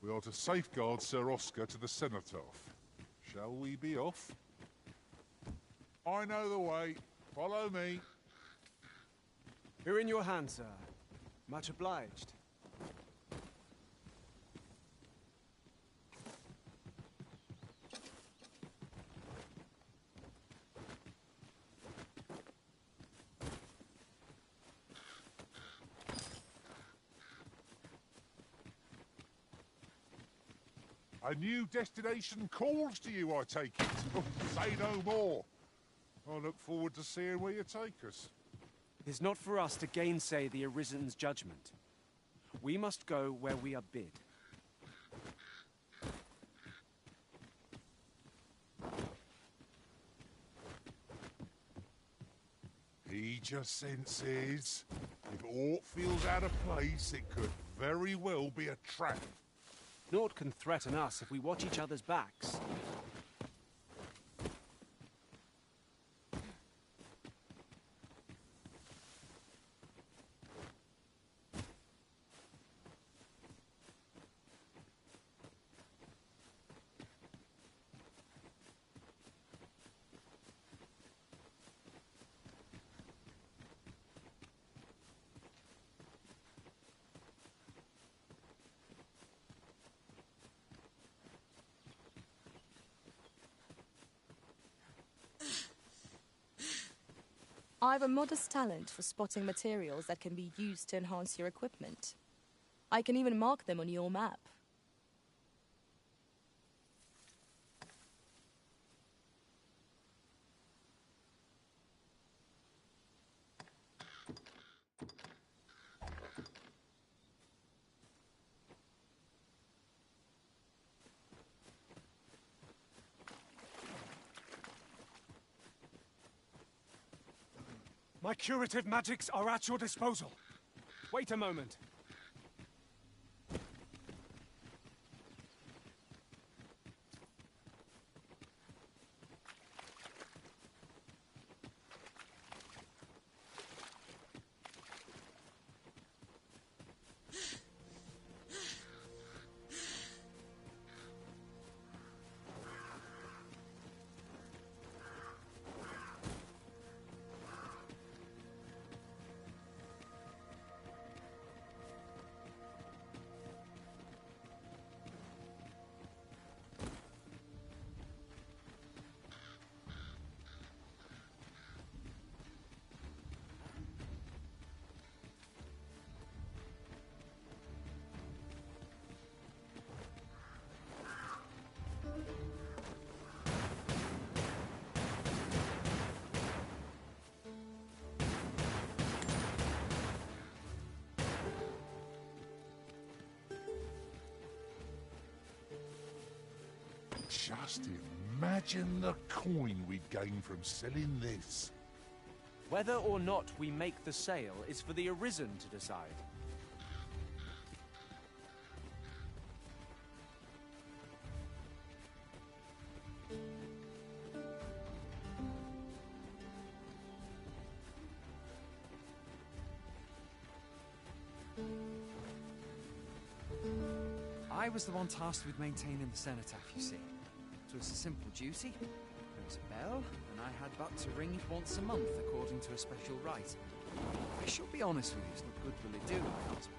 We are to safeguard Sir Oscar to the cenotaph. Shall we be off? I know the way. Follow me. We're in your hands, sir. Much obliged. A new destination calls to you, I take it. Oh, say no more. I look forward to seeing where you take us. It's not for us to gainsay the Arisen's judgment. We must go where we are bid. He just senses. If aught feels out of place, it could very well be a trap. Naught can threaten us if we watch each other's backs. I have a modest talent for spotting materials that can be used to enhance your equipment. I can even mark them on your map. My curative magics are at your disposal. Wait a moment. Just imagine the coin we'd gain from selling this. Whether or not we make the sale is for the Arisen to decide. I was the one tasked with maintaining the cenotaph, you see. It was a simple duty. There was a bell, and I had but to ring it once a month according to a special rite. I should be honest with you, it's not good will it do, my husband.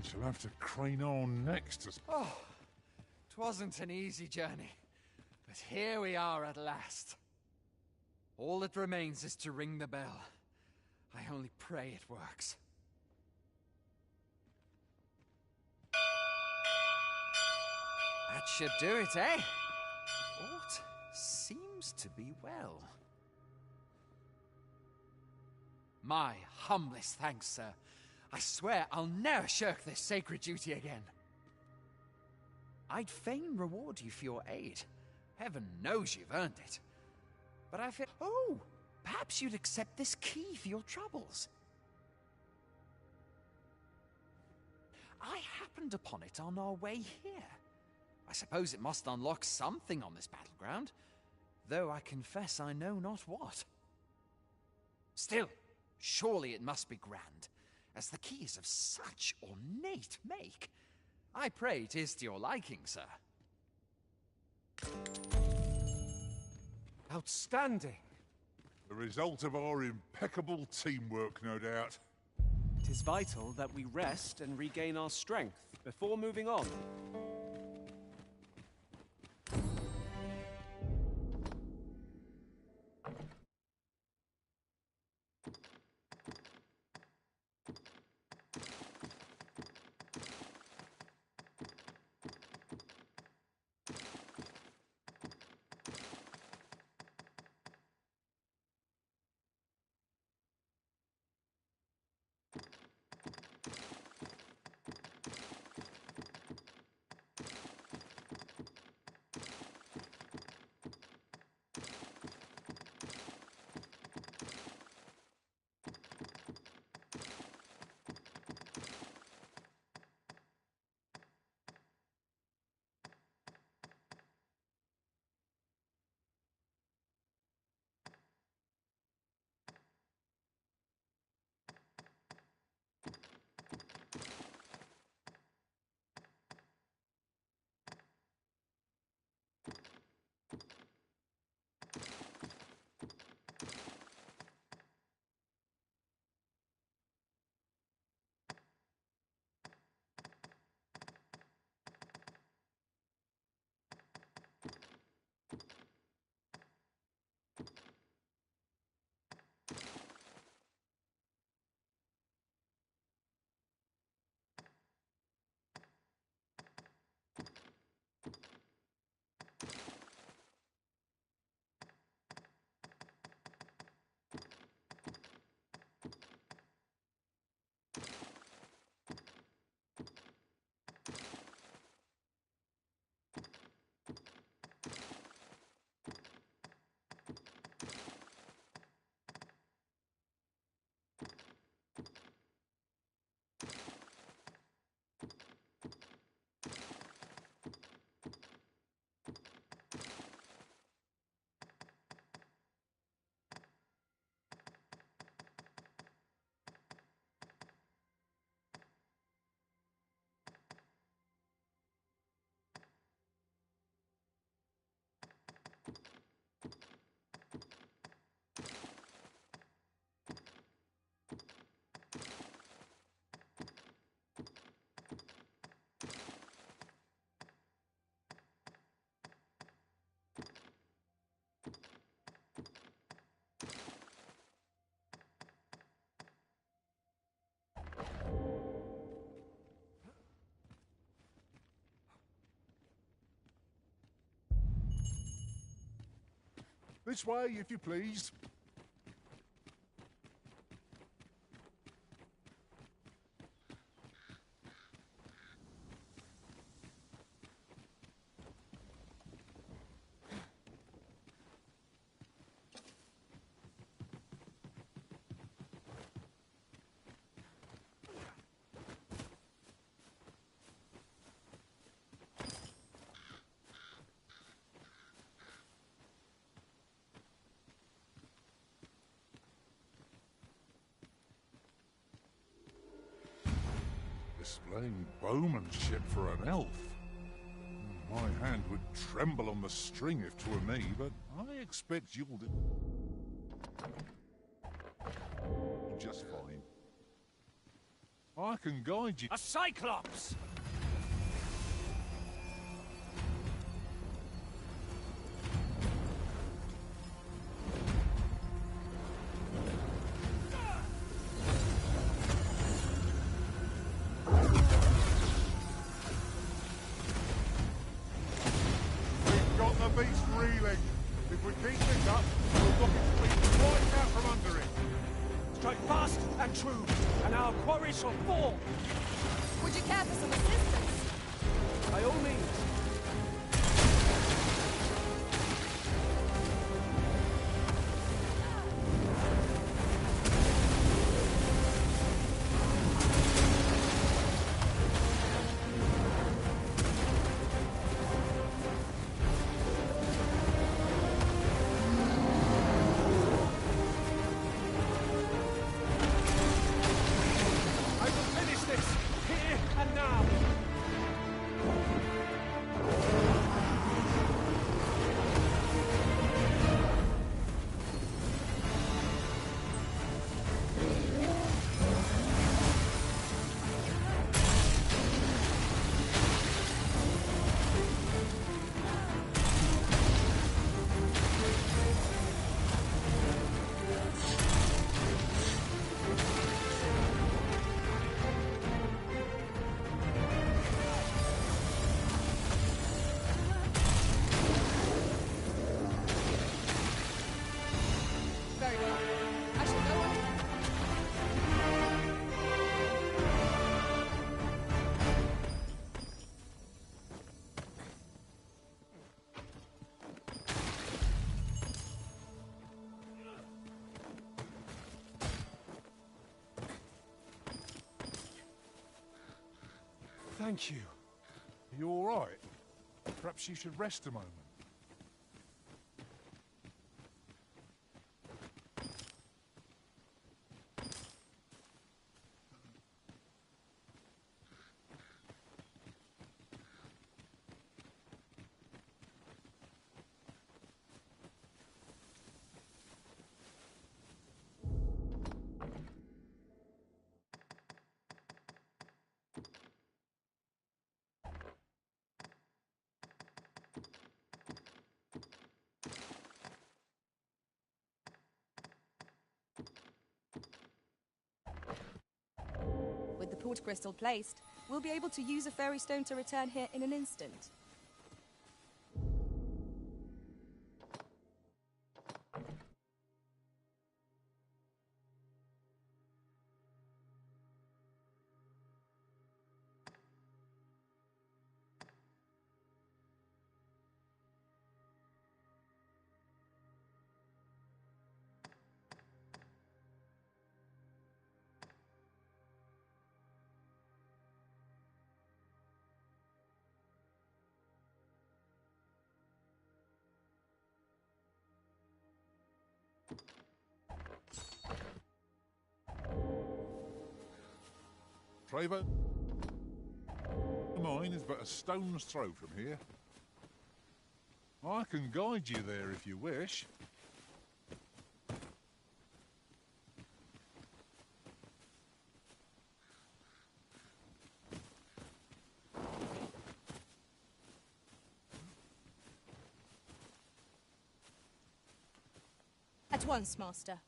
We shall have to crane on next as... Oh, 'twasn't an easy journey, but here we are at last. All that remains is to ring the bell. I only pray it works. That should do it, eh? Aught seems to be well. My humblest thanks, sir. I swear I'll never shirk this sacred duty again. I'd fain reward you for your aid. Heaven knows you've earned it. But I feel... Oh! Perhaps you'd accept this key for your troubles. I happened upon it on our way here. I suppose it must unlock something on this battleground, though I confess I know not what. Still, surely it must be grand, as the key is of such ornate make. I pray 'tis to your liking, sir. Outstanding. The result of our impeccable teamwork, no doubt. It is vital that we rest and regain our strength before moving on. This way, if you please. Displaying bowmanship for an elf. My hand would tremble on the string if 'twere me, but I expect you'll do just fine. I can guide you. A Cyclops! Beast reeling. If we keep this up, we'll knock its feet right out from under it. Strike fast and true, and our quarry shall fall. Would you care for some assistance? By all means. Thank you. Are you all right? Perhaps you should rest a moment. With the port crystal placed, we'll be able to use a fairy stone to return here in an instant. Trevor, mine is but a stone's throw from here. I can guide you there if you wish. At once, Master.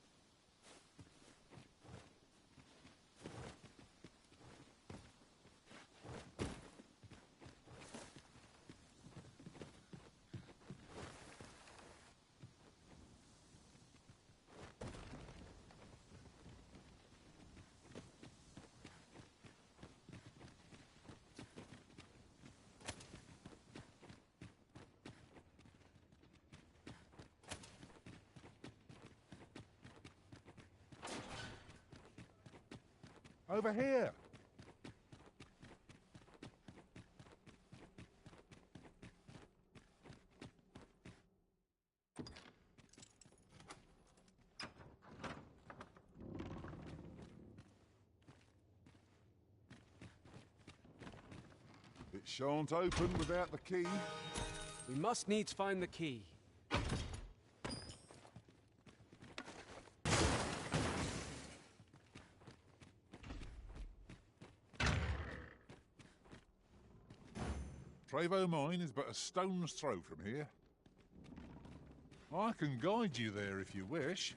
Over here. It shan't open without the key. We must needs find the key. Trevo Mine is but a stone's throw from here. I can guide you there if you wish.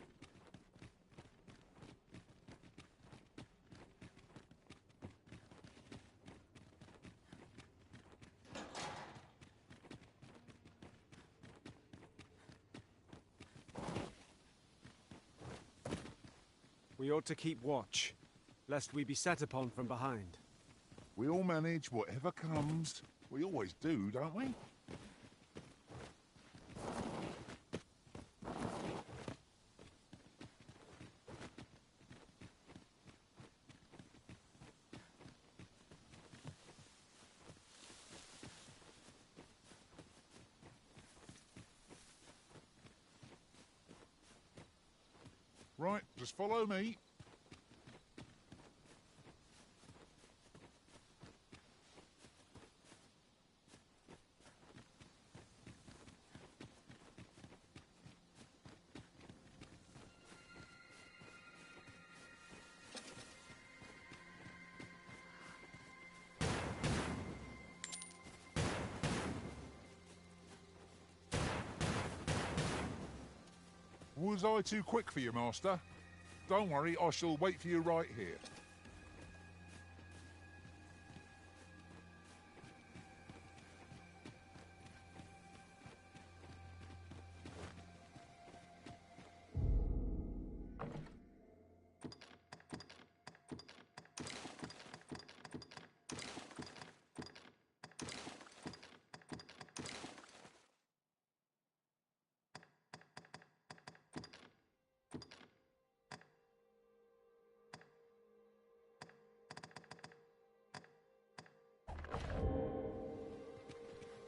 We ought to keep watch, lest we be set upon from behind. We'll manage whatever comes. We always do, don't we? Right, just follow me. Was I too quick for you, Master? Don't worry, I shall wait for you right here.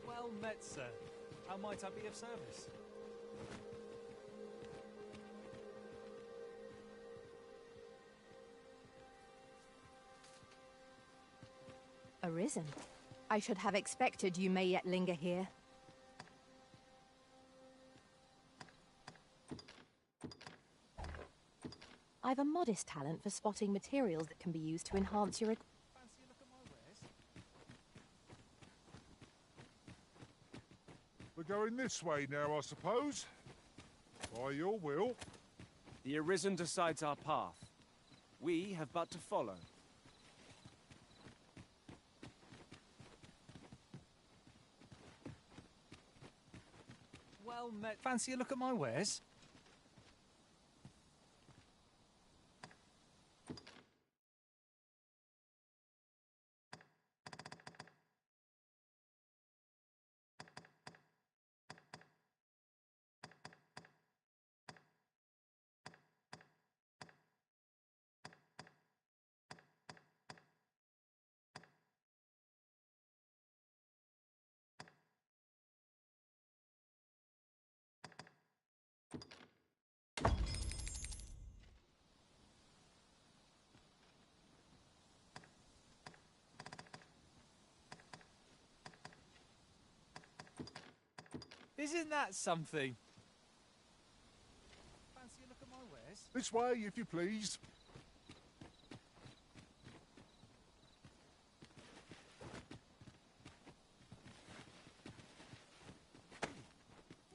Well met, sir. How might I be of service? Arisen. I should have expected you may yet linger here. I've a modest talent for spotting materials that can be used to enhance your... Fancy a look at my wares? We're going this way now, I suppose. By your will. The Arisen decides our path. We have but to follow. Well met. Fancy a look at my wares? Isn't that something? Fancy a look at my wares? This way, if you please.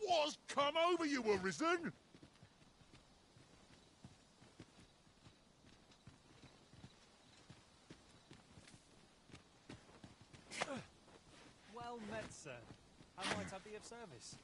What's come over you, Arisen? Well met, sir. How might I be of service?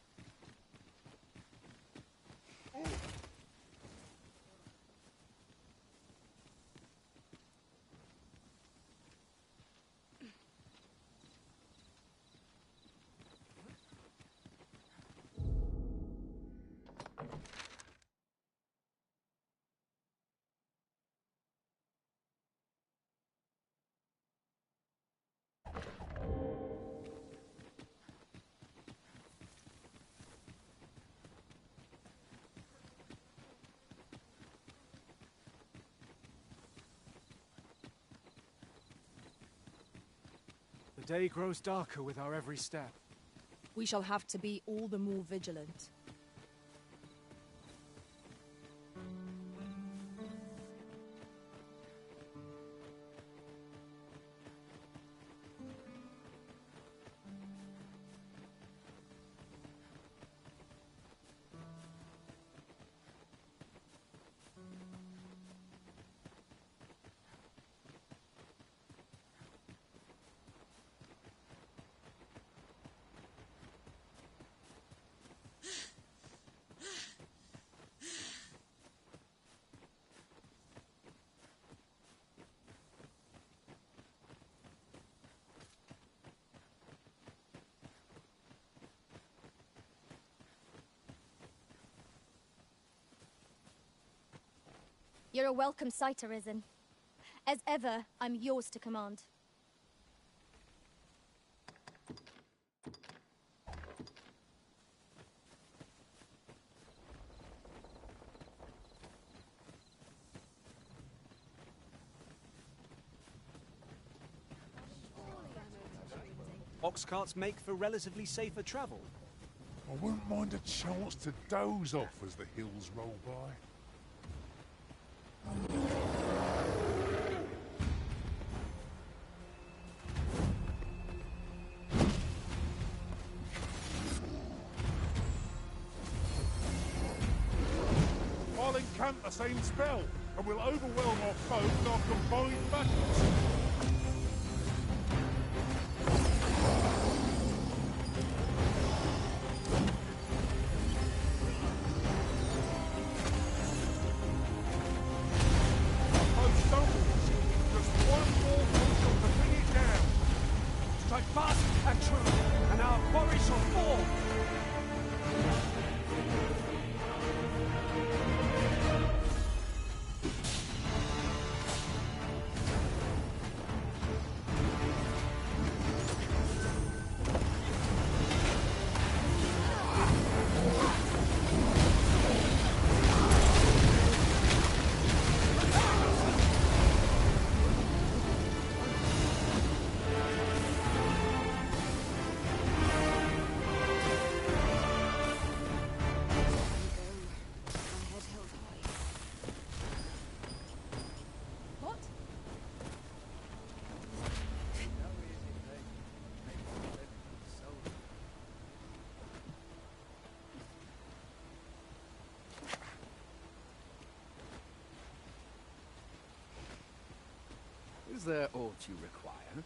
day grows darker with our every step. We shall have to be all the more vigilant. You're a welcome sight, Arisen. As ever, I'm yours to command. Ox carts make for relatively safer travel. I wouldn't mind a chance to doze off as the hills roll by. I'll encamp the same spell, and we'll overwhelm our foe with our combined battles. Is there aught you require?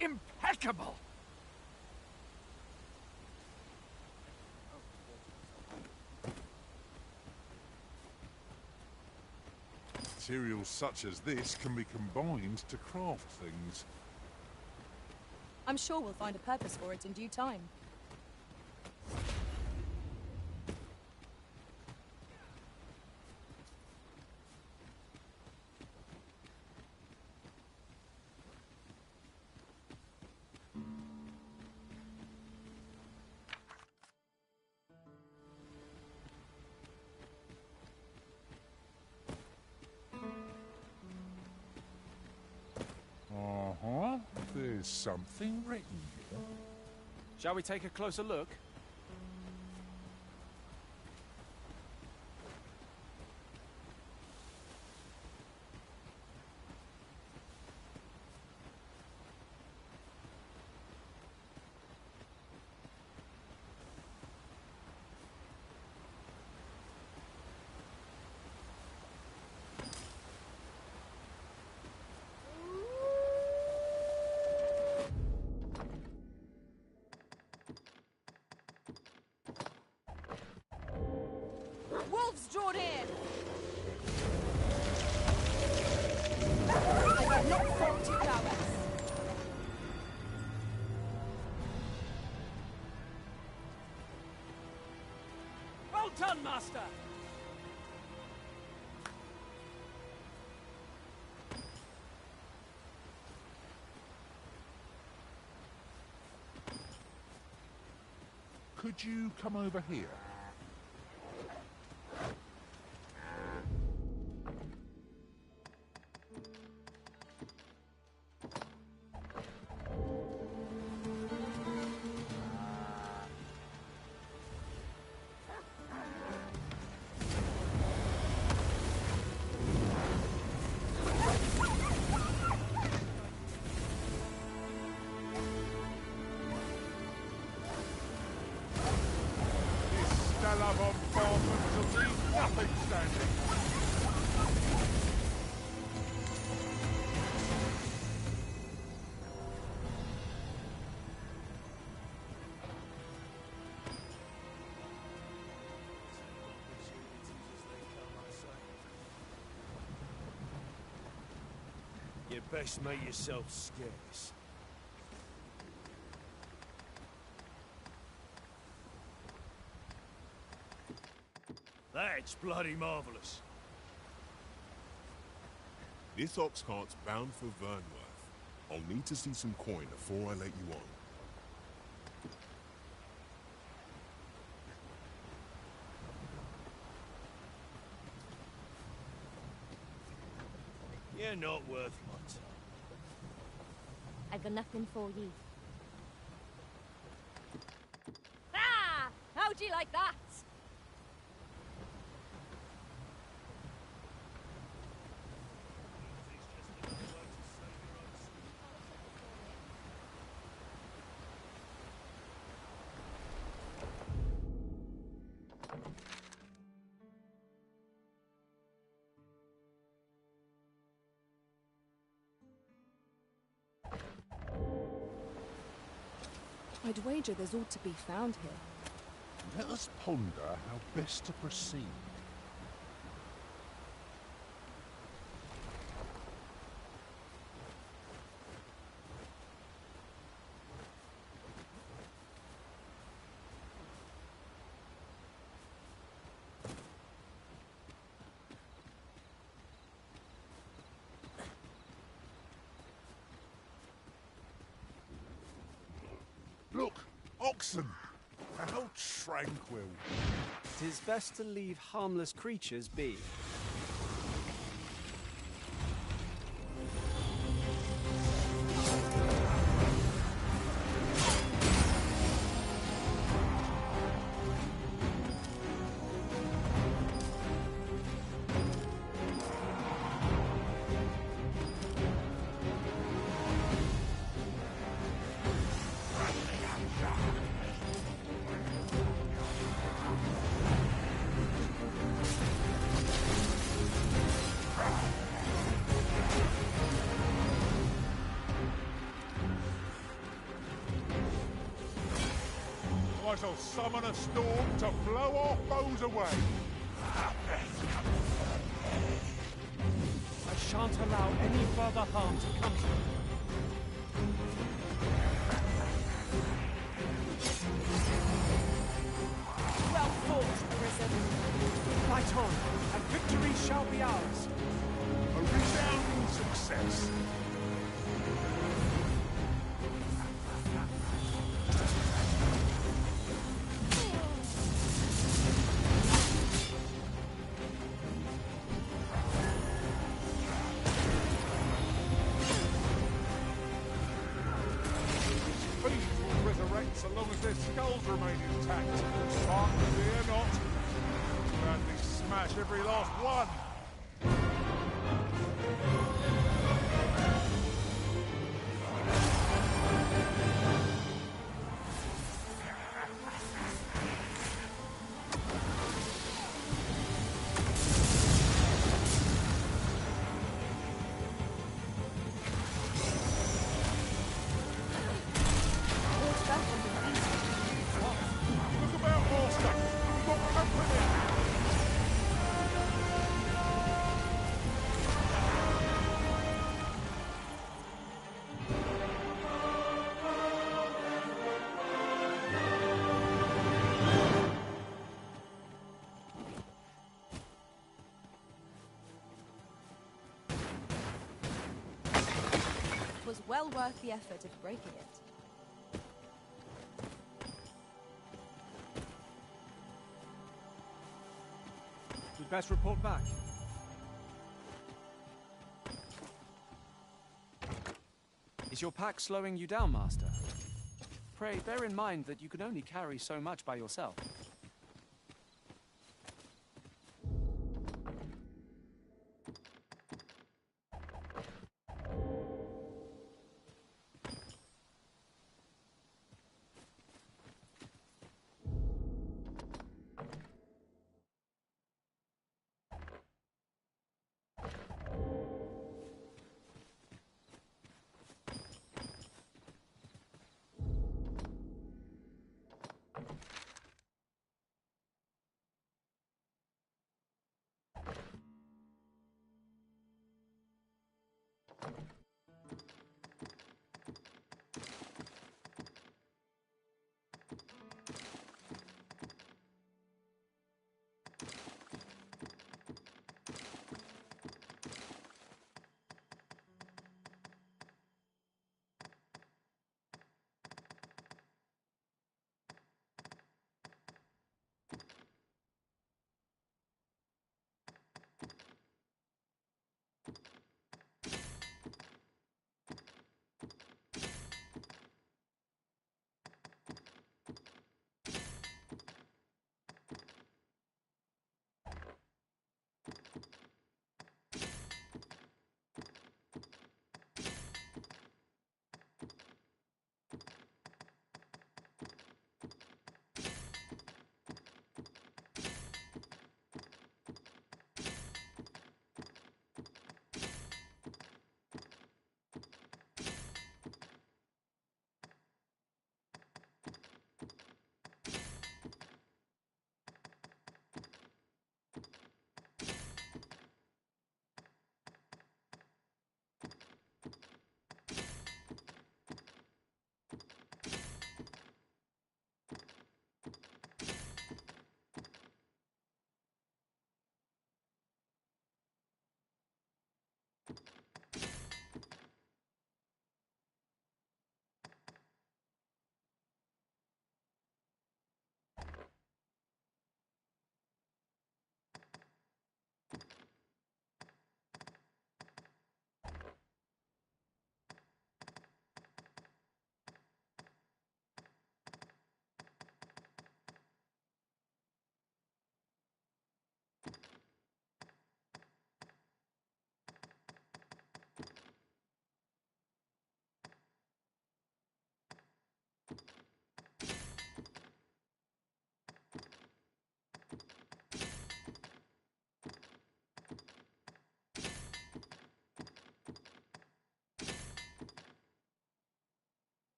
Impeccable! Materials such as this can be combined to craft things. I'm sure we'll find a purpose for it in due time. Uh-huh. There's something written here. Shall we take a closer look? Wolves drawn in! I will not fall to prowess. Well done, Master! Could you come over here? our bombardment will leave nothing standing. You best make yourself scarce. That's bloody marvellous. This ox cart's bound for Vernworth. I'll need to see some coin before I let you on. You're not worth my time. I got nothing for you. Ah! How'd you like that? I'd wager there's ought to be found here. Let us ponder how best to proceed. Look, oxen! How tranquil. 'Tis best to leave harmless creatures be. I shall summon a storm to blow our foes away. I shan't allow any further harm to come to you. Well fought, Arisen. Fight on, and victory shall be ours. A resounding success. So long as their skulls remain intact. But fear not. Gladly smash every last one. Was well worth the effort of breaking it. We'd best report back. Is your pack slowing you down, Master? Pray bear in mind that you can only carry so much by yourself.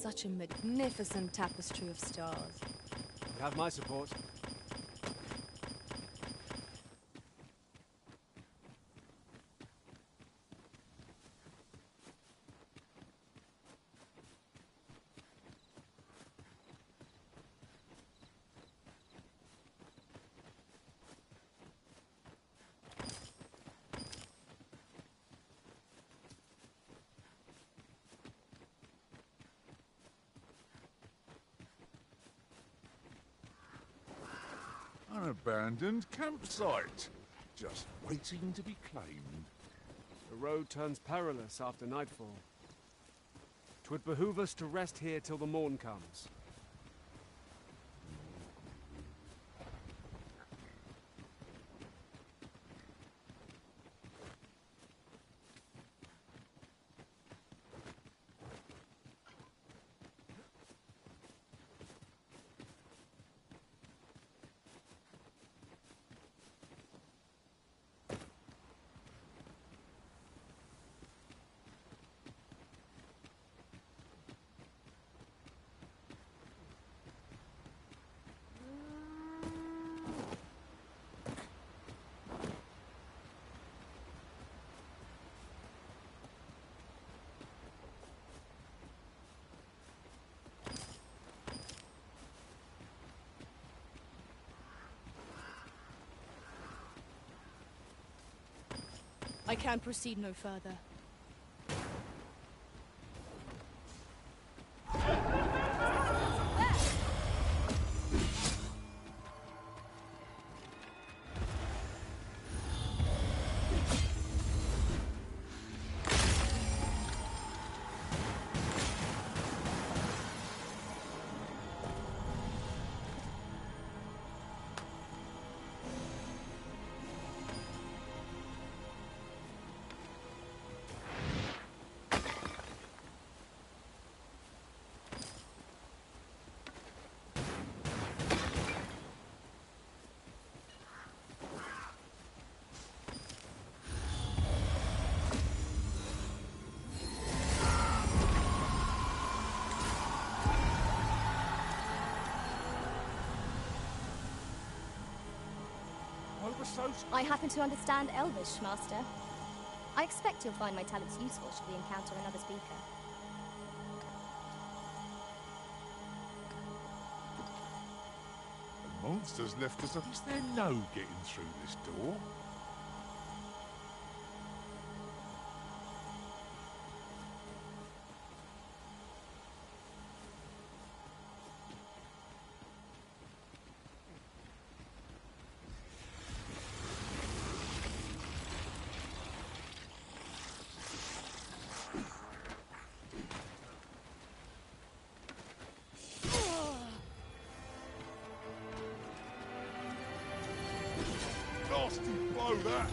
such a magnificent tapestry of stars. You have my support. An abandoned campsite, just waiting to be claimed. The road turns perilous after nightfall. 'Twould behoove us to rest here till the morn comes. I can proceed no further. I happen to understand Elvish, Master. I expect you'll find my talents useful should we encounter another speaker. The monster's left us. Is there no getting through this door? Nasty blow, that!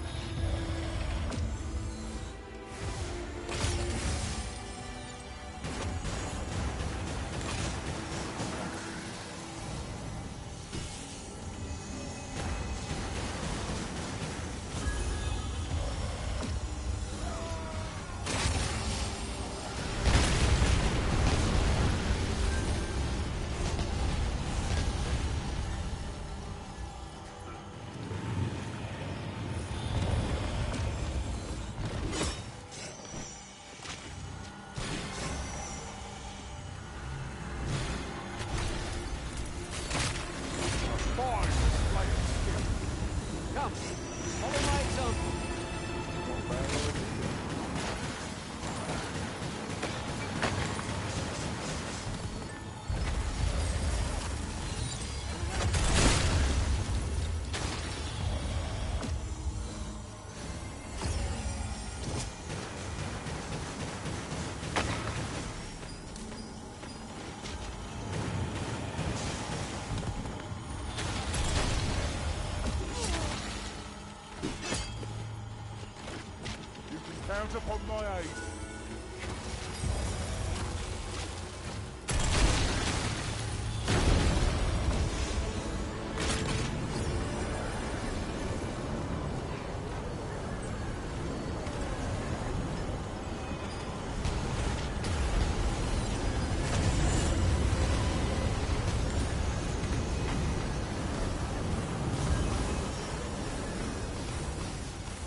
Count upon my aid.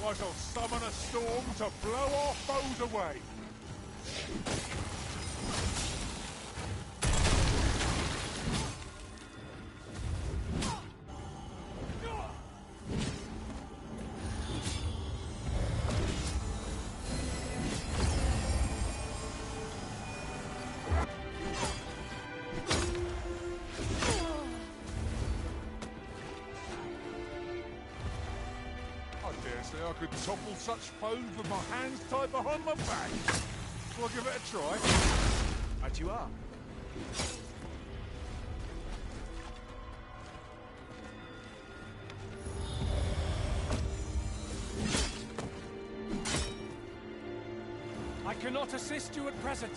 I shall summon a storm to blow our foes away. I could topple such foes with my hands tied behind my back. Shall I give it a try? Right you are. I cannot assist you at present.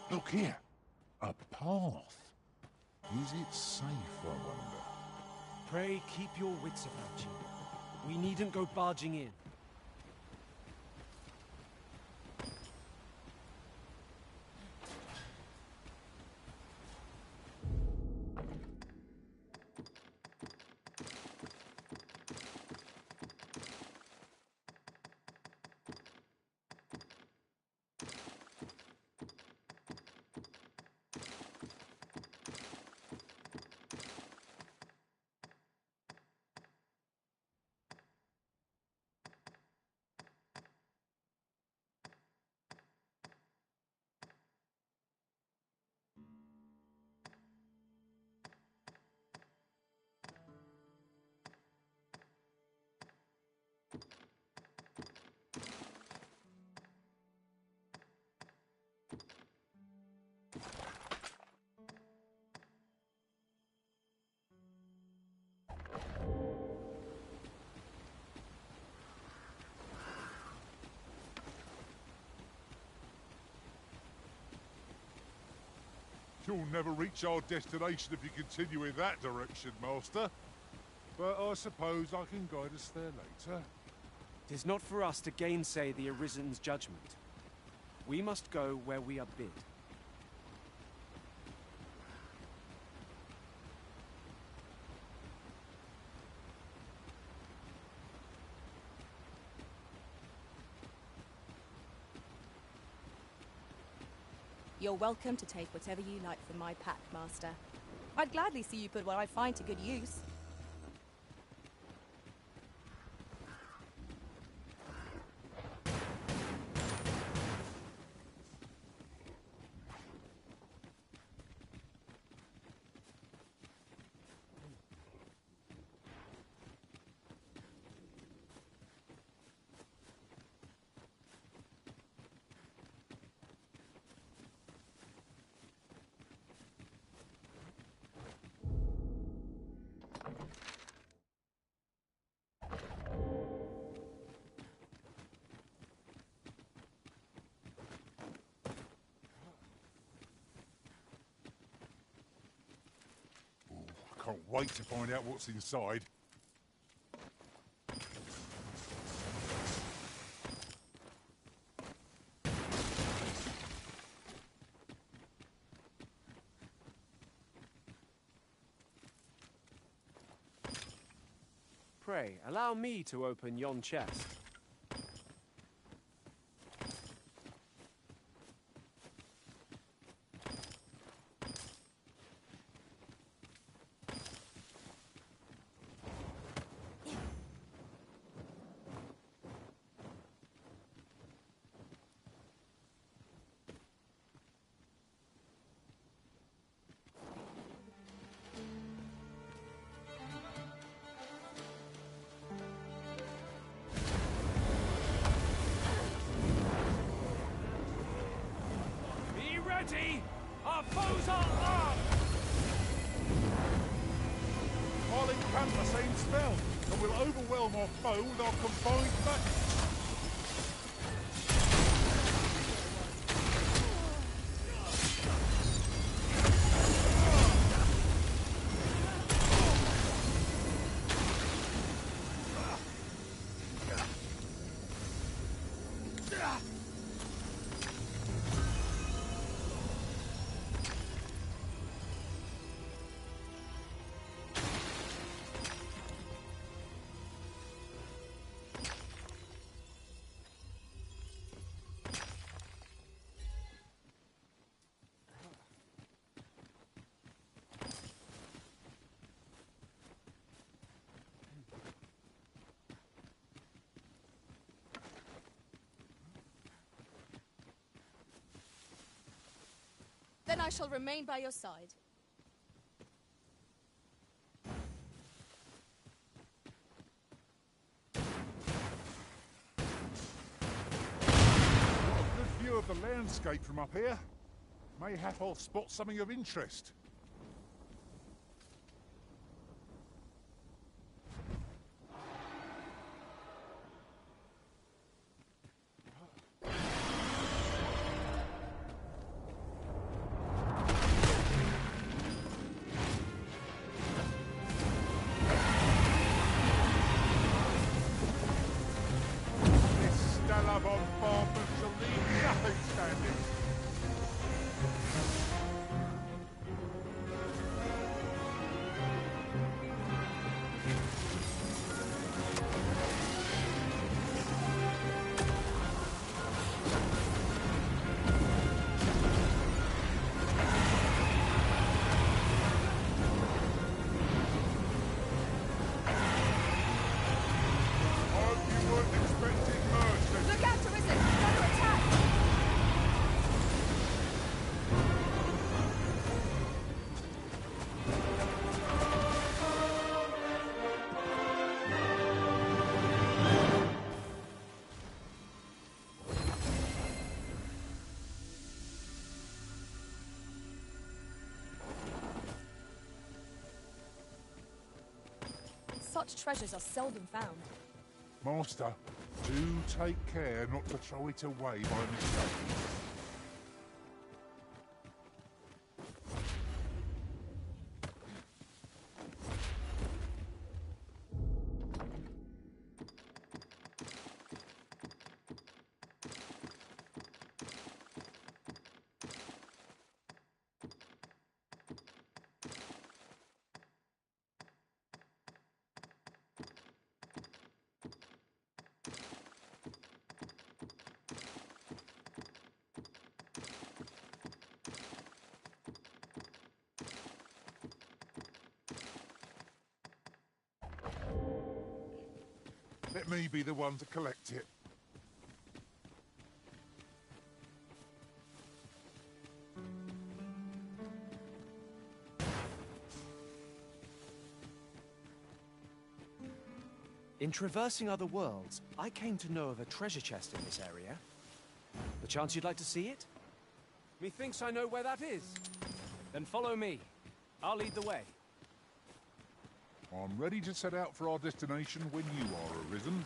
Look here. A path. Is it safe, I wonder? Pray keep your wits about you. We needn't go barging in. You'll never reach our destination if you continue in that direction, Master. But I suppose I can guide us there later. It is not for us to gainsay the Arisen's judgment. We must go where we are bid. You're welcome to take whatever you like from my pack, Master. I'd gladly see you put what I find to good use. Can't wait to find out what's inside. Pray, allow me to open yon chest. Our foes are armed! I'll encamp the same spell, and we'll overwhelm kill my foes, I can find back. Then I shall remain by your side. Got a good view of the landscape from up here. Mayhap I'll spot something of interest. Such treasures are seldom found. Master, do take care not to throw it away by mistake. Let me be the one to collect it. In traversing other worlds, I came to know of a treasure chest in this area. The chance you'd like to see it? Methinks I know where that is. Then follow me. I'll lead the way. I'm ready to set out for our destination when you are, Arisen.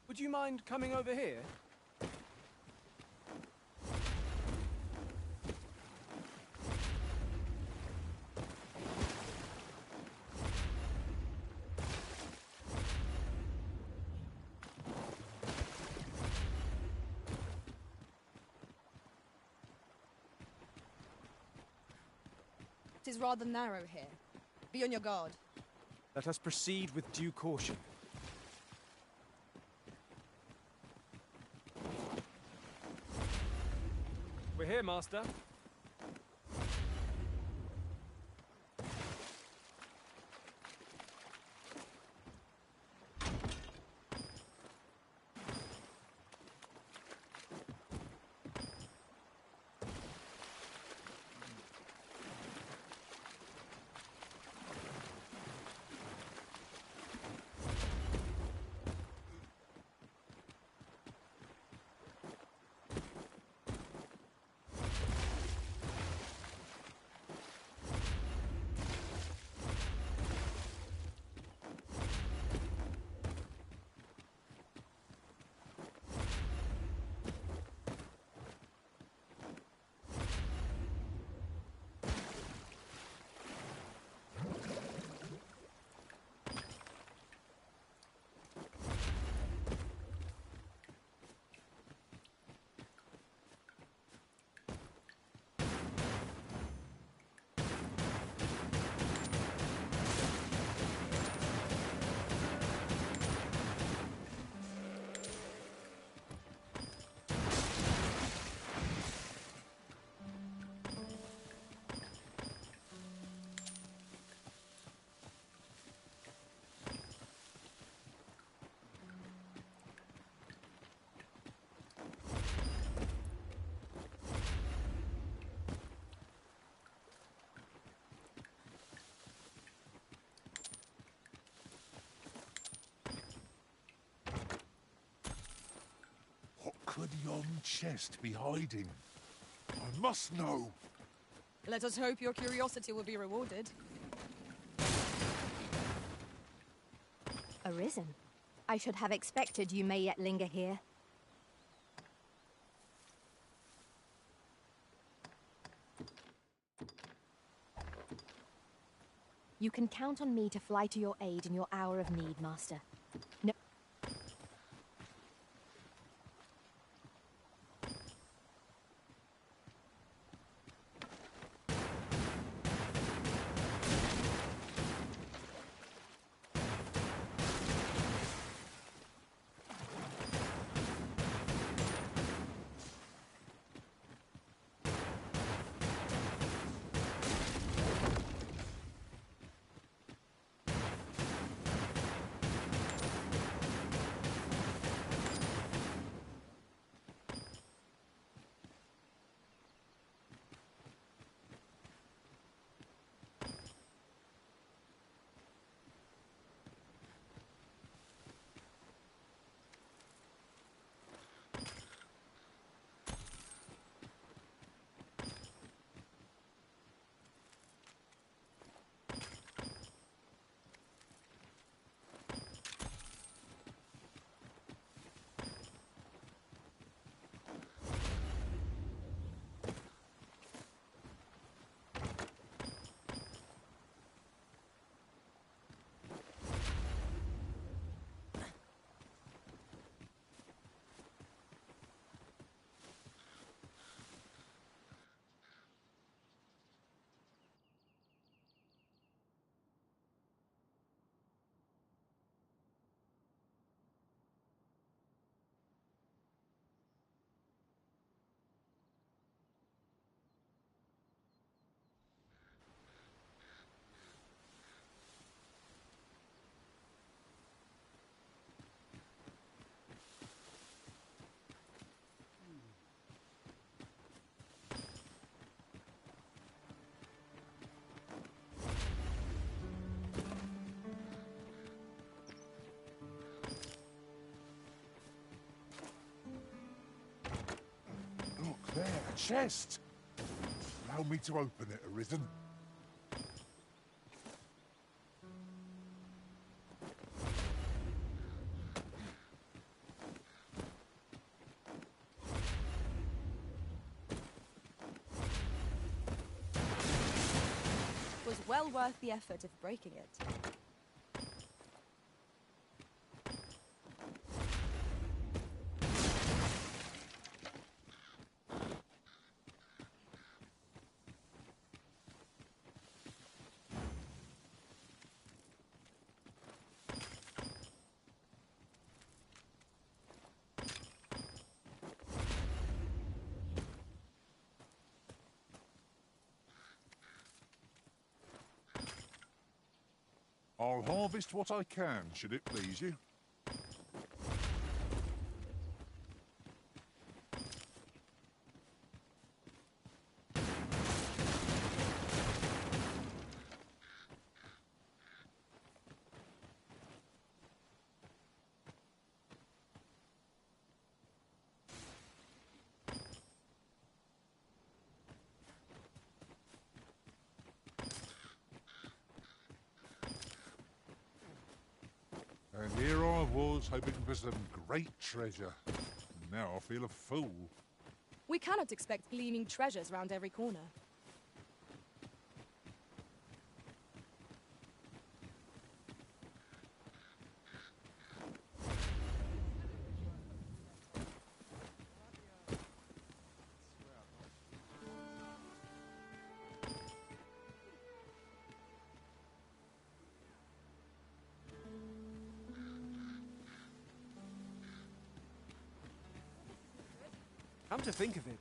Would you mind coming over here? It is rather narrow here. Be on your guard. Let us proceed with due caution. We're here, Master. could yon chest be hiding? I must know. Let us hope your curiosity will be rewarded. Arisen? I should have expected you may yet linger here. You can count on me to fly to your aid in your hour of need, Master. No. There, a chest! Allow me to open it, Arisen. It was well worth the effort of breaking it. I'll harvest what I can, should it please you. And here I was, hoping for some great treasure. Now I feel a fool. We cannot expect gleaming treasures round every corner. Come to think of it,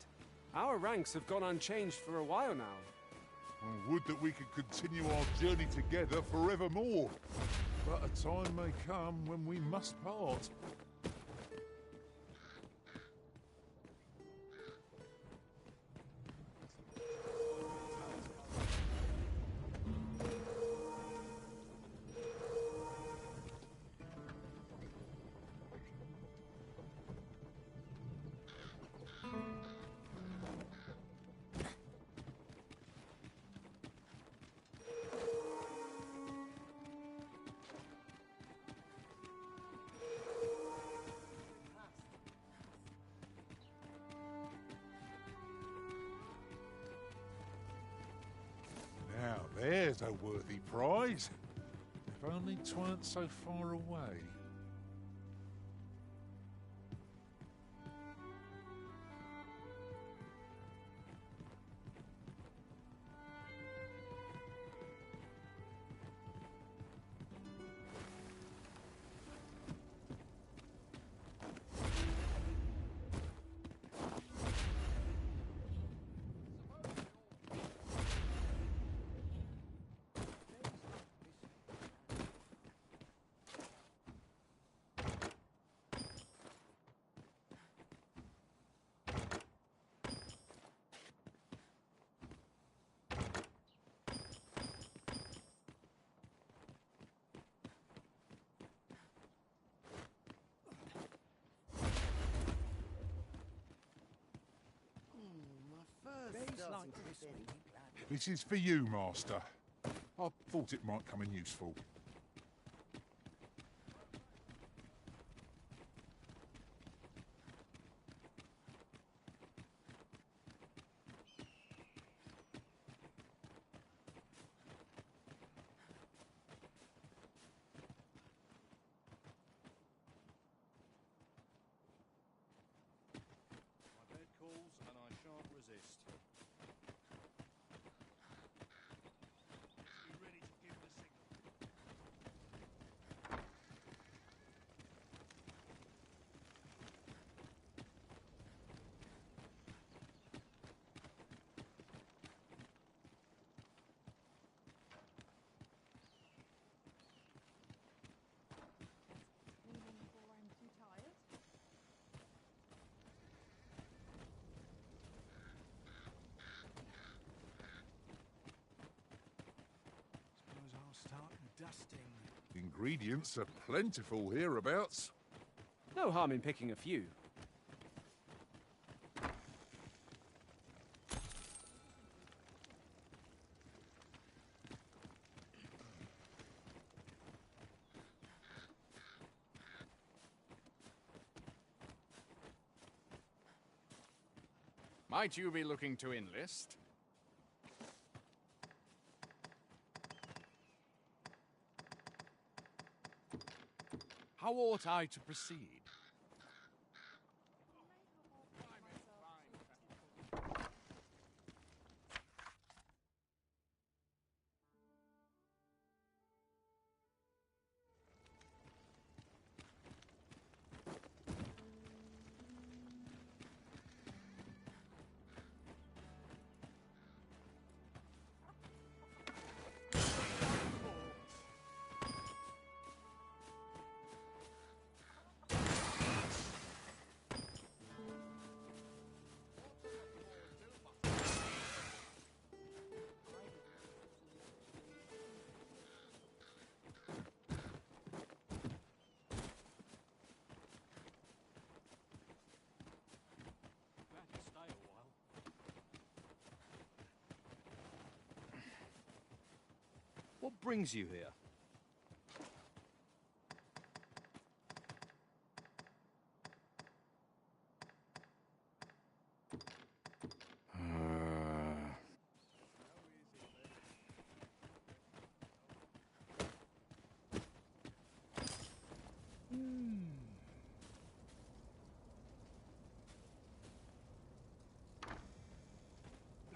our ranks have gone unchanged for a while now. Well, would that we could continue our journey together forevermore. But a time may come when we must part. There's a worthy prize. If only 'tweren't so far away. This is for you, Master. I thought it might come in useful. My bed calls and I shan't resist. Be ready to give the signal. Leaving before I'm too tired? Suppose I'll start dusting. Ingredients are plentiful hereabouts. No harm in picking a few. Might you be looking to enlist? How ought I to proceed? Better stay a while. What brings you here?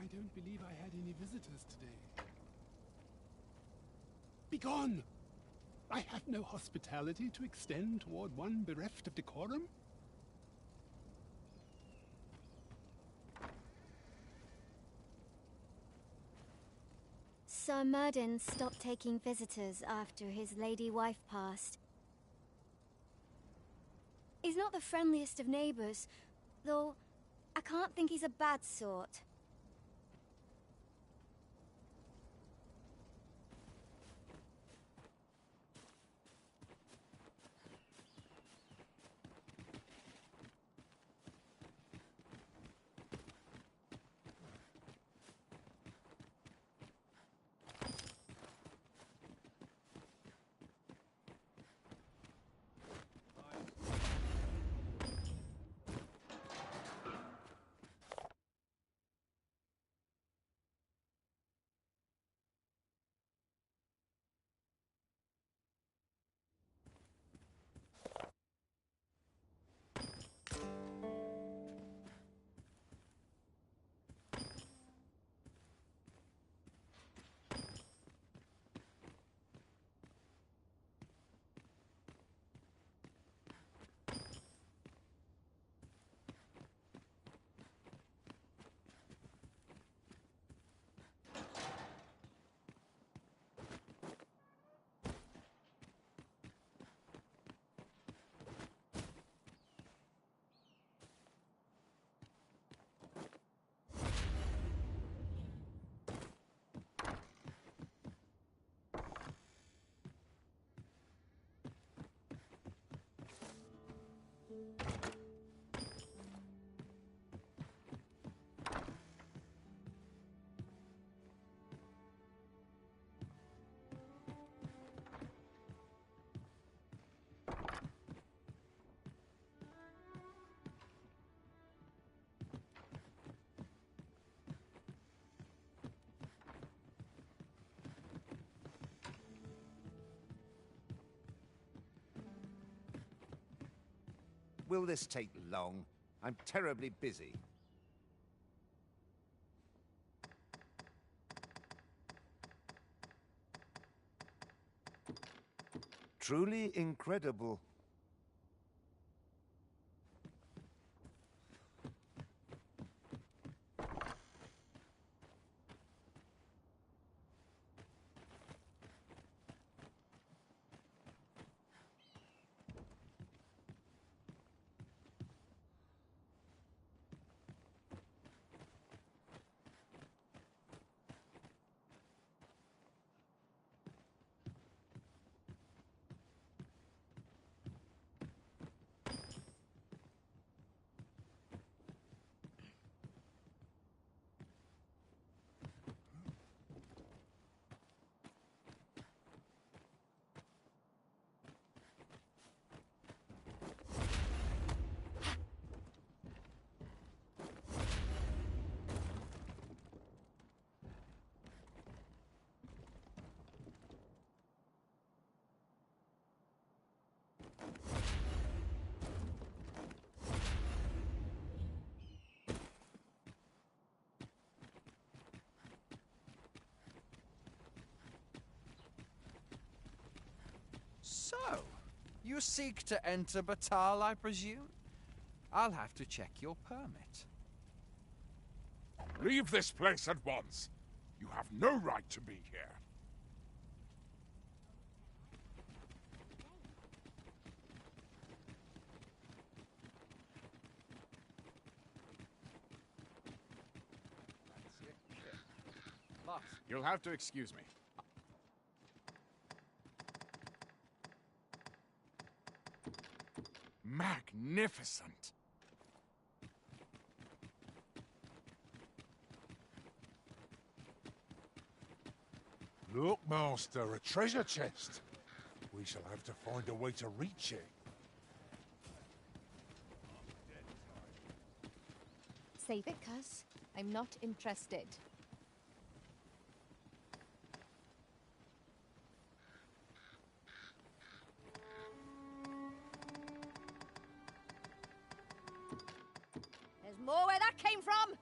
I don't believe I had any visitors today. Begone! I have no hospitality to extend toward one bereft of decorum. Sir Murden stopped taking visitors after his lady wife passed. He's not the friendliest of neighbours, though I can't think he's a bad sort. Will this take long? I'm terribly busy. Truly incredible. So, you seek to enter Batal, I presume? I'll have to check your permit. Leave this place at once. You have no right to be here. Boss, you'll have to excuse me. Magnificent! Look, Master, a treasure chest. We shall have to find a way to reach it. Save it, cuz. I'm not interested. There's more where that came from!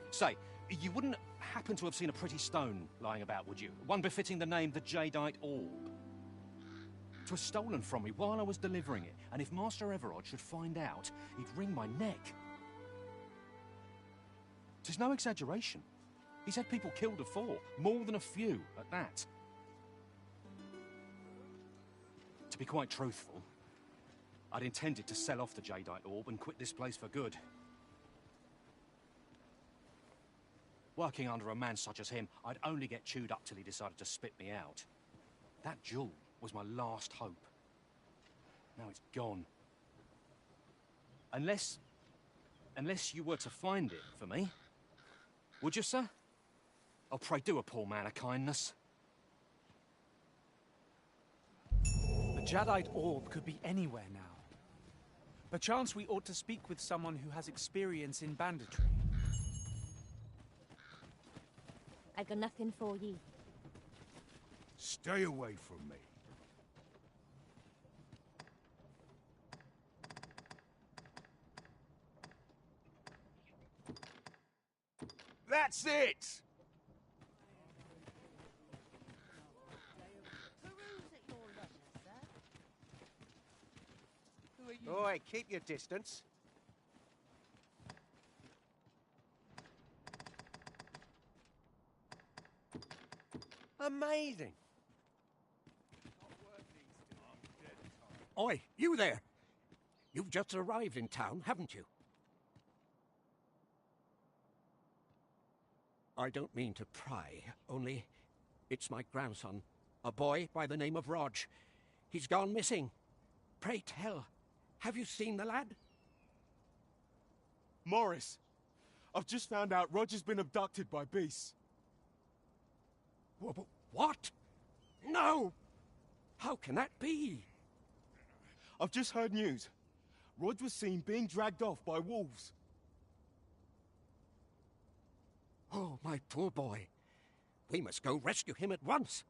Say, you wouldn't happen to have seen a pretty stone lying about, would you? One befitting the name the Jadeite Orb. 'Twas stolen from me while I was delivering it, and if Master Everard should find out, he'd wring my neck. 'Tis no exaggeration. He's had people killed afore, more than a few at that. To be quite truthful, I'd intended to sell off the Jadeite Orb and quit this place for good. Working under a man such as him, I'd only get chewed up till he decided to spit me out. That jewel was my last hope. Now it's gone. Unless you were to find it for me. Would you, sir? Oh, pray do a poor man a kindness. The Jadeite Orb could be anywhere now. Perchance we ought to speak with someone who has experience in banditry. I've got nothing for ye. Stay away from me. That's it! Oi, keep your distance. Amazing. Oi, you there! You've just arrived in town, haven't you? I don't mean to pry, only it's my grandson, A boy by the name of Rog. He's gone missing. Pray tell, have you seen the lad? Morris, I've just found out Roger's been abducted by beasts. What? No! How can that be? I've just heard news. Rog was seen being dragged off by wolves. Oh, my poor boy. We must go rescue him at once.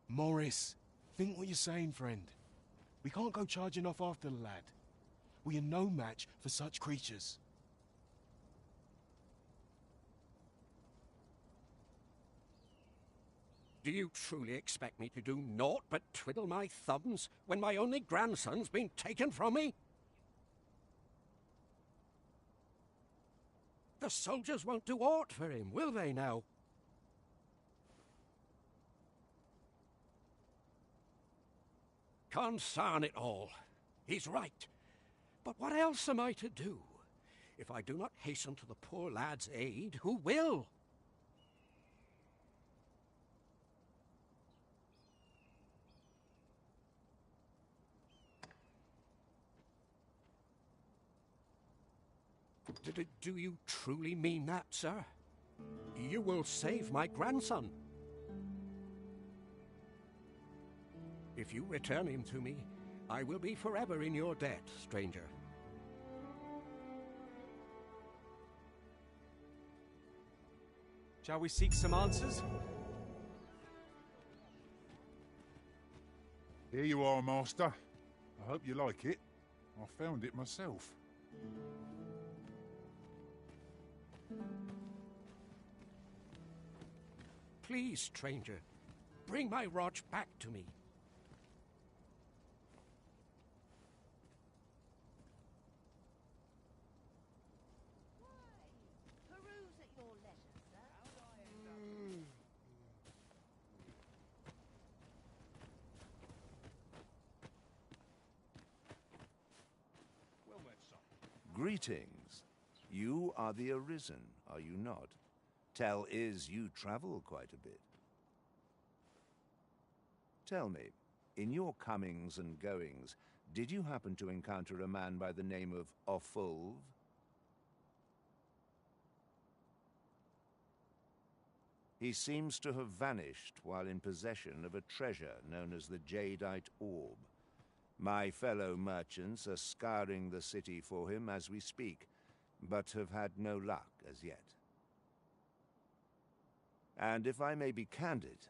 Morris, think what you're saying, friend. We can't go charging off after the lad. We are no match for such creatures. Do you truly expect me to do naught but twiddle my thumbs when my only grandson's been taken from me? The soldiers won't do aught for him, will they now? Concern it all. He's right. But what else am I to do? If I do not hasten to the poor lad's aid, who will? Do you truly mean that, sir? You will save my grandson. If you return him to me, I will be forever in your debt, stranger. Shall we seek some answers? Here you are, Master. I hope you like it. I found it myself. Please, stranger, bring my Rog back to me. Peruse at your leisure, sir. Well met, son. Greetings. You are the Arisen, are you not? Tell is you travel quite a bit. Tell me, in your comings and goings, did you happen to encounter a man by the name of Offulv? He seems to have vanished while in possession of a treasure known as the Jadeite Orb. My fellow merchants are scouring the city for him as we speak, but have had no luck as yet. And if I may be candid,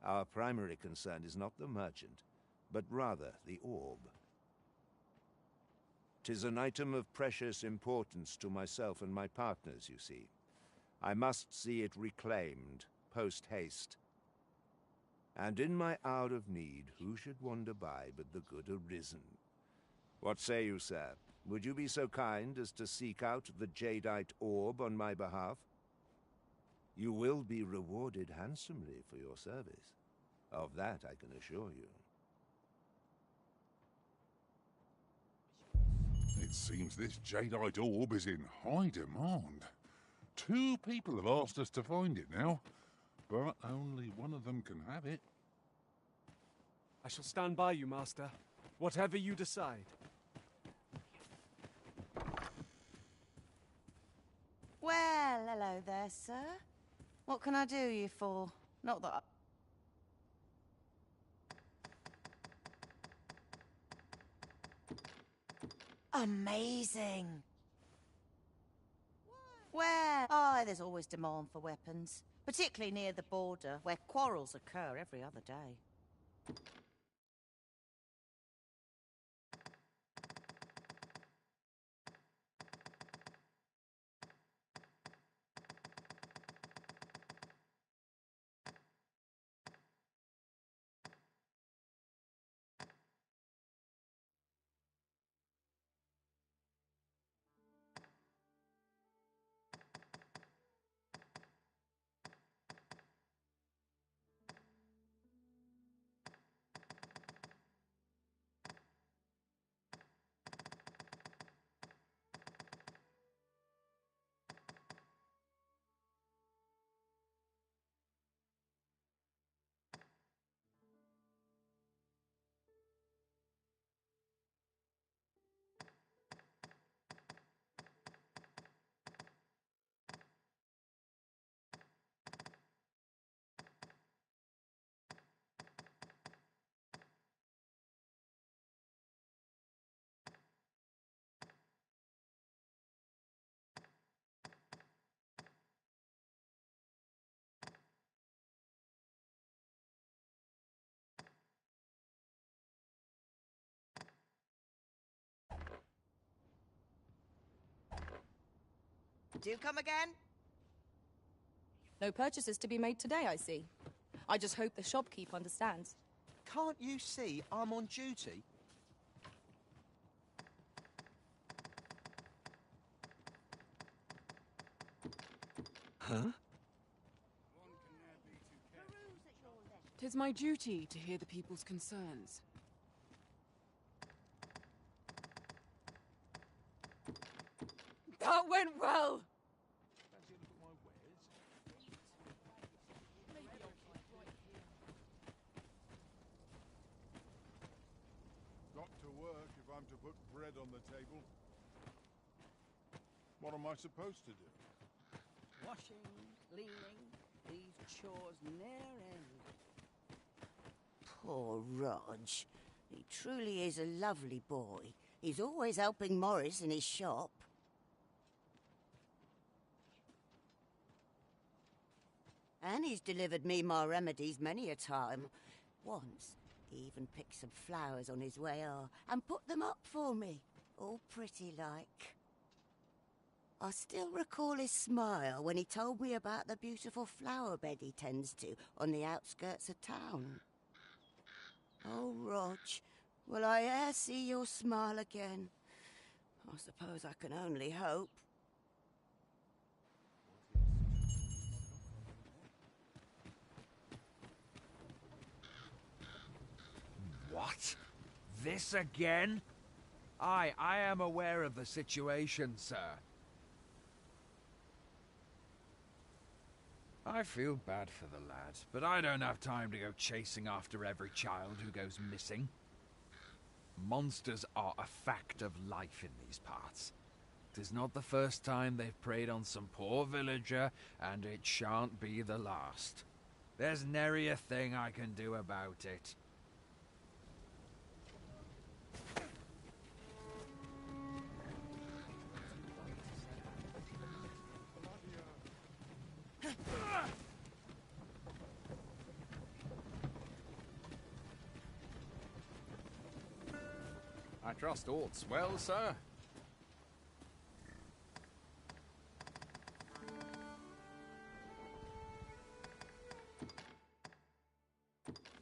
our primary concern is not the merchant, but rather the orb. 'Tis an item of precious importance to myself and my partners, you see. I must see it reclaimed, post-haste. And in my hour of need, who should wander by but the good Arisen? What say you, sir? Would you be so kind as to seek out the Jadeite Orb on my behalf? You will be rewarded handsomely for your service. Of that I can assure you. It seems this Jadeite Orb is in high demand. 2 people have asked us to find it now, but only one of them can have it. I shall stand by you, Master. Whatever you decide. Well, hello there, sir. What can I do you for? Not that Amazing! Where? Oh, there's always demand for weapons. Particularly near the border, where quarrels occur every other day. Do come again? No purchases to be made today, I see. I just hope the shopkeep understands. Can't you see I'm on duty? Huh? 'Tis my duty to hear the people's concerns. That went well! Got to work if I'm to put bread on the table. What am I supposed to do? Washing, cleaning, these chores ne'er end. Poor Rog. He truly is a lovely boy. He's always helping Morris in his shop. And he's delivered me my remedies many a time. Once, he even picked some flowers on his way and put them up for me, all pretty like. I still recall his smile when he told me about the beautiful flower bed he tends to on the outskirts of town. Oh, Rog, will I e'er see your smile again? I suppose I can only hope. What? This again? I am aware of the situation, sir. I feel bad for the lad, but I don't have time to go chasing after every child who goes missing. Monsters are a fact of life in these parts. 'Tis not the first time they've preyed on some poor villager, and it shan't be the last. There's nary a thing I can do about it. I trust all's well, sir.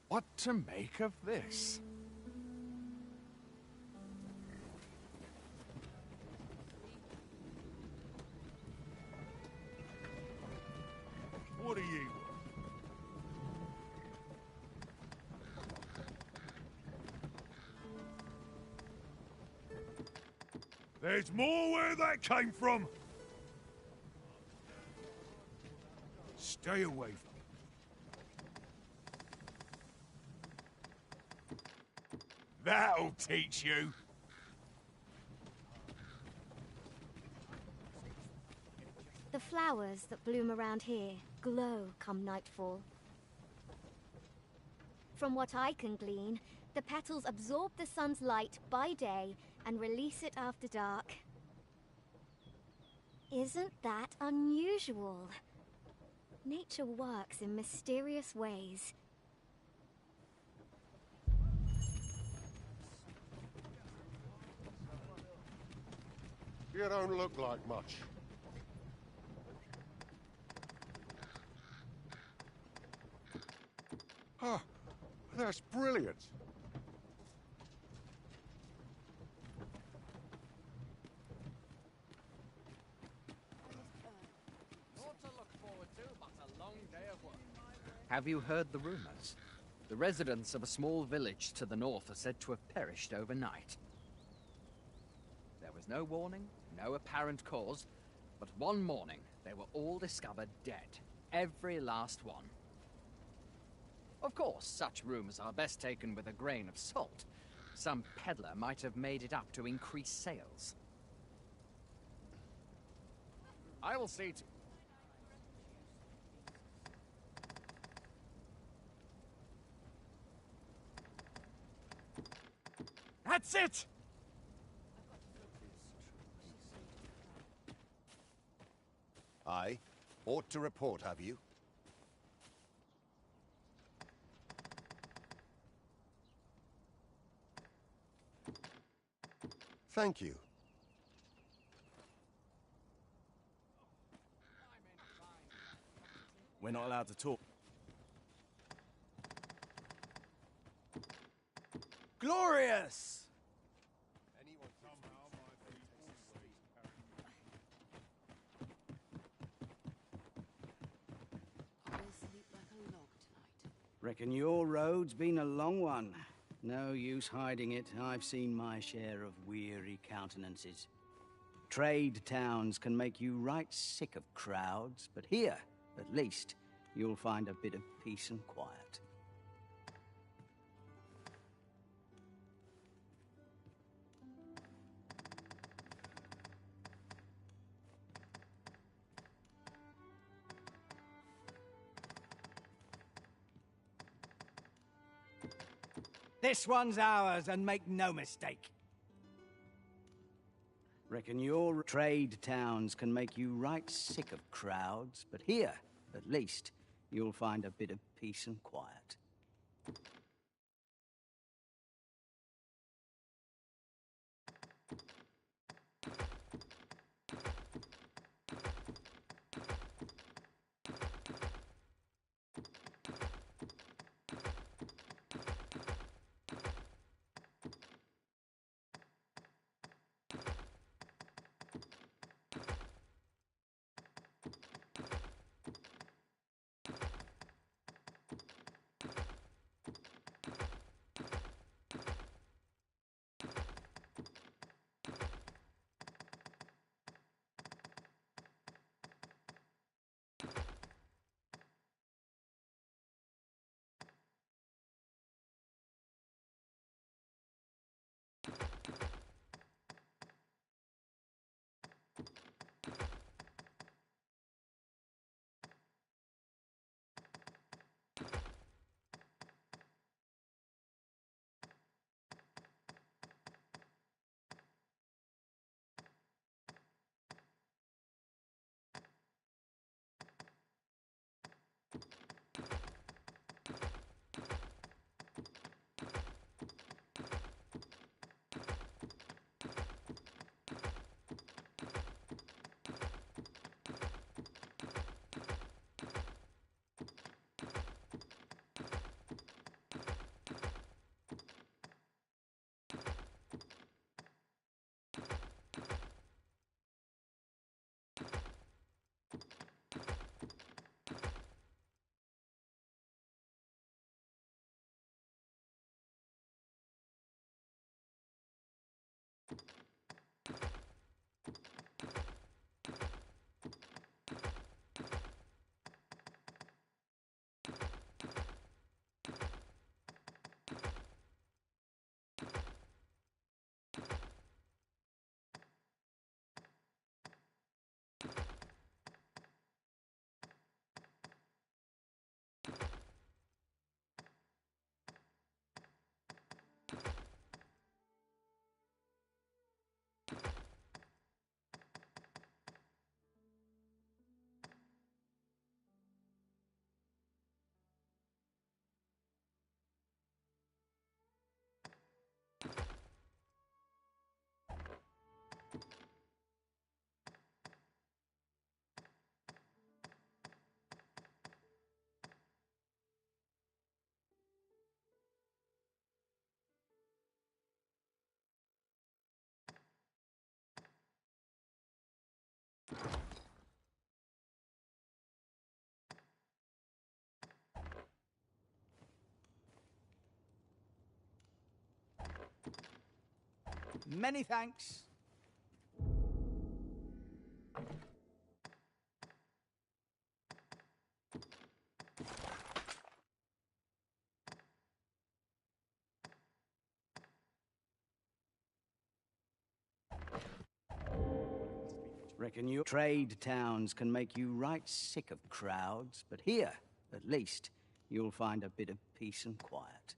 What to make of this? What do you want? There's more where that came from! Stay away from it. That'll teach you! The flowers that bloom around here glow come nightfall. From what I can glean, the petals absorb the sun's light by day and release it after dark. Isn't that unusual? Nature works in mysterious ways. You don't look like much. Ah, that's brilliant. Have you heard the rumors? The residents of a small village to the north are said to have perished overnight. There was no warning, no apparent cause, but one morning they were all discovered dead. Every last one. Of course, such rumors are best taken with a grain of salt. Some peddler might have made it up to increase sales. I will see to... That's it! Aye. Ought to report, have you? Thank you. We're not allowed to talk. Glorious! Reckon your road's been a long one. No use hiding it. I've seen my share of weary countenances. Trade towns can make you right sick of crowds, but here, at least, you'll find a bit of peace and quiet. This one's ours, and make no mistake. Reckon your trade towns can make you right sick of crowds, but here, at least, you'll find a bit of peace and quiet. Many thanks. Reckon your trade towns can make you right sick of crowds, but here, at least, you'll find a bit of peace and quiet.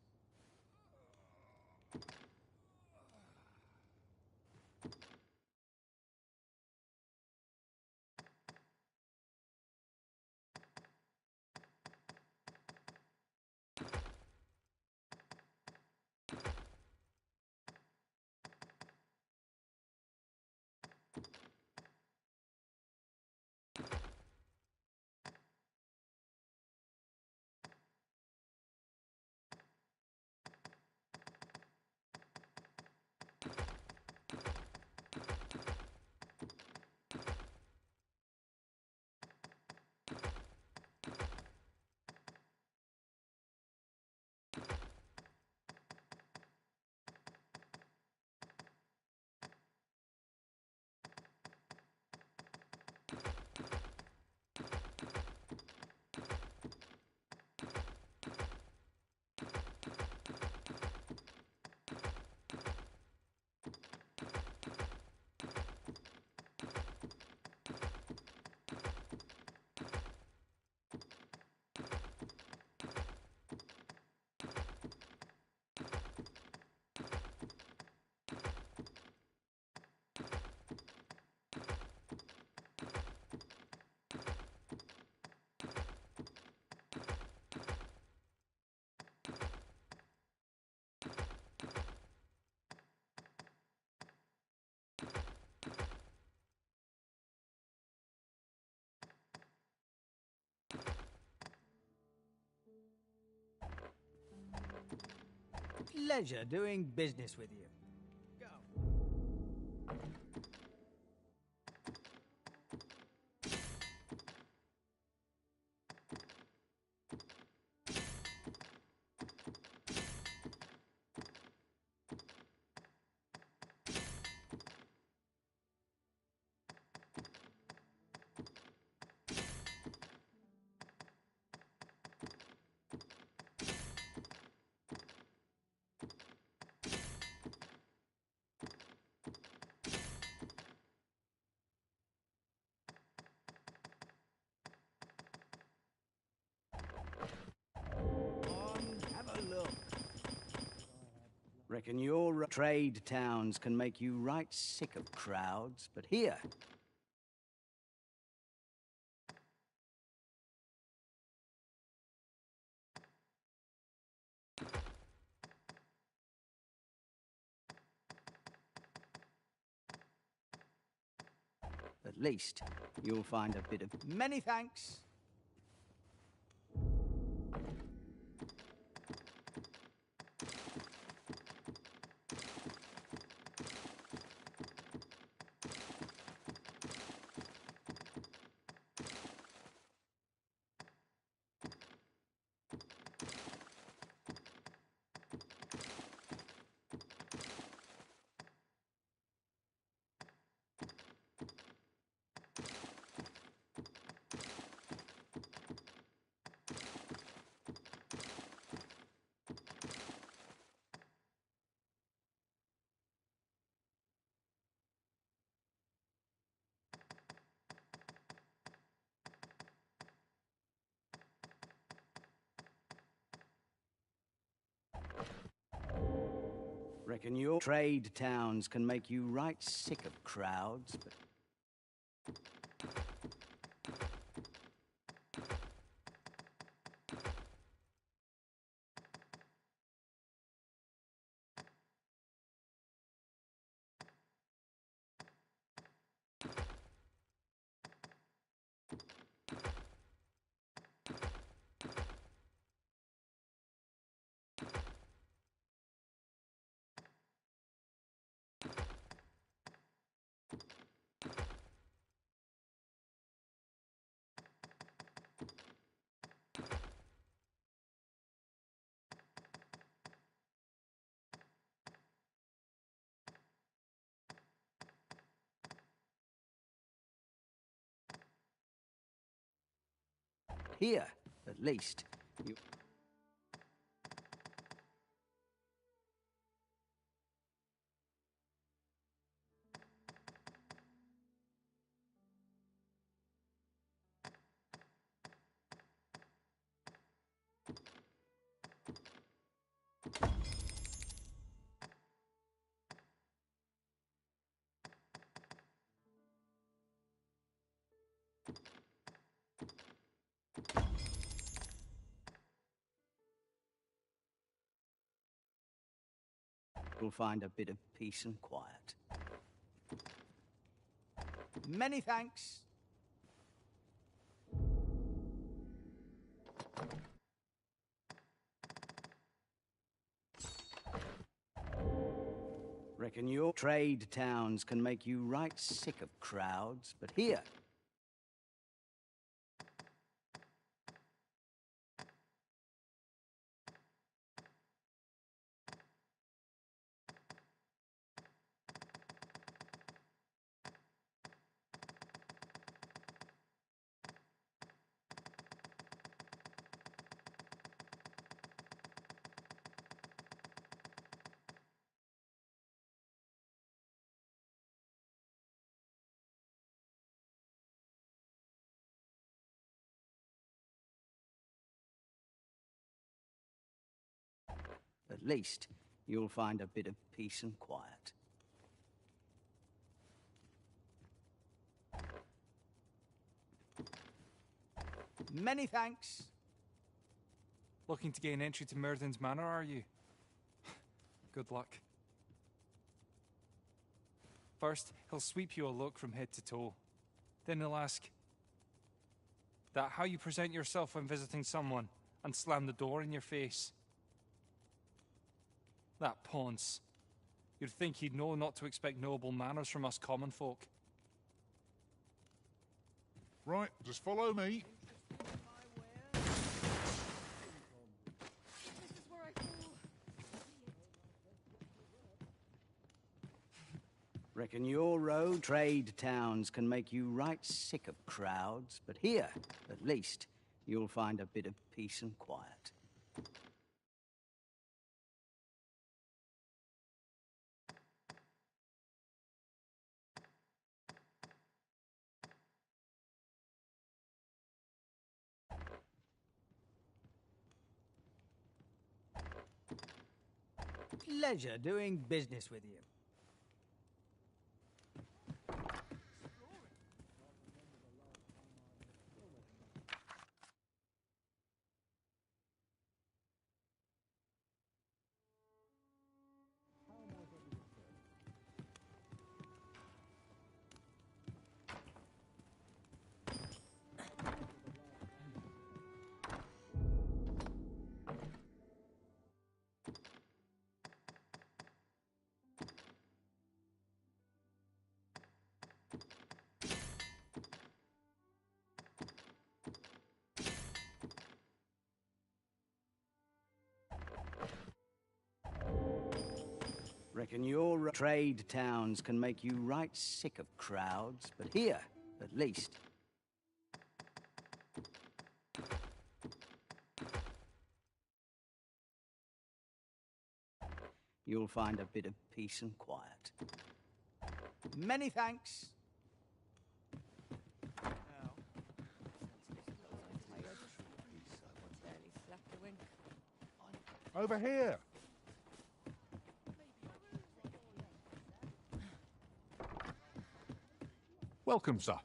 pleasure doing business with you. Reckon your trade towns can make you right sick of crowds, but here... At least, you'll find a bit of... Many thanks! Reckon your trade towns can make you right sick of crowds, but... Here, at least, you... You'll find a bit of peace and quiet. Many thanks. Reckon your trade towns can make you right sick of crowds, but here... At least, you'll find a bit of peace and quiet. Many thanks. Looking to gain entry to Myrddin's Manor, are you? Good luck. First, he'll sweep you a look from head to toe. Then he'll ask that how you present yourself when visiting someone, and slam the door in your face. That paunce. You'd think he'd know not to expect noble manners from us common folk. Right, just follow me. Reckon your road trade towns can make you right sick of crowds, but here, at least, you'll find a bit of peace and quiet. Pleasure doing business with you. Reckon your trade towns can make you right sick of crowds, but here, at least. You'll find a bit of peace and quiet. Many thanks. Over here. Welcome, sir.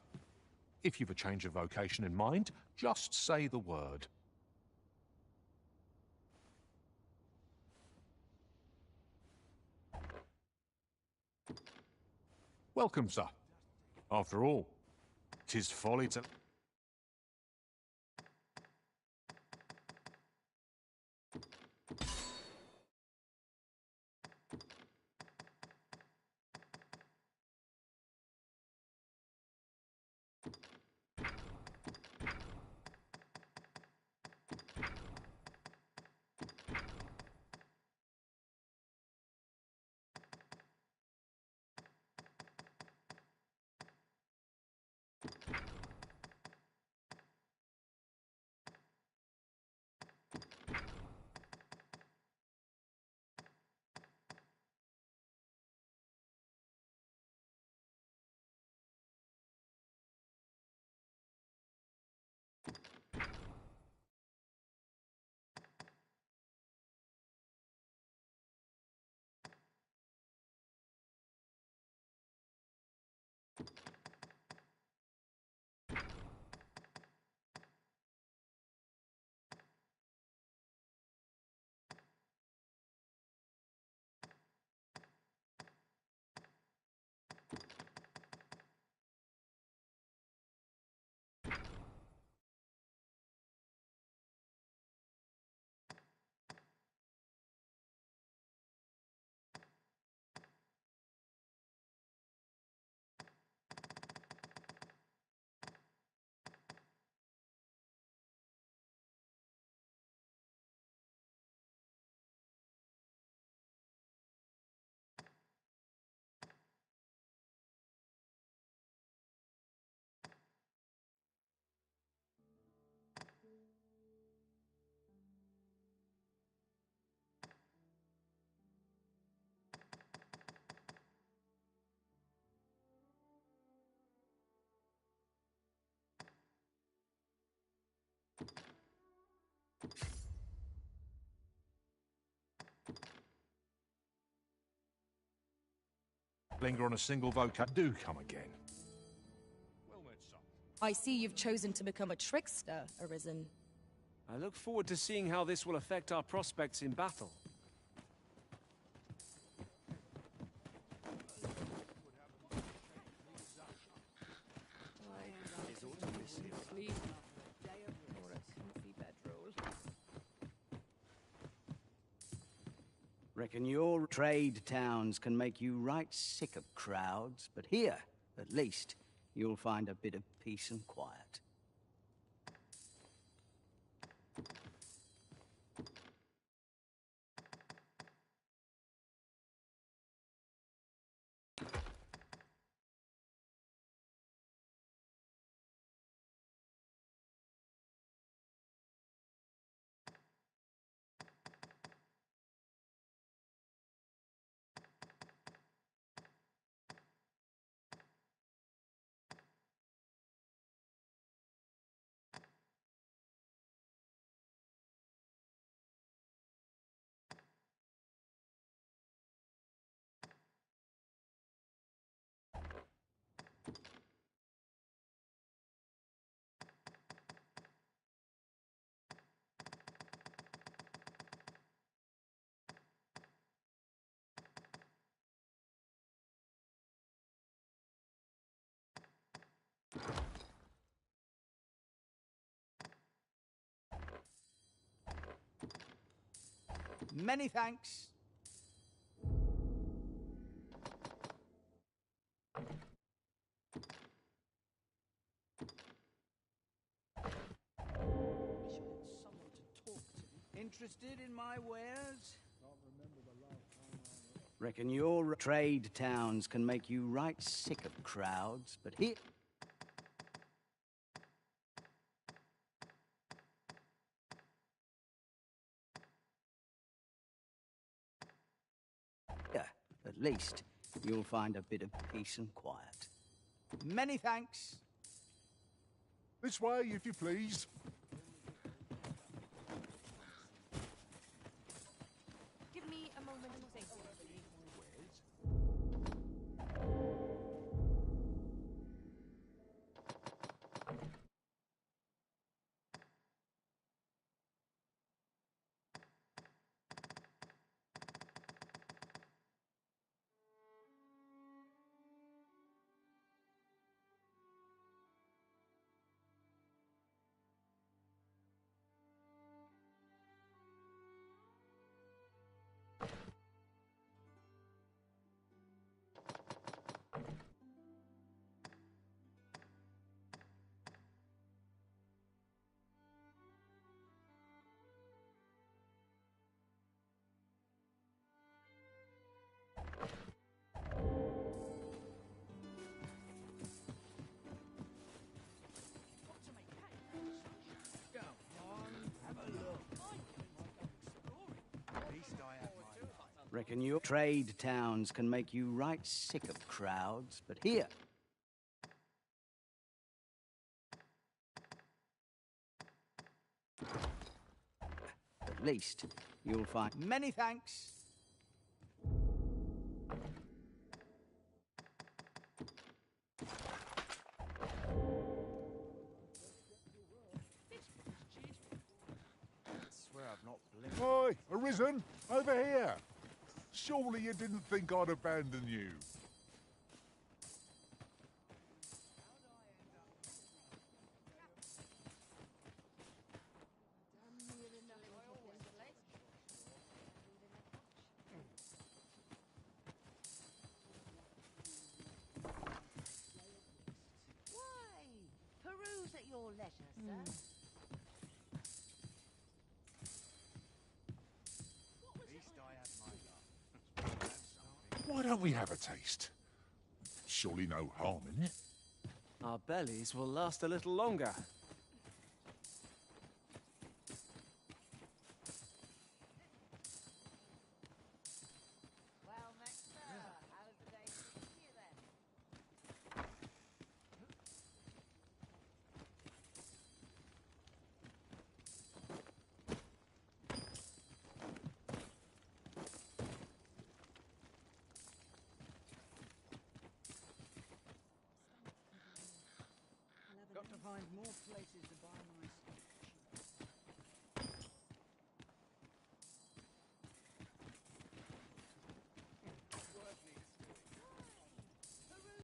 If you've a change of vocation in mind, just say the word. Welcome, sir. After all, 'tis folly to... Linger on a single vocab. Do come again. I see you've chosen to become a trickster, Arisen. I look forward to seeing how this will affect our prospects in battle. Reckon your trade towns can make you right sick of crowds, but here, at least, you'll find a bit of peace and quiet. Many thanks. Interested in my wares? Reckon your trade towns can make you right sick of crowds, but here... At least, you'll find a bit of peace and quiet. Many thanks. This way, if you please. Give me a moment to think. Reckon your trade towns can make you right sick of crowds, but here... At least, you'll find... Many thanks. Oi, Arisen, over here. Surely you didn't think I'd abandon you. Why? Peruse at your leisure, sir. Why don't we have a taste? Surely no harm in it. Our bellies will last a little longer. Well met, sir. How does the day treat you then? Got to find more places to buy my stuff.